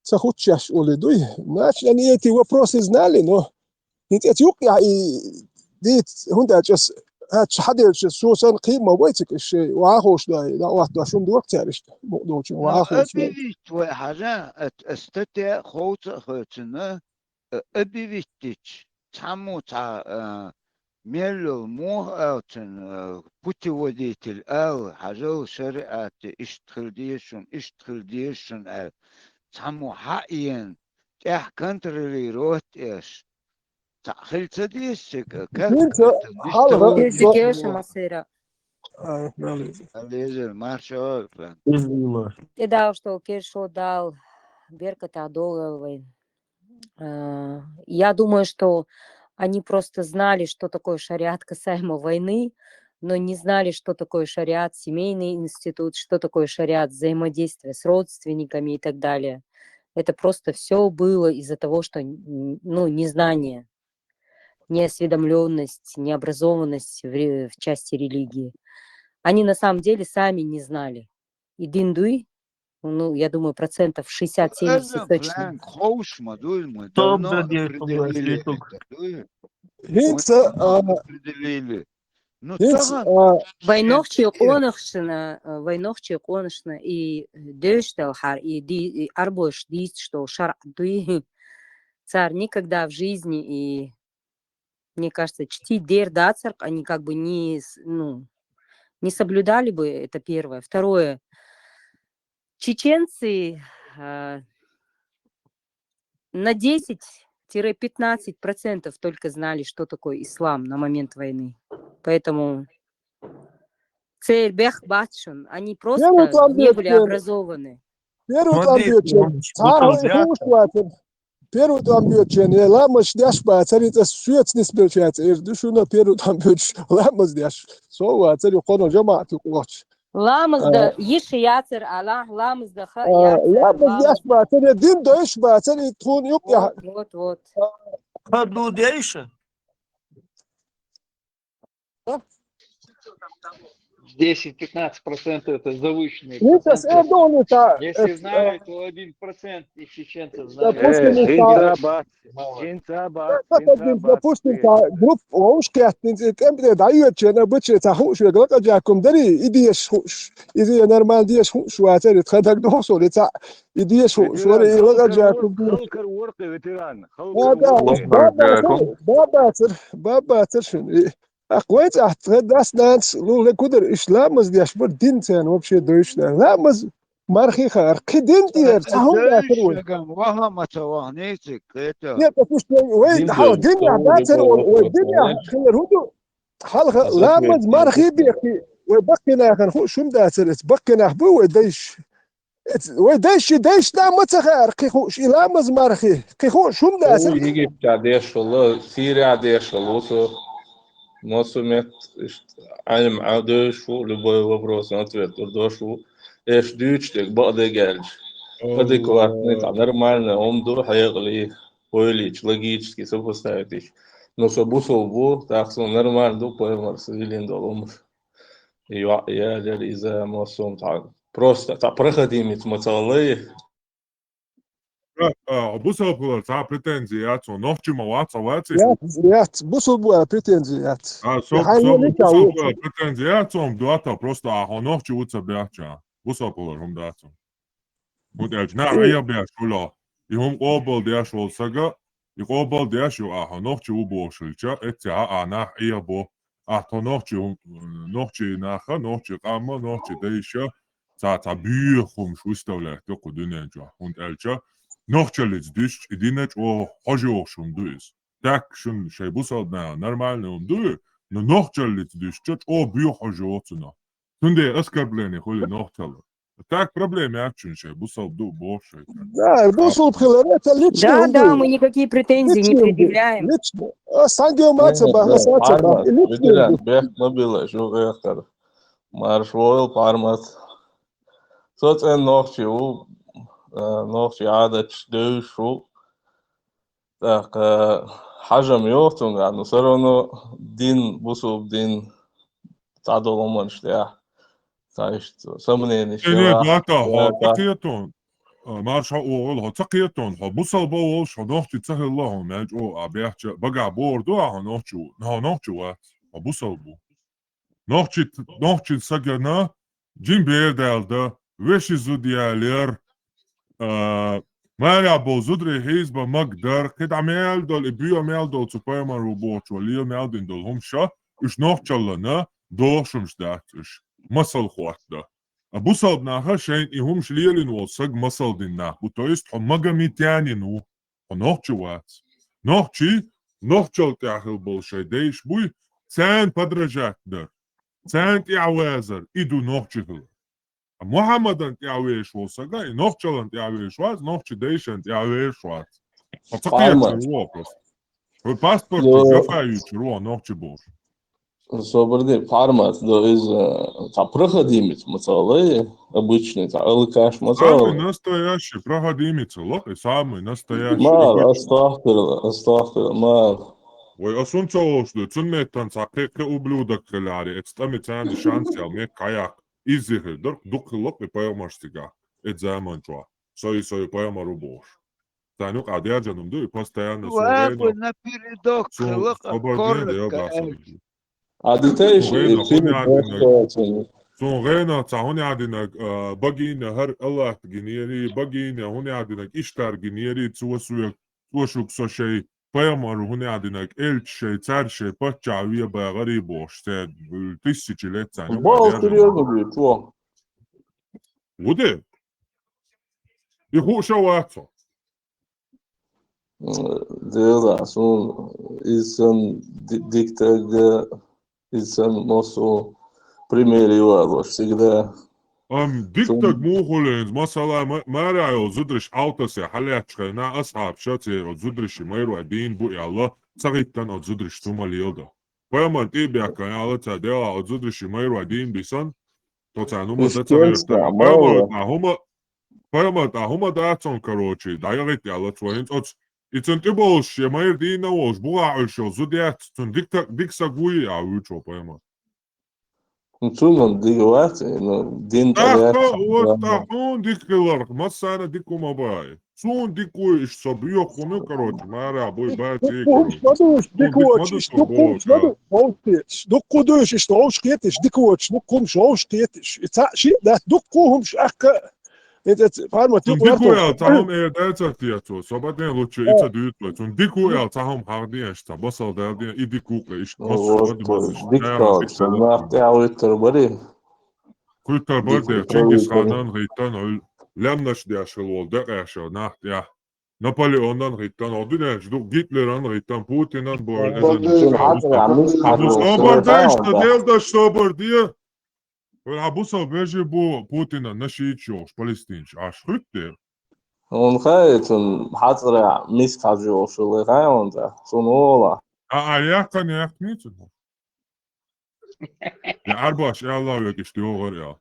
تخوتش ولدوي ماش يعني يتي وبروس знали но انت اتيوق يعني ديت هوندا جس هات حدا سوسن قيمه ويتك الشيء واخوش ده واحد شو دوك تعرف موضوع واخوش أبيت وحاجة استطيع خوت خوتنا أبيتش تعمو تع ميلو مو أوتن путеводитель حاجة شريعة اشتغل ديشن تعمو حقيا تح كنترولي روت إيش تأخيل تديسك Директор Масера. Лизер маршал. Ты дал, что Киршо дал Берката долларовой. Я думаю, что они просто знали, что такое шариат касаемо войны, но не знали, что такое шариат, семейный институт, что такое шариат, взаимодействие с родственниками и так далее. Это просто все было из-за того, что незнание, неосведомленность, необразованность в части религии. Они на самом деле сами не знали. И диндуй, я думаю, 60-70% точно. Войнохчи конышна и дёштелхар и арбош дист, что шар дуи царь никогда в жизни, и мне кажется, чти дер дацарк, они как бы не соблюдали бы, это первое. Второе, чеченцы на 10-15% только знали, что такое ислам на момент войны. Поэтому цель бех батшун, они просто не были образованы. Первый там бьет чен, я ламаш дяш ба, царица суец не спелчается, и душуна первый там бьет ламаш дяш, сова, царю коно джамаат уклоч. Ламаз да еши яцер, Аллах, ламаз да ха яцер. Ламаз дяш ба, царю дин доиш ба, царю тхун юк я. Вот. Хаду дейша. 10-15% это завышенные проценты. Если знают, то 1% из чеченцев знают. Допустим, группа Оушкет, темпе дают, че на быче тахуш, глока джаком дари, идеешь хуш, идея нормально диешь хуш, ватер, тхадак дохсо, лица, идеешь хуш, вари глока джаком. Халкар ворка ветеран. Бабатер, أخوات أحتداس ناس لو لكودر إسلام مز دياشبر دين تان وبشي دويشنا لا مز مارخي خار كدين دير تهون داتر وها ما توانيتك كيتا لا تفوش وين حاول دنيا داتر والدنيا خير هدو حلقة لا مز مارخي بيخي وبقينا خنخو شم داتر بقينا حبو وديش لا متخير كيخوش إلا مز مارخي كيخوش شم داتر Египет одешало, Сирия одешало, Мосумет, они معادش любой вопрос, ответ, дошу, эш дючтек, бадегельч. Адекватный, нормально, он до хайлы, пойлич, логически сопоставить. Но собусол бу, так что нормально, до поемар, савилин долом. Я из-за мосум так. Просто, так проходимец мацалы. Бусолбулар за претензият, но ночима вацаваци. Нет, бусолбулар претензият. Бусолбулар претензият, дуата просто ночи уца бяча. Бусолбулар дату. Вот я знаю, я бяч кула. И обал дяш волсага, и обал дяш ночи убошилча, это она я бо. ночи наха, ночи кама, ночи дейша. Та бюхум шуставлах то кудуненча. Und elcha Nochchalets dus idinech o hojo shun dus. Tak shun shaybusad na normal no du. No nochchalets dus chot o bio hojo tsuna. Tunde оскорбление хули нохтало. Так проблемы отчунче, бусал ду больше. Да, бусал пхилар, это лично. Да, мы никакие претензии не предъявляем. Лично. Санге мацаба, асацаба. Видели, бех мобила, что эхтер. Марш войл пармат. Соцен нохчи عادة دوشو. Так, حاجة ميوفتون قاعد نصرونه دين بوسو بدين تعدو لمن شتاح. تعيشت سمنين إني الشواح. قاطع تقيتون. مارش هو تقيتون بوصل بوش نوختي تسهل الله ماج او ابيحش بقع بوردو نوختي وات بوصل بو نوختي سجنا جيم بيردالدا وش زوديالير ما يعبو زودري حزب مقدر قد عمال دول ابيو عمال دول سوبر مارو بوتش وليو عمال دول همشا اش نوختشلنا دوشمش داتش مسل خوات ده بوصل بناها شين إهم شليلين وصق مصل دينا بوتويست حمقا ميتاني نو نوختي وات نوختي تاخل بولشي ديش بوي تان بدرجات در تان تعوازر إدو نوختي هل محمد انت يعويش وصقا نوختي انت يعويش وات نوختي ديش انت يعويش وات فتقيت الوقت الباسبورت جفايوش روح نوختي بوش Собрали формат, да, из проходимец материалы обычный, алкаш материалы. Самый настоящий проходимец, самый настоящий. Мар, астахтер, мар. Ой, а солнце ошло, цунметан цапеке ублюдок кляри, это там шанс, я мне каяк. Изихи, духлоп и поемаштига, это заманчва. Сой поемарубош. Танюк адяджаном ду и постоянно وأكو نبيل свободный, عادتاش سون غينا تاهوني عادينك بقينا هر الله جنيري بقينا هوني عادينك اشتار جنيري توشوك سوشي بيامر هوني عادينك الشي تارشي باتشاوية بغريب وشتاد تسيجي لتاني ودي يخو شواتو ديلا سون إنسان диктор إنسان نصو пример его всегда. ديكتك مو خلينز مثلا ما رأيو زدرش أوتاسي حاليات شخينا أصحاب شاتي زدرش ميرو دين بو الله تغيتان أو زدرش توما ليلدا فيما تيبيا كان على تديلا أو زدرش ميرو دين بيسان توتانو ما دتغيرتا فيما هما داتون كروتشي دايريتي على توينز إتن تبولش يا مير دينا وش بوعشو زديات تن ديكسا قوي عويتشو فيما نتوما ديوات دين تاعون ديك الارق ما سانا ديكو ما باي سون ديكو ايش صبيو خونو كروت ما را بوي باتي ديكوش دوش اشتوش قيتش ديكوش نقوم شوش قيتش شي ده دقوهم شاكا فارما ديكو يا تاهم ايه داتا تياتو صباتين لوتشي ايتا ديوتو ديكو يا تاهم هاردين اشتا بصل داردين اي ديكو ايش ديكتور سماح تعوي التربري كل تربري تشينجيز خانان غيتان لمنش دياشل والدقاشو ناحت يا نابليونان غيتان اوديناش دو جيتلران غيتان بوتينان بورداش تديل داش صبرديه والعبوسة بيجي بو بوتين نشيتشوش فلسطينش عاش خدتي Он хает, он хатра мискажу, что легай он да, сунула. я конечно митин. Я арбаш, я الله يكش تيوغر يا.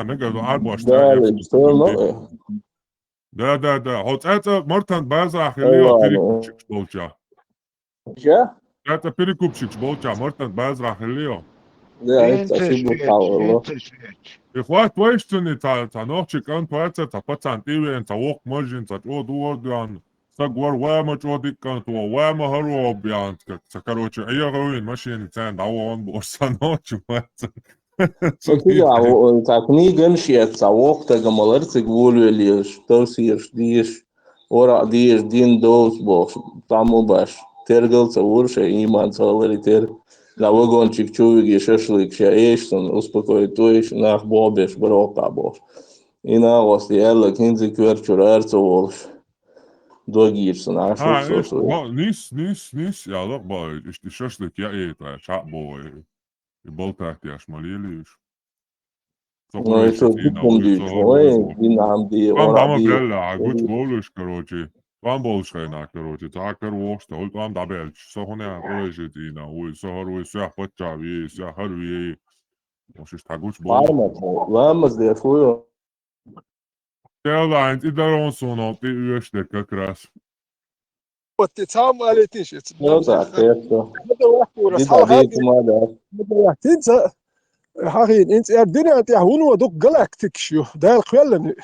نقدر арбаш ده هوت اتا مرتان بازا خليه بريكوبشيك بولجا. جا؟ اتا بريكوبشيك بولجا مرتان بازا خليه. ده انت شو بتحاول إخوات ويشتني تا نوتشي كان بارتا تا باتان تيوي انتا ووك مرجين تا تو دور ديان تقور واما جو دي كان تو واما هرو بيان تكاروتشي ايا غوين ماشين تان دعوان بورسا نوتشي ماتا تا كنيغن شيات تا ووك تا غمالر تقولو اليش توسيرش ديش ورا ديش دين دوس بوش تامو باش ترغل تا ورشا ايمان تا تر Na vagončik čuvigi šašlik še ešton, uspokojit tu iš, nah bobeš broka boš. I nagosti jellek hinzi kvörčur ärtso volš. Dogirson اشوف نيس يا لق باي اشتي شاشلك يا ايه تا شعب بوي. يبول تحت يا شماليليش. Буквом дичь, ой, динам ди, Вам ора дама ди. бляля, а гуч голыш, короче. Вам болшайна, короче. Такар вошта, ult вам dabelch. Sohone kolejetina, ui sohor sia potjavi, sia harvi. Mošiš taguč bol. Vamos de fujo. Tēlāņi, ir daronsuno, ti üešļa kakras. والتسام عليتيش Jota, certo. هذا واحد ورس Dita dito mada. هذا واحد تنسى حقين انت الدنيا انت هون ودق جلاكتيك شو ده الخيال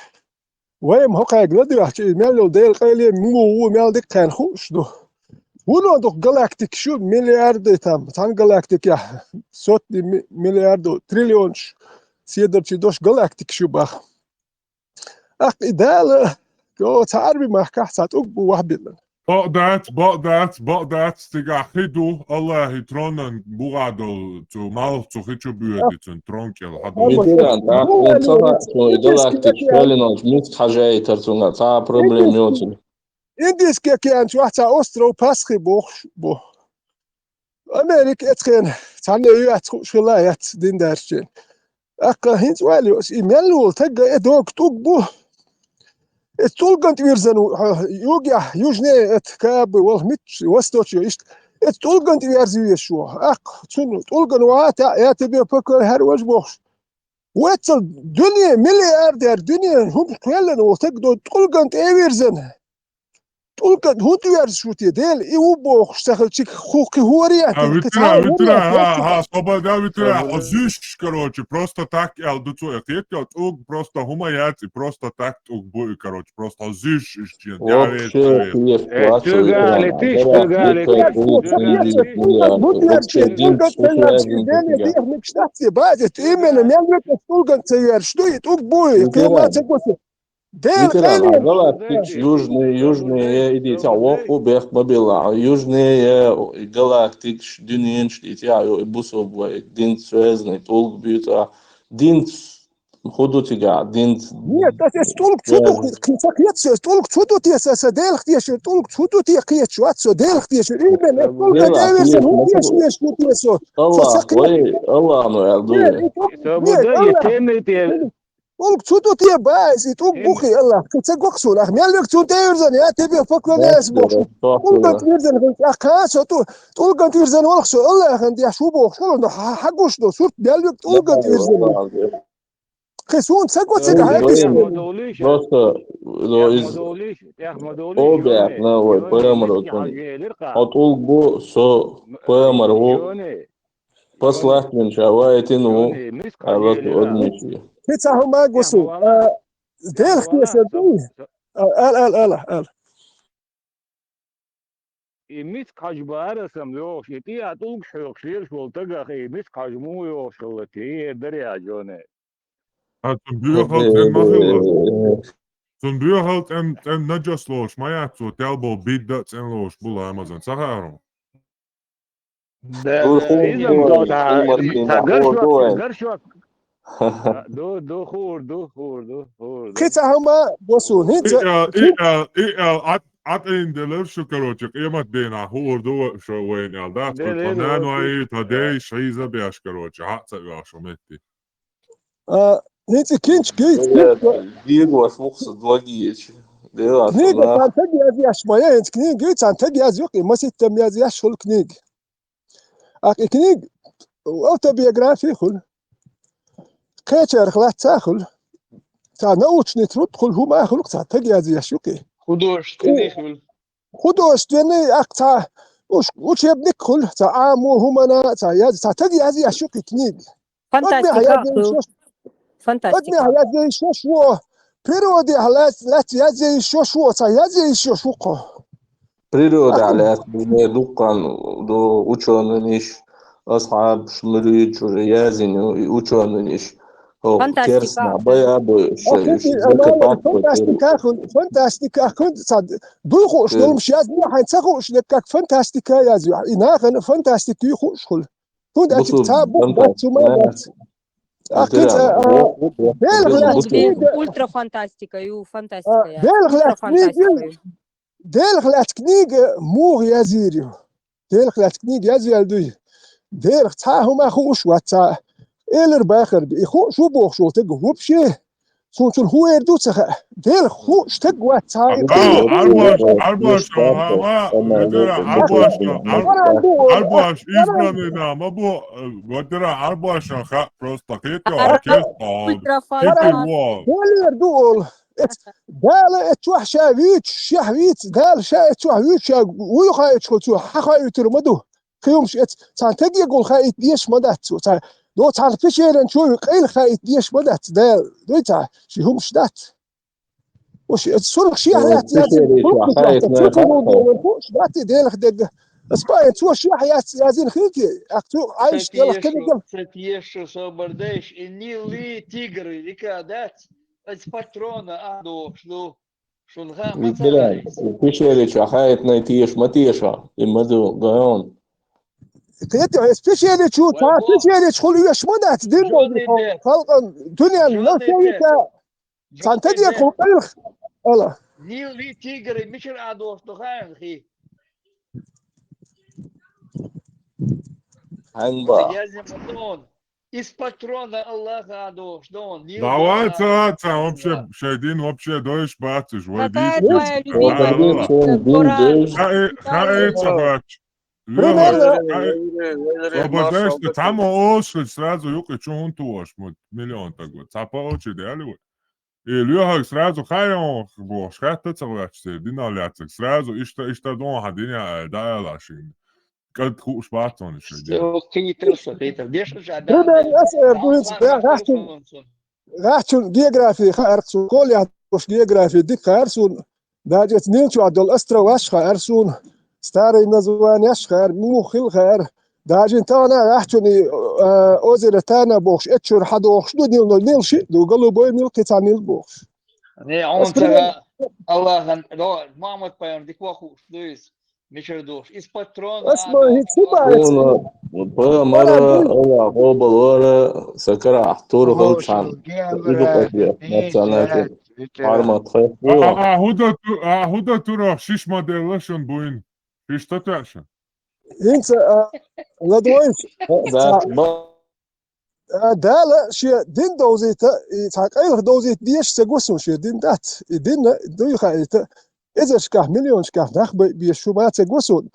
وين هو قاعد لدي واحد مال ده القيل مو مال ديك كان خوش ده هون ودق جلاكتيك شو مليار تام جلاكتيك يا صوت مليار تريليون سيدر تشدوش جلاكتيك شو بخ اخ ده جو تعربي ما كحسات ابو واحد Baqdat, stiga xidu, Allah hitronan bugadol, tu mal tu xiču bujeditin, tronkel, hadu. Vitiran, da, insaha, smo i galaktik švelinoć, mis hađej, tarcunga, ta problem jotin. Indis كان شو واحد أسترو باسخي بو أمريكا أتخين تعني يعتقو شو لا يعت دين دارشين أكا هنت والي إيميلو تجا إدوك تقبو اتولغنت ويرزنو يوجع يوجني اتكاب والمتش وستوتشو إشت اتولغنت ويرزيو يشو تشنو تولغن واتا يا تبي بكر هر وجبوش واتل دنيا ملياردير دنيا هم كلن وتقدو تولغنت ويرزن تولغنت هو تيرز شو تدل إيو بوخ اشتغل شيك خوكي هوريا Витра, слобода витра, азиш, короче, просто так, я дуцу, я хотел, просто хумаяц, и просто так, короче, просто азиш, Вообще, летишь, южные, идите, воху, бех, бабила, южные галактик, дюнин, идите, бусов, дин, связный, толк, бьюта, дин, ходу тига, дин. Нет, это толк чудо, киец, толк чудо тиес, делх тиеш, толк чудо тиеш, киец, отсо, делх тиеш, именно, толк девиес, ну тиеш, ну тиесо. Allah, ну я думаю. толк чудо тие байс, и толк бухи, Allah, киец гоксул, ах, мялвек чудо девиерзен, я тебе поклоняюсь Богу. Толк девиерзен, ах, каасо, толк девиерзен, олхсо, Allah, хан дия шубо, шоло, хагуш, но сурт мялвек толк девиерзен. خسون سقوط سقى هاي просто из обе на вот пэмэр от улбу со пэмэр у послать мен чавайте ну а вот одничи كيتها هما قصو دير اختيار ال إميت كاجبار سملوش يتي أتوق شيخ شير شو تجا خي إميت كاجمو يوشلتي دريا جوني Toen buur halt en magel. Toen buur halt en nadjas los, maar ja, zo telbo bid dat en los, boel Amazon, zeg haar. كيتها هما قصو At in de lefse karotje, iemand bijna hoor door zo ween al dat. Want dan wij tadej scheize beas karotje, had ze wel zo met die. هيك كينش كيت ديغو فوكس دواجيش ديغو كنيج كان تجي ازي اشمايا انت كنيج جيت كان تجي ازي ما ستم ازي اشول كنيج كنيج اوتوبيوغرافي خل كيتشر خلات تاخل تا نوتش نترد هو ما خلق تا تجي ازي اشوكي خدوش كنيخل خدوش تني اقطع وش يبنك خل تا عامو همنا تا يازي تا تجي ازي اشوكي كنيج Фантастика. Одне я ще що природі галець я ще що це я ще шуко. Природа على دقان دو ученыш أصحاب شمريج وريازين ученыш هو كيرسنا بيا فانتاستيكا كنت صد دوخو شلون مش يازني حينسخو شلكك فانتاستيكا يازي إنها فانتاستيكي خوشل كنت أتكتاب بس ما ультра фантастика и фантастика. Делглас книга мур язирю. Делглас книга язирю. Делг цахума хуш ватса إيلر باخر بإخو شو بوخ شو تج هو بشيه سون هو يردو تخ ديل خو اشتج وات هاي Arbaş ama götüre Arbaş izmranina ama bu götüre Arbaş'ın просто kıytıyor kes kıytı wall. ديل يردو دال اتوح شافيتش شهويت دال شا اتوح ويتش ويو خايت شو حخاي ترمدو خيومش تان تجي يقول خايت ديش مدات دو تان فيشيرن شو قيل خايت ديش مدات دال دويتا شي هم شدات وش سرق شي حيات لازم شدات ديل خدق اسباي تو شي حيات لازم خيكي اكتو عايش يلا كده Сатьеш собордеш и нили тигры рикадат از патрона адо شلها ما مثلا تغايس فيشيريش حياتنا تيش ما تيشا المدو غيون كيتو سبيشالي شو تا سبيشالي شغل يش مدات دين خلق دنيا لا شيء كان تدي يقول الله نيلي تيجري مش الادوش تغاين خي هنبا يازم دون из патрона الله адош дон Давайте вообще шейдин вообще доиш бачиш Какая войдите. твоя любимая Коран? Хаэца бач. Сободеште там ошлич сразу юки чун туаш миллион такой. Цапа очи дали. И Лёхак сразу хайон бош хатта цагачте диналяцик сразу ишта дон хадиня даялашин. Kad хуш бацон шейдин. خيتر ديش راحتون جيوغرافي خارسون كل يعطوش جيوغرافي ديك خارسون داجت نيلتو عدل أسترا واش خارسون ستاري نزوان يش خار مو خيل خار داجن تانا راحتوني أوزر تانا بوش اتشور حدوش دو نيل شيء دو قالوا بوي نيل قطع نيل بوش ني عون سرا الله دو محمد باير ديك واخوش دويس مشر دوش إس باترون اسمه هيك سبعة بقى مرة أول عقوبة ورا سكر أحطور غلط عن إيدو قطيع مثلا عارمة تخيف هودا تروح شيش موديلشن بوين شيش تتعشن انت لا دويش دالا شي دين دوزيت تاقيل دوزيت ديش سغوسون شي دين دات دين دوي خايت إذا شكاه مليون شكاه نخ بيشو ما تغوسون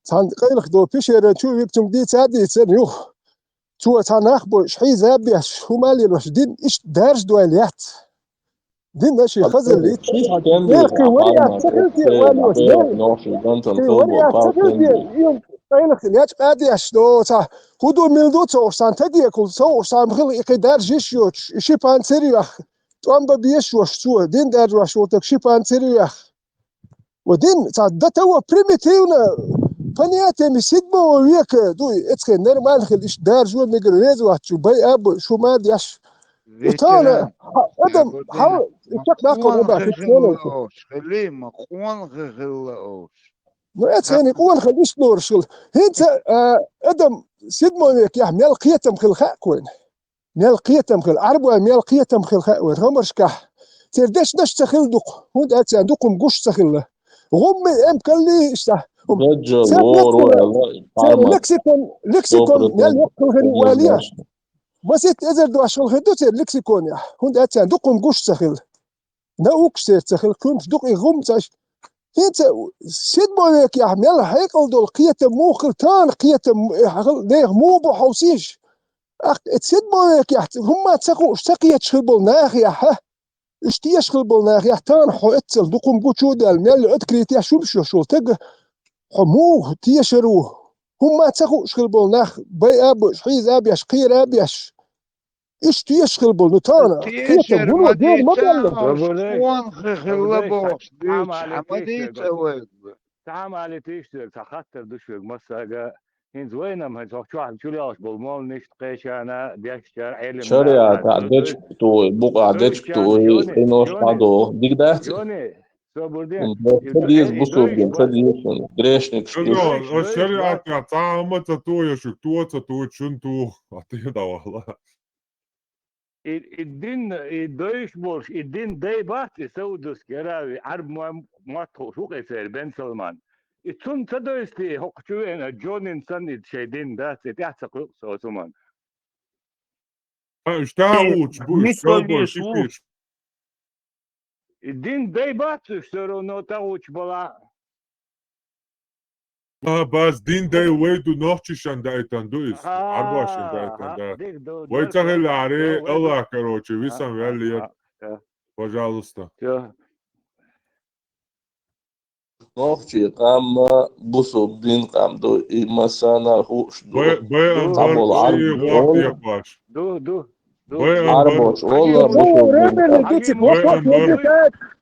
تان قيل خدو بيشير تو يكتم دي تادي تنيوخ تو تان نخ بو شحي زابي شو مالي لوش دين ايش دارج دواليات دين ماشي خزل لي يلقي وريا تخلتي والي وش دين وريا تخلتي يوم قيل خليات قادي اشدو تا خدو ملدو تو سان تدي كل سو سان بخل يقي دارج يشوش شي بان سيريخ تو ام بيشوش تو دين دارج وشو تك شي بان سيريخ ودين ده توا بريميتيونا فنياتي مسيجمو وياك دوي اتخي نرمال خليش دار جو ميجريز واتشو باي اب شو ما دياش وتانا ادم حاول يتشك ناقل ربع في التولو خليه مقوان غلوش ما اتخيني قوان خليش نور شغل هنت ادم سيجمو وياك يا ميال قيتم خل خاكوين ميال قيتم خل عربو ميال قيتم خل خاكوين همرش كح تردش نش تخل دق هون اتي عندكم قش تخل غم ام كلي اشتا لكسيكون يا الوقت الغنوالية مسيت ازر دو عشان خدو تير لكسيكون يا هون اتي عندكم قش تخل ناوكش تير تخل كنت دقي غم تاش انت سيد مويك يا عمي يلا هيقل دول قية مو خلتان قية ليه مو بحوسيش سيد مويك يا هم تسقوا اشتقية شخبل ناخ يا ها اشتيش خلبل ناخ يا تان حو اتسل دقم قوشو دال ميال اتكريت يا شو تق حموه تيشروه هم تسقوا شخلبل ناخ باي ابوش حيز ابيش قير ابيش ايش تيشغل بالنتانا تيشر ما شكون خلبوش حمديت اوي تعمل تيشتر تخطر دشوق مساقة هنز وينم هنز وحشوح شولياش بالمول نشت قيشانا بيشتر علم شريعة تعدج بتوي بقى عدج بتوي إنه شادو ديك دهتي جوني صبردين تديز بسوق تديز دريشنك الشريعة تعمل تتوي شكتوة تتوي شنتو أعطيه والله الدين الدويش بولش الدين داي بات يسودس كراوي عرب ما شو قيصر بن سلمان التون تدويستي حق شوين جون انسان شيدين ده تحت سقوق سوسمان Šta uči, buš, kalboj, šipiš. Din debatu все равно тауч была. Bas din day waydu noqchishan daitan duis. Arbashan daitan да. Way цагэл аре Allah, короче, висам вялият. Пожалуйста. Noqchi qamma busub din qamdo imasana hush do. Bayan barçı waqt yapaş. Arbosh, Allah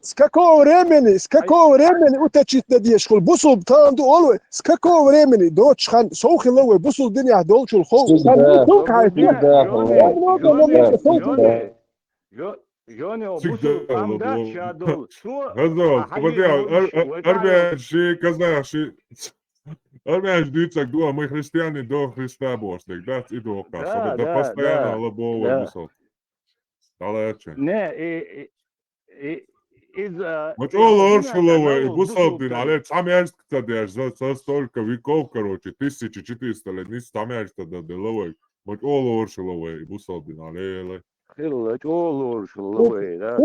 С какого времени уточить надеешь? Бусул канду олве. С какого времени дочь хан сохилове бусул дня долчул хол. Всегда Газал, арбяши, казаши. Армяш дицак дуа, мы христиане до Христа Божьих, да, и до Каса. Да постоянно лобовое высот. Далече. Не, Вот олор шулове, высотин, але самяшт кстати, за столько веков, короче, 1400 лет, не самяшт тогда деловой. Вот олор шулове, высотин, але. خلت олор шулове, да.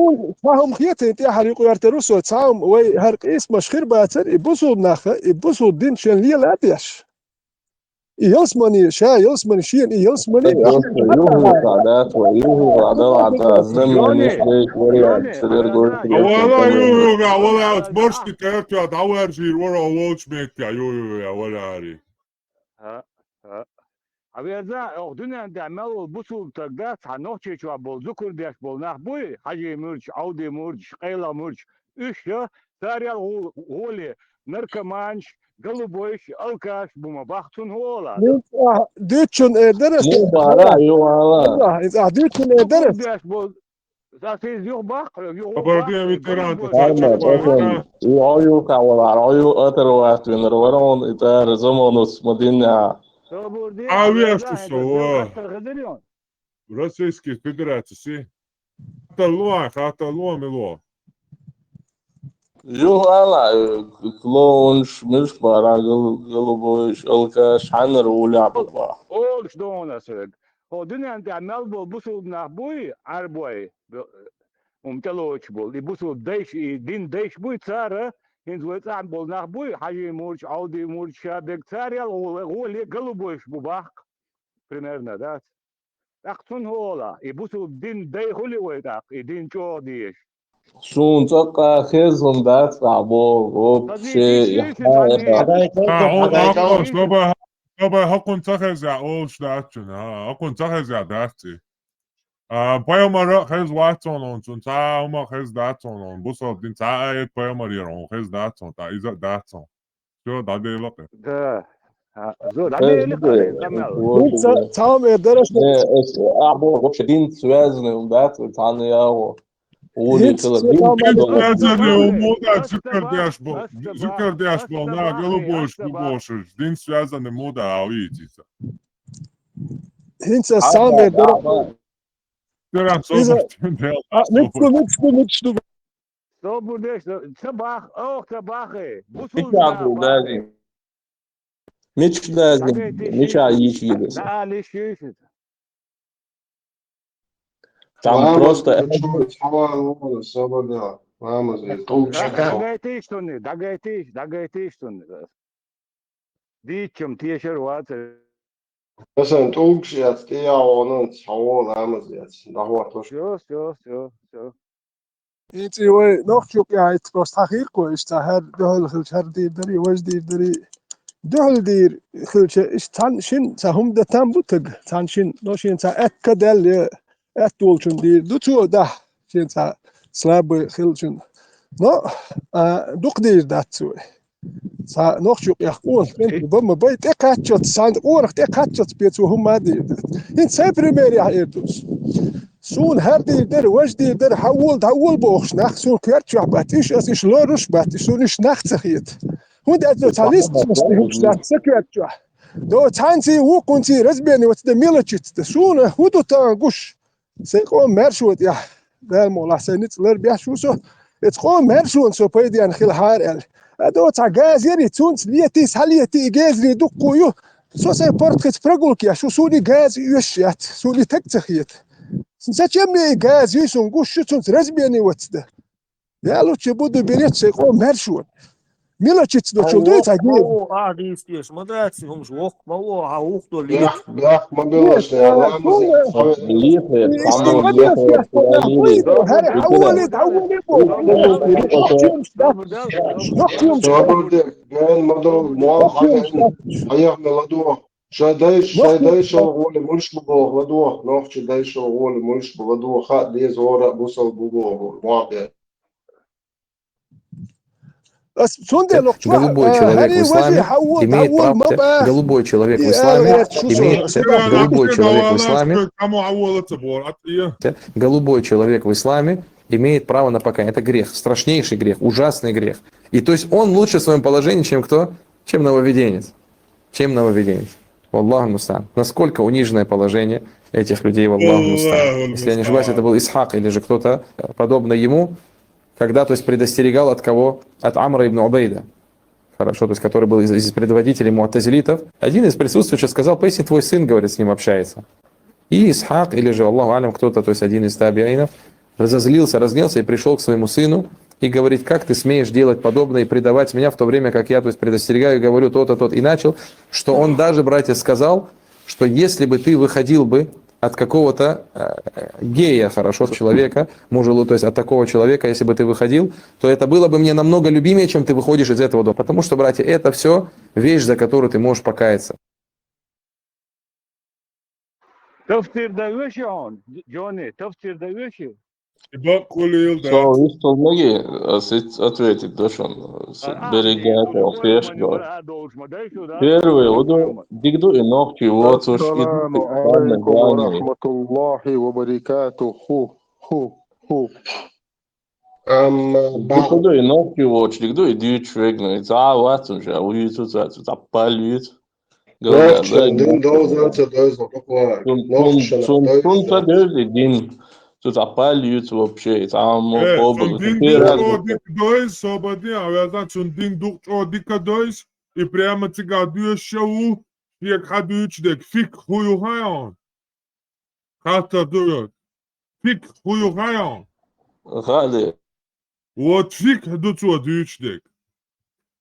فهم خيتي انت حريق يرترسو تساهم وي هرق اسم شخير باتر يبصو ناخه يبصو دين شن لي لا بيش يلسمني شا يلسمني شين يلسمني yuhu qaadat wa yuhu qaadat zaman mistake wariya sidar goorti wala yuhu wala tborsti taatu dawarjir wara watch make ya yuhu ya wala ari Авиаза, дунан да мал бусул тогда санохчи чва бол зукур дяш бол нах буй хаджи мурч ауди мурч qayla мурч üşya sariyal голи наркоманч голубойш алкаш бума бахтун хола дючун эдерес мубара юала дючун эдерес дяш бол засез yok bak yok Абардия ветеран Oyu kawalar oyu otherwise when Roron itar zamanus madina Авиашку сова. Российской Федерации. Хата луа мило. Юhala клонш мишбара голубой алкаш ханер улябва. Ол что у нас это? Дунан да мал бол бусул на буй арбой. Телоч был. И бусул дейш и дин дейш буй цара. Инзует ан бол нах буй хаджи мурч ауди мурч шабек царял голи голубой шбубах примерно да ахтун хола и бусу дин дей холи ойдак и дин чо диеш Soon taka khezon dat rabo вообще Оба хакун цахаза олштачна хакун цахаза дати Поймара хез ватсон он цунца ума хез датсон он бусо дин цаe поймарирон хез датсон та иза датсон Всё даделоке Да зо даделоке цаам эдерес або вообще дин связаны дат таны яо Ули Зукер дяш на голубой шбуш дин связаны мода аудица Хинца сам эдерес Что будешь? Собах, ох, собахи. Меч меча ищет. Там просто свобода. Дагайтиш, что не. Дичем тешер ватер. Mesela Türkçe ya onun çoğulamız ya. Daha toş. Все. انت وي نوخشوك يا تبوست حقيقة اشتهر دهل خلش هر دير دري وش دير دري دهل دير خلش اشتان شن سهم ده تام بوتج تان شن نوشين سا اكدل اتولشن دير دوتو ده شن سا سلاب خلشن نو دوق دير داتسوي سا نوخشوك يا قول بما بيت اكاتشوت ساند اورخ اكاتشوت بيتو هم دير انت ساي بريمير يا ايردوس سون هر دير وش دير حول بوخش نخ سون كيرتش باتيش اس ايش لورش باتيش سون ايش نخ تخيت هند ازو تاليست مش سكيرتش دو تانسي وكونتي رزبيني وتد ميلتشت سون هودو تانغوش سيقوم مرشوت يا قال مولا سينيت لر بيحشوسو اتقوم مرشون سو بيدي ان خيل هار دو تا غاز يري تونس ليتيس حليتي غازري دقويو سو سي بورتريت برغولك يا شو سوني غاز يشيات سوني تكتخيت Зачем мне газ, если он гушится, разберни вот это. Я лучше буду беречь он мершут. Мелочить до чудес, а мало адистиш, модаци, он жох, мало, а ух, то лит. Бях, мобилош, я ламаз. شايدايش شغل مش بقول غدوة نوح شايدايش شغل مش بغدوة خا دي زورة بوصل بقول واقع Голубой человек в исламе имеет право. Голубой человек в исламе имеет. Голубой человек в исламе. Голубой человек в исламе имеет право на покаяние. Это грех, страшнейший грех, ужасный грех. И то есть он лучше в своем положении, чем кто? Чем нововведенец. Чем нововведенец. Аллаху муста'ан. Насколько униженное положение этих людей, Аллаху муста'ан. Если я не ошибаюсь, это был Исхак или же кто-то подобный ему, когда, то есть, предостерегал от кого? От Амра ибн Убейда. Хорошо, то есть, который был из предводителей му'тазилитов. Один из присутствующих сказал: поясни, твой сын, говорит, с ним общается. И Исхак, или же, Аллаху алям, кто-то, то есть, один из табиинов, разозлился, разгневался и пришел к своему сыну и говорит: как ты смеешь делать подобное и предавать меня в то время, как я, то есть, предостерегаю и говорю то-то, то-то. И начал, что он даже, братья, сказал, что если бы ты выходил бы от какого-то гея, хорошо, человека, мужа, то есть от такого человека, если бы ты выходил, то это было бы мне намного любимее, чем ты выходишь из этого дома. Потому что, братья, это все вещь, за которую ты можешь покаяться. تفسير درويشي هون جوني تفسير درويشي Что многие ответить, да, что берегать, фешба. Первый, вот, дигду и ногти, вот, уж السلام عليكم ورحمة الله وبركاته. Дигду и ногти, вот, дигду и дичвег, ну, это вот, уже, а вы тут запалит. Din daudzēts daizno paklāja. Sunta dēļ din. Тут опалит вообще, там побыл. Дойс, свободен, а я знаю, что дин дух дика дойс, и прямо тебя дюшеву, и ходуч дек, фиг хую хайон. Хата дует. Фиг хую хайон. Хаде. Вот фиг дуцу дюч дек.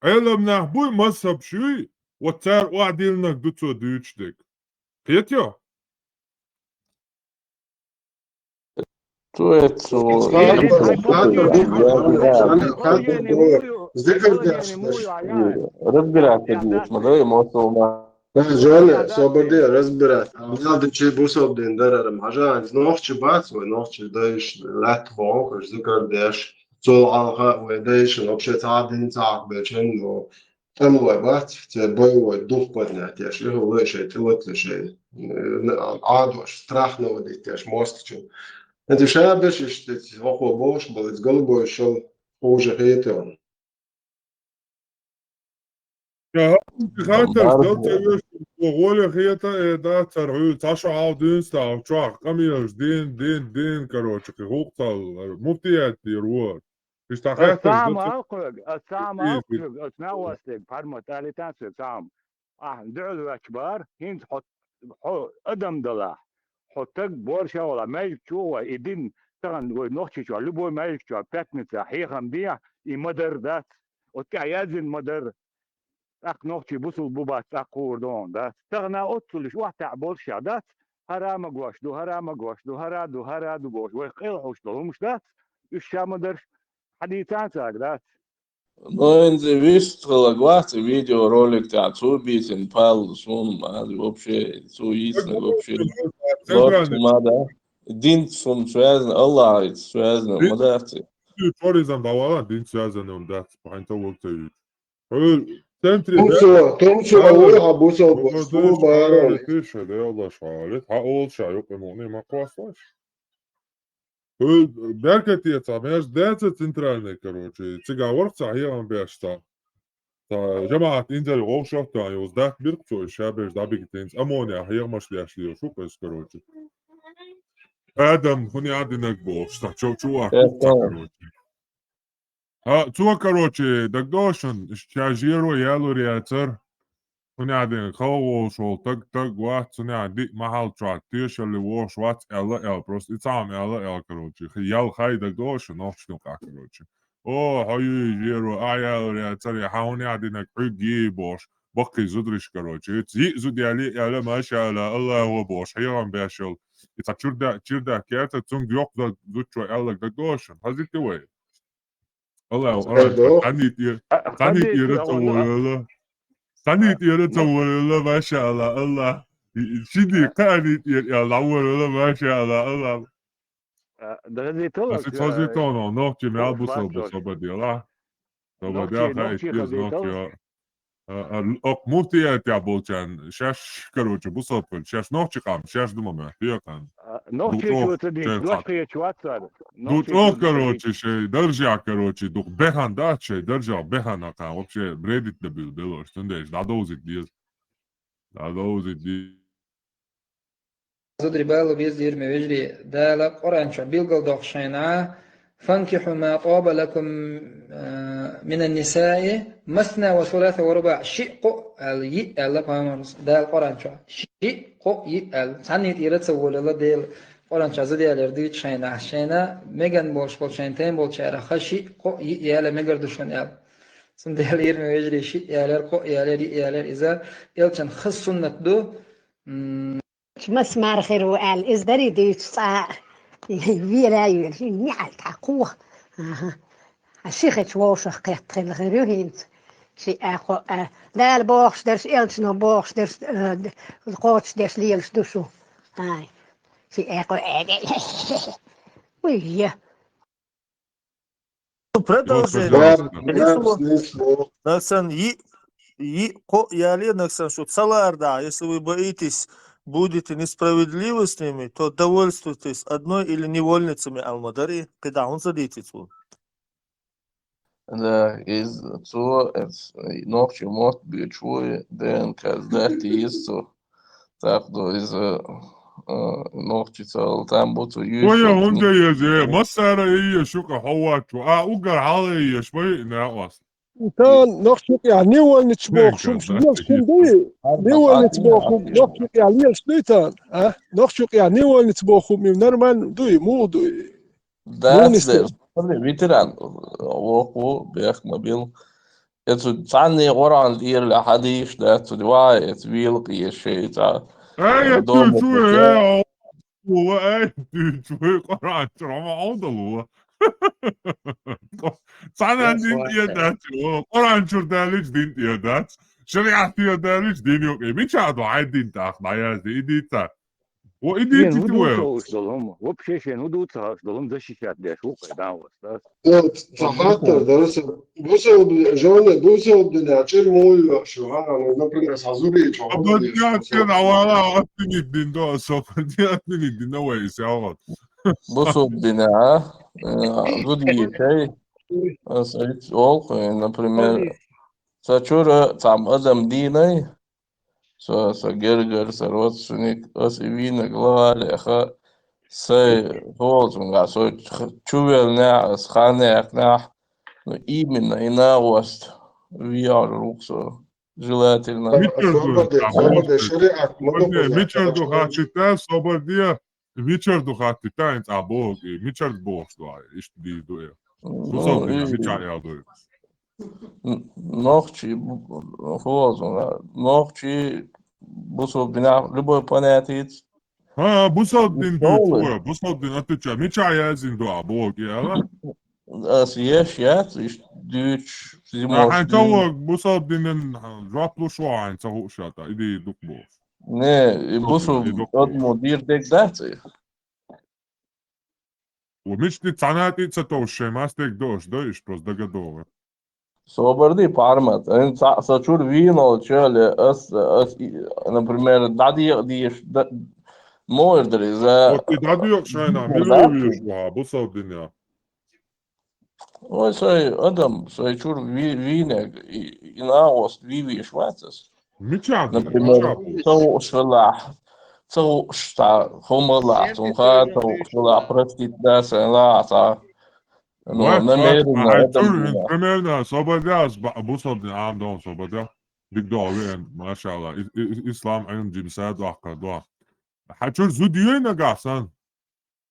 Элем нахбуй масаб шуй, вот цар уадилнак дуцу дюч дек. Кетё? Разбираться будешь, да, эмоционально. Žēl, svobodien, разбирать. Надо че бусобден дарарам. Ажан, нохчи бац, ወይ нохчи даиш латвон, кож зикардеш. Цол алха, ወይ даиш, вообще цадин цак бечен, но там ወይ бац, те боевой дух поднять, я ж его лыше, ты вот лыше. Адваш, страх наводить, я ж мостчу. Это шабеш, что охо бош, был из голубой шел хуже хейтон. Ja, خاطر دلتا وغولي خيطة دا ترعو تاشو عاو دين ستاو تشاق قميش دين كروتش خيخوقتا مفتيات يروار السام أقلق أتناوستك بارمو تاليتان سام دعو أكبر هين حط أدم دلاح حطك بورشا ولا مايك شو إدين تغن ونوخشي شو لبوي مايك شو باتنسا حيخم بيع يمدر دات وتكعيازن مدر أك نوخشي بوصل بوبات أقوردون دات تغنا أطلش واحد بورشا دات هرا قواش دو هرا قواش ويقيل حوش دو مش دات الشام مدرش حديثان ساق دات Ну, видишь, глагваты, видеоролик, там, цубитин, пал, сум, вообще, цуисный, вообще. Вот, да. Дин, сум, связан, Аллах, связан, мадавцы. Туризм давала, дин связан, он да, паханта вокта. Тумчу, ой, абусал, бусу, барон. Ты что, да, Аллах, шалит, хаол, шайок, эмони, макваслаш. Беркатица, меж деца центральный, короче, цыгаворца, а я вам бешта. جماعة إنزل غوشة تاني وزدات بيرقصوا الشابش دابيك تنس أمونيا هي مش ليش شو بس كروتي آدم هني عندنا نقبوش شو كروتي ها تو كروتي دقدوشن شاجيرو يالو رياتر ونعدين خوش وطق وات ونعدي محل ترات تيش اللي وش وات الا بروست اتعام الا كروتشي خيال خايدك دوش نوش نوقع كروتشي هاي جيرو اعيال يا تري حاوني عدينك عجي بوش بقي زدرش كروتشي تزي زد يالا ما شاء الله هو بوش حيران باشل إذا تشردا كيرتا تونج يوك دوتشو الا دوش هذي توي الله قاني تيرتا ولا قاني تيرتا ولا ما شاء الله شدي قاني تيرتا ولا ما شاء الله ده بس تفوزي تونو نوكي مع بوصل بديلا بديلا خاي تيز نوكي مفتي يا بولشان شاش كروتش بوصل شاش نوكي قام شاش دوما فيها كان نوكي شو تدي دوشي شواتر دوت كروتش شيء درجة كروتش دوك بهان دات شيء درجة بهان كان вообще бредит да бил bilo штундеш да дози дил زدري بالو بيزدير مبجري دالك قرانشا بيلقل دوخشينا فانكحوا ما طاب لكم من النساء مثنى وثلاث ورباع شق الي الله بامرس دال قرانشا شق يال سنيت يرتسول الله ديل قرانشا زديالر ديت شينا شينا ميغان بولش بولشينتين بولشارا خشي قو يال ميغردشون يال سنديال يرمي ويجري شي يالر قو يالر يالر إذا يلشن خص سنة دو مسمار خير وقال إز دري ديت صا ويلا يل نعل تقوه الشيخ تشوش قيت خير غير هينت شي أخو لا البوخش درس إلش نو بوخش درس القوتش درس ليلش دوشو هاي شي أخو ويه Наксан Наксан, что Саларда, если вы боитесь, будете несправедливы с ними, то довольствуйтесь одной или невольницами Алмадари, когда он задитит. Da is so es noch чему бичуе ден каздати исто так до из noch читал там буту ويا هوندا يا زي ما صار هي شوكا هوات وقر علي شوي ناقص كان نخشق يعني وين تبوخ شو مش دي وين تبوخ نخشق يعني شليتان نخشق يعني وين تبوخ من نرمان دوي مو دوي That's the veteran وقو بيخمبيل تصعني قرآن دير الحديث ده تدواي تبيلقي الشيء تاع ايه شوي هو ايه شوي قرآن ترى ما عوضلوا تصعني عندي يدات قرآن شو دالج دين يدات شريعة يدالج دين يوكي مين شادو عايد دين تاخ معياز دي إيدي تا وإيدي تتويل вообще нудуца что защищать да шука да вот صحاتر درس بوسو جون بوسو بدنا مول شو انا نقول سازوري شو بدي كده ولا أتني الدين ده سوف بدي أتني الدين ده ويساعد بصوا بنا زودي شيء سيد أوك например سأشور تعم أدم ديني سجرجر سروتسونيك أسيبين غلال أخا سي هولز من قاسو تشوفل ناس خانق ناح إيمن إنا وست ويار روكسو желательно Мичарду хатита сободия Мичарду хатита инц абог Мичард богс дай иш ди дуэ Бусо мичар яду Нохчи хозон нохчи бусо бина любой понятие бусо дин атыча мичар язин до абог яла Yes, yes, is Deutsch. Hij zou Boesel binnen Raplo Schwein zou hoog zetten. Idee doek boos. Nee, Boesel dat moet hier dik dat. ومش تتصنعت تتوشى ما استيك دوش دوش بس دقدوه. Соборди пармат. En сачур вино чали as например дади мордри за. Ти дади yok şeyna. Milli bir Boesel dünya. Ой, сой адам, сой чур винег и наост виви швацас. Например, то швалах, то шта хомалах, то швалах простит да села, намеренно. Примерно, сободя, Бусов дин ам дон сободя. دقدوغين ما شاء الله إسلام عندهم جنسات وعقدوا حتشور زوديوين أقاسان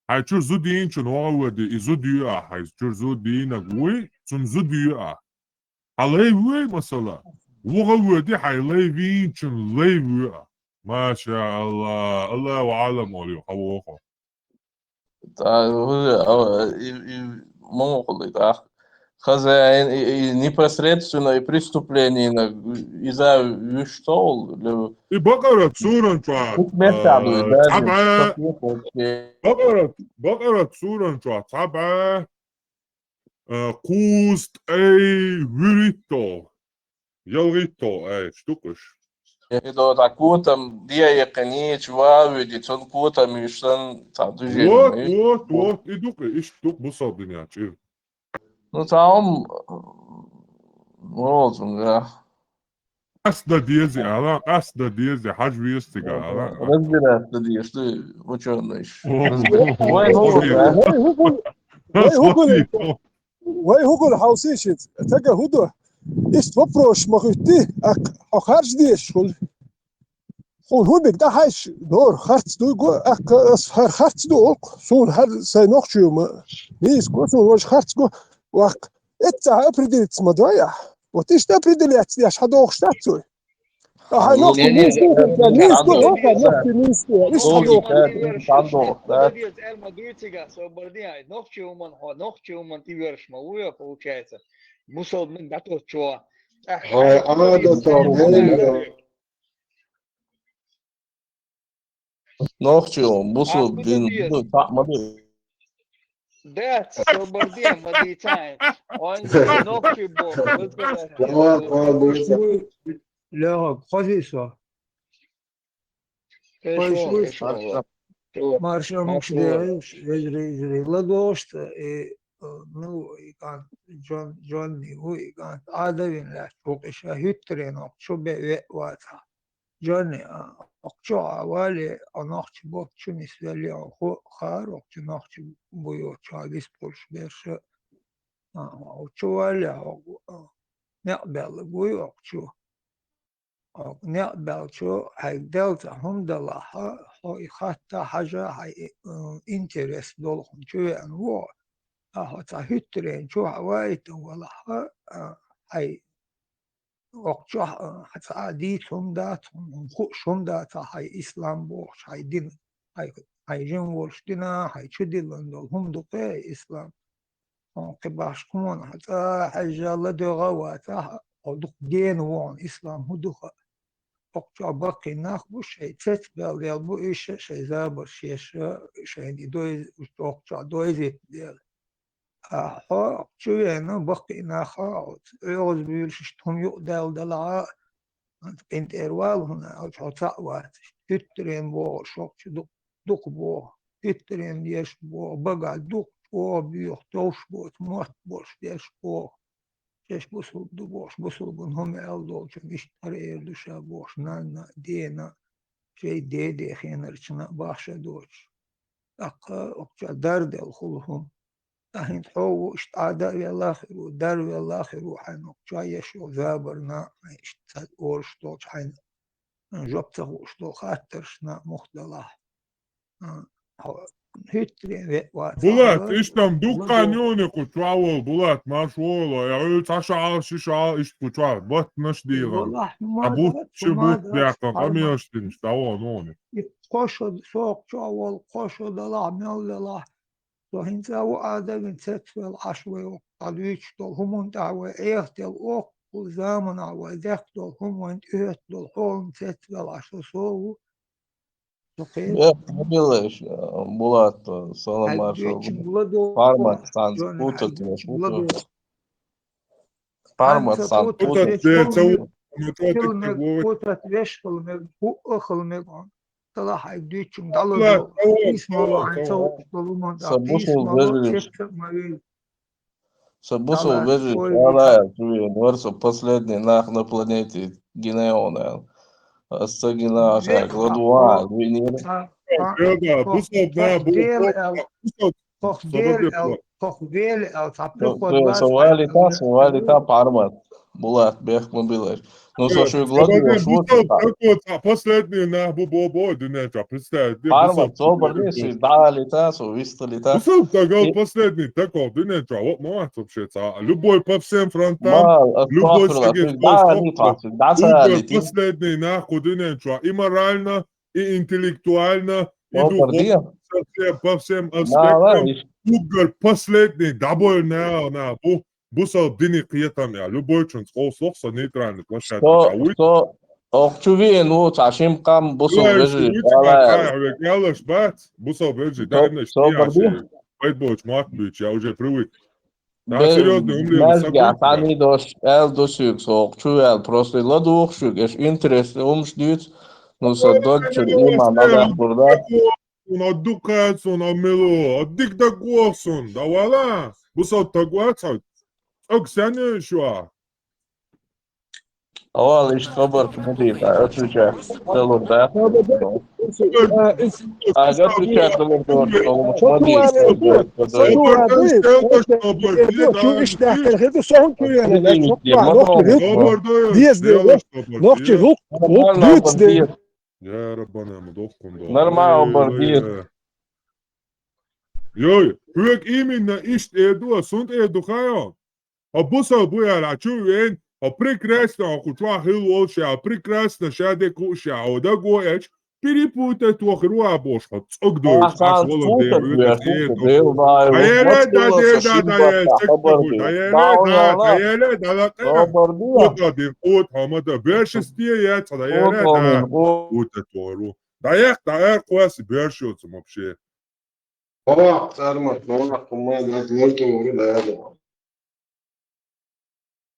حتشور زوديين شن هو ودي زوديو حتشور زوديين أقوي شن زوديو حليوي مثلا وهو ودي حليوين شن ليوي ما شاء الله الله أعلم ولي حوقه Могут, да. Хозяин непосредственно и преступление из-за что? И بقرة صورة بقرة صورة تبع قوست أي وريتو يلغيتو أي شتوكش До такутам dia конеч вавидит он кутам и что там тоже. Вот идут и штук бусадыня чир. Ну там вот да. أسدا ديزي على أسدا ديزي حاج بيستيقى على Разбирать надеюсь, что ученый. Вай хугул хаусишит. Тага худо. Ist вопрос махути а харж дешул. Хубик да хайш дор харц дуго харц дуг сун хар сай нохчума. Нис госун ваш харц го вак это определить мадвая. Вот и что определять, я шадох штатцой. А нохчу нис получается. Мусол мы готов чего? Нохчу, мусул блин, Да, собордем, мадицай. Он нохчу бог. لا خفيفة مارشا مكشديش يجري لدوشت نو كان جوني هو كان عادوين لا فوقش هيترين شو بواتها جوني أقشع والي أناخش بوك شو نسولي أخو خار أقشع ناخش بيو شاديس بولش بيرش أقشع والي نقبل بيو أقشع نقبل شو هاي دلتا هم دلها هاي خطة حاجة هاي انترس دولهم شو أنواع هاتا هترين شو هوايت ولا هاي وقتها حتى عاديتهم داتهم خوشهم داتا هاي إسلام بوش هاي دين هاي جن ورش دينا هاي شو ديلن دولهم دقي إسلام قباش كمان حتى حاجة لدغا واتا أو دق دين وان إسلام هو دقا وقتها باقي ناخبوش هاي تتبال يلبو إيش شاي زابر شيش شاي دوي وقتها دوي زيت ديال شوية باقي ناخا يوز بيلشتهم يقدال دلعاء انت إروال هنا أو تعوات تترين بو شوك دق بو تترين ديش بو بقع دق بو بيختوش بو تموت بوش ديش بو شش بوصل دو بوش بوصل بنهم ألدول شمش ترير دوشا بوش نانا دينا شي دي خينا رشنا باشا دوش أقا دارد الخلهم أهين حو اشتعدا يلا خيرو دار يلا خيرو حنو شوية شو زابرنا اشتعد أورشتوش حين جبته اشتو خاطرشنا مختلع هترين بولات إشتم دوكا نيوني كتواول بولات ما شوالله يعود عشا ششا إشت كتوال بات نش ديغان أبوت شبوت بيعقا قمي أشتن اشتاوا نوني قشد سوق شوال قشد الله ميال وهنتا وآدم تتفل عشوي وقالويش دول همون دعوة إيختل أوق وزامن عوى ذاك دول همون إيهت دول حول تتفل عشو صوو Билеш, Булат, Саламашо, Пармат, Санс, Путат, Пармат, Санс, Путат, Вешхал, Пухал, طلع يديتشم دالو اسمه عن صوت ضلومون Сабусов бежит, версу последний на планете Генеона. Остагина, Гладуа, похудели, а То приход je вас, savali tā pārmet. Bulēt, bēg mobilēs. Nu, so šī Слободин, gladošu Бусов, tā. такой последний на бубо, дунеча, представь, где Pārmet, Бусов. sobarniesi, dāli tās un vistali tā. Бусов tagad последний, такой, дунеча, вот молодец вообще, любой по всем фронтам, Mal, любой atpakaļ, среди tu dāli tās, dasāli Угол tī. последний, нахуй, дунеча, и морально, и интеллектуально, и Sobardies. духовно, по всем Nā, аспектам. viņš Угол последний, dabūj на Бусов дini қиетам, я, любой чун, олсоқса нейтральный площадь. so, okçu vienu, çaşim kam bu Lai soveži, viņš pēlē. vajag jālaš bēc, Бусов veži, So, sobardies. Пойдboč Матвич, я уже привык. Да, Ben серьезно, умрели mezgā события. tanidos eldusīgs, okçu el, prosti ladūkšķi, es interesi umšdīts, nu sadodču imā nagāk burdā. Un adukāts un amilo, adik da gosun, da wala. Бусов тагуаца, оксяне шуа. Oval iş kabar kımıdıydı, ötücek, dılırdı. Götücek dılırdı, olmuş kımıdıydı. يا ربنا مدوخكم ده. Нормально, бордир. Йой, пюк именно ишт эду, сунт эду хайо. А Бусов буяр, а чувен, а прекрасно, кучва хилолша, а прекрасно шаде куша, а да гоэч, перепутать вахруа бошха, цогдуешь, а своло дерю, Аере да, от, хамада, бершестие яйца, да, аере да, от эту да, квас бершутся вообще. О, цармат, команда, только уродая.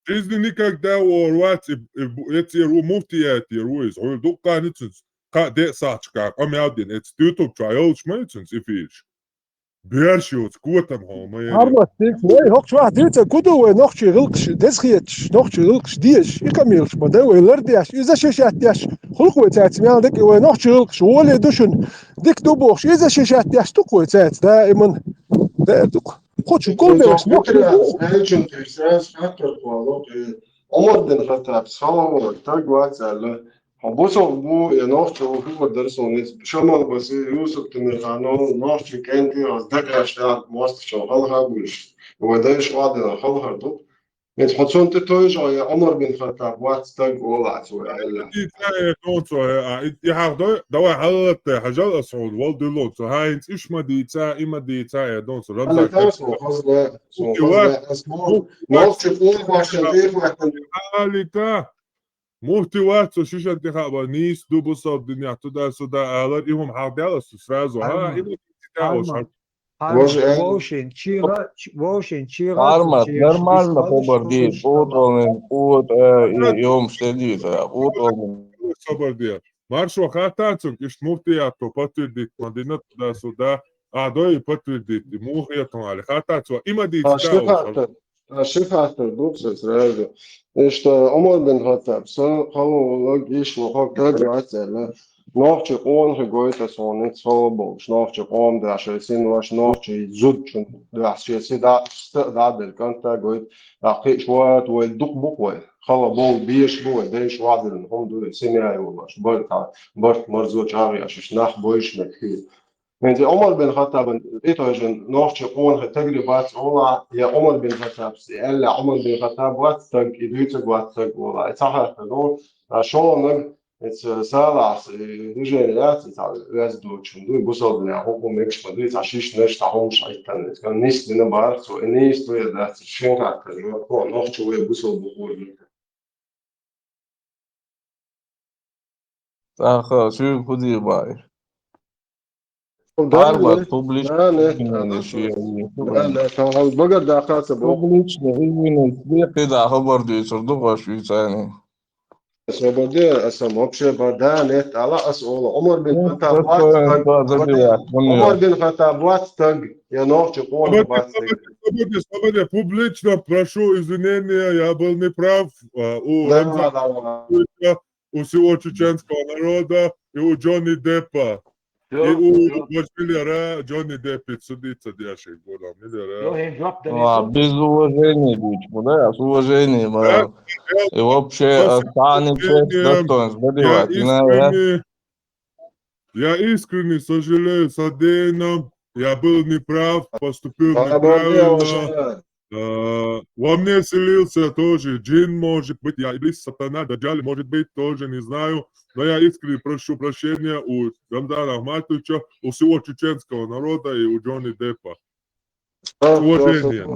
В жизни никогда урвать эти муфтияти руис, он дуканицын, де сачка, амядин, это YouTube trial шмайцын, сифиш. Бершутся, котам хома. Arma, nee, hoch schwach, dit kudu we noch chirulks, des giet, noch chirulks dies, ik kan meer, maar dat we lerdias, is dat shashatjas, khulq we tzat, maar dik we noch chirulks, wole dushun, dik do box, is dat shashatjas, tuk we tzat, da iman, da tuk. Хоч колбекс, nog Agent is factor kwalop. Omorden hatap, schaal, tag watzelle. Busov bu je nog zo goed derson is. Shamal bas Yusuf Temirhano, nog je kent je als dekra staat, most zo halha bush. We daar is wat dan halha top. Met hotson te toys, je Omar bin Khattab wat tag ola zo ella. Je had dat we halat hajal asol wal de lot. So Heinz ishma di tsa ima di tsa ya don so dat alita motivatie شو انت خبر نیست دو بصاب دنیا تو در صدا الان ایهم حاضر است سازو ها اینو تیتاوش Armat, нормально побордир, от йом следит, от он. Собордир. Маршо хатацук иш муфтиято подтвердит мадинат да суда, а дой подтвердит мухиятон али хатацу има ди тита. Шифатер дуксес реально. Что Omar bin Khattab, so hallo ich noch gerade erzählen. Noch je ongegooid is on niet zo boos. Nog je om de als je zin was, nog je zoet, als je zit daar de kant daar gooit, dan geef je wat we doek boek we. Gaan bol bies boe, deze waarderen, om doen zin jij was. Bart maar zo chari als je nacht boos met hier. Wenn sie Omar bin Khattab etojen noch je ongetegribat ola, ja Omar bin Khattab, ella Omar bin Khattab wat tag idute wat tag ola. Het zag er no, schon it's salas движение раз дочун ну бусолдня хопо мекш подвис ашиш нешта хом шайтан это нист на бар so нист то да шинка но noch чуе бусол бухур Ах, шо худи бай. Армат публично. بقدر داخل Публично, именно, да, хабарди, сурдуга швейцария. Свободе съм вообще баданет ала асола Omar bin Khattab Omar bin Khattab властаг я ночью он Свободе публично прошу извинения, я был неправ у всего чеченского народа и у Джонни Деппа. Baš miljara Johnny Depp и судиться дяшей годом, миljara. Без уважения, Дичку, да, с уважением. И вообще, останет достоинство. Я искренне сожалею содеянным. Я был неправ, поступил неправильно. Во мне селился тоже джин, может быть, я иблис, сатана, даджаль, может быть, тоже, не знаю. Но я искренне прошу прощения у Рамзана Ахматовича, у всего чеченского народа и у Джонни Деппа. С уважением.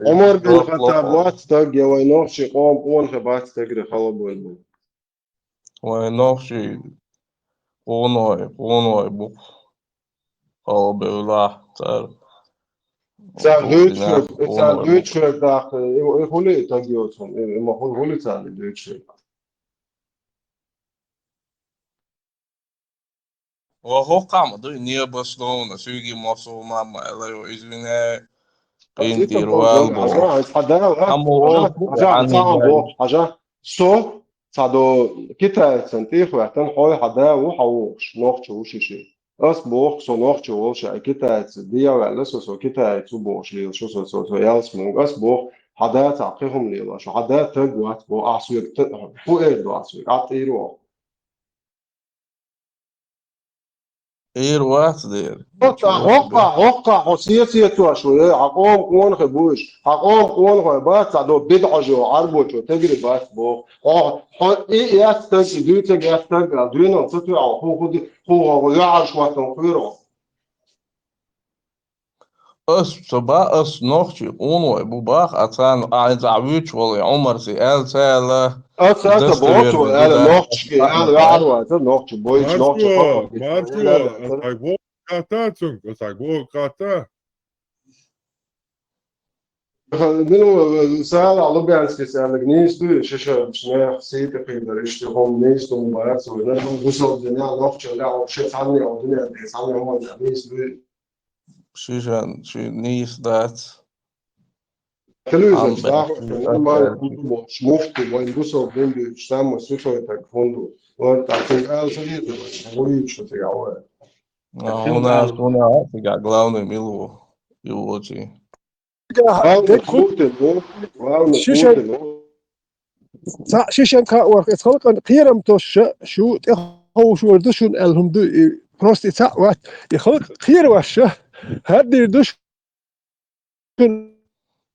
عمر بن الخطاب واتستق يا وينوخشي قوم قون خباتستقري خلبوين وينوخشي قونوي بو خلبي الله تعالى Deutschland dachte, ich hole da gehört immer hole zahlen Deutschland. وهو قام دنيا بسلون سيجي مصر ماما لا إذن بنتي روال حاجة سو صادو كتا سنتيخ وقتن حول حدا وحوش نوخش وشيشي أس بوخ سو نوخش وش كتا ديا ولا سو كتا تبوش ليل شو سو يالس مو أس بوخ حدا تعقيهم ليلا شو حدا تجوات بو أسوق هو إيه أسوق عطيرو إيروات دير هقع سياسية تو شوية حقوم قون خبوش حقوم قون خبات صادو بدع جو عربو جو تجري بس بو إيه يستنك دوتك يستنك دوينو تطوع هو يعرش واتن خيرو أس صبا أس نوختي أونو بباخ أتان عايز عبيتش والله عمر سي سالة أس بوتو أنا نوختي أنا يعرو أنا نوختي بويش نوختي مارشو أسايبو كاتا منو سأل على بيانسكي سأل نيستو شاشة بشناح سيتا في دريشتي هم نيستو مبارس ونحن بوصل الدنيا نوختي لا وشي ثاني أو دنيا ثاني هم نيستو شيشان شي نيس دات Televizyon ama kutubo mufti wa induso bindi samo suto tak fondo wa tak алжирието логично сега ова هنا сега главный мило илочи شيشان كا وقت خلق قيرم توش شو هو شو وردشون الهم دو بروستي تاوات يخلق قير واش هادي دوش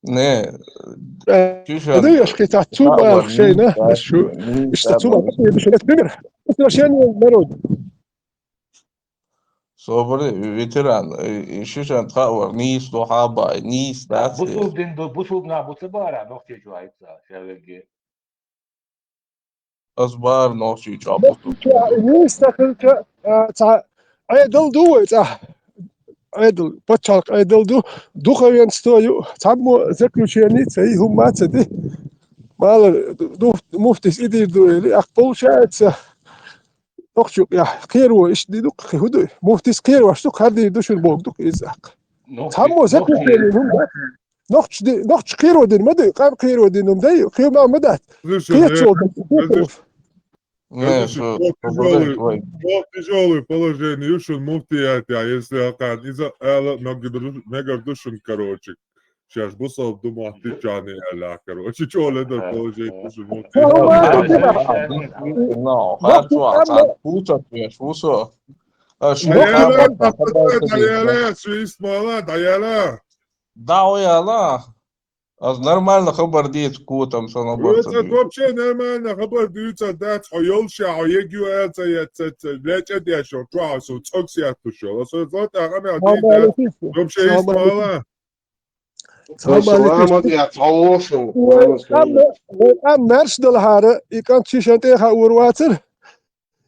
نه هذا يشكي تعتوبة شينا بس شو مش تعتوبة مش نتبمر بس عشان مرود صبري فيتران شيشان تخاور نيس دو حابا نيس دات بوصوبنا بوصبارا نوختي جوايتسا شاوغي أصبار نوشي جابو نيس تاكل تاع عيدل دو تاع عيدل بتشارك عيدل دو خيان ستويو تعمو زكلوشيني تاي هما تدي مال دو مفتس إيدي دو اللي أقبل شايت نقشو يا خيرو إيش دي دوك هدو مفتس خيرو إيش دوك هذي دوش البوك دوك إزاق تعمو زكلوشيني هم نقش خيرو دين مدى قام خيرو دين مدى خير ما مدى خير Это тяжелое положение. Юшин муфтият, а если акад иза эла мегардушин, короче. Сейчас бусов думал, ты чаны эла, короче. Чего это положение Юшин муфтият? No, хорошо, пучат, пусо. Даяла, свист мала, даяла. Да, ояла. Нормально хабар дит кутам соноборца. Это вообще нормально хабар дится дать хоёлша хоёгю это леча дешо трасу цоксиат тушо. So вот агаме адит вообще испала. Am mers de haren, je kan tussen tegen oerwater.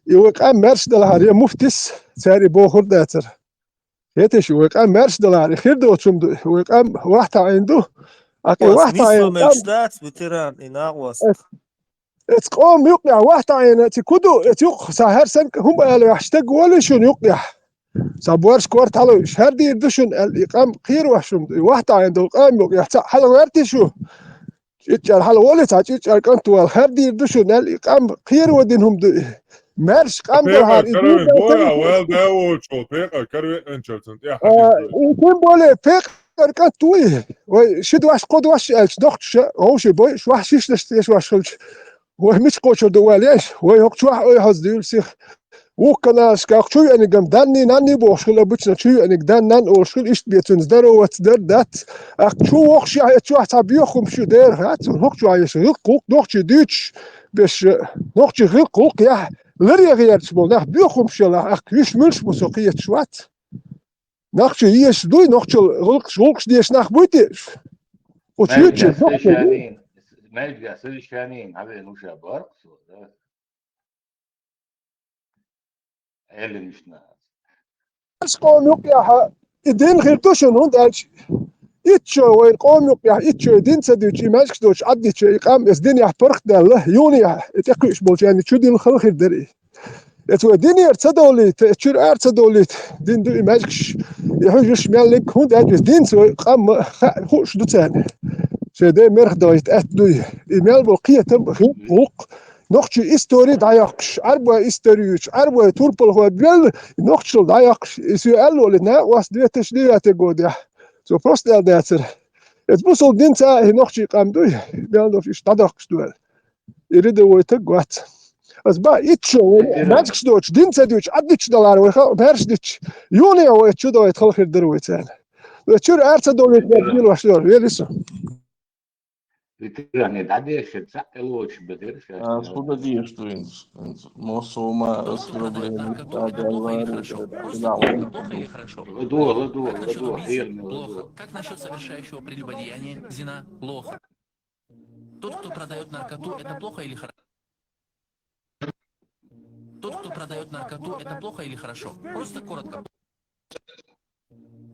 Je kan mers de haren, je muftis, zei boger dater. Het is je kan mers de haren, je doet hem, je kan wachten عنده. مشتات بتيران يناقص تقوم يقنع واحد عينه تكدو تيق سهر سنك هم قالوا يحتاج ولا شو يقنع سابور سكورت هلو شهردي دشون الإقام خير وحشم واحد عنده القام يحتاج حلا ورتي شو يتجال حلا ولت يتجال كنت والخردي دشون الإقام خير ودينهم مارش قام Pega, درهار cara, boa, well, there was show. Pega, cara, enchantment. Yeah, يكون بولي فيق كان توي وشد واش قد واش دخت هو شي بوي شو واش شيش واش خلش هو مش قوش دواليش هو يوك شو واحد يحز ديول سيخ وكنا سكاك شو يعني قام داني ناني بوشل بتشنا شو يعني دان نان وشل إيش بيتونز درو وتدر دات شو وخش يعني شو حتبيخم شو دير هات هوك شو عايش غيق نوخش ديتش باش نوخش غيق يا لري غير تبول ناخ بيخم شو لا أكيش ملش مسوقية شوات ناخش يش دوي ناخش غلقش ديش ناخ بويتش ما وتشيتش يبقى شانين ما يبقى سير شانين هذا نوشا برق اللي مشنا قوم يقيا الدين غير توشن هون داش إتشو وين قوم يقيا إتشو دين سدوش ماشك دوش عدي شيء قام إس دين يحبرك داله يوني تقيش بولش يعني شو دين الخلق الدري تو دين يرتدولي تشير أرتدولي دين دو ماشكش يحوش مالك هون داش دين سو قام خوش دو تاني شده مرخ دايت أتدوي إيميل بقية تم خلق نقطة إستوري دايقش أربعة إستوريوش أربعة توربل هو بيل نقطة دايقش يسأل ولنا واسدية تشليه تجوديا سو بروست داتر اتبصل دين تا نقطة قام دوي بيل دوش تداقش دوال يريد هو يتجوات بس با إتشو ماجكش دوش دين تا دوش عديش دولار ويخا بهرش ديش يوني هو يتشو دوي يدخل خير درويتان تشور أرتا دولي تبديل واشدور يلسو يعني دعدي شتسق الوش بدير Откуда видишь, что Мосома оскорбление лдو хирни Плохо. Как насчет совершающего прелюбодеяние, зина? Плохо. Тот, кто продает наркоту, это плохо или хорошо? Тот, кто продает наркоту, это плохо или хорошо? Просто коротко.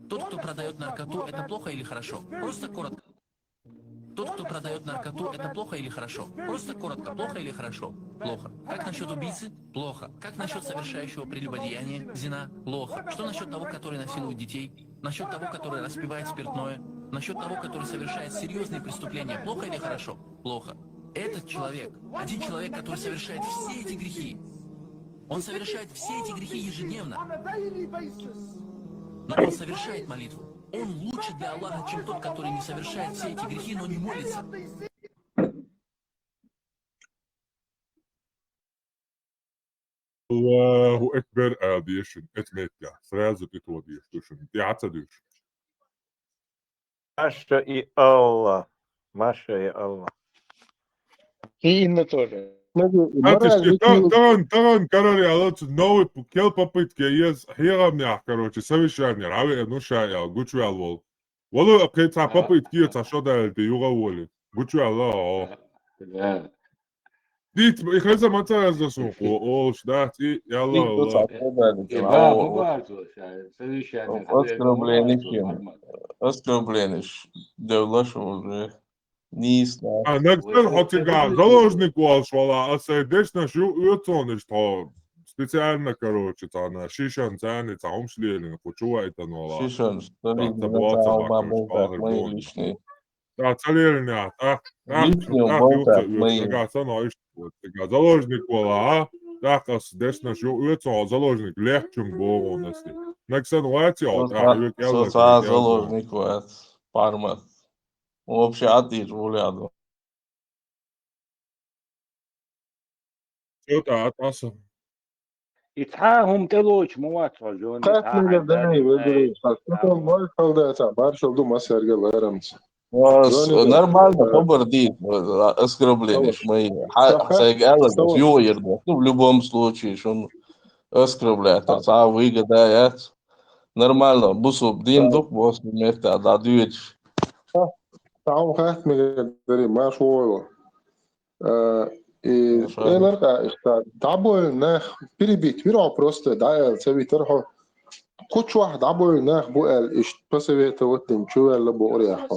Тот, кто продает наркоту, это плохо или хорошо? Просто коротко. Тот, кто продает наркоту, это плохо или хорошо? Просто коротко. Плохо или хорошо? Плохо. Как насчет убийцы? Плохо. Как насчет совершающего прелюбодеяния? Зина? Плохо. Что насчет того, который насилует детей? Насчет того, который распивает спиртное? Насчет того, который совершает серьезные преступления? Плохо или хорошо? Плохо. Этот человек, один человек, который совершает все эти грехи, он совершает все эти грехи ежедневно. Но он совершает молитву. Он лучше для Аллаха, чем тот, который не совершает все эти грехи, но не молится. Allahu Ekber diyorsun. Etmek ya. Sразу ты то diyorsun. Diyatsa diyorsun. Маша и Алла. Маша и Алла. И Инна тоже. Значит, там, короче, алот новый кел попытки есть хирамня, короче, совещание, раве ну шая, гучуал вол. Волу апкета попытки, это что да, это юга воли. Гучуал, Дит, их это мата за сумку, о, ждать, и ялла. Оскорбление. Девлаш уже не знаю. А некоторые хотя заложник волшвала, а сердечно шу уцоны, что специально, короче, там, шишан цены, там шлели, хочу это новое. Шишан, что видно, это мои личные. Да, целерня, заложник вола, так, а сердечно шу уцон, заложник легче богоности. Некоторые вати, заложник вот, парма. Вообще отдишь гуляду. Это отаса. يتحاهم تلوش مواتر جون قات من قدامي بدري خاصة ما يفعل بعرف شو ما سيرجع الله يرمس Нормально, побордит, оскорбление мои. Ну, в любом случае, что он оскорбляет, а выгодает. Нормально, бусуб дин дух, босс, мефта, да, дюйч. تعاون خات من قدري ما شو إيه نرجع تعبوا الناخ بري بيت بيرو بروست دايل سوي ترحو كوتش واحد عبوا الناخ بقال إيش بس بيتوتن شو اللي بقريحه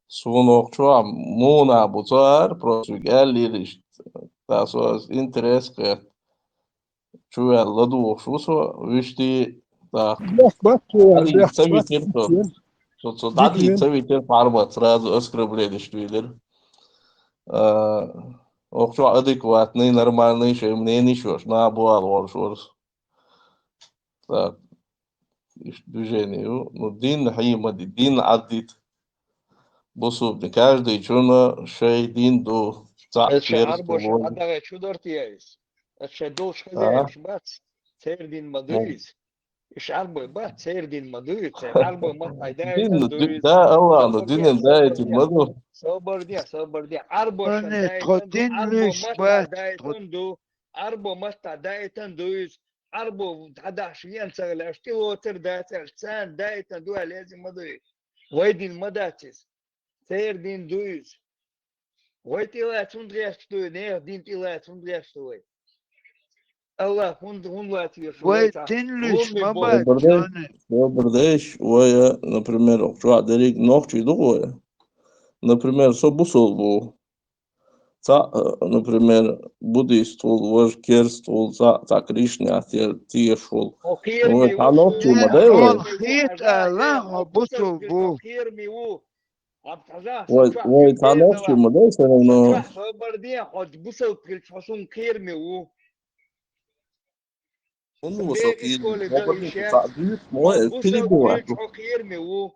Свунокчуа муна бутар просто галлириш. Tas was interesse. شو يلا دوخ شو سو ويشتي تا Bek bakıyor, عادي bek تسوي bak تيرتو bakıyor. صوت عادي Gitmeyin. تسوي تيرتو عربة ترازو اسكر بليد شتويلر وقتو عادك واتني نرمالني شيء منيني شوش نا بوال ورشورس تا движению но дин حيما دين عديت بصوا بكاجدي شونا شيء دين دو تاع Eče تيرس arboš بوال adare čudortijais. Eče duš hlješ bac. Cerdin maduiz. Iš arbo bac cerdin maduiz. Arbo matai daitan duiz. ده الله دين دايت المدو Sobardia. Arbo shan أنا daitan du. تخطين Arbo ليش mata بات daitan du. Arbo mata daitan duiz. Arbo hadash yan اشتي ووتر دايتر تسان دايتان دو لازم مدوي. ويدين مداتس. Cerdin duiz. Oi tilēt un drieštuji, ne, din tilēt un drieštuji. Allah, un latviešu vajadzā. ويتين ليش Lumi ما bol. بات Бардеш, ويا, например, وعدريك نوختي دوغويا. Например, со бусол تا, например, буддистул, вож керстул, та Кришна, тиешул. Okirmi Та u нохчу su. модели. خيط الله بطل بو Okirmi u. Abtaza, Вой, та нохчу модели, все равно. Saçma sobardia, hod busal kılç fasun kirmi u. Он Sabde высокий, iskole но dal işe. продают, мой, Busal перебывает. kılç okirmi u.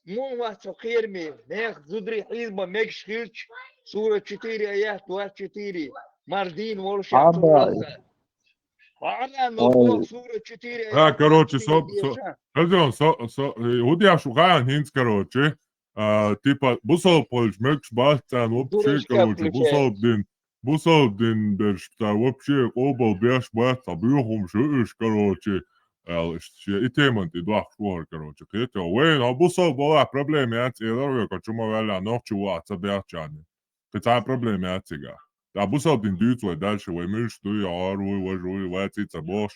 Mu vas okirmi. Ne zudri hizba mekşkilç. Sura 4 ayat 24. Mardin volşat Абай. ulasa. Ana no Ой, Sura 4 Да, ayat короче, 24. Удяшу Гаян Хинц, короче, типа, бусал Польш, Мекш Бахтан, вообще, короче, бусал дин Бершта, вообще, обал Беш Бахта, Бюхум, Шиш, короче, и теман ты дуах швар, короче, это, вейн, а бусал была проблема, я тебе говорю, как чума валя, ночью ваца бячане. Это проблема, я тебе. А бусал дин дюцвай дальше, вей миш, ты, аруй, важуй, вацица, бош.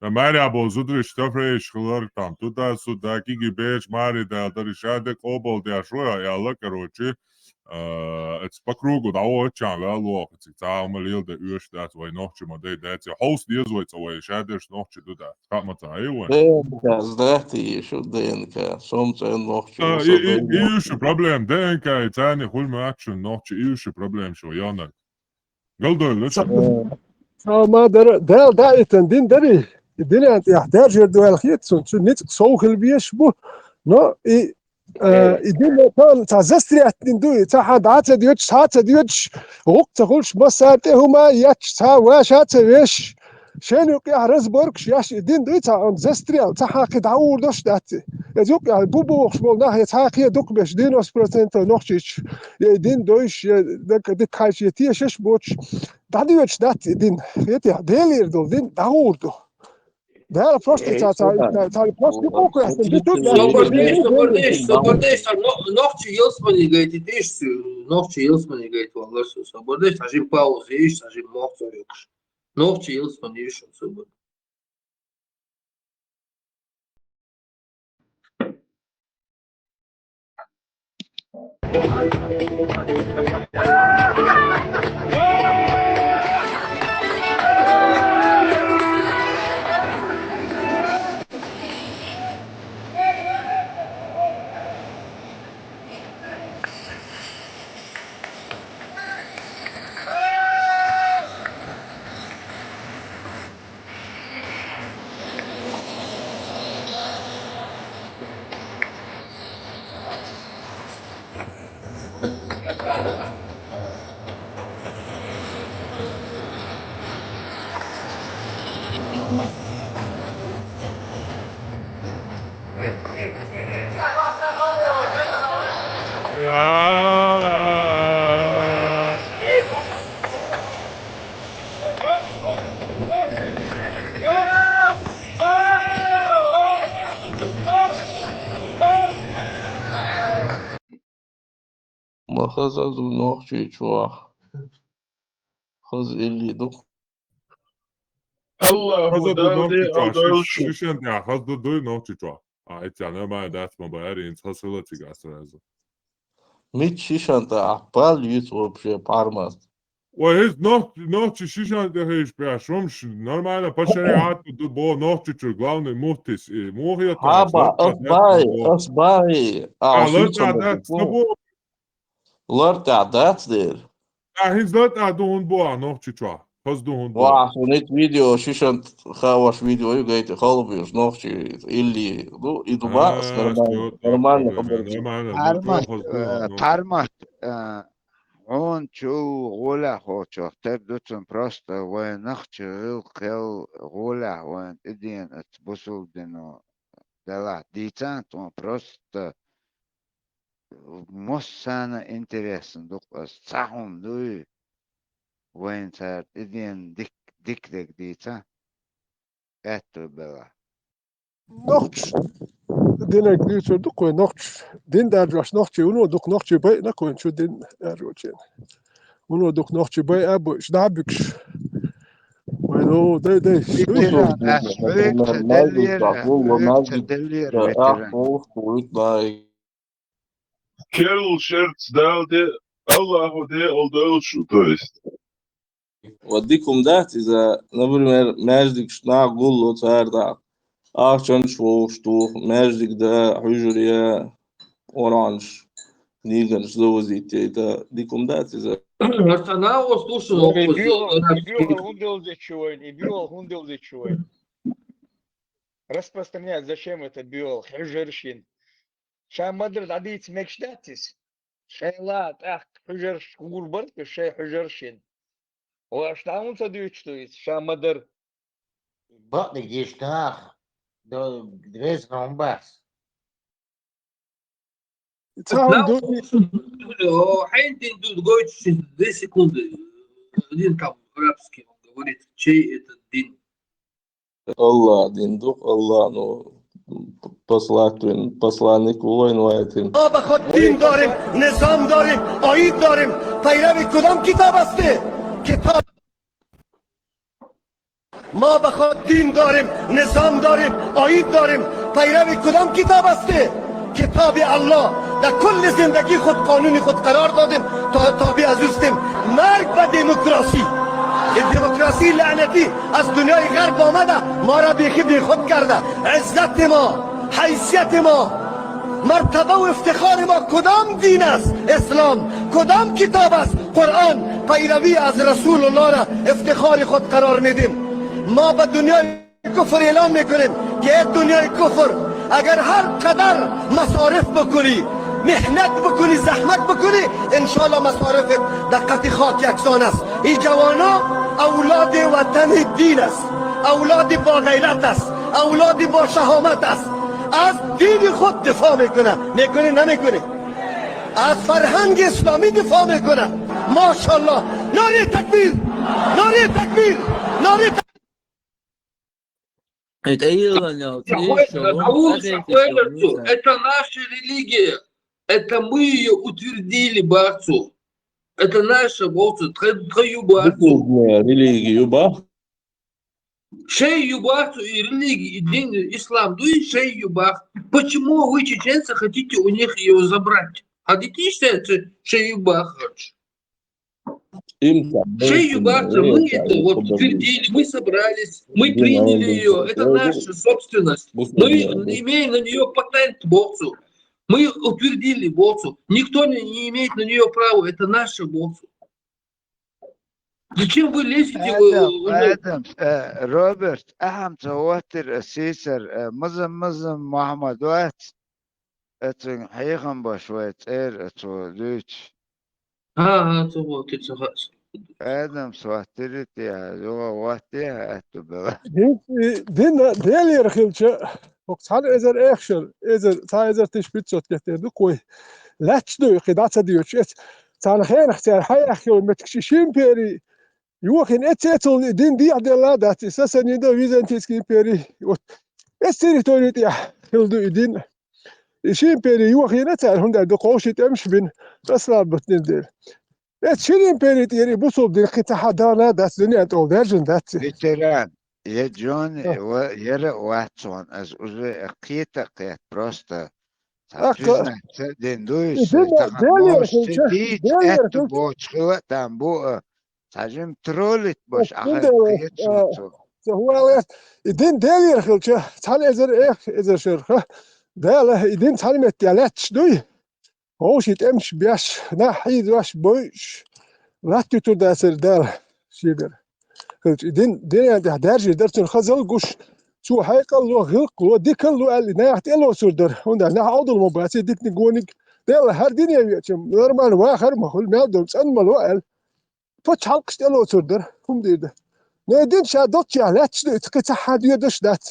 Мария бол зудриш тafresh хлор там туда-сюда, киги беч, Мари, да, даришадек, обал, да, шоя, яла, короче, het is pakroego, dat hoort je aan wel lopen. Het is allemaal heel de uur dat wij nog je maar dat je host die is wat wij shaders nog je doet dat. Gaat maar te heel. ДНК, здрасте, еще ДНК, солнце ночью, Iyuše problem, DNK je tani hulme action nog je iyuše problem što Janak. Galdoy ليش؟ ما ده دايتن دين دري الدنيا انت يحتاج يردو الخيط سن نت صوخ البيشبو نو الدنيا كان تعزستري اتندوي تحد عتا ديوتش هاتا ديوتش وقت خلش بساته هما ياتش تا واش هاتا ويش شان يقع رزبورك ياش الدين دويتا عن زستري تحاقد عور دوش داتي يدوك يعني بوبو خشبول ناحية تحاقية دوك بيش دينوس بروتنتا نوخشيش يدين دويش دك هايش يتيشش بوتش داديوتش داتي دين يتي ديلير دو دين داوردو ده просто تا просто коко я ты тут Sobordeš, nohči Ilsmani gaiti tieši, nohči Ilsmani gaiti vallasu, sobordeš, tažim pauzi iš, tažim nohcu jukš. Nohči Ilsmani iš un sobord. ما خذ نوختي شوا خذ اللي دو الله خذ نوختي شو انت خذ دو نوختي شوا انت انا ما دات ما باري انت حصلت قاصر ميت شيشان تا عبال يوت вообще пармас وهيز نوتش شيشان ده هيش بيعشمش нормально по шариату до ночью главный муфтис мухия Haba, asbahi, Alert awesome that stabo. Lord that's there. He's not doing boa nocci chua. Has doing boa. وعشان فيديو شيشان خاوش فيديو يقعد خالبيوش نوخشي اللي دو يدو باس نورمال قبل Parmat, on chu rola hocho, teb dutun prosta, when nachchu kel rola, when idien at busul deno dela ditant, on prosta mossana interessen, duk as sahum du, when tat idien dik dita, eto bela. Nachts, den ik nu zo doe, nachts, den daar was nachtje, uno doe nachtje bij, na kon je den roodje. Uno doe nachtje bij, abo, snabiks. Maar no, de. Kerl шерц далде, Аллаху де олдолшу, то есть. وديكم ده إذا نبرم ماجدك شنا قول له تاردا عشان شوشتو ماجدك ده حجرية أورانج نيجان شلوزي تيتا ديكم ده إذا Она его слушала. И биол гундел чует. Распространять, зачем это биол? Хижершин. Шамадрд адит мечтатис. Шейлат, ах, хижерш гурбарт, шей хижершин. واشتاون صديقتي شامدر بعد جيشتاخ دو دريس نومباس حين ты говоришь 2 секунды. Один там арабский он говорит, чей это дин? Allah din duk Allah no посланник وين وایتیم ما به خود دین داریم، نظام داریم، آیین داریم. پیرو کدام کتاب هسته؟ کتاب ما به خود دین داریم، نظام داریم، آیین داریم. پیرو کدام کتاب هسته؟ کتاب الله. در کل زندگی خود قانون خود قرار دادیم تا تابع از اوستیم. مرگ به دموکراسی. دموکراسی لعنتی از دنیای غرب آمده، ما را بیخی بی خود کرده. عزت ما، حیثیت ما، مرتبه و افتخار ما کدام دین است؟ اسلام. کدام کتاب است؟ قرآن. پیروی از رسول الله را افتخار خود قرار میدیم. ما به دنیای کفر اعلام میکنیم که دنیای کفر اگر هر قدر مصارف بکنی، محنت بکنی، زحمت بکنی، انشالله مصارفت دقت خاک یکسان است. این جوانا اولاد وطن دین است، اولاد با غیرت است، اولاد با شهامت است. از دین خود دفاع میکنه نمیکنه. از فرهنگ اسلامی دفاع میکنه. ماشاءالله. نعره تکبیر، نعره تکبیر، نعره تکبیر. Это наша религия. Это мы ее утвердили, бацу. Это наша, бацу, твою бацу. религию ба Шей юбахту и религии, и дин, ислам, ну и шей юбах. Почему вы, чеченцы, хотите у них ее забрать? Хотите считать шей юбах? Шей юбахту, мы это вот утвердили, мы собрались, мы приняли ее. Это наша собственность. Мы имеем на нее патент, бацу. Мы утвердили бацу. Никто не имеет на нее права. Это наша бацу. Зачем вы лезете? آدم روبرت أهم تواتر السيسر مزم محمد وات اتن حيخم بشويت اتو ليش تواتر سخاص آدم سواترت يا لغة واتي اتو بلا دين ديالي رخيلشة وقت حال إذا أخشل إذا تشبيتشوت كتير كوي لاتش دو قدات ديوتش تان خير اختيار حي أخي متكشيشين بيري يوكن اتيتل دين دي عبد الله دات اساسا يدو ويزنتيسكي بيري التريتوري تاع خلدو دين شين بيري يوكن اتال هندا دقوشي تمش بين اصلا بتنين دير شين بيري تيري بوصوب دي قطع دانا دات دنيا تو فيرجن دات فيتران يا جون يرى واتسون از اوزي قيتا قيت بروستا دين دويس تقاموس تديت اتو بوچخوة تنبوء تعجم ترولت باش أخذ عندنا قيت شوتو هو يدين دالي رخلش تعال إذا شرخة داله يدين تعال متيالات شدوي هوش يتمش بياش ناحيد واش بويش لا تتو داسر دال شيدر دين دارجي درت الخزل قش شو حيقل لو غلق لو ديكل لو اللي ناحت لو سردر وندا نا عود المباسي ديك نقونك دال هر دنيا يتم نورمال واخر ما هو المال دول سن مالو ال فتح حلق لو سردر هم ديده نادين شادوت يا لا تقيت حد يدش دات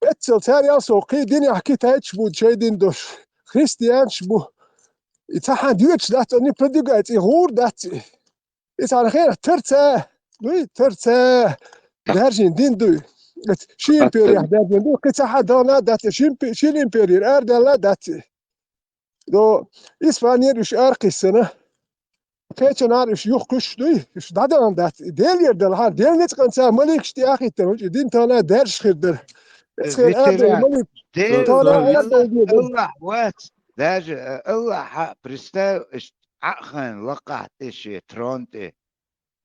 اتسل تاري سوقي دنيا حكيت هايتش بود شايدين دوش خريستيان شبو يتحن ديوتش دات اني بدقات يغور دات على خير ترتا دوي ترتا دارجين دين دوي شي امبيريا دارجين دوي قيت حدانا دات شي الامبيريا اردلا دات دو اسبانيا وش ارقي السنه كيتش نعرف يخكش دوي ايش دادان دات ديل يردل ها ديل نتقنسا ملك شتي اخي تروج دين تانا دارش خير خير ارد الملك تانا ارد الله وات داج الله حق برستاو اش عقن لقعت ايش ترونتي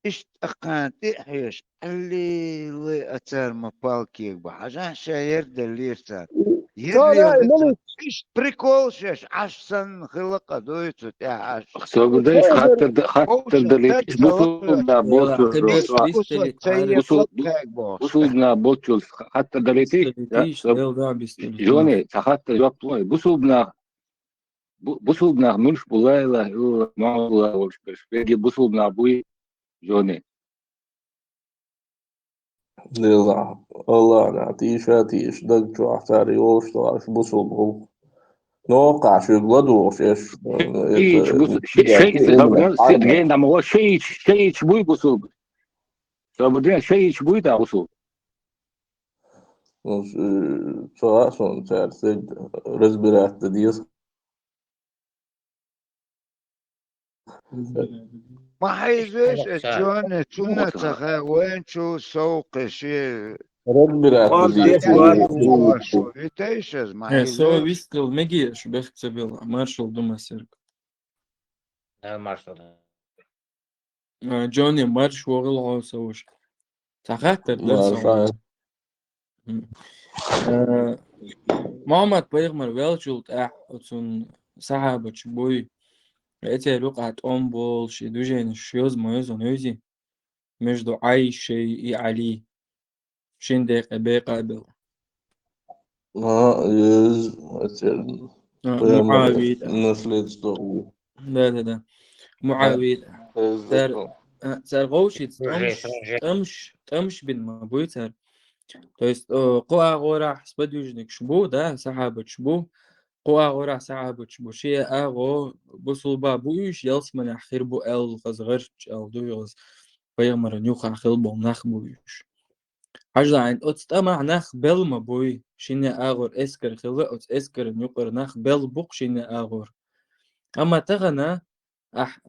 ايش اقانتي حيش اللي اتر مبالكي بحاجة شاير دليرتان تانا الملك ايش بريكول شاش عشان خلق دويتو تاع سوغداش خاطر دليت بوصلنا بوصلنا بوتشل حتى دليتي جوني خاطر جوابتوي بوصلنا مش بولايلا معولا وش بيجي بوصلنا بوي جوني والله أنا تيش دق شو أحتاري وش طارش بوصل نوقع شو يقلدوا إيش شيء جاي ده ما هو شيء شبوي بوصل فبدنا شيء شبوي ده بوصل سواء son tersi respirat dias ما حيزوش الجون تونا تخا وين شو سوق شيء respirat شو يتيشز ما Со حيزوش вискал меги шбехца бил маршал думасерк. المارشال جوني مارش وغل عوسوش. تخاطر مارشال محمد بيغمر ويلجولت وتون صحابة بوي эти рукат он был ши движение шьёз моёзон өзи между Айшей и Али шиндек бекабел Муавия наследство да Муавия цар гоушит тамш бин мабуй цар то есть قوة غورا сподвижник шбу да сахаба шбу قوة غورا سحابة شبو شيء أغو بصلبا بويش يلسمن أخير بو أل غزغرش أو دويغز بيغمر نيوخ أخير بو نخ بويش حاجة عند أتستمع نخ بل ما بوي شيني أغور إسكر خلا أت إسكر نيوكر نخ بل بوق شيني أغور أما تغنى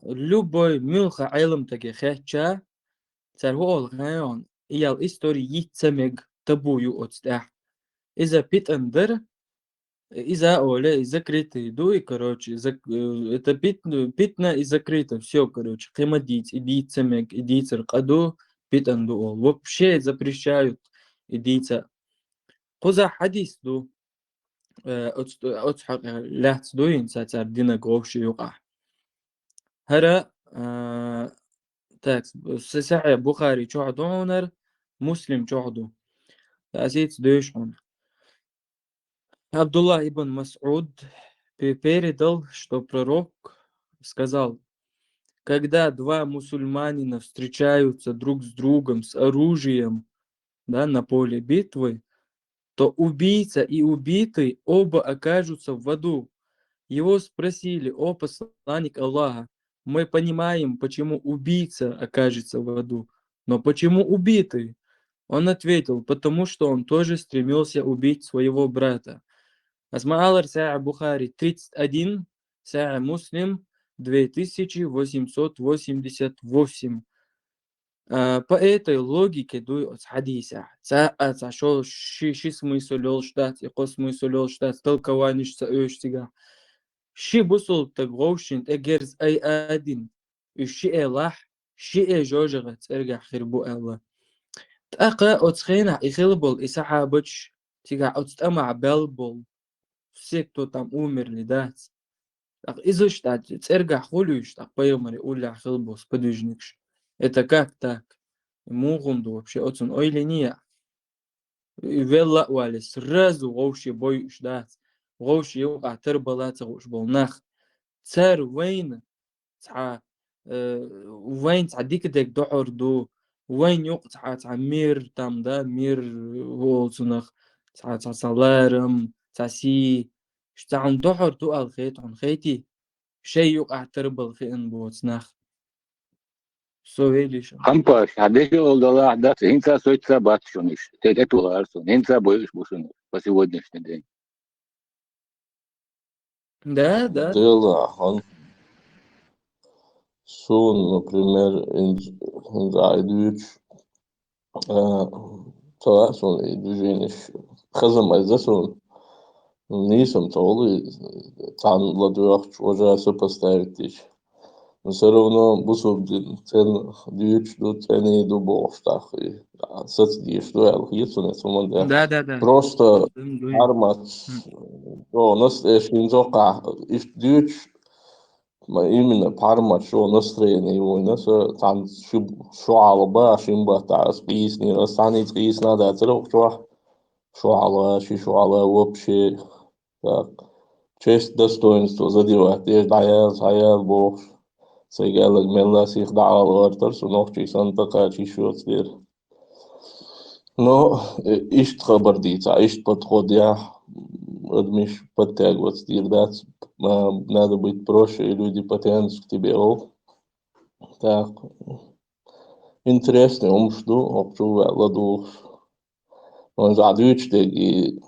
لو بوي ميلخ علم تكي خيتشا ترهو الغيون إيال إستوري يتسمج تبويو أتستح إذا بيت أندر и Оля, и закрытые дуи, короче, это питна и закрыто, все, короче, хемадить, идийцами, идийцер каду, питан дуол. Вообще запрещают идийца. Коза хадис ду, отсхак лахц дуин, сацар дина гровши юка. Хара, так, сахая Бухари чухдонер, муслим чухду. Асиц дуишон. Абдулла ибн Мас'уд передал, что пророк сказал, когда два мусульманина встречаются друг с другом с оружием, да, на поле битвы, то убийца и убитый оба окажутся в аду. Его спросили: о посланник Аллаха, мы понимаем, почему убийца окажется в аду, но почему убитый? Он ответил: потому что он тоже стремился убить своего брата. Асмаалар Саа Бухари 31, Саа Муслим 2888. По этой логике дуй от хадиса. Саа шо ши смысл штат, и ко смысл штат, толкование что öштига. Ши бусул так гоушин эгерз ай один. И ши элах شيء جوجغت ارجع خربو الله تأقى أتخينا إخلبول إسحابش تيجا أتستمع بلبول سيكتو تام أمر لدات إذا تاع ترجع خلوش تاع بيومري أولى خلبوس بدوجنكش это как так мугунду вообще отсон ойления вела вали сразу вообще бой ждать вообще يوقع تربلات وش بالنخ صار وين تاع وين تعديك ديك دعر دو وين يقطع تاع مير تام دا مير هو صنخ تاع صلارم تاع سي شتاع دعر دو الخيط عن خيتي شيء يقع تربل في انبوتنخ سويليش خمباش هذيك والله أحداث هنسا سويتسا باتشونيش تيتو أرسون هنسا بويش بوشونيش بس يودنش ندين Да. Дела, он сон, например, индзайдуч, сон и движение хазамайза сон, нисам толы, тан ладуах уже сопоставить их. Но все равно бусубдин цен дьюч до цены до бовштах и соцдиш до алхитсон это момент. Да. Просто армат, о нас шинзока и дьюч именно парма шо настроение его нас там шо алба шимба тас песни растанет из надо церок шо ала вообще так честь достоинство задевать есть даял бог سيجالك من لا سيخ دعا الغارتر سنوخشي سنتقا تشيشوت دير نو إشت خبر ديتا إشت بدخود يا أدمش بدتاقوت دير دات ما بنادو بيت بروش إلو دي باتيانس كتبي أو تاق интересный умшду обчу ладу он задуч деги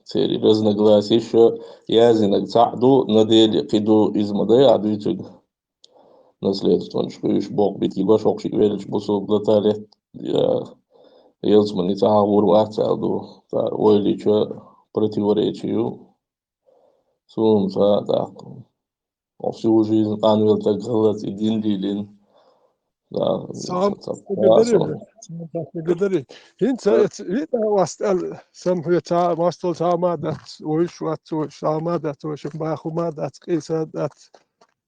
цери разногласия еще язынок цаду надели киду из модели адуичуг наследствончку иш бог бит ибаш окшик велич бусу глаталет елсман и цаагур вацалду та ойлича противоречию сум са так всю жизнь анвел так галат и динлилин да سام قدري انت اذا واستل سم تا واستل سامادات وش وات وش سامادات وش باخو مادات قيسات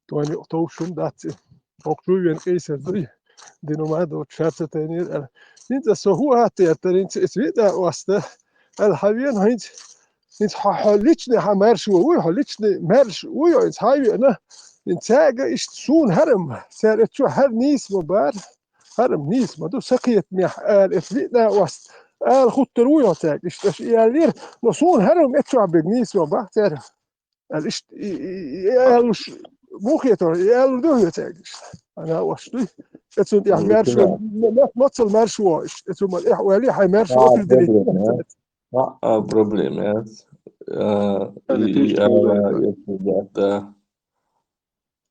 تواني توشم دات اوكلوين قيسات دينو ما دو تشاتتني انت سو هات انت اذا واست الحبيان هينت انت حليتني حمارش وحليتني مارش وينت هاي انا انتاجه اشتسون هرم سارت شو هر نيس مبار هرم نيس ما دو سقيت ميح افلينا وست خطرويا تاج اشتش يالير نصون هرم اتشع بنيس مبار تار الاشت يالش موخيتو يال دو تاج انا وشتي اتسون يعني مارش ما تصل مارش واش اتسون الاحوالي حي مارش اوكل دري проблемات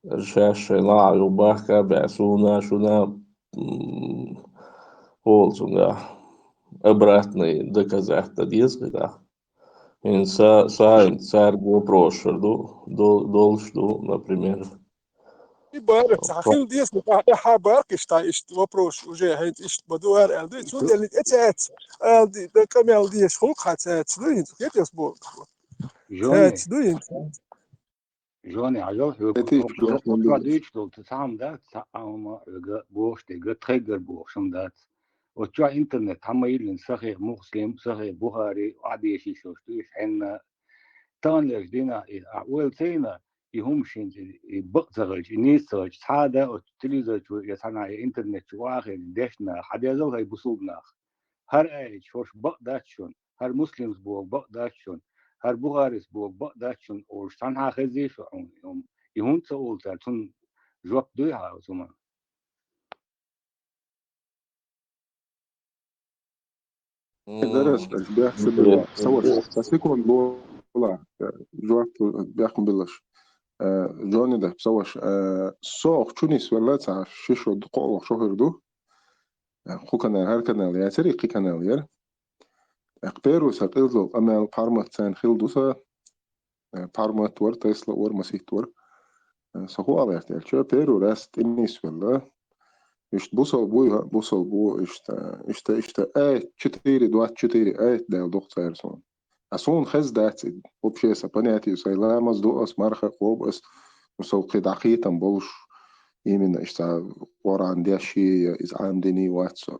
الشاشة لا يباكا بعسونا شونا ползунга обратный доказать дизга инса сайн царгу прошерду должду например يبارك صحيح ديس نقاح بارك اشت وبروش وجه هيت اشت بدوار الدي تون اللي اتات الدي ده كمال دي خلق حتات دوين كيف يسبوك هات دوين جوني عجل هو ديش دول تسام ده تسام بوش ده تريجر بوشم ده وتجا انترنت هم يلين صحيح مسلم صحيح بخاري عادي شيء شو تيش حنا تان ليش دينا أول سنة يهمشين بقترج نيسرج هذا وتليزر شو يسنا انترنت شو آخر دشنا حدا زوج يبصوبنا هر أي شوش بقداشون هر مسلمز بوق بقداشون هر بخاريس بوق بقداشون ورشان هاخذي شو يهون تقول تون جواب دويها وثمان درس بيحسب الوقت صور بس يكون بولا جواب بيحكم بلش جوني ده بسوش صوغ تونس ولا تاع شيشو دقوق شهر دو خو كانال هر كانال يا تريقي كانال ير اقبيرو ساقيزلو امال بارمت سان خيلدوسا بارمت ور تسلا ور مسيح ور سخو على احتيال شو بيرو راست انيس ولا إشت بوصل بو إشت 4 دال دكتور سون أصون خز دات وبشي سبنياتي سيلامز دو أس مرخ قوب أس مسوقي دقيقة بولش يمين إشت وران ديشي إز عندني واتسو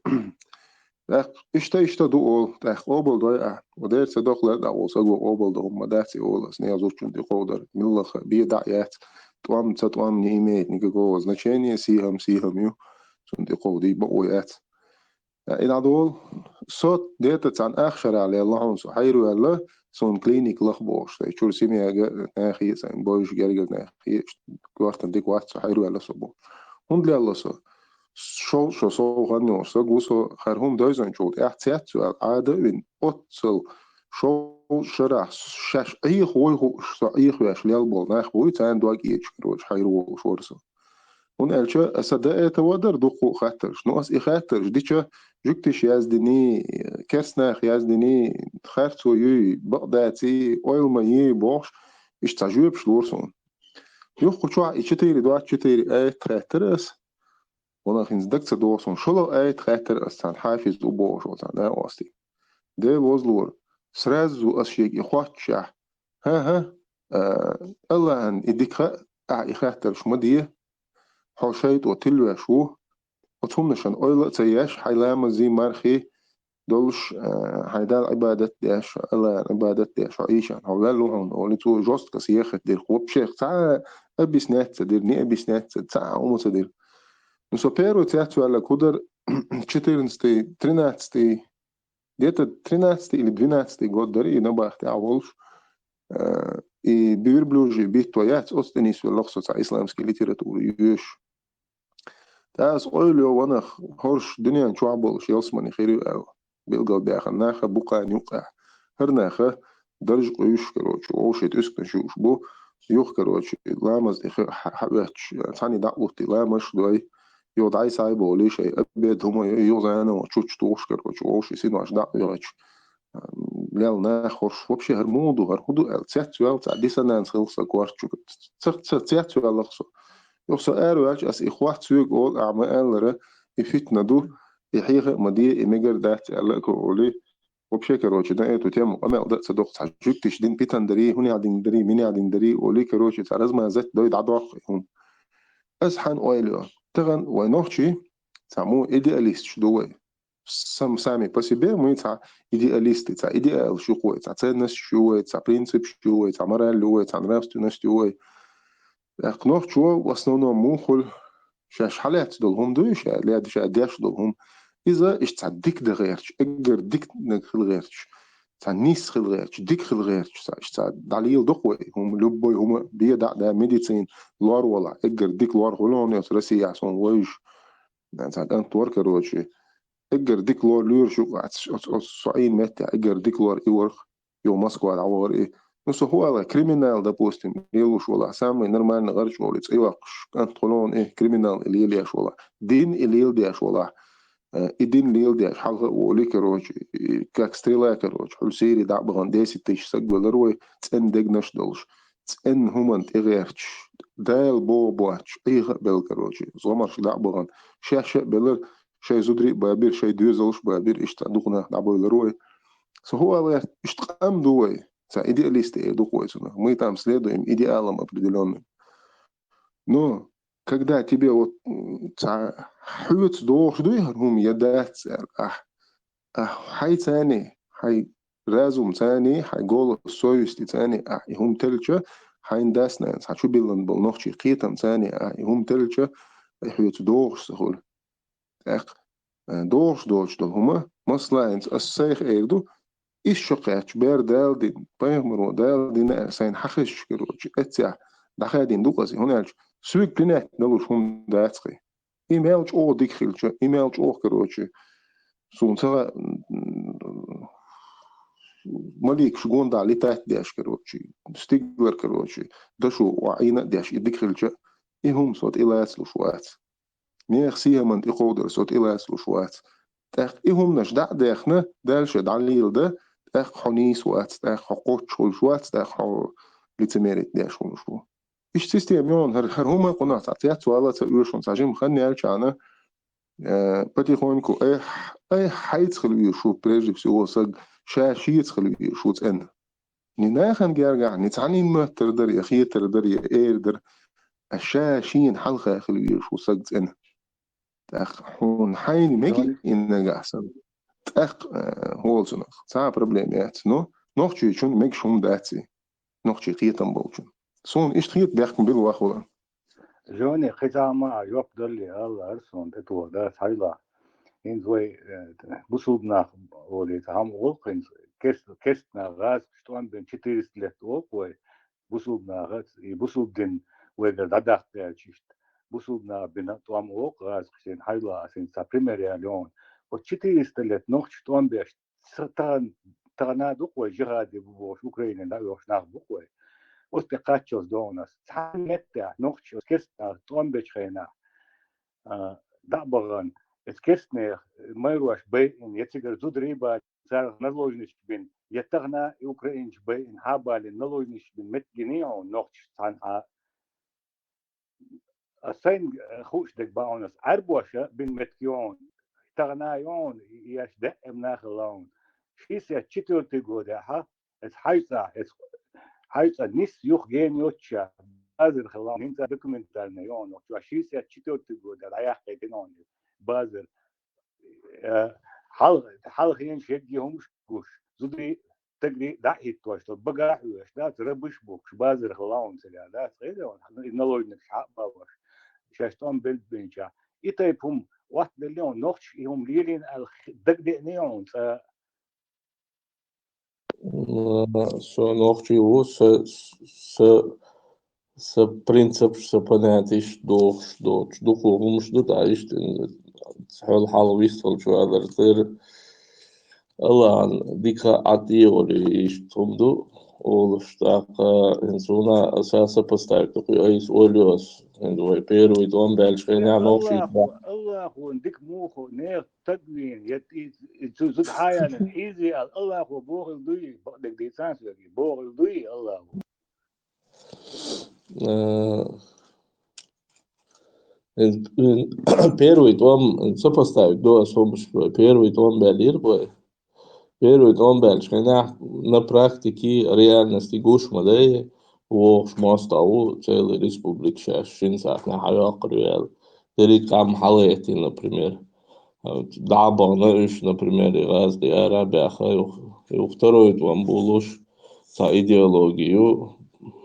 إشت دو قوبل دو ودير تدخل دا وصلوا قوبل دو ما داتي أول أسنيا زوجون دي قودر ملخ بيدعيات توام نيميت نيجو значение سيهم يو سون دي قودي بقويات إن دول صوت ديت عن آخر على الله سو حيرو الله سون كلينيك لخبوش تشور سيمي ناخي سين بوش جرجل ناخي كوارت ديك وقت سو حيرو الله سو هند لي الله سو شو غنو سو غوسو خرهم دوزن شوت احتياط سو عاده وين اوتسل شو شرح شاش اي خوي اي خوش ليالبول ناخ بوي تان دوق يچروش حيرو شورسو هون الچا اسدا اتودر دقو خاطرش نو اس خاطرش ديچا جوكتش يازدني كسنا يازدني خارتو يي بقداتي اويل ماي بوش اشتاجوب شلورسون يوخو شو اتشتيري دو اتشتيري اي خاطرس ونا خينز دكت دوسون شلو اي خاطر استان حافظ دو بوش وتان اوستي دي وزلور سرازو اشيك يخواتشا ها الله ان اديك اي خاطرش مديه حوشيت وتلو شو وتمنشان اويل تياش حيلام زي مارخي دولش حيدال عبادة ديش الله عبادة ديش عيشان هولا لون ولتو جوست كسيخت دير خوب شيخ تا ابيس نات دير ني ابيس نات تا اومو تدير نسو بيرو تياتو على كودر تشتيرنستي تريناتستي ديتا تريناتستي اللي دويناتستي قدر نباختي عولش اي بيربلوجي بيتويات اوستنيس واللغسو تا اسلامسكي ليتيراتور يوش تاس اويلو وانا هورش دنيا نشوعبولش يوسمني خيري او بيلقى داخل ناخا بقى نيوقع هرناخا درج قيوش كروش ووشت اسكن شوش بو يوخ كروش لامز اخي حباتش ثاني دعوتي لامش دوي يوضعي سايبو ليش ابيد هما يوزانا وتشوش توش كروش ووش يسينو اش دعو يوش ليل ناخوش وبشي هرمودو التساتو دي سنة نسخلصا كوارتشو تساتو اللخصو يوصو اروج اس اخوات سوق اول اعمال لره يفتنا دو يحيغ مدي إميجر دات على كولي وبشكل روش ده إيه تتيم أما أقدر صدق تحجوكتش دين بيتان دري هني عدين دري ميني عدين دري ولي كروش تعرض ما زت دويد عضوق هم أزحن ويلو تغن وينوشي تعمو إيدياليست دوي سامي بس بيه مو تاع إيدياليست تاع إيديال شو قوي تاع تنس شو تاع برينسيب شو تاع مرال لو تاع نفس نفس شو أقنوش شو وصلنا مو خل شاش حالات دولهم دويش لا ديش دولهم إذا إيش تعديك ده غيرش أجر ديك نخل غيرش تعنيس خل غيرش ديك خل غيرش إيش تعدليل دقوة هم لبوي هم بيدع ده ميديسين لار ولا أجر ديك لار هلون يسرسي عشان ويش يعني تعدان تورك روشي أجر ديك لار لور شو صعين متى أجر ديك لار إورخ يوم مسكوا على عوار إيه نسو هو على كريمينال ده بوستين يلوش ولا سامي نرمان نغرش ولا إيواقش كانت قولون إيه كريمينال اللي يليش ولا دين اللي يلديش ولا إدين ليل ديش حلقة ولي كروش كاكستريلا كروش حل سيري دع بغان ديسي تيش سقبل روي تسن دقنش دولش تسن همان تغيرش دايل بو بواتش إيغا بل كروش زومرش دع بغان شاشة بلر شاي زدري بابير شاي دوزلش بابير إشتا دوغنا دع بل روي سو هو على إشتقام دوي تا إيدياليست إيه دوغوي سنة мы там следуем идеалам определенным но когда тебе вот حوت دوخ دويهرهم يدات حي تاني حي رازم تاني حي قول السويستي تاني هم تلجة حي نداسنا حشو بيلن بالنوخشي قيتم تاني هم تلجة حوت دوخ سهول دوخ دول هما مصلاين السيخ ايردو إيش شقيتش بير دال دين بايمرو دال دين سين حخش كروش اتسع دخادين دوقسي هنالش سوق بنات نلوش هم داتخي إيميلش أو ديكخيلش إيميلش أو كروشي سونتها مليك شغون دالي تات ديش كروشي ستيغلر كروشي دشو وعينا ديش ديكخيلش إيهم صوت إلاس لشوات ميخسيها من إقودر صوت إلاس لشوات تاخ إيهم نشدع داخنا دالش دعليل ده تاخ حنيس وات تاخ حقوش والشوات تاخ لتميرت ديش ونشو إيش سيستم يون هر هما قناع تعطيات سؤالات يوشون تعجم خلني ألش أنا потихоньку أي حيدخل يشوف بريجي всего سج شاش يدخل يشوف إن ناخن جرجع نتعني ما تقدر يا أخي تقدر يا إيردر الشاشين حلقة يخلي يشوف سج إن تأخ حون حين ميكي إن جحسن تأخ هولسون صعب بروبليمات nog تشون ميك شوم داتي nog قيتم بولشون سون إيش خيط بيحكم بالواخولا جوني ختامة يفضل لي الله أرسون تتوه ده حيلا إن زوي بصوبنا ولي تهم وقين كستنا غاز شتوان بين شتيرس لت وقوي بصوبنا غاز بصوب دين ويقدر دادق تاجيشت بصوبنا بين توام وق غاز خشين حيلا سين سا بريميريا لون وشتيرس لت نوخ شتوان بيش تغنا دقوي جغادي بوش أوكرانيا لا يوش ناخ بقوي وستقاتشوز دونس تحملت نوخش كستنا توام بيش خينا دعبغان اسكسنه ما يروح بين يتجر زود ريبا صار نلوجنش بين يتغنا يوكرينش بين حابال نلوجنش بين متجنيو نوخش عن السين خوش دك باونس عربوشة بين متكيون تغنا يون ياش دقم ناخلون شيسا تشتور تقودها اس حيثا نس يوخ جين يوتشا بازر خلون انت دوكيومنتال نيون وشو شيسا تشتور تقودها رايح قيدنون بازر حلق ينشد يهمش كوش زودي تجري دعي توش بقى وش ده تربش بوكش بازر خلاون سلا ده غير نلوي نشعب باوش شاشتون بالبنجا يتيبهم واحد اليوم نوخش يهم ليلين الدقدق نيون Så nog ju så принцип så понятиш до хумш до таиш حول حال ويستل شو هذا غير الآن ديكا عطيولي إيش تمدو ولشتاق إنسونا أساسا بستايق تقول أيس أوليوس عندو يبيرو يدوم بالشغين يعني الله هو نديك موخو نير تدوين يتزود حيانا إيزي الله هو بوغل دوي بقدك دي سانس لكي بوغل دوي الله هو Первый дом, что поставить до особо, первый дом Белир был. Первый дом Бельшка на практике реальности гуш модели وش مستوى целой республики сейчас шинсах на хаяк реал. Дерик там халети, например. Дабана иш, например, раз де арабия хаю. И второй дом был уж за идеологию,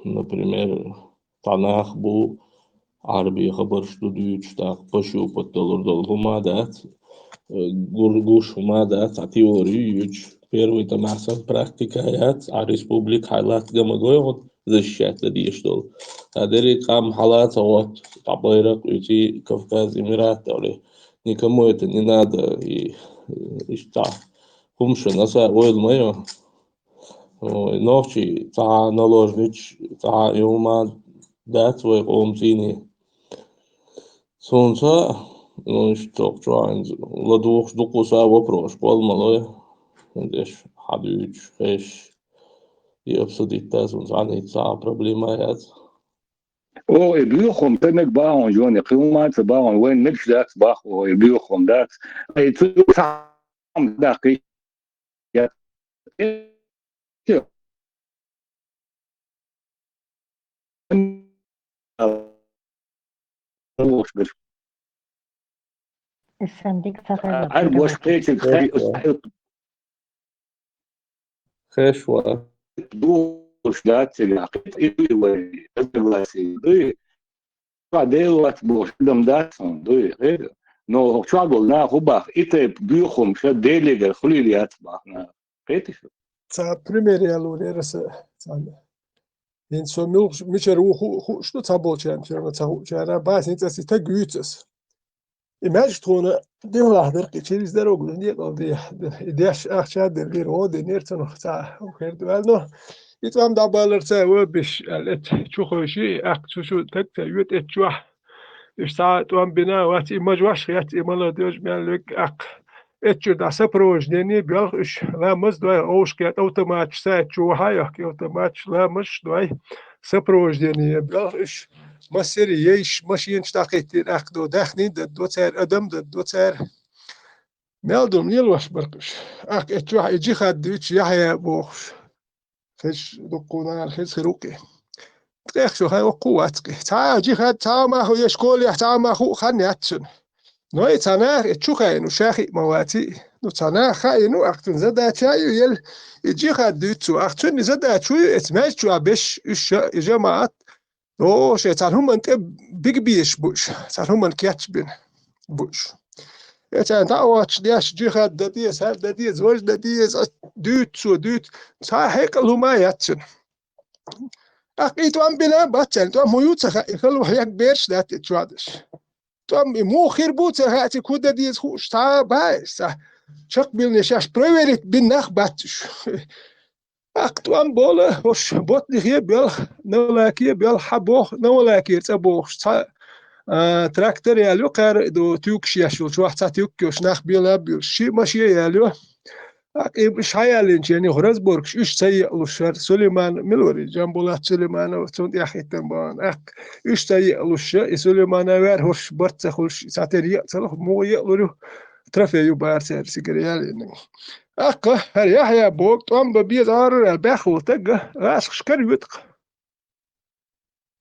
например, Танах был عربي خبر شدود تاق بشو بتدلر دلهما دات гуш هما دات теорию первый там أحسن практикаят а республик حالات جمعوه защищать لدي شدول هذا كام حالات هو تعبيرك يجي كوكاز إمارات ولا نكمل تنيناد يشتع همش ناسا ويل مايو نوشي تاع نلوجنيش تاع يوما دات ويقوم زيني Солнце, ну что, ладух дукуса вопрос, полмалой, здесь хадюч, хэш, и обсудить tas un zanīca problēma jāt. O, يبيوخهم تنك باون جوني قيومات باون وين نكش داكس باخو يبيوخهم داكس اي تسام داقي يا عارف واش بيتك خشوة دوش دات العقيد إيوه الدراسي دوي بعدين بوش دم داتهم دوي غير نو شو عقولنا خباخ إتى بيوخم شو ديليجر خليليات باخنا قيتش تا بريميريا لوريرس إن سمو مشر وخو شو تابوتشان شو تابوتشان باس إنت تجويتس إيماج تونا دي ولا حضر كتير دروغ دي قضية ديش أخشى درغير هو دي نيرتن وختا وخير دوالنو يتوام دابالر تا وبش الات تشوخوشي أخ تشو تكتا يوت اتشوح إشتا توام بنا وات إيماج واش خيات إيمالا دوج ميان لك أخ اتشو دا سبروج ديني بيالغ إش لا مز دوي أوش كيات أوتوماتش سا اتشو هايك أوتوماتش لا مش دوي سبروج ديني بيالغ إش مسيري يش ماشيين شتاقيتين أخدو داخني دو تار أدم دو تار مالدوم يلوش برقش أك اتوح يجي خدوش يحيى بوخش خش دقونا الخيز خروقي تقيخ شو هاي وقواتك تا جي خد تا ما هو يشكول يحتا ما هو خاني أتشن نوي تناخ اتشو خاينو شاخي مواتي نو تناخ خاينو أختن زدا تايو يل يجي خدوتو أختن زدا تشوي اتماج تشو عبش إش جماعات او شيطان هم انت بيج بيش بوش صار هم كياتش بين بوش يتان تاواتش دياش جي خد دديس هل دديس وش دديس دوت سو دوت صار هيك هما ياتشن اقيتو ام بلا باتشن تو ميوت خلو هيك بيرش دات تشوادش تو مو خير بوت هاتي كود دديس خوش تا بايس شق بالنشاش بريفيريت بنخ باتش اقتو ام بوله وش بوتني هي بيل نولاكي بيل حبوخ نولاكي تبوخ تراكتور يالو قار دو تيوكش يشو شو واحد تيوكش ناخ بيلا بيل شي ماشي يالو مش هيالين يعني خرزبورغ ايش سيء لوشر سليمان ملوري جنبولات سليمان وتون يا اخي تنبان ايش سيء لوش سليمان وير هوش برت خلش ساتريا صلح مو يلورو ترافيو بارسر سيجريال هر يحيى بوك طم ببيزار الباخو تق راس شكر يتق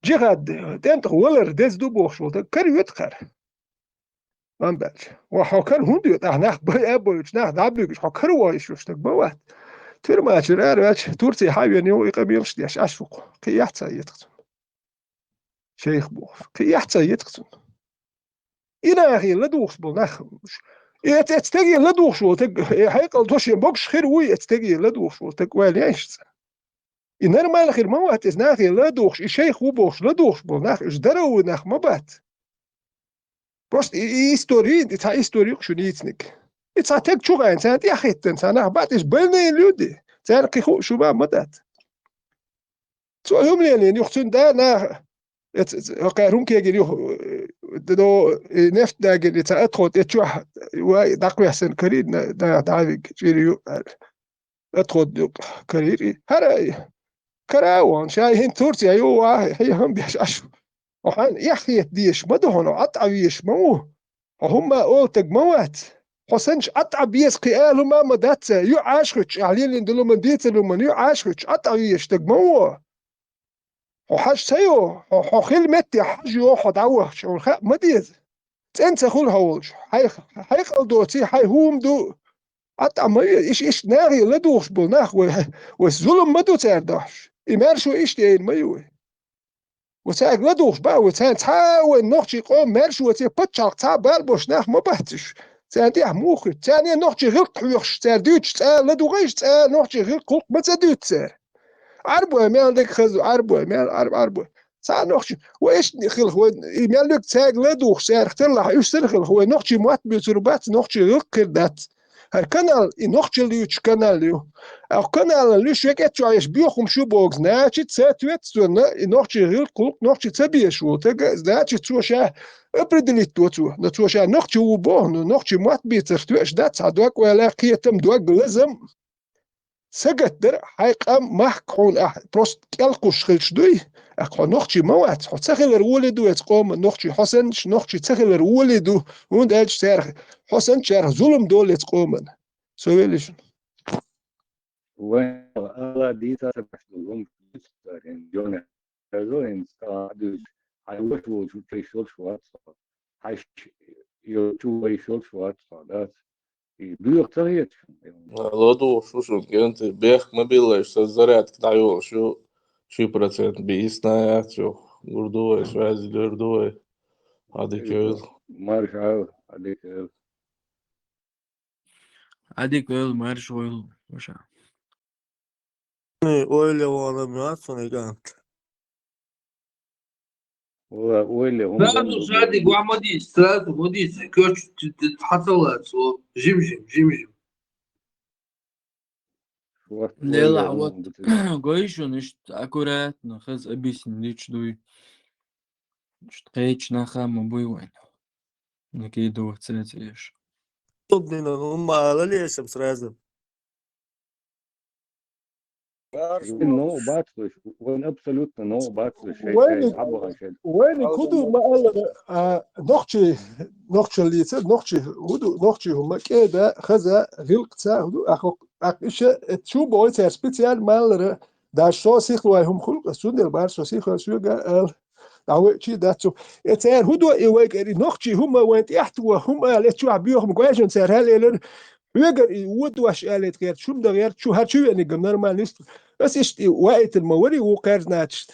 جيغاد تنت ولر دز دو بوخشو كر يتقر من بعد وحكر هندو تحنخ باي ابوش نخ دابيش حكر وايش وشتك بوات تير ما تشرارش تورتي حاوي نيو يقبيلش ديش اشفق قيحت سيتقتن شيخ بوخ قيحت سيتقتن إلى أخي لا دوخش بالنخ تستجي لا دوخش وتق حيقل دوش بوكش خير وي تستجي لا دوخش وتق واليش إنر ما الخير ما وقت إزناخي لا دوخش الشيخ وبوخش لا دوخش بالنخ إيش درو نخ ما بات بس إستوري إتها إستوريك شو نيتنك إتها تك شو غين سنة يا أخي تنسى بعد إيش بلني لودي سنة قيخو شو ما مدت سو يوم لين يختون دا نا قارون كي يجي دو نفط دا جي تأدخل تشوح دقوا يحسن كريد دا دعوك جيريو أدخل كريد هراي كراوان شايهين تورتي أيوة هي هم بيش أشو وحان يحيى ديش مدهن عطعويش مو هم قولتك موات حسنش عطعبيس قيال ما مدات يو عاشخش عليل دلو من ديت من يو عاشخش عطعويش تجمو وحاج سيو وخيل متي حاج واحد عوه شو مديز انت خول هولش هاي دوتي هاي هوم دو عطع ما ايش ناغي لدوش بناخ والظلم ما دو ترداش إمارشو إيش تين مايوه وتاق لدوش بقى وتان تحاول نوخشي قوم مارشو وتي بتشاق تا بالبوش ناخ ما بحتش تان دي موخي تاني نوخشي غلق حيوخش تار دوتش تا لدوغيش تا نوخشي غلق قلق ما تدوت تار عربو مال ديك خزو عربو مال عربو تا نوخشي وايش خلق هو مال ديك تاق لدوش تار اختلح ايش سرخل هو نوخشي موات بيتربات نوخشي غلق كردات هر كانال نوخشي ليوش كانال ليو أو كانال ليش يكتشو عايش بيوخم شو بوغز ناتشي تساتويت سونا نوخشي غير قلق نوخشي تبيشو تجا ناتشي تسوشا أبردليت توتو نتوشا نوخشي وبوهن نوخشي موات بيترتوش دات عدوك ولا قيتم دوك لازم سجت در حيقام محكون بروست كالقوش خلش دوي أخو نوخشي موات حو تسخل الولدو يتقوم نوخشي حسنش نوخشي تسخل الولدو وند أج تارخ حسن شارخ ظلم دول يتقومن سويلش وين الله دي تاسع بحثهم يعني جونا هذول استعدوا هيوشوا شو تريشول شوات هاي يو تريشول شوات صادات بيو تغيير لدوش شو كنت بيخ ما بيلاش الزرعت كتعيو شو برسنت بيسنايات شو قردوه شو عايز قردوه هذيك مارش عاو هذيك مارش ويل مش Öyle olamıyor sonra gant. ويلي هم لا صادق وعموديس ثلاثة موديس كوتش تحصلات جيم لا عوض قويش ونشت أكورات نخز أبيس نديش دوي شتقيتش نخام مبوي وين نكيدو تسلتيش Удобно, ну мало ли, я сразу. نو باتلش وين ابسولوتно نو باتلش شيء وين حبغان شيء وين كودو ما قال نقطة اللي تصير نقطة هم كده خذا غلقة هدو أخش شو بويت سبيشال مال دا شو سيخوا هم خلق سوندل بار شو سيخوا شو قال دعوة شيء داتو اتسير هدو يوجري نقطة هم وين يحتوا هم قال شو عبيهم قايشون سير هاليلر ويجر يود واش قالت غير شو ده غير شو هالشو يعني قمنا ما نست بس إيش وقت الموري وقارز ناتشت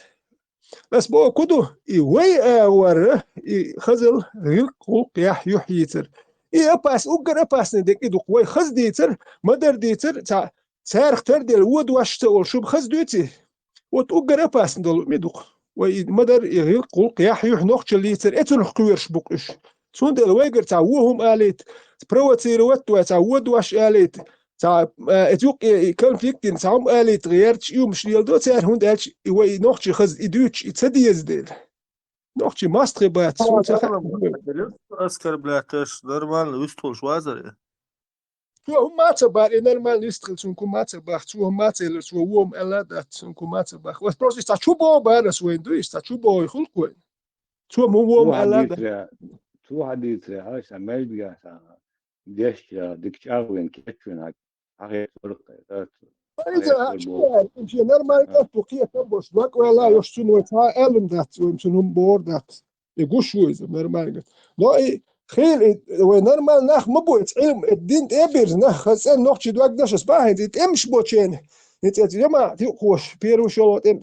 بس بو كدو وي ور خزل ريق يح يحيتر اباس اوغر اباس ندك ادو وي خز ديتر مدر ديتر تا سارخ تردل ود واش تقول شو بخز دوتي وت اوغر اباس ندل مدوق وي مدر ريق يح يح نوخ ليتر اتن خويرش بوقش سوندل ويجر تا وهم قالت بروتير وت تا ود واش قالت تا اتوق كونفليكتين سام قالت غيرت يوم شليل دو تار هوند الش وي نوخ خز ادوتش تصديز ديل نوخ ماستر بات سون اسكر بلاتش نورمال ويستول شوازر شو هم ماتبار نورمال يستخل سون كو ماتبار شو هم ماتل شو ووم الا دات سون كو ماتبار واس بروسيس تا شو بو بارس وين دو تا شو بو يخلق وين شو مو ووم الا دات شو حديث هاش عمال بيا ديش دكتشاوين كيتشون هاي فرق إذا شو نورمال تطبيقية تبوش دواك ولا يشتون وتا ألم دات ويمشون بور دات يقوش شو إذا نورمال لا خيل ونورمال ناخ مبوت علم الدين إبر ناخ خسن نوخش دواك داش سباهي تمش بوتشين يا جماعة تيقوش بيرو شو تم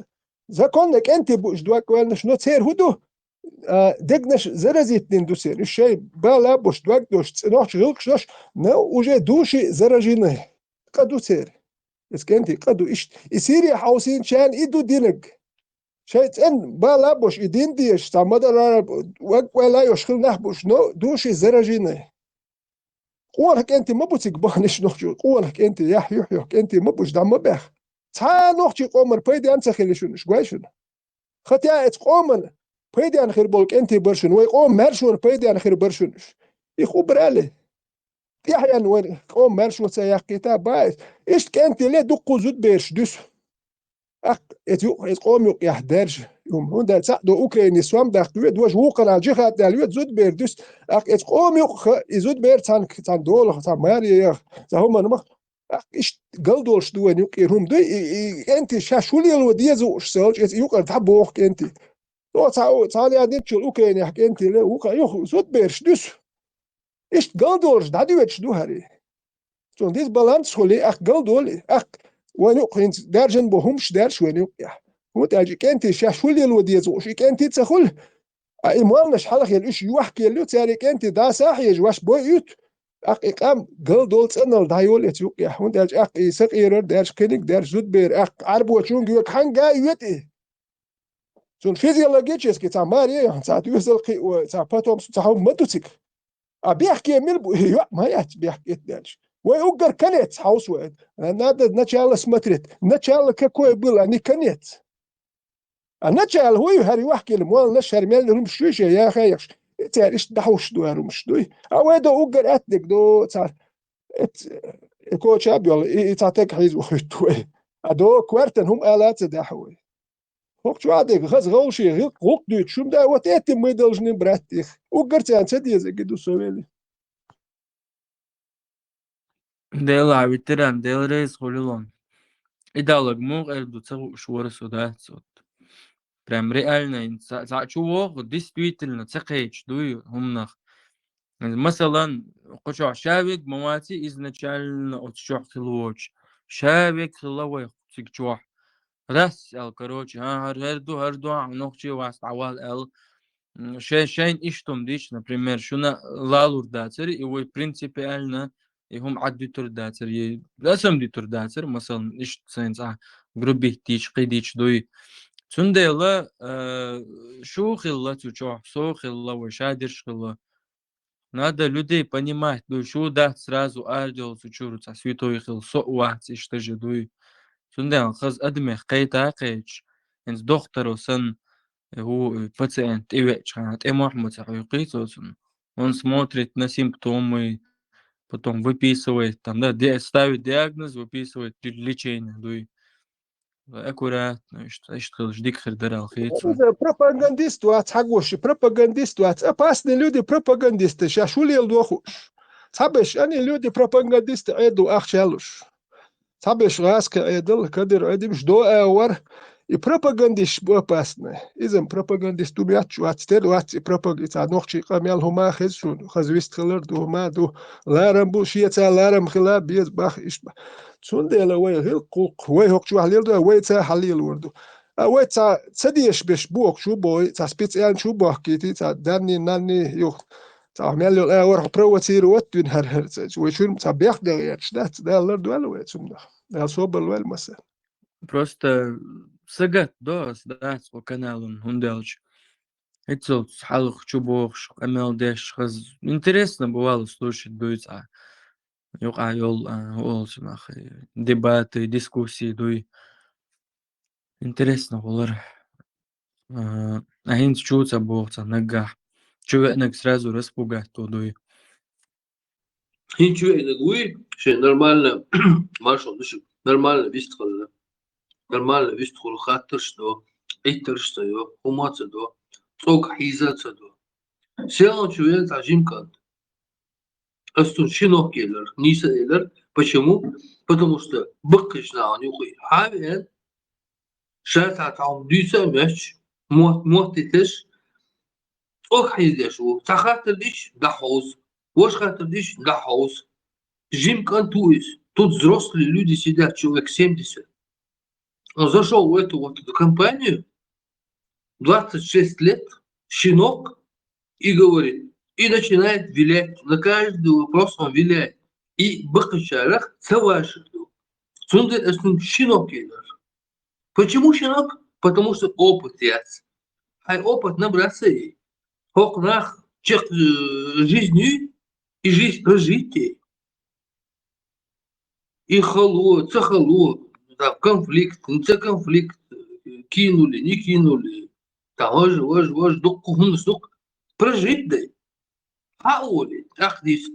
زكونك أنت بوش دواك ولا شنو تصير هدو دقنش زرزيت دوسير الشيء بالا بوش دواك دوش نوخش غلقش نو وجه دوشي زرجينه قدو تصير اسكنتي قدو يصير يا حوسين شان يدو دينك شيء ان بالا بوش يدين ديش تا مدر ولا يشخل نحبوش نو دوشي زرجينه قولك انت ما بوتك بانش نخجو قولك انت يحيح انت ما بوش دم بخ تا نخجي قمر بيدي انت خليشونش قايشون خطيا قمر بيدي ان خير بولك انت برشون وي قوم مرشون بيدي ان خير برشونش يخبر عليه يحيى وين قوم مرشو سياق كتاب بايس ايش كانت ليه دقو زود بيرش دوس اخ قوم يق يحدرج يوم هوندا تسعدو اوكراني سوام داخل ويد واش وقنا جهات الويد زود بير دوس اخ قوم يق زود بير تان دول تان ماري هم نمخ اخ ايش قلدولش دوين يقيرهم دي انت شاشولي الوديه زوش سولج يق تحبوخ انت لو تعالي اديتش الاوكراني حق انت ليه وقع زود بيرش دوس إيش قلدولش دادي ويتش دو هاري سون ديس بالانس خلي أخ قلدولي أخ وينو قينت دارجن بهمش دارش وينو يح هو تاجي كنت شاشولي الودي زوش كنت تسخل إيمان شحال خير إيش يوحكي له تاري كنت دا صاحي جواش بويوت أخ إقام قلدول تنل دايول يتوق يح هو تاج أخ يسق يرر دارش كليك دارش زود بير أخ عربو تشون جيوك حنجا يوتي سون فيزيولوجيتش كي تاماري ساعات يوصل قي ساعات باتوم ساعات مدوتك بيحكي ميل ما يحكي بيحكي دارش ويوقر كنيت حوس وين نادا نتشال سمترت نتشال كوي بيل اني كنيت نتشال هو هاري وحكي المول نشر ميل لهم شوشه يا خيش تعرف دحوش دو مش دوي او دو اوقر اتك دو صار كوتش ابيول تعطيك حيز وحتوي ادو كوارتن هم الات دحوي فوق شو عادك خز غوشي غيق دوت شو دا وتات ميدلج نبراتيخ اوقرت ان سدي زي كدو سويلي ديلا بيتران ديل ريس خليلون إدالك موغ إردو تسغو شوار سودات صوت прям реально чувак действительно цехэч дуй humнах مثلا قشع شابك مواتي изначально отчёх хилоч شابك хиловой цигчох رس ال короче هردو нохчи вас авал эл шейн иштом дич например шуна лалур дацер и вы принципиально и هم عدي تور داتر رسم دي تور داتر مثلا إيش سينس грубих дич قيديش دوي سنديلا شو خلا تشوح سو خلا وشادرش خلا надо людей понимать ну شو да сразу ардел сучуру ца святой хил со уац иште же дуй сундел хаз адме قيتا قيش انت دكتور сын هو пациент ивеч ханат эмахмут сахуйкисосын он смотрит на симптомы потом выписывает там да ставит диагноз выписывает лечение дуй аккуратно, что اشتغل ждик хердерал хейцу. Пропагандист вац хагоши, пропагандист вац. Опасные люди пропагандисты. Сейчас улел дохуш. Сабеш, они люди пропагандисты эду ахчалуш. Сабеш раска эдл, кадыр эдим ждо эвар. И пропагандист опасны. Изем пропагандист умячу, ацтер вац и пропагандист. А нохчи камял хума хезшун. Хазвист хилер ду хума ду. Ларам бушица ларам хила биез бах ишба. Цундела وين هيل قوق وين هوك شو حليل ده وين تا حليل وردو وين تا تديش بش بوك شو بوي تا سبيت يعني شو بوك كيتي تا داني ناني يو تا عمل له ورح بروتير وتين هر وشو تا بياخد ياتش ده لردو ولا وين سمنا ده صوبل ولا مثلا Просто сагат дос, да, по каналу Хунделч. Это халух чубохш, амелдеш, хаз. Интересно бывало слушать дует, йол дебаты, дискуссии, дуй. Интересно было. Хинт чуца бохца, нагах. Человек сразу распугать то дуй. Ничего не говори, что нормально, Маршал, нормально вистхал, нормально вистхал, хатер что, эйтер что, умаца до, цок хизаца до. Сел человек зажим кант. Астун шинок келер, ниса келер. Почему? Потому что быккишна нюхи. Хавен шата там дюса мяч, мотитеш, цок хизеш у. Тахатер диш дахоз. Вош хатер диш дахоз. Жим кантуис. Тут взрослые люди сидят, человек 70. Он зашел в эту вот компанию, 26 лет, щенок, и говорит, и начинает вилять. На каждый вопрос он виляет. И бахачарах цавашит. Сунда это щенок едер. Почему щенок? Потому что опыт яц. А опыт набраться ей. Хокнах чех жизнью и жизнь прожития. И хало, там конфликт, конфликт, кинули, не кинули. Там вож, дук, прожить дай. А Оли, ах, здесь.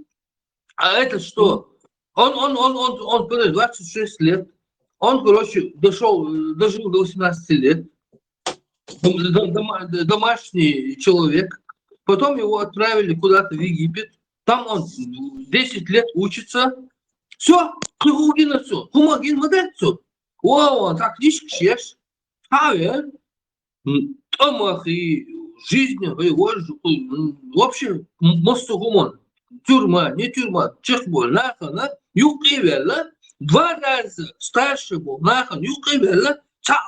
А это что? Он 26 лет. Он, короче, дожил до 18 лет. Домашний человек. Потом его отправили куда-то в Египет. Там он 10 лет учится. Все, хлюгин все. Хумагин модель все. О, так лишь чеш. А я тамахи жизнь, вообще мостогумон. Тюрьма, не тюрьма, чехбол, нахана, юкивела, 2 раза старше был, нахан, юкивела,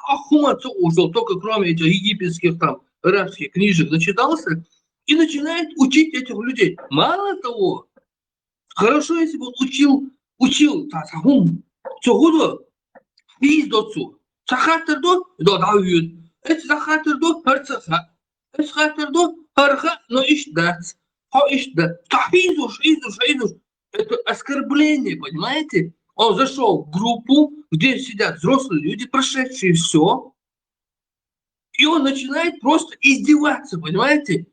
ахумат ушел, только кроме этих египетских там арабских книжек начитался и начинает учить этих людей. Мало того, хорошо, если бы он учил, тахум, цогудо, издоцу, сахатердо, додавют, это сахатердо, харцаха, это сахатердо, харха, но ишдац. Изуш. Это оскорбление, понимаете? Он зашел в группу, где сидят взрослые люди, прошедшие все, и он начинает просто издеваться, понимаете?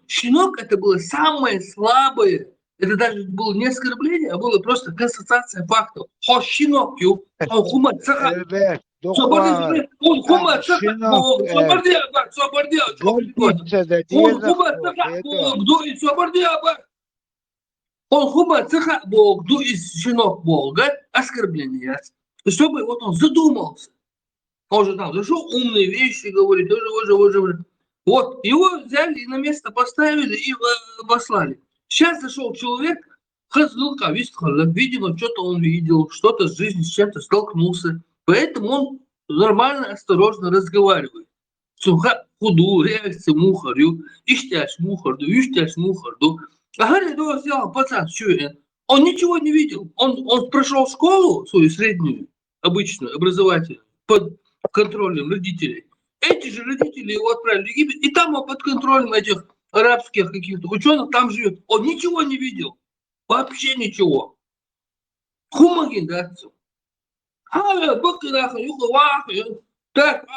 Щенок это было самое слабое. Это даже было не оскорбление, а было просто констатация фактов. Щенок, он хумат, сахар. Он хумат, сахар, кто из щенок Бога, оскорбление. Чтобы вот он задумался. Он же там зашел, умные вещи говорит, тоже. Вот, его взяли и на место поставили и послали. Сейчас зашел человек, видимо, что-то он видел, что-то с жизнью с чем-то столкнулся. Поэтому он нормально, осторожно разговаривает. Худу, реакция мухарю, иштяш мухарду. А Гарри взял пацан, он ничего не видел. Он прошел школу свою среднюю, обычную, образовательную, под контролем родителей. Эти же родители его отправили в Египет, и там он под контролем этих арабских каких-то ученых там живет. Он ничего не видел. Вообще ничего. Хумагин, да? Так,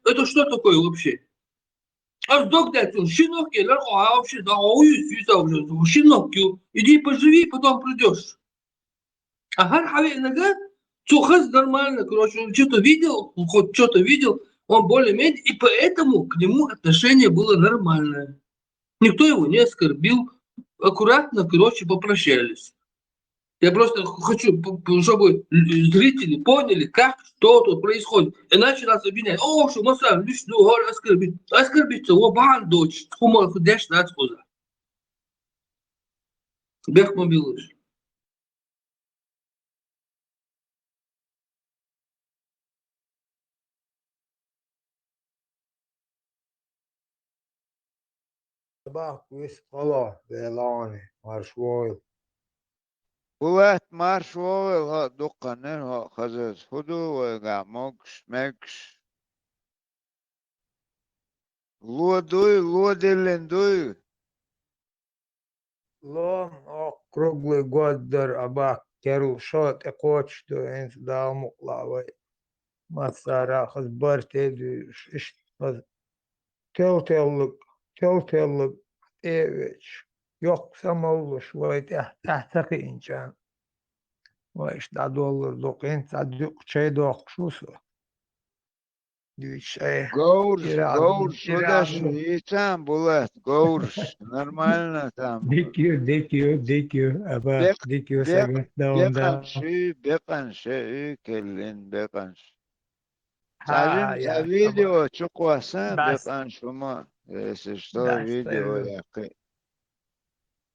это что такое вообще? А дать он щенок, вообще, да, щенок, иди поживи, потом придешь. А Гархави иногда Цухас нормально, короче, он что-то видел, он хоть что-то видел, он более-менее, и поэтому к нему отношение было нормальное. Никто его не оскорбил, аккуратно, короче, попрощались. Я просто хочу, чтобы зрители поняли, как, что тут происходит. Иначе нас обвиняют. О, что мы сами личную гору оскорбить. Оскорбиться, о, бан, дочь, хумор, худешь, на отсюда. Бег мобилыш. Bak, wis qala, belani, marshwoil. ولات مارشوال ها دقنن ها خزز هدو وقع مكش лодилендуй. Lom, круглый год дар абак, керл шот, коч, то инс дал муклавай. Масара, хаз бартеду, иш, хаз телтеллык, эвеч. Yok samolluş, vay tahtakı incan. Vay işte dollar dokun, sadük çay dokşusu. Дичай. Гоурш, куда же там булат, гоурш, нормально там. Дикю, аба, дикю сагат даунда. Беканши, келлин, беканш. Сажим за видео, чуквасан, беканшума, если что, видео яки.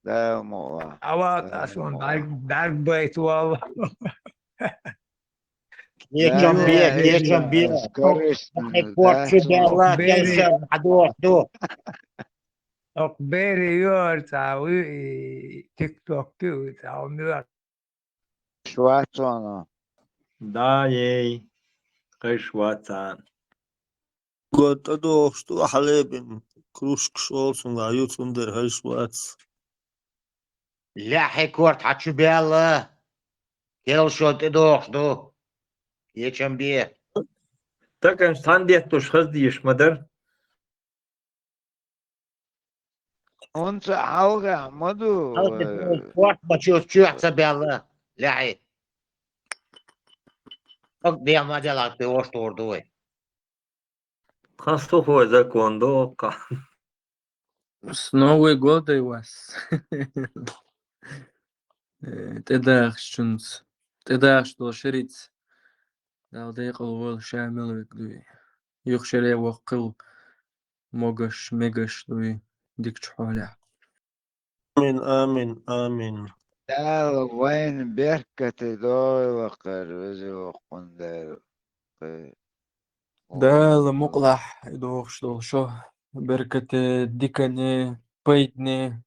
Да, мола. Ават, асон, даг байт, валла. Нечем бе. Порчу бела, кенсер, адо. Окбери йор, цауи, тик-ток, ту, цау мюр. Шватсона. Да, ей. Шватсан. Gott, doch, du haleben. Krusk Scholzen, da jut der Heißwatz. Ляхи корт, хочу бела. Кел шот и дохду. Нечем бе. Так, sen diye tuş hız diyiş mıdır? Онца алга, маду. Корт, бачу, чуяца бела. Ляхи. Как бе мадела, ты ош турдуй. Сухой закон, дока. С Новый год у вас. Ты что шерить. Да, يقول شامل دوي يخشى وقل مقش دوي ديك حولها. آمين. دا وين بركة دوي وقر وزي وقندر. Да, مقلح دوخ شو بركة ديكني بيدني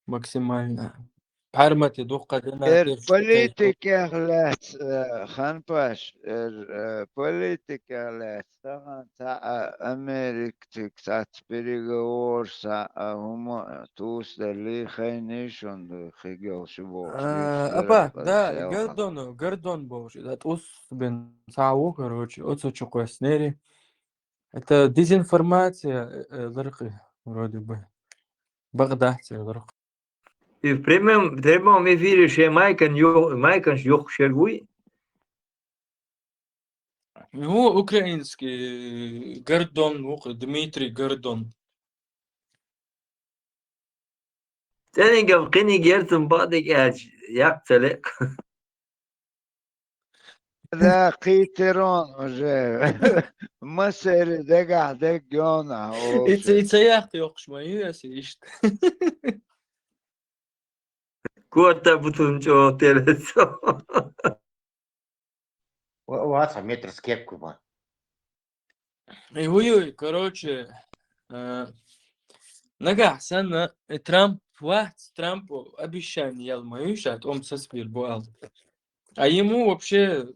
максимально. Пармати دوقة دنا Политика лет ханпаш политика лет та Америка та переговор са хума тус дали хайнишон до хигел шубо. أبا да гордон боже да тус бен сау короче оцочу коснери это дезинформация лыркы вроде бы Багдадцы лыркы. И в прямом эфире ще майкан юх шергуй. Ну, украинский Гордон, Дмитрий Гордон. Senin gibi yersin badık yak çelek. Да قيترون уже مصر ده قاعدة جونا İçe yak yok şma yiyesi işte. Kuota butuncu televizyon. Ватса, метр скепку, man. Ой, короче, нага, сана Трампу обещание ел мою шат, он соспир буал. А ему вообще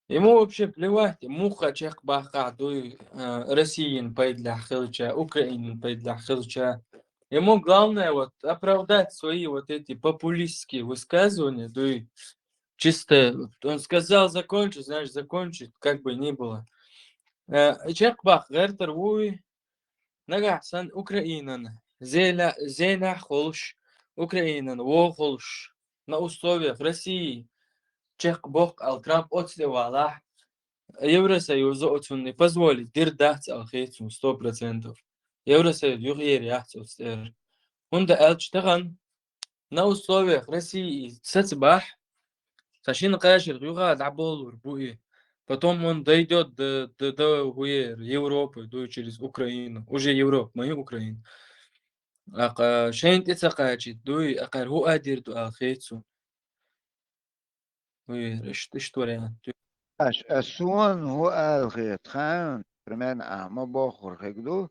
ему вообще плевать, ему хачек баха, Россиин пайдля хилча, Украин пайдля хилча. Ему главное вот оправдать свои вот эти популистские высказывания, чисто, он сказал закончить, значит закончить, как бы ни было. Чекбах, Гертер Вуй, Нагасан, Украинан, Зена Холш, Украинан, Вохолш, на условиях России, Чех бог ал Трамп отстевала. Евросоюз он не позволит дирдать алхейцу 100%. Евросоюз югер яхтостер. Он да элчтаган на условиях России сацбах. Сашин кашер юга дабол бурбуи. Потом он дойдет до Европы, через Украину. Уже Европа, мою Украину. شين تسقاچي دوي أقر هو أدير دو أخيتسو إيش توريان السون هو الخيط خان برمان أهم بخور خيقدو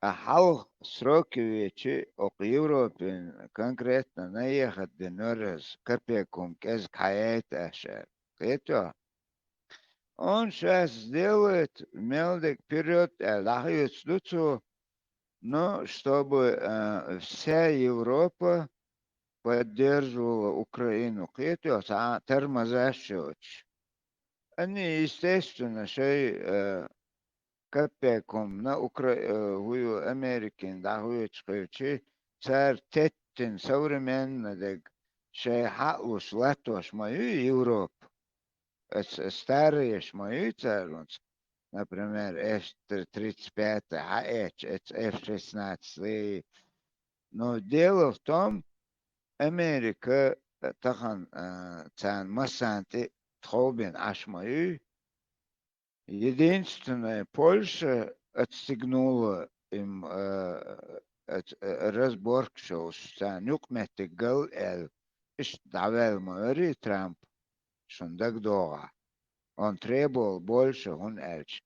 أحل سروكيويتشي أو يوروبين كونكريتنا نيخد دنورز كربيكم كز حياة أشار خيطو Он сейчас сделает мелдик вперед, лахает слуцу, но чтобы вся Европа поддерживала Украину. Это тормозящий. Они, естественно, что копейком на Украину, Америке, да, хуечкой, царь теттин современно, что хаус латош мою Европу. Старые мою царь, например, F-35, F-16. Но дело в том, Америка тахан цан масанты тхобин ашмаю. Единственное, Польша отстегнула им разборку, что нюкмети гал иш давал мори Трамп, шундак дога. Он требовал больше, он эльч.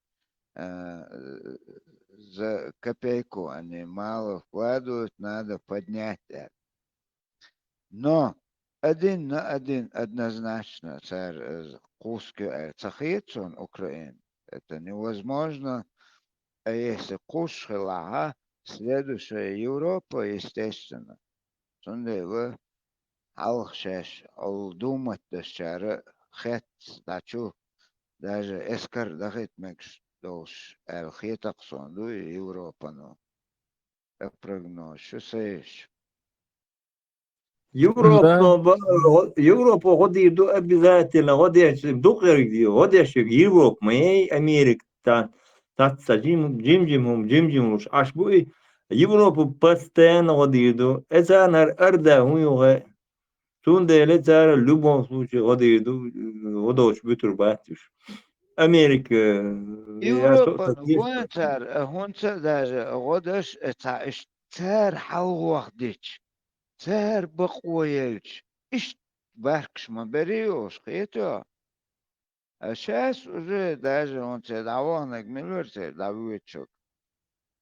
За копейку они мало вкладывают, надо поднять это. Но один на один однозначно царь куски цахицун Украины. Это невозможно. А если кушхилага, следующая Европа, естественно. Сунде вы алхшеш, ал думать дашара хет дачу, даже эскар дахит мекш долш, хетак сонду Европа, ну. Прогноз, что сеешь? Европа غادي обязательно غادي دوغ غادي Европа ما Америка تاع جيم аш بوي Европа постоянно غادي إذا نار أردا هو تون ديلة زار لبنان سوتش غادي غادوش بيتر باتش أمريكا يا Европа, سقطة ну كيف гонцар, гонцар даже годаш, это цар халвахдич, цар бакуэльч, иш баркш мабериош, это. А сейчас уже даже он се давал на гмилверсе, давичок.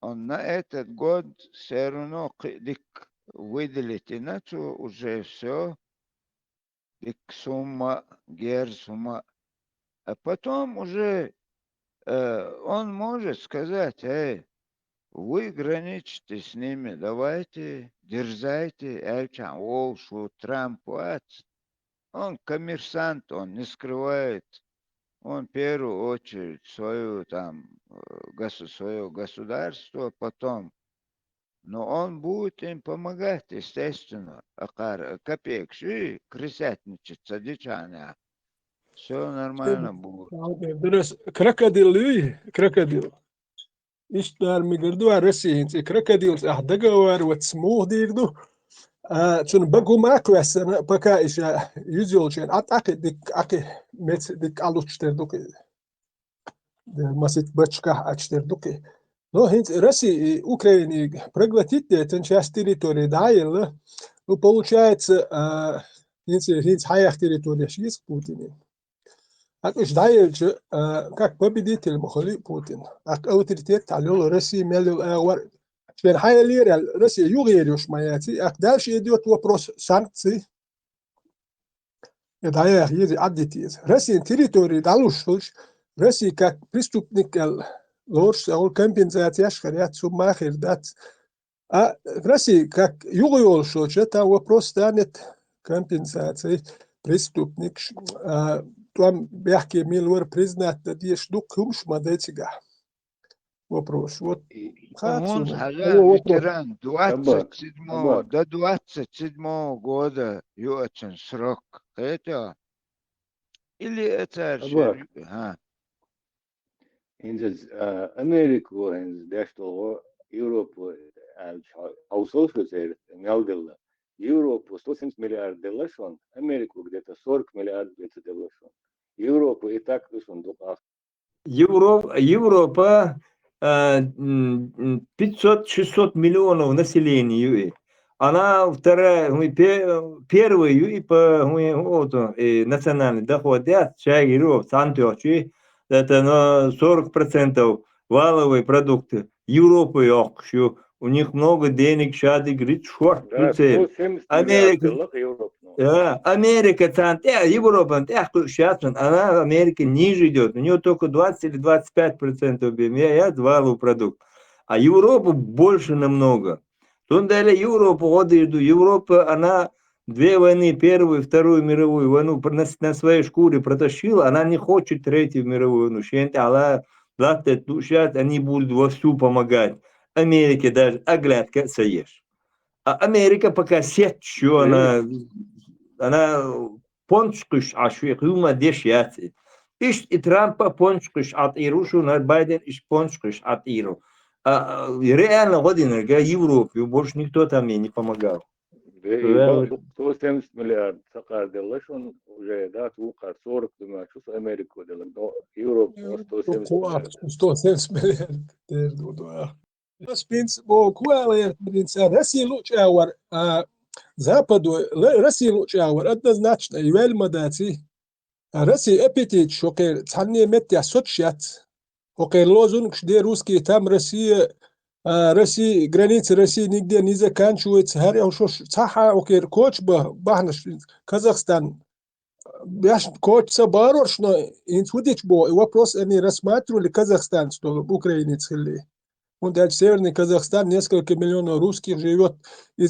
Он на этот год все равно дик выделить, иначе уже все, дик сумма, гер сумма. А потом уже он может сказать, вы граничите с ними, давайте, дерзайте, Эльчан, Волшу, Трамп, он коммерсант, он не скрывает, он в первую очередь свое государство, потом, но он будет им помогать, естественно, копеек, крысятничать, садичаня, все нормально будет. درس كراكاديل إشتار مقردو عرسي إنتي كراكاديل أحدقوار وتسموه ديردو تون بقو معك واسنا بكا إشا يزولشين أتاكي ديك أكي ميت ديك ألوشتر دوكي مسيت بچكا أشتر دوكي но Россия и Украина проглотить эту часть территории, да, или ну, получается, хаях территория есть Путин. А уж дальше, как победитель махали Путин, а авторитет талил России мелил теперь хай лирал Россия югерюш маяти, а дальше идет вопрос санкций. Это хаях есть аддитиз. Россия территории далуш, Россия как преступник лорш, ол компенсация шхарят суммахер дат. А Россия как югерюш, это вопрос станет компенсации преступник. Там бяхки милвер признать, да дешь дукумш мадетига. Вопрос. Вот. Он ветеран 27 до 27 года очень срок. Это اللي أتار أبا شيء ها إنز أمريكا إنز داشتو يوروب أوصل في زير ميال يوروب $100 مليار شون أمريكا где-то 40 مليار شون يوروب إتاك شون دوقا Европа 500-600 миллионов населения. Она вторая, первый по национальный доход, это 40% валовые продукты. Европа, у них много денег, сейчас говорит, шорт. Да, 170 миллиардов Европа. Америка, Европа, сейчас она, Америка ниже идет, у нее только 20 или 25% БМИ, валовый продукт. А Европа больше намного. Тут далее Европа, она две войны, Первую и Вторую мировую войну на своей шкуре протащила, она не хочет Третью мировую войну. Сейчас они будут вовсю помогать. Америке даже оглядка соешь. А Америка пока сет, что она пончкуш ашвик юма дешьяти. Иш и Трампа пончкуш от Иру, что на Байден иш пончкуш от Иру. Реально година, Европе, больше никто там ей не помогал. 170 миллиард $100 шон уже да, 40 думаю, что Америку Европа 170 миллиард. Спинс куала инсан Россия лучше авар Западу Россия лучше авар однозначно и вельма дати Россия аппетит шокер цанне метя сотшат окей лозунг где русские там Россия границы России нигде не заканчиваются харя шо цаха окей коч бахнаш Казахстан Яш коч соборочно инфудич бо вопрос они рассматривали Казахстан что украинец или Und der Северный Казахстан, несколько миллионов русских живет, и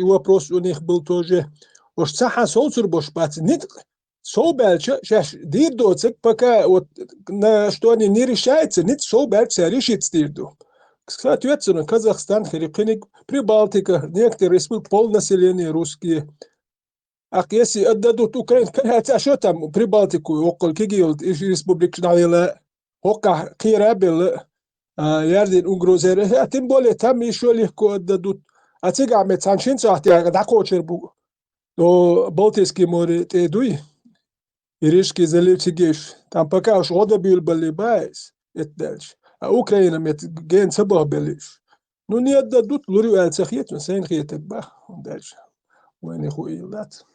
вопрос у них был тоже. Уж цаха солцур бош пац, нет собельча, сейчас дирдоцек, пока вот на что они не решаются, нет собельча решит дирду. Соответственно, Казахстан, Филиппины, Прибалтика, некоторые республики, полнаселение русские. А если отдадут Украину, а что там Прибалтику, около Кигил, республики, около Кирабил, Ярдин угрозы, тем более там еще легко отдадут. А сега мы цаншинцу, а ты докочер был до Балтийское море, ты дуй, и Рижский залив Тигиш. Там пока уж одобил были байс, это дальше. А Украина мет ген собой белиш. Ну не отдадут, лурю альцахет, но сейн хетек бах, дальше. Войны хуилат.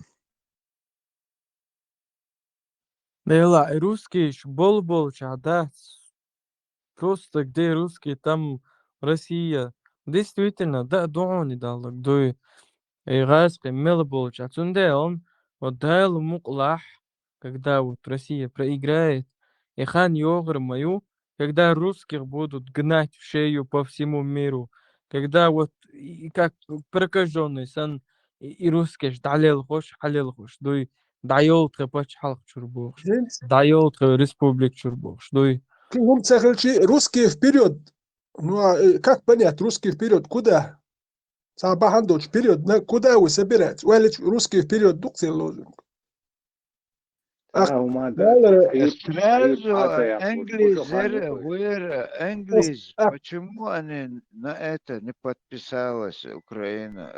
Да, русские бол чада. Просто где русские, там Россия. Действительно, да, дуони далок, дуй. И газки, мелболч. А цунде он, вот дайл муклах, когда вот Россия проиграет, и хан йогр мою, когда русских будут гнать в шею по всему миру, когда вот, и как прокаженный сан, и русские ж халел хош, дуй, дайол трепач халк чурбух, дайол республик чурбух, дуй. Русские вперед. Ну а как понять, русские вперед? Куда? Сабахандоч вперед. Куда вы собираетесь? Русские вперед, дукция лозунг. Сразу Энглиз. Почему они на это не подписалась Украина?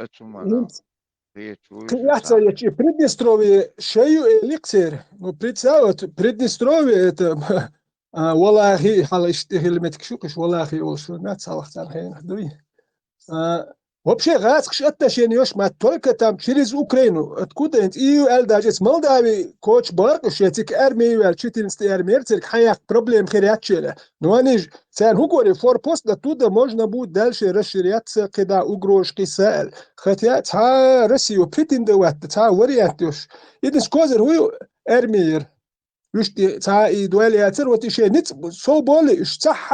Приднестровье шею эликсир. Ну, представьте, Приднестровье это والله حالا اشتغل متكشوكش والله يوصل ما تصلح تنخين خدوي вообще гацкш отношения ма только там через Украину откуда انت EU элдажес Молдавии коч баркш этик армии вел 14 армии цирк хаяк проблем херячеле но они ж сен хугори форпост оттуда можно будет дальше расширяться когда угрозки сел хотя та Россию претендовать та вариантуш идис козер хуй армии وشتي تا دوالياتر وتشي نت سو بولي صح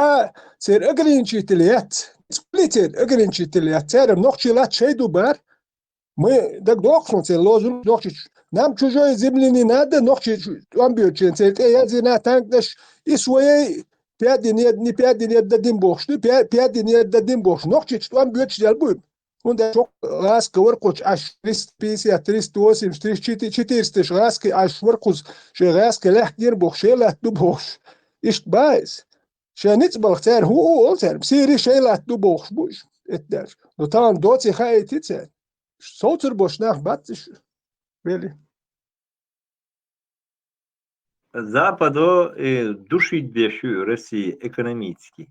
سير اجرينشي تليات سبليتد اجرينشي تليات سير نوخشي لا شي دوبار мы так дохнуть лозун дохчич нам чужой земли не надо нохчи амбиочин цельт я зина танкдаш и своей 5 дней не 5 дней дадим бог что 5 дней дадим бог нохчи амбиоч делбу Он даже ласка воркуч аж 350, 380, 400 ласки аж воркус, ше ласка лахтир бох, ше лахту бох. Ишт بايز. ше ниц балхтер هو олтер, بسيري ше лахту бох буш. Этдер. Но там доци хай тицер. Соутер бош нах батиш. Вели. Западу душить бешу России экономически.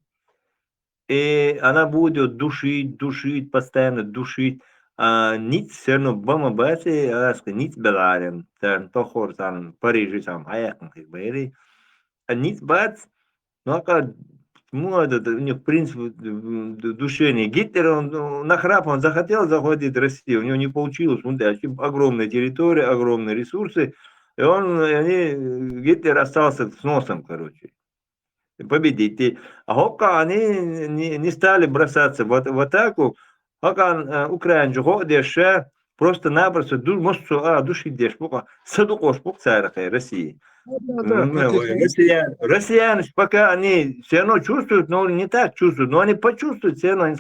И она будет душить, постоянно душить. А ниц все равно бомбати, ниц беларем, тохор там Париж там, аяхн как бы. А ниц бац, ну как мода, у них в принципе душение. Гитлер, он нахрап, он захотел захватить Россию, у него не получилось. Огромная территория, огромные ресурсы. И Гитлер остался с носом, короче. Победить. А пока они не стали бросаться в атаку, пока украинцы ходят, просто-напросто душить дешь, пока садукош, пока России. Россияне пока они все равно чувствуют, но не так чувствуют, но они почувствуют все равно,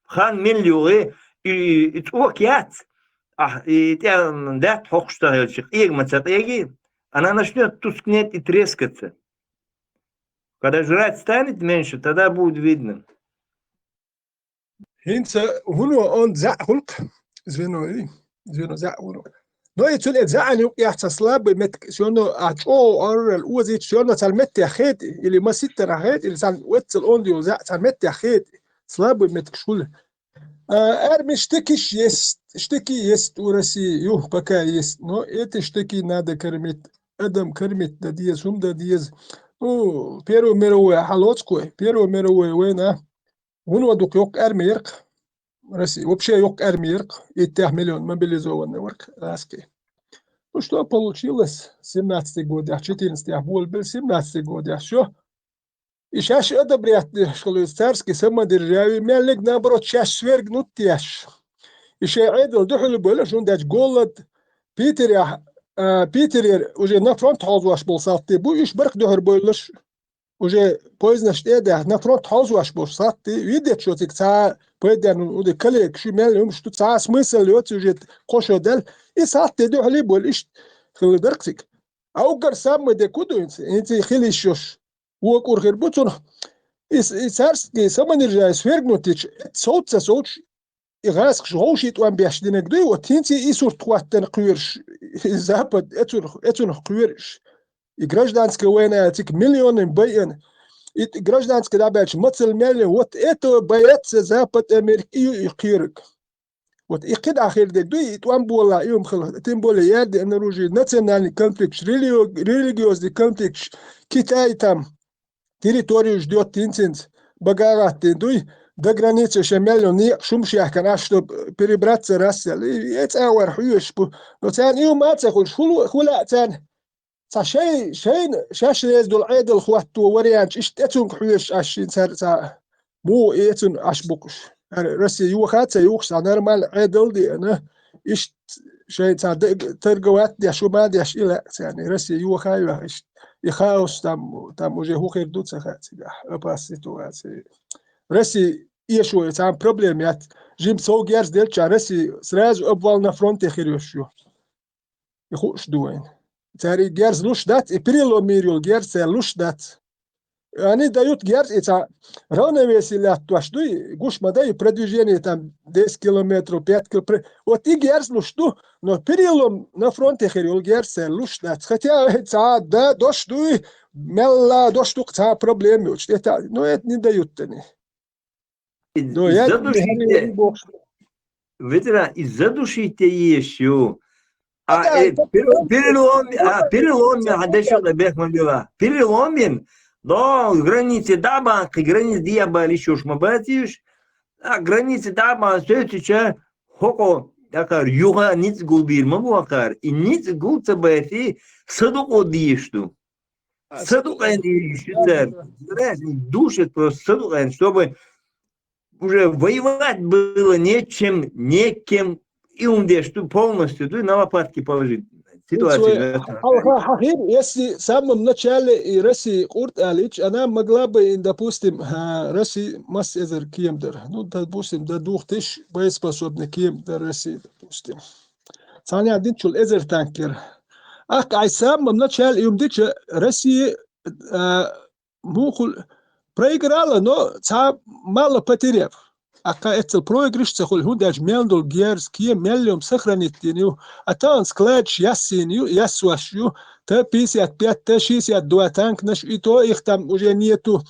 хан миллионы и окят. И там да, хохштающих, она начнет тускнеть и трескаться. Когда жрать станет меньше, тогда будет видно. Hinze, он захулк, звено захулк. Но и цулет захулк яхца слабый мет, сёно ачо орел узит, сёно цалмет яхет, или маситтер яхет, или цал уэтцел ондио цалмет яхет, слабый мет кшул. Арми штыки есть у России, пока есть, но эти штыки надо кормить, Адам кормить, да диез, да диез. Ну, Первую мировую Холодскую, Первую мировую война, он водук yok армирк, Россия, вообще yok армирк, и 3 миллион мобилизованный ворк, раски. Ну, что получилось? 17 год, 14 был 17 год, все. И сейчас одобрят, что царский самодержавие, мелик, наоборот, сейчас свергнут тяж. И сейчас идол, духали были, что он дать голод, Питер уже на фронт хозуаш был сатты, бу иш барк дохер бойлыш, уже поздно штеде, на фронт хозуаш был сатты, видит, что ты ца, поеден, уды коллег, шимел, что ца смысл льется уже кошодел, и сатты дохли бол иш хилдерксик. Аугар сам мы декудуинцы, эти хилищош, уокур хербуцун, и царский самодержавие свергнутич, соуца соуч, и раз жгоушит он бяшдинек дой, вот тинти и суртхуаттен куирш, Запад, это куирш. И гражданская война, этих миллионы боен, и гражданская добыча, мацел миллион, вот это боятся Запад Америки и кирк. Вот и когда ахирдек дой, и там было, тем более ярды оружие, национальный конфликт, религиозный конфликт, Китай там территорию ждет тинцинц, багарат, дой, до границы шамелю не шумшях, чтобы перебраться рассел. И это ауэр хуюш. Но цан и умаца хула цан. Шей шаш рездул айдл хватту вариант. Итун хуюш ашин цар бу итун ашбукуш. Россия юхатца юхса нормал айдл ди она. Ишт шей цар торговать дя шумад дя шила цан. Россия юхаю ишт. И хаос там уже хухер дуца хатига. Опас ситуация. Россия еще там проблемы от жимцов герз дельча России сразу обвал на фронте хирюшу. И хуш дуэн. Цари герз луш дат и переломирил герз луш дат. Они дают герз и ца равновесие от туашду гуш мадаю продвижение там 10 километров, 5 километров. Вот и герз луш ду, но перелом на фронте хирюл герз луш дат. Хотя ца да дошду мелла дошду ца проблемы. Это, но это не дают они. Задушите еще. Переломен, но границы даба, границы диаба лишуш мабатиш, а границы даба все сейчас хоко, такар юга ниц гулбир мабуакар, и ниц гулца бэфи садук одишту. Садук одишту, душит просто садук, чтобы уже воевать было некем, и он что полностью на лопатки положить. Ситуация. Хахир, если самым начале России Курт Алич, она могла бы, допустим, России масс эзер кемдер. Ну, допустим, до 2000 боеспособный кемдер России, допустим. Саня один чул эзер танкер. Ах, ай самым начале дичь Россия мухул проиграла, но мало потеряв. Ака этот проигрыш цехол хундаж мелдол герс кие меллиум сохранить ню, а там склад ясиню, ясвашю, та 55, та 62 танк наш, и то их там уже нету.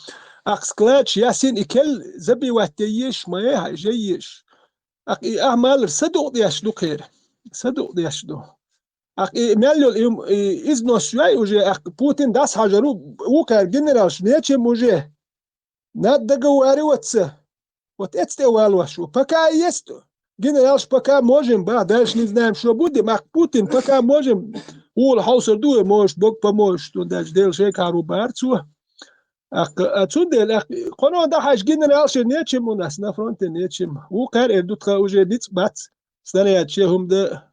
Ах склад ясин и кель забивать еш, моя жееш. Ах и ахмал садук яшду кер, садук яшду. Ах и меллиум износюай уже, ах Путин дас хажару, укар генерал шнечем уже. Надо договариваться. Вот это валуашу. Пока есть генерал, пока можем, дальше не знаем, что будем. А Путин пока можем. Ул хаусерду, может, Бог поможет, что дальше дел шейкару барцу. Отсюда, коно дахаш генерал, что нечем у нас на фронте, нечем. Укар эрдутка уже ниц бац. Стоят, чем да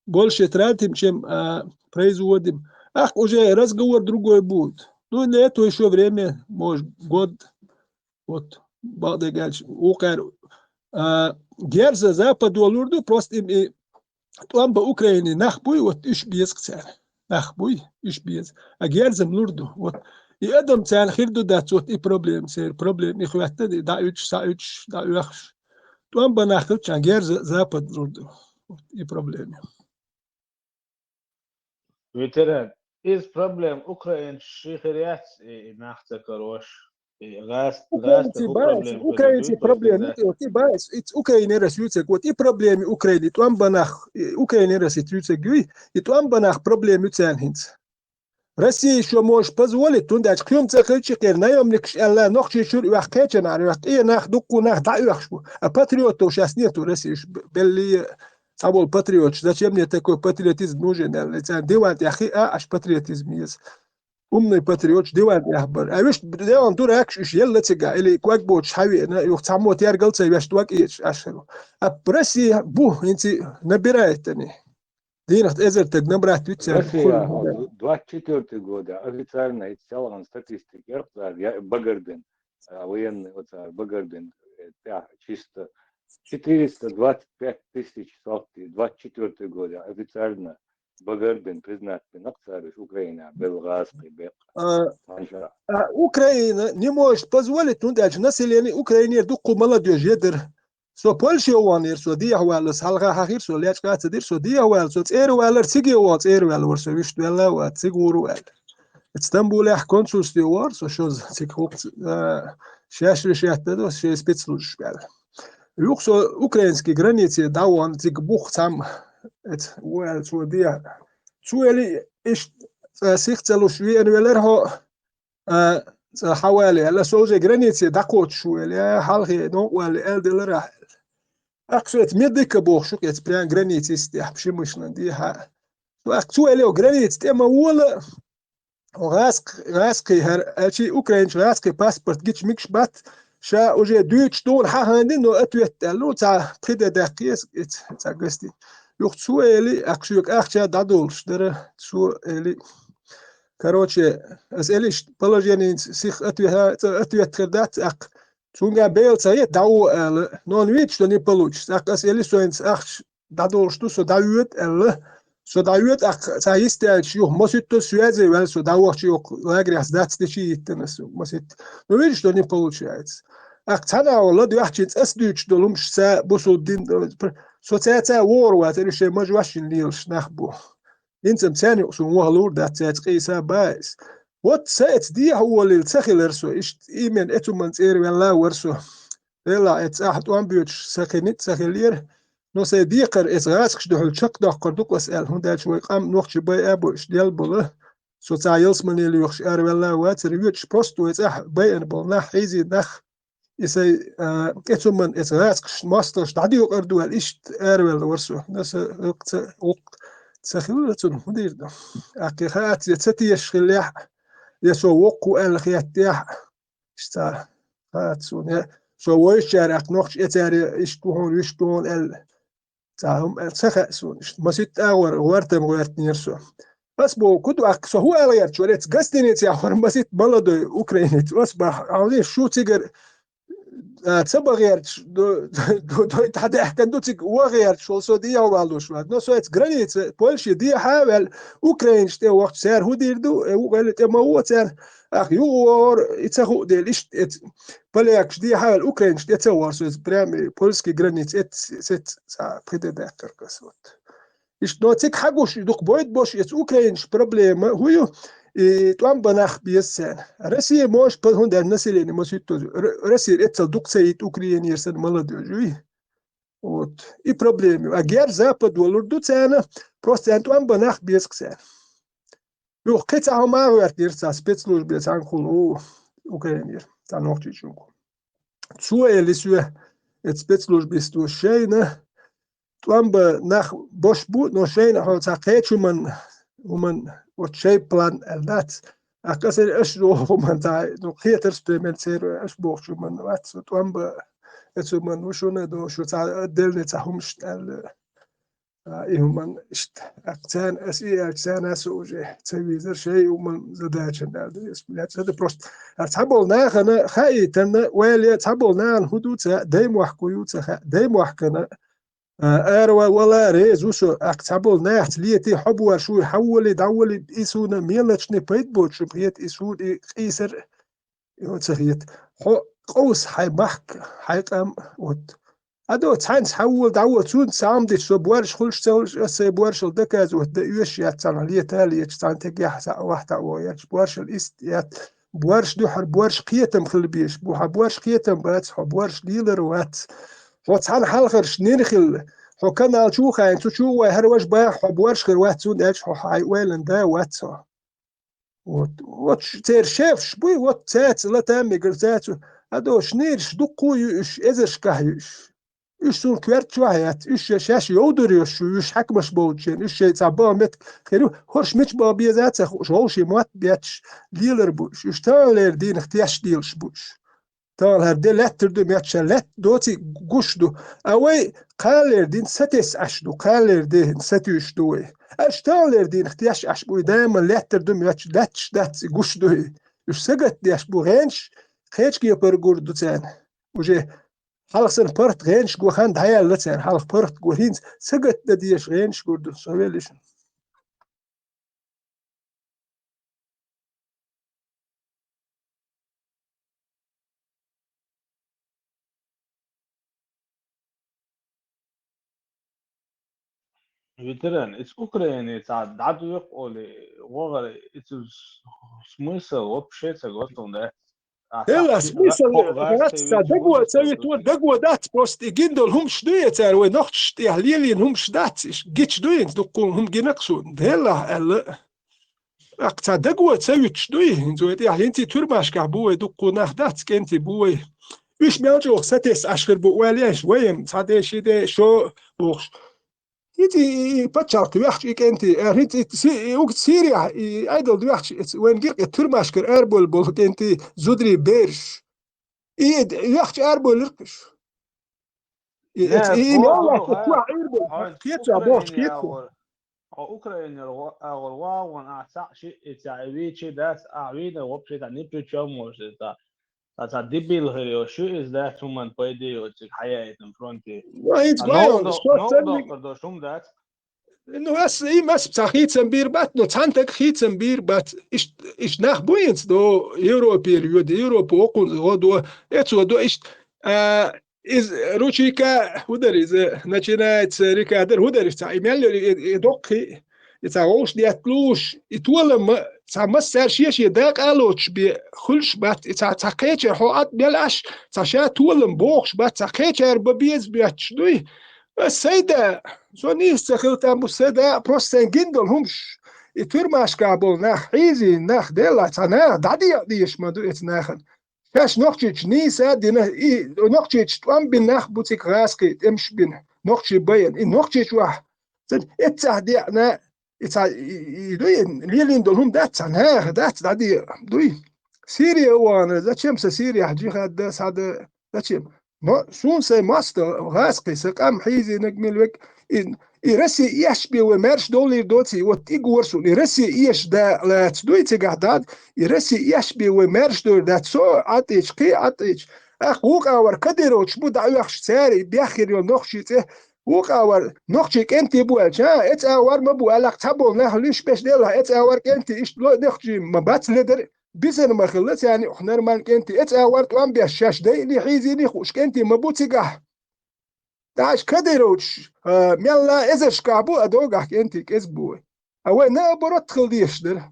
больше тратим, чем производим. Ах, уже разговор другой будет. Ну, на это еще время, может, год. Вот. Багдагальш укар герза запад олурду просто им там по Украине нахбуй вот иш без кцар нахбуй иш без а герзам лурду вот и адам цан хирду дат вот и проблем их ватта да уч да ух там по нахбуй чан герза запад лурду вот и проблем ветеран из проблем Украин шихрят и нахта корош Украинцы проблемы, и байс, Украина растет, вот и проблемы Украины, то амбанах Украина растет, и то амбанах проблемы ценхинц. Россия еще может позволить, туда клюм цехичекер, наемник Алла нохчи шур вахкечен, и нах дуку нах даёшку, а патриотов сейчас нету России, белли Сабол патриот, зачем мне такой патриотизм нужен? Диван яхи, аж патриотизм есть. Умный патриот, диван яхбар. А виш диван дурак, иш елла цега, или квак боч хави, юх цамот яргалца, виш туак ич, ашеру. А Россия, инти набирает они. Динахт эзертег набрать витца. Россия 24 года официально целая статистика, Багардин, военный Багардин, чисто 425 тысяч солдат, 24 года официально Багардин признат Пинакцариш, Украина, Белгазский, Украина не может позволить, ну дальше население Украины дуку молодежь едер. So Польша ванер, so диахвал, салга хахир, so лячка цедир, so диахвал, so цервал, цигиот, цервал, so виштвелла, цигурвал. Стамбул консульстве вар, so что цикук, шашрешятта, so спецслужб. Юг со украинские границы, да он цигбух сам, это уэл, so диа. Цуэли иш сихцелуш виенвелерхо, حوالي على سوزي جرانيتي داكوت شوية حالي نو ولا الدلرا أكسوت ميديك بوخ شو كيت بيان جرانيتي استيح بشي مش نديها وأكسوالي وجرانيتي تما ولا غاسقي هر أشي أوكرانيش غاسقي باسبورت جيتش ميكش بات شا أوجي دويتش دون حاهندين نو أتويت لو تا تخيدا داقيس تا قستي يوخسوالي أكسوك أخشى دادولش در سوالي Короче, элиш положение сих ответ дать, ак цунга бейлца е дау но он видит, что не получится. Ак элиш ах дадол что со дают со дают ак заистя чё может то связи вел со дау чё лагеря сдать течи иттенес может. Но видит, что не получается. Ак цана лад яхчит асдуч долумш са бусудин социация ворва элиш можвашин лилш нахбу. إنسان ثاني أصلا وهلور ده تقيسها بايس واتساعد دي هو اللي تسخل رسو إيش إيمن إتو من تير ولا ورسو إلا إتساعد وان بيوتش سخنت سخلير نو سيديقر إتغاسكش دهول شق ده قردوك واسأل هون ده شوي قام نوخش باي أبو إش ديال بله سو تعيلس من اللي يوخش أر ولا واتر يوتش بروستو إتساح باين بلنا حيزي نخ إسي إتو من إتغاسكش ماسترش دعديو قردو إيش أر ولا ورسو ناس وقت سخيلة مدير ده أكيد يتستي يشخليح يسوقوا الخياتيح اشتا هاتسون سويش شارع نقش إتاري إشتوهون يشتون تعهم سخأسون ما ست أور ورتم ورت نيرسو بس بو كدو أقصى هو أغير شواليت قستنيت يا أخوان بس بلد أوكرانيت أصبح عاوزين شو تيجر تبغى غير دو تحت أحكام دو تيج وغير شو سودية وبالوش بعد نو سويت جرانيت بولش دي حاول أوكران شتى وقت سعر هو ديردو وقالت ما هو سعر أخ يور يتسخو ديل إيش بلاكش دي حاول أوكران شتى تصور سويت برامي بولسكي جرانيت ست سا بيد ده كركسوت إيش نو تيج حاجوش دوك بويد بوش يت أوكرانش بروبلم هو توام بناخ بيسان روسيا موش بدهون در نسلين مسيتو روسيا اتل دوك سيت اوكرين يرسن ملدو جوي وت اي بروبليم اجير زابد ولردو تانا بروست توام بناخ بيسكسان لو قيت هما ورت يرسا سبيتسلوج بيسان كون اوكرين تا نوختي جونكو سو اللي سو ات سبيتسلوج بيستو شينا توام بناخ بوش بو نو شينا هو تاقيت ومن وشيء بلان النات أكثر أشلو من تاع نقية إكسبيرمنتير أشبه شو من وقت توام بتشو من وشونه دو شو تاع الدل تاعهمش إيهم من إشت أقتان أسئلة أقتان أسوجي تسوي ذا شيء ومن زداش النادي اسمه هذا بروست أتحبول ناخنا خايتنا ويلي أتحبول نان هدوتا دايم وحكويوتا دايم وحكنا أروى ولا ريز وشو أكتبول ناحت ليتي حبوا شو يحول يدول إيسونا ميلتشني بيت بوتش بيت إيسود إيسر يوتسخيت حو قوس حي محك حي قام ود أدو تحنس حول دعوة سون سامدش سو بورش خلش سولش أسي بورش الدكاز ود يوش ياتسان عليه تالي يتسان تجيح ساعة واحدة أو ياتش بورش الإست يات بورش دوحر بورش قيتم خلبيش بوها بورش قيتم بات بورش ليلر وات وتحن حلقر شنيرخل حو كان الشو خاين شو هروش با حبورش خير واحد سون ايش حو حي ويلن دا واتسو وات تير شيفش بوي وات تات لا تامي قرزاتو ادو شنيرش دقو يش ازش كهيش ايش سون كوارت شوهيات ايش شاش يودريوش ايش حكمش بوتشين ايش تعبا مت خيرو هرش مش با بيزات شوشي موت بياتش ليلر بوش ايش تالر دين اختياش ديلش بوش تال هردي لتر دو مياتشلت دوتي قشدو اوي قالر دين ستس اشدو قالر دين ستيش دوي اشتالر دين اختياش اشبو دايما لتر دو مياتش لتش دات قشدو اش سقط دي اشبو غينش خيش كي برغور دو تان وجي حلق سن برت غينش قو خاند هيا لتان حلق برت قو هينز سقط ديش غينش قردو سويلش Veteran, it's Ukraine, it's a daduk or it's смысл вообще согласно да. إلا سميسل غاتسا دقوة تسوي تود دقوة دات بوست إجندل هم شدوية تاروي نختش تهليلين هم شدات جيت شدوية دقون هم جنقسون هلا ال أقطع دقوة تسوي شدوية زوي تهلين تي ترباش كعبوي دقون نخدات كنتي بوي ويش ميانجو ستيس أشخر بواليش ويم صاديش يدي شو بوش يجي بتشارك ويحكي كنتي هنتي وقت سيريا ايدل ويحكي وين جيك ترماشكر اربول بول كنتي زودري بيرش ايد يحكي اربول لركش اي والله تطلع اربول كيتشا بوش كيتشا Ukraine or واو انا شيء تعويض داس اعويد وبشي تاع نيبتشوموس تاع تاع ديبيل هيو شو از ذات ومن بايدي حياه ان فرونتي نو شو ذات إنه بس إيه بس بتاخيتن بير بات نو تانتك خيتن بير بات إيش ناخ بوينت دو يورو بيريود يورو بوقون دو إتو دو إيش إز روشيكا هودر إز ناتشينات ريكادر هودر إيش تاع إيميل يدقي يتعوش دياتلوش يتولم تاع مسار شيش يداق ألوش بخلش بات تاع كيتشر حوات بيلاش تاع شا تولم بوخش بات تاع كيتشر ببيز بياتش دوي السيدة سونيس خلتا مسيدة بروستين جندل همش يترماش كابل ناخ حيزي ناخ ديلا تانا دادي ديش ما دو اتناخن كاش نوختيش نيسا دينا اي نوختيش توام بين ناخ بوتيك راسكي تمش بين نوختي بين اي نوختيش واح اتسا دينا اتسا يدوين ليلين دولهم دات تانا دات دادي دوي سيريا وانا ذات شمس سيريا حجي خاد داس هذا ذات شمس سون سي ماستر غاسقي سقام حيزي نجمل وك يرسي يشبه ومارش دولار دوتي وتيجورسون يرسي يش دا لا تدويتي قعداد يرسي يشبه ومارش دولار دا سو عطيش قي عطيش أخوك أور كديروش بود عيوخش ساري بياخر يوم نخشيته وك أور نخشيك أنت بوالش ها إت أور ما بوالك تبول نخليش بش ديلها إت أور أنت إيش لو نخشي ما بات لدر بيزن ما خلص يعني إحنا ما أنت إت أور توام بيشاش ده اللي حيزي لي خوش أنت ما بوتيجه داش كديروش ميلا إزش كابو أدوغك أنت كسبوه أو نا برات خليش در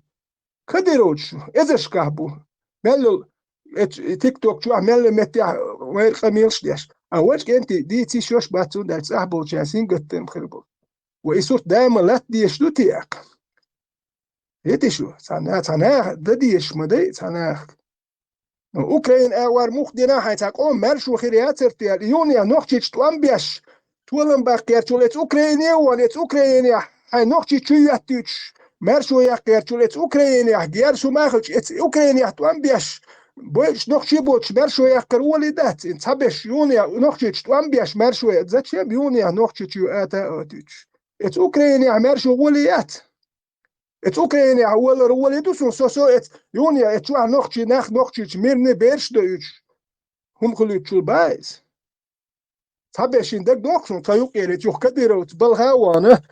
كديروش إزش كابو ميلا تيك توك شو عمل متى وين خميس ديش أولش كنت دي تيشوش باتون دال صاحبو جاسين قتم خربو ويسوت دائما لا ديش دو تياك هيتي شو تانا دديش مدي تانا أوكرين أور مخدنا حيتاك أو مرشو خيريات ارتيال يونيا نوختيش توامبيش تولن باقير تولت أوكرينيا ولت أوكرينيا هاي نوختي تشياتيش مرشو يقير تولت أوكرينيا جيرسو ماخش أوكرينيا توامبيش بوش نخشي بوش مرشو يقر ولدات انتبش يونيا نخشي توامبيش مرشو يتزاتشي يونيا نخشي تيواتا أتيش ات أوكرينيا مرشو وليات ات أوكرينيا ولدوسون سوسو ات يونيا ات شوه نخشي نخشي ميرني بيرش دويش هم خلو تشول بايز تبش اندك نخشون تايوك يريت يوخ كديرو تبالها وانا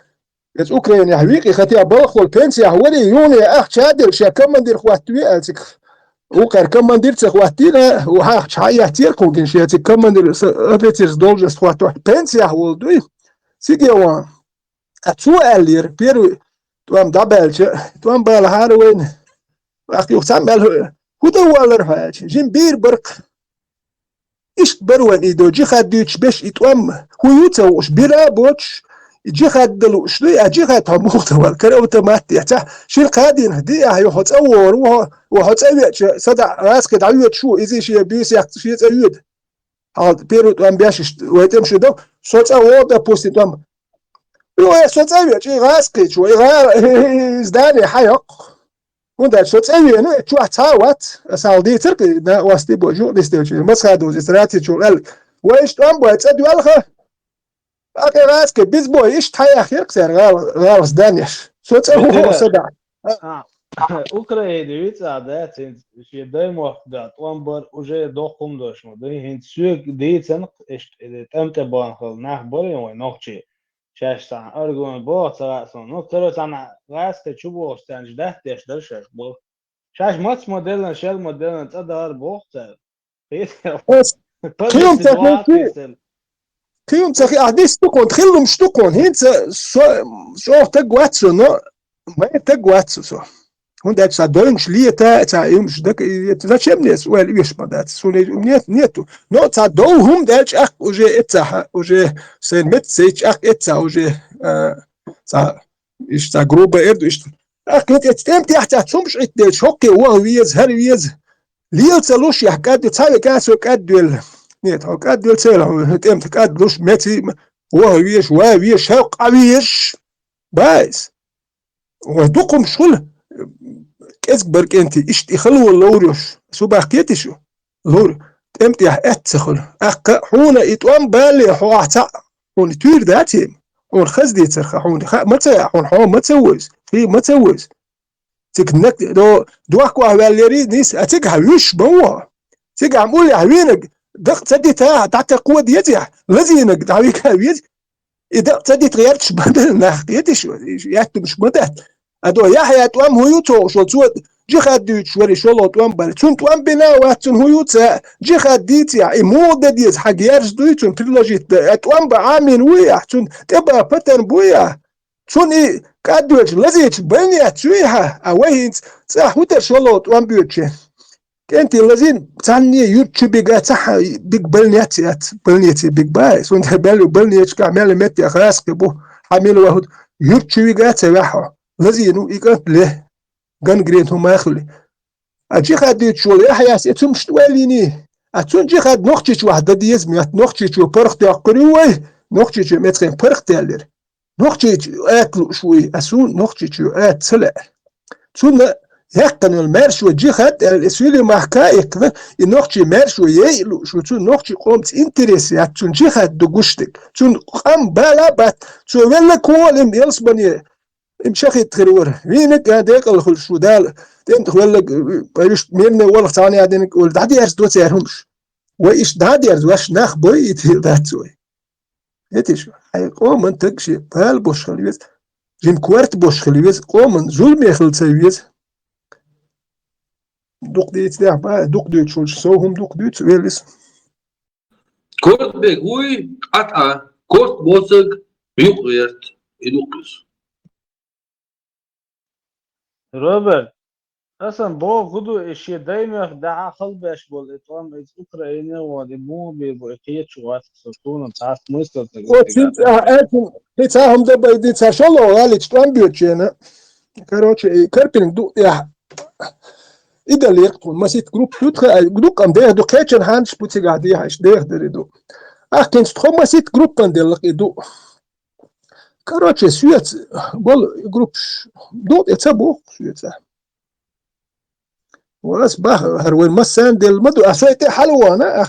ات أوكرينيا هويقي خاتيا بالخول بنسيا ولي يونيا اخ شادر شا كمان دير خواتوي التك وقر كمان دير تخواتينا وها شايا تيركم كنشياتي كمان دير ابيتيرز دولجس خواتو بنسيا ولدوي سيجي وان اتسو الير بيرو توام دابلش توام بالهاروين اخي وسامل هدوالر حاج جيم بير برق ايش بروان ايدو جي خديتش باش يتوام هو يوتوش بيرا بوتش جي خدلو شنو اجي خدها مختوال كان اوتوماتيك حتى شي قادين هدي يحط اور وحط اويت صدع راسك دعوت شو ايزي شي بيس يحط شي تعيد هاد بيرو توام باش ويتمشي دو صوت اور دا بوستي توام يو صوت اويت جي راسك شو ازداني حيق وده صوت اويت انا شو تعوت سالدي تركي دا واستي بوجو ديستوجي مسخادو استراتيجي شو ويش توام بوت ادوالخه أوكي راسك بيزبو إيش تحيا خير كسر غالس دانيش صوت هو صدع أوكرانيا ديت عادات شيء دايما وقت وانبر وجاي دوقهم دوش مدري هند سوق ديت سنق إيش تمت بانخل نح بري ونوخشي شاش تان أرجون بوت راسون نقطة تان راسك شو استنج ده تيش درش بو شاش ماتش موديلنا شال موديلنا تقدر بوقت كيوم تخي أحدث تكون تخلهم شتكون هين شو تجواتسو نو ما تجواتسو سو هون ده تصدقونش ليه تا يومش ده تشمنس ولا إيش ما ده سوني نيتو نو تصدقوهم ده أخ وجه إتها وجه سنمت سيج أخ إتها وجه إيش تجربة إردو إيش أخ كنت تستمت يحتاج تشومش إتش هوكي وهويز هرويز ليه تلوش يحكاد تساوي كاسو كادول نيت هو قد يلسله تمت قد لوش متي وهويش وهويش هاق عويش بايس ودوكم شغل كسبرك انت ايش تخلو اللوريوش سو باقيتي شو لور تمت يا اتخل اق حونا يتوام بالي حو احتا هون تير ذاتي هون خزدي ترخ حون متى حون حو ما تسويز في ما تسويز تكنك دو اكو هواليري نيس اتك هويش بوا تيجي عمول يا هوينك دق تدي تحت قوة ديتها لازينك دعويك هويت إذا تدي تغيرتش بدل ناحيتش يحتو مش بدل أدو يحيى توام هيوتو شو تسود جي خديت شوري شو توام بل تون توام بنا واتون هيوتا جي خديت يا مودة ديز حق يرج دويتون تريلوجي توام بعامين ويا تون تبقى بتن بويا تون إيه كادوش لازيت بنيا تسويها أوهين صح وتر شو توام بيوتشين كنتي لازين تعني يوتيوب قاعد بيج بلنياتي بيج باي سون بلنياتش كعمل متي خلاص كبو حامل واحد يوتيوب قاعد سواحه لازين يقول له جن جرين هم يخلي أجي خد شو يحيى سيتم مش تواليني أتون خد نقطة واحدة دي يزمي نقطة شو برخت قريوي نقطة شو مترين برخت يالر نقطة أكل شوي أسون نقطة شو سلع تون يقن المرشو جهت الاسولي محكايك نوخشي مرشو يلو شو تو نوخشي قومت انتريسيات تون جهت دوغشتك تون قام بالابات تو ولا كولم يلسبني امشخي تخرور وينك هذاك الخل شو دال تنت ولا بايش مين ولا ثاني هذيك ول دادي ارس دوت يرهمش وايش دادي ارس واش ناخ بوي ذات سوي هتيش اي قوم انت تكشي بال بوش خليوز جيم كوارت بوش خليوز قوم زول ميخل سيويز دوق ديت ده با دوق ديت شو سوهم دوق ديت ويلس كورت بيقوي قطعة كورت بوسق يقويرت يدوقس روبرت اصلا بو غدو اشي دايما دعا خلبش بول اطعام از اوكرانيا ودمو ببوكيه شوات سكون تاع مستر وتنت اكن تاعهم ده بيدي تشالو غالي ترامبيوتشينا كاروتشي كاربين دو يا إذا اللي يقول ما سيت جروب توتر جروب كم ده دو كاتشن هانش بوتي قاعدي هاش ده دريدو أكن ستخو ما سيت جروب كم ده لقي دو كاروتشي سويت بول جروب دو يتسابو سويت واس باه هروين مسان دل مدو أسويت حلوانا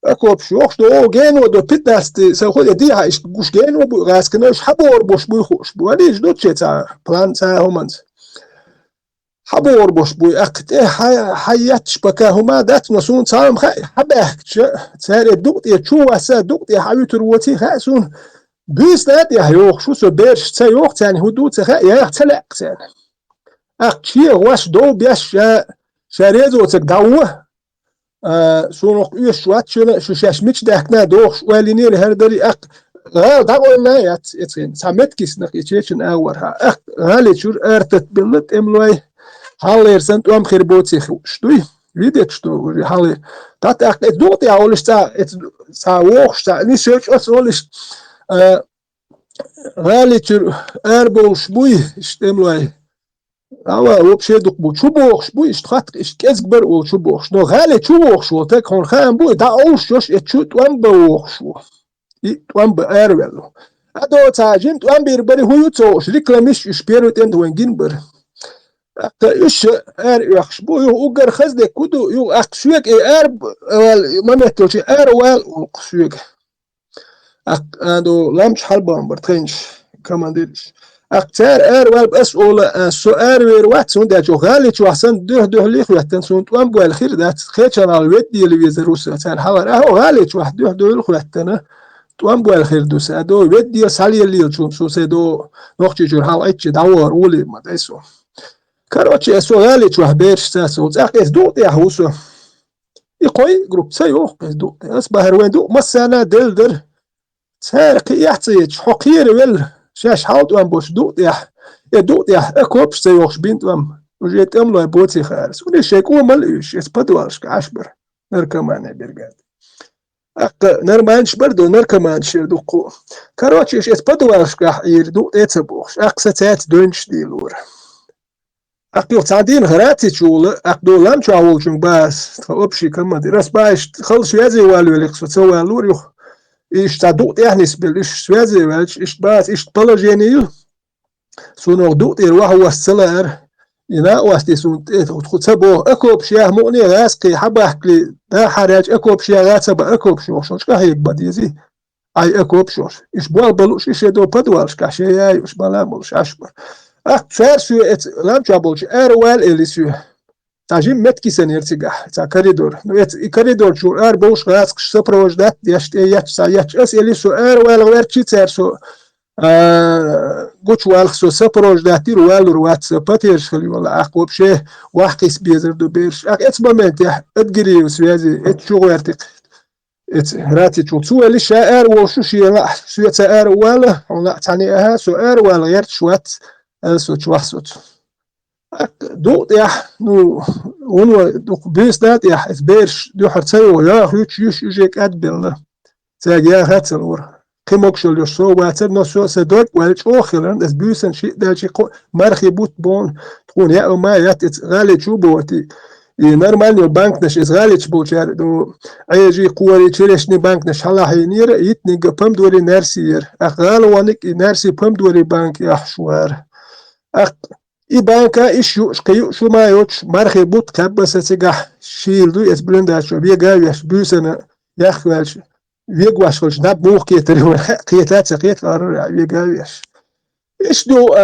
أكو بشوخ دو جين ودو بيتاست سأخذ دي هاش بوش جين وبو غاس كناش حبور بوش بوخوش بو هذيش دو تشي تاع بلان تاع همانس حبور بوش بوي أكت حيات شبكة هما دات نسون تاعهم حبه تساري دوقت يتشو واسا دوقت يحاويت روتي خاسون بيس دات يحيوخ شو سو بيرش تايوخ تاني هدو تخا ياخ تلق تاني أكت شيء واش دو بيش شاريزو تقدعوه سونوق يوش شوات شو شاشميتش داكنا دوخ واليني الهردلي أك غال دعوة نايات يتين سامت كيسنق يتشيشن أورها غالي شور أرتت بلت إملوي حالير سنت وام خربوتي شتوي видит что حالي تات أك دوت يا أولش تا ووخش تا نيسيرش أولش غالي شور أربوش بوي إملوي أوا وبشي دوك بو شبوخش بوي اشتخات اشكزبر و شبوخش نو غالي شبوخش و تكون خام بوي دا أوش يوش يتشوت وام بوخش وام بأرولو أدو تاجين وام بيربري هو يتوش ريكلاميش يشبيرو تند وين جنبر إيش يخش بو يو أجر خزدة كودو يو أقسوك أرب ما متوش أروال وقسوك أدو لامش حلبان برتخنش كمان ديرش أكتر أروال بس أولا سؤال ويروات سون ده جو غالي شو أحسن ده ليخ ويحتن سون توام بو الخير ده خير على الويد دي اللي بيزروسه تان حوار أهو غالي شو واحد ده ليخ ويحتن توام بو الخير دوس أدو ويد دي سالي اللي شو سو سدو نقطة جور حال أيش دعوار أولي ما تيسو كاروتشي أسو غالي شو هبيرش تاسو تأخذ دو ده هوسو يقوي جروب سيوخ دو أصبح هروين دو مسنا دل تارك يحتاج حقير ويل شاش حاط وام بوش دوت يا اكوبش سيوخش بنت وام وجيت املو بوتي خالص ولي شيكو ملئش يسبدوالش كعشبر نركمان برقاد نرمانش بردو نركمانش يردوقو كاروتشيش يسبدوالش كحير دوت يتبوخش اقساتات دونش ديلور اقيو تعدين غراتي تشول اقدو لام تشاولشن باس تخوبشي كما دي راس باش خلص يازي والو يلقصو تسوى لور يخ إيش تعدوت يعني سبل إيش سوازي والش إيش باس إيش طلجينيو سونو دوت يروح هو السلار ينا واستي سون تخد سبو أكوب شيء مؤني غاسقي حباك لي دا حراج أكوب شيء غاسب أكوب شوش كهيك بديزي أي أكوب شوش إيش بوال بلوش إيش يدو بدوالش كشيء إيش بلامولش عشبر أكثر سو لام جابولش أروال إليسو تاجيم متكي سنيرتيجح تا كاريدور كاريدور شو بوش غاسق سبروج دات يشت ياتش اس اللي سو وال غيرتشي ترسو قوش والخ سو سبروج داتير وال روات باتيرش خلي ولا اقوب شيء واحكيس بيزر دو بيرش اتس مومنت يا ادغري وسوازي اتشو غيرتك ات راتي تشو سو اللي شاعر وشو شي لا سو تاعر ولا ولا تاني اها سو وال غيرت شوات سو تشوحسوت دوت يا نو ونو دوك بيس دات يا بيرش دو حرتسيو يا هيك يجيك ادبل تاجي هاتلور كيموكشل يشو واتر نو سو سدوك والش اوخلن داس بيسن شي داجي مرخي بوت بون تكون يا ما يات غالي تشوبوتي نورمال بانك نش غالي تشبوتشار دو ايجي قوري تشريشني بانك نش الله هينير يتني قبم دوري نارسير اغال وانك نارسي بم دوري بانك يا حشوار إبانكا إيشو شقيو شو ما يوتش مرخي بوت كبسة تجح شيلدو يسبلندا شو بيجاويش بيسنا يخوالش بيجواش خلش ناب موخ كيتريون قيتات سقيت قارر بيجاويش إيش دو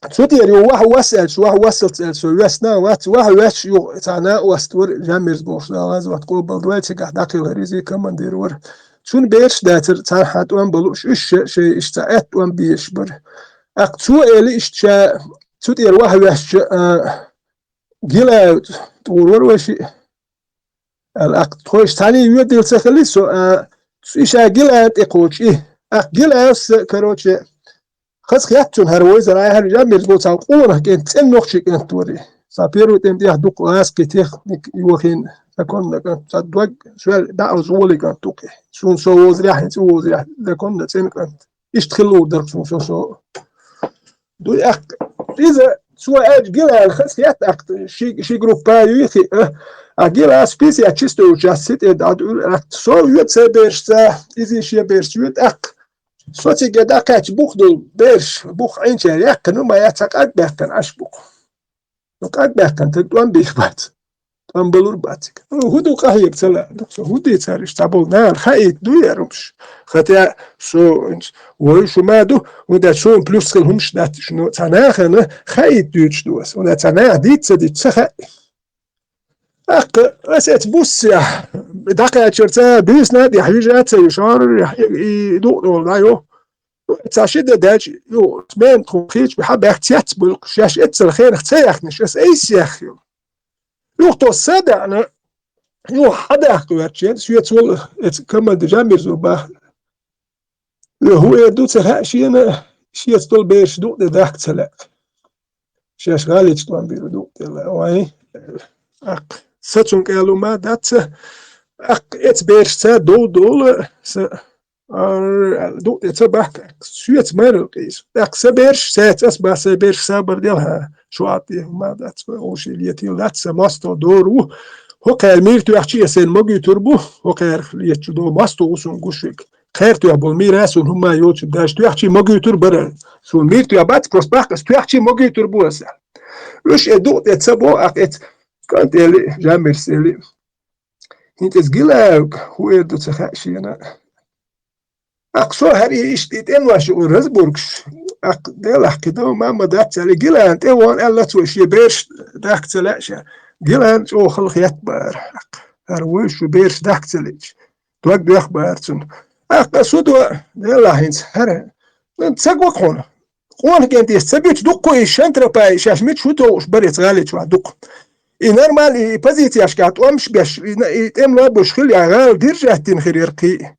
سوتيري واحد وصل شو واحد وصل شو يسنا واحد وش يو تانا وستور جاميرز بوش لاز وتقول بلدوي تجح داخل غريزي كمان ديرور شون بيرش داتر تان حد وان بلوش إيش شيء إشتاعت وان بيشبر أقصو إلي إشتاع سوتير واحد وش جيلا تقول وشي الأقط خوش تاني يودي تخلي سو إيش جيلا تقولش إيه جيلا كروش خس خياتون هرويز راي هرجع مرزبوط عن قوله كنت النقش كنت توري سافيرو تمدي هدوق راس كتير يوخين تكون كنت تدوق شوال دعو زولي كنت توقي شون سو وزريح وزريح تكون تسين كنت يشتغلوا درك شو دو أخ إذا سواء جيلا الخس خيات أخ شي جروب بايو يخي جيلا سبيسي أشيستو جاسيت أدعو سو يود سبيرشتا إذا شيء بيرش يود أخ صوتي قد أكاش بوخ دول بيرش بوخ عين شاري يكن ما يتساق أكبر كان أش بوخ لك أكبر كان تدوان بيش بات دوان بلور باتك هدو قهي بتلا هدو يتسارش تابو نار خايك دو يرمش خطيا سو وشو ما دو ودا شو بلوس كلهمش دات شنو تناخنا خايك دوش دوس ودا تناخ ديت سديت سخا أك أسأت بوس دقة شرطة بيس نادي حاجات يشار يدور ولا يو تاشيد داج يو تمن تخيش بحب احتياط بالقشاش اتسل خير اختياخ نش اس اي سياخ يو تو صدق انا يو حدا اختيار شو يتول كما دجامير زوبا هو يدو تها شي انا شي يتول بيش دو داك تلا شاش غالي تطوان بيرو دو واي اق ستون قالوا ما دات اق ات بيرشتا دول دو تبعك سويت مال قيس اق سبيرش سات اسبا سبيرش صبر ديالها شو عطيه ما دات وش ليتيل دات سماستو دورو هو قال ميرتو احكي سين ماجي تربو هو قال ليتشو دو ماستو وسون غوشك خيرتو يا بول ميراس هما يوتش داش تو احكي ماجي تربر سو ميرتو يا بات كروس باك تو احكي ماجي تربو اسال وش ادو تسبو اق كانت اللي جامر سيلي انت تقول هو يدو تخاشي انا اقصو هري اشتيت انواش ورزبوركش اق ديل احكي دو ما مدات على قلا انت وان الا توشي بيرش داك تلاش قلا انت او خلق يتبار هروش بيرش داك تلج توقد يخبارتون اق سودو ديل هينس هر انت سقوق هنا قوان كنت يستبيت دقو يشانترا باي شاشميت شوتو بريت غالي شو دق نورمال بازيتي اشكات وامش باش يتم لا بوشخل يغال ديرجا تنخريرقي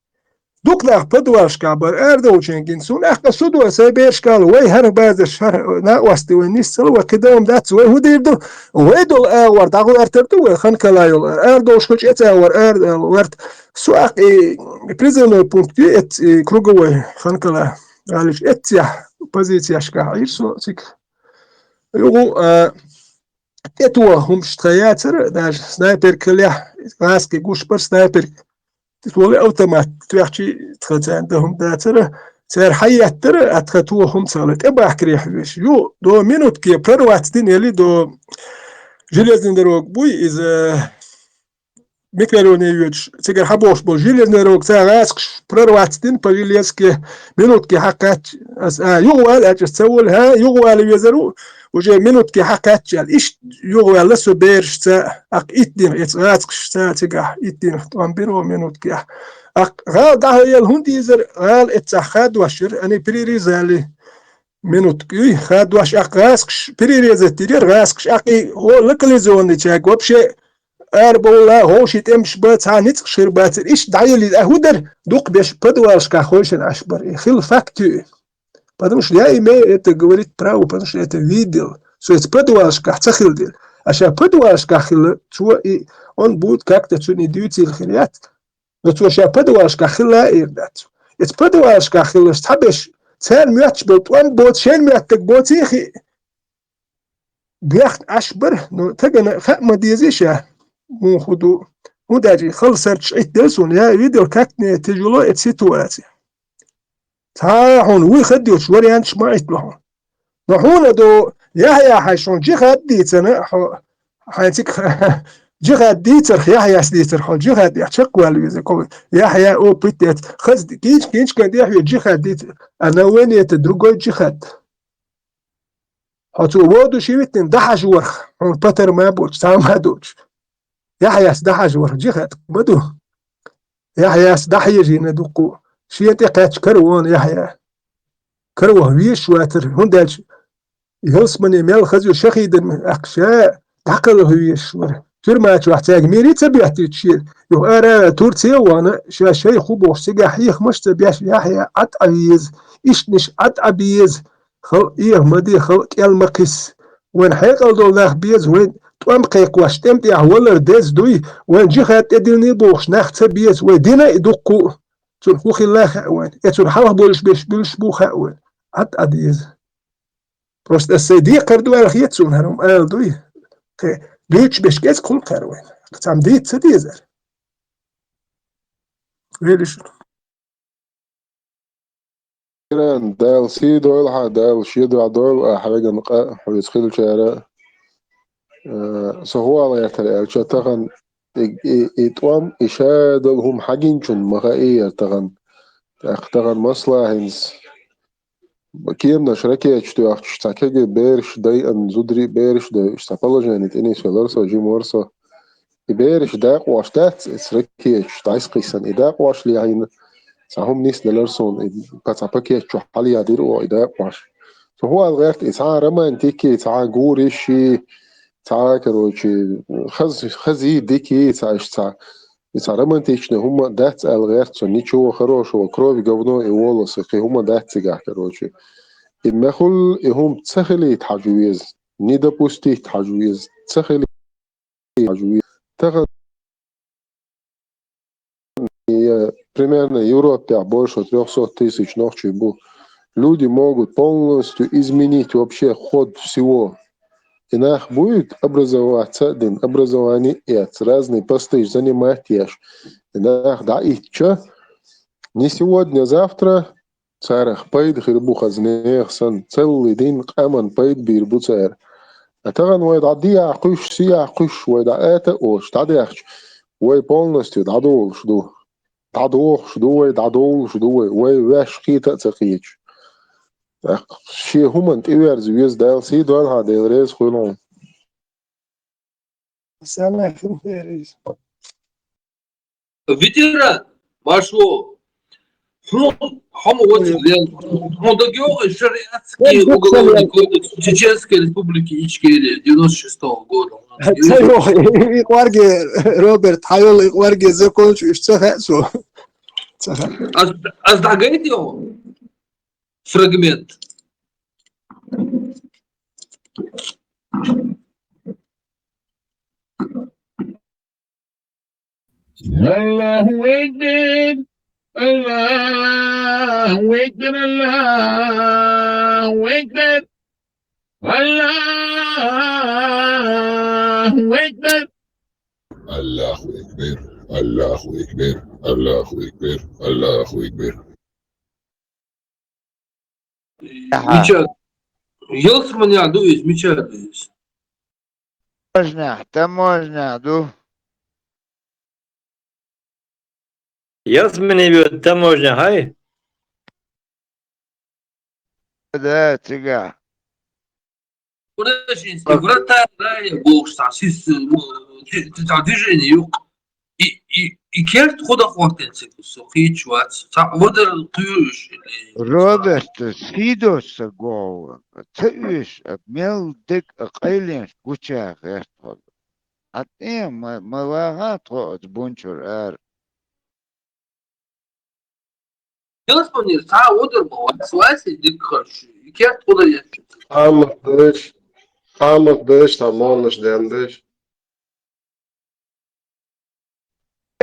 دوك لا بدواش كابر اردو چنگين سون اخ سودو سبيش قال وي هر باز الشهر نا واستي ونيسل وكدام دات وي هديردو ويدو اور داغو ارتدو خن كلايل اردو شكوش اتاور ورت سواق بريزونر بونكتي ات كروغو خن كلا قالش اتيا بازيتي اشكا يرسو تيك يو اتوا هم شترياتر داج سنايبر كليا ماسكي جوش بر سنايبر تقول اوتومات تحكي تخت عندهم داتر سير حياتر اتخطوهم صالت ابا احكي حبيش يو دو مينوت كي بروات دين يلي دو جيليزن دروغ بوي از ميكروني يوتش تيجر حبوش بو جيليزن دروغ ساغاسك بروات دين بجيليسكي مينوت كي حكات يوال اجسول ها يوال يزرو وجا منوت كي حكات جال إيش يوغو لسو بيرش تا أق إتدين يتغاتقش تا تيجا إتدين تنبيرو منوت كي أق غال ده يلهندي زر غال اتخاد واشر أنا بريري زالي منوت كي خاد واش أق غاسقش بريري زتير غاسقش أقي هو لكلي زوني تاك وبشي أربولا هوش يتمش بات هانيت شربات إيش دعيلي أهودر دوق بيش بدوالش كاخوشن أشبر خل فاكتو потому что я имею это говорить право, потому что это видел. So это подвалшка, цахилдил. А сейчас подвалшка хила, что и он будет как-то что не дьютил хилят. Но что сейчас подвалшка хила ирдат. Это подвалшка хила, стабеш, царь мяч был, он будет шен мяч, так будет их. بياخد أشبر نو تجنا خم ديزيشة مو خدو مو داجي خلصت إتدلسون يا فيديو كاكني تجلو إتسيتواتي تاعون ويخديو شوريان شمعت لهم نحونا دو يحيى حيشون جهاد ديتنا حيتك جهاد ديتر يحيى ديتر حول جهاد يحشق والويزكم يحيى او بيتت خز كينش كان يحيى جهاد ديتر انا وين يتدرجوا جهاد حتو وودو شيوتن دحج ورخ حول بتر ما بوش سام هدوش يحيى دحج ورخ جهاد بدو يحيى دحيجي ندقو شيتي قاتش كروون يحيى كروه ويش واتر هندالش يوسمني ميل خزو شخيد اقشاء تعقله ويش فرمات واحتاج ميري تبيعتي تشير يو ارا تورتي وانا شي خوبو سيغا حيخ مش تبيعش يحيى ابيز ايش ابيز خل ايه مدي خل المقيس وين حيقل دول بيز وين توام قيق واش تمتع ولا داز دوي وين جهات اديني بوخش ناخت بيز ودينا يدقو تون خوخي الله وين اتون حلح بولش بوخ وين ابيز بروست السيدي قردو على خيتسون هرم قال دوي ليش بشكيت كل كروين قتام ديت سديزر ليش كان دال سي دول دال شيدو دول حاجة نقا حويس خيل شارع سهوا على يترى تغن إتوام إشادل هم حاجين شن مغاير تغن مصلحينز كيم نشركي اشتو اشتاكي بيرش داي ان زودري بيرش دا اشتابولوجينيت اني سولرسو جيم ورسو بيرش داق واشتات سركي اشتايس قيسن اداق واش لي عين ساهم نيس دلرسون باتابكي اشتو حالي يدير و اداق واش فهو الغيرت اسعى رما انتيكي اسعى غوريشي اسعى كروشي خزي ديكي اسعى اسعى رما انتيشنا هما دات الغيرت سو نيتشو خروش وكروفي غوفنو ايولوس كي هما دات سيغا كروشي المخل هم تسخلي تحجويز نيدا بوستي تحجويز تسخلي تحجويز تغن примерно Европе больше 300 тысяч ночей был. Люди могут полностью изменить вообще ход всего. И нах будет образоваться один образование разные посты занимать ешь. И нах да и чё? Не сегодня, завтра царах пойд хирбуха знехсан целый день قامن пойд бирбу цар. أتغن ويد عدي عقش سي عقش ويد آتا أوش تعدي عقش وي полностью دعدول شدو دعدول شدو وي دعدول شدو وي واش كيتا تقيج شي هما تيوير زويز دايل سي دول ها ديل ريز خلون سلام فيريز ветеран вошло он договор шариатский уголовный кодекс Чеченской Республики Ичкерия 96-го года. إقوارجي روبرت حيول إقوارجي زكونش اشتخأسو أصدقائي его фрагмент. الله أكبر الله أكبر الله أكبر الله أكبر الله أكبر الله أكبر الله أكبر الله أكبر Елсман ядуешь, мечтаешь. можно, ду. Ясмин бьет таможня, хай? Да, тига. Уроженский врата, да, я бог, сосис, движение юг. И керт хода хватится, сухие чуваць. Вот тюш. Роберт, сидоса гол. Тюш, мел дик aqailin куча герт. Атем малага трот бунчур ар. Елсман не са одермо, сваси дик харш. И керт хода яшит. Хамах деш, тамонаш дендеш.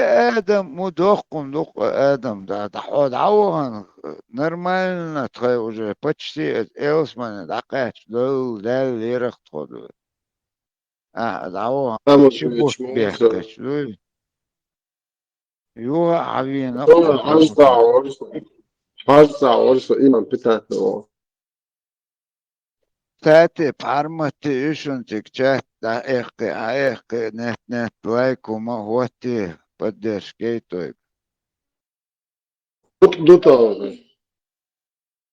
آدم مدخن دخ آدم ده حد عوهن نرمالنا تخيل почти إلسمان دقيقة دل ليرخ تخدو دعوهن شبوش بيحكش دوي يو عبين حاجة عورس إيمان بتاعته تاتي بحرمتي إيشون تكتشات إيقي نت لايكو ما هو تي بدش كيتو Duto,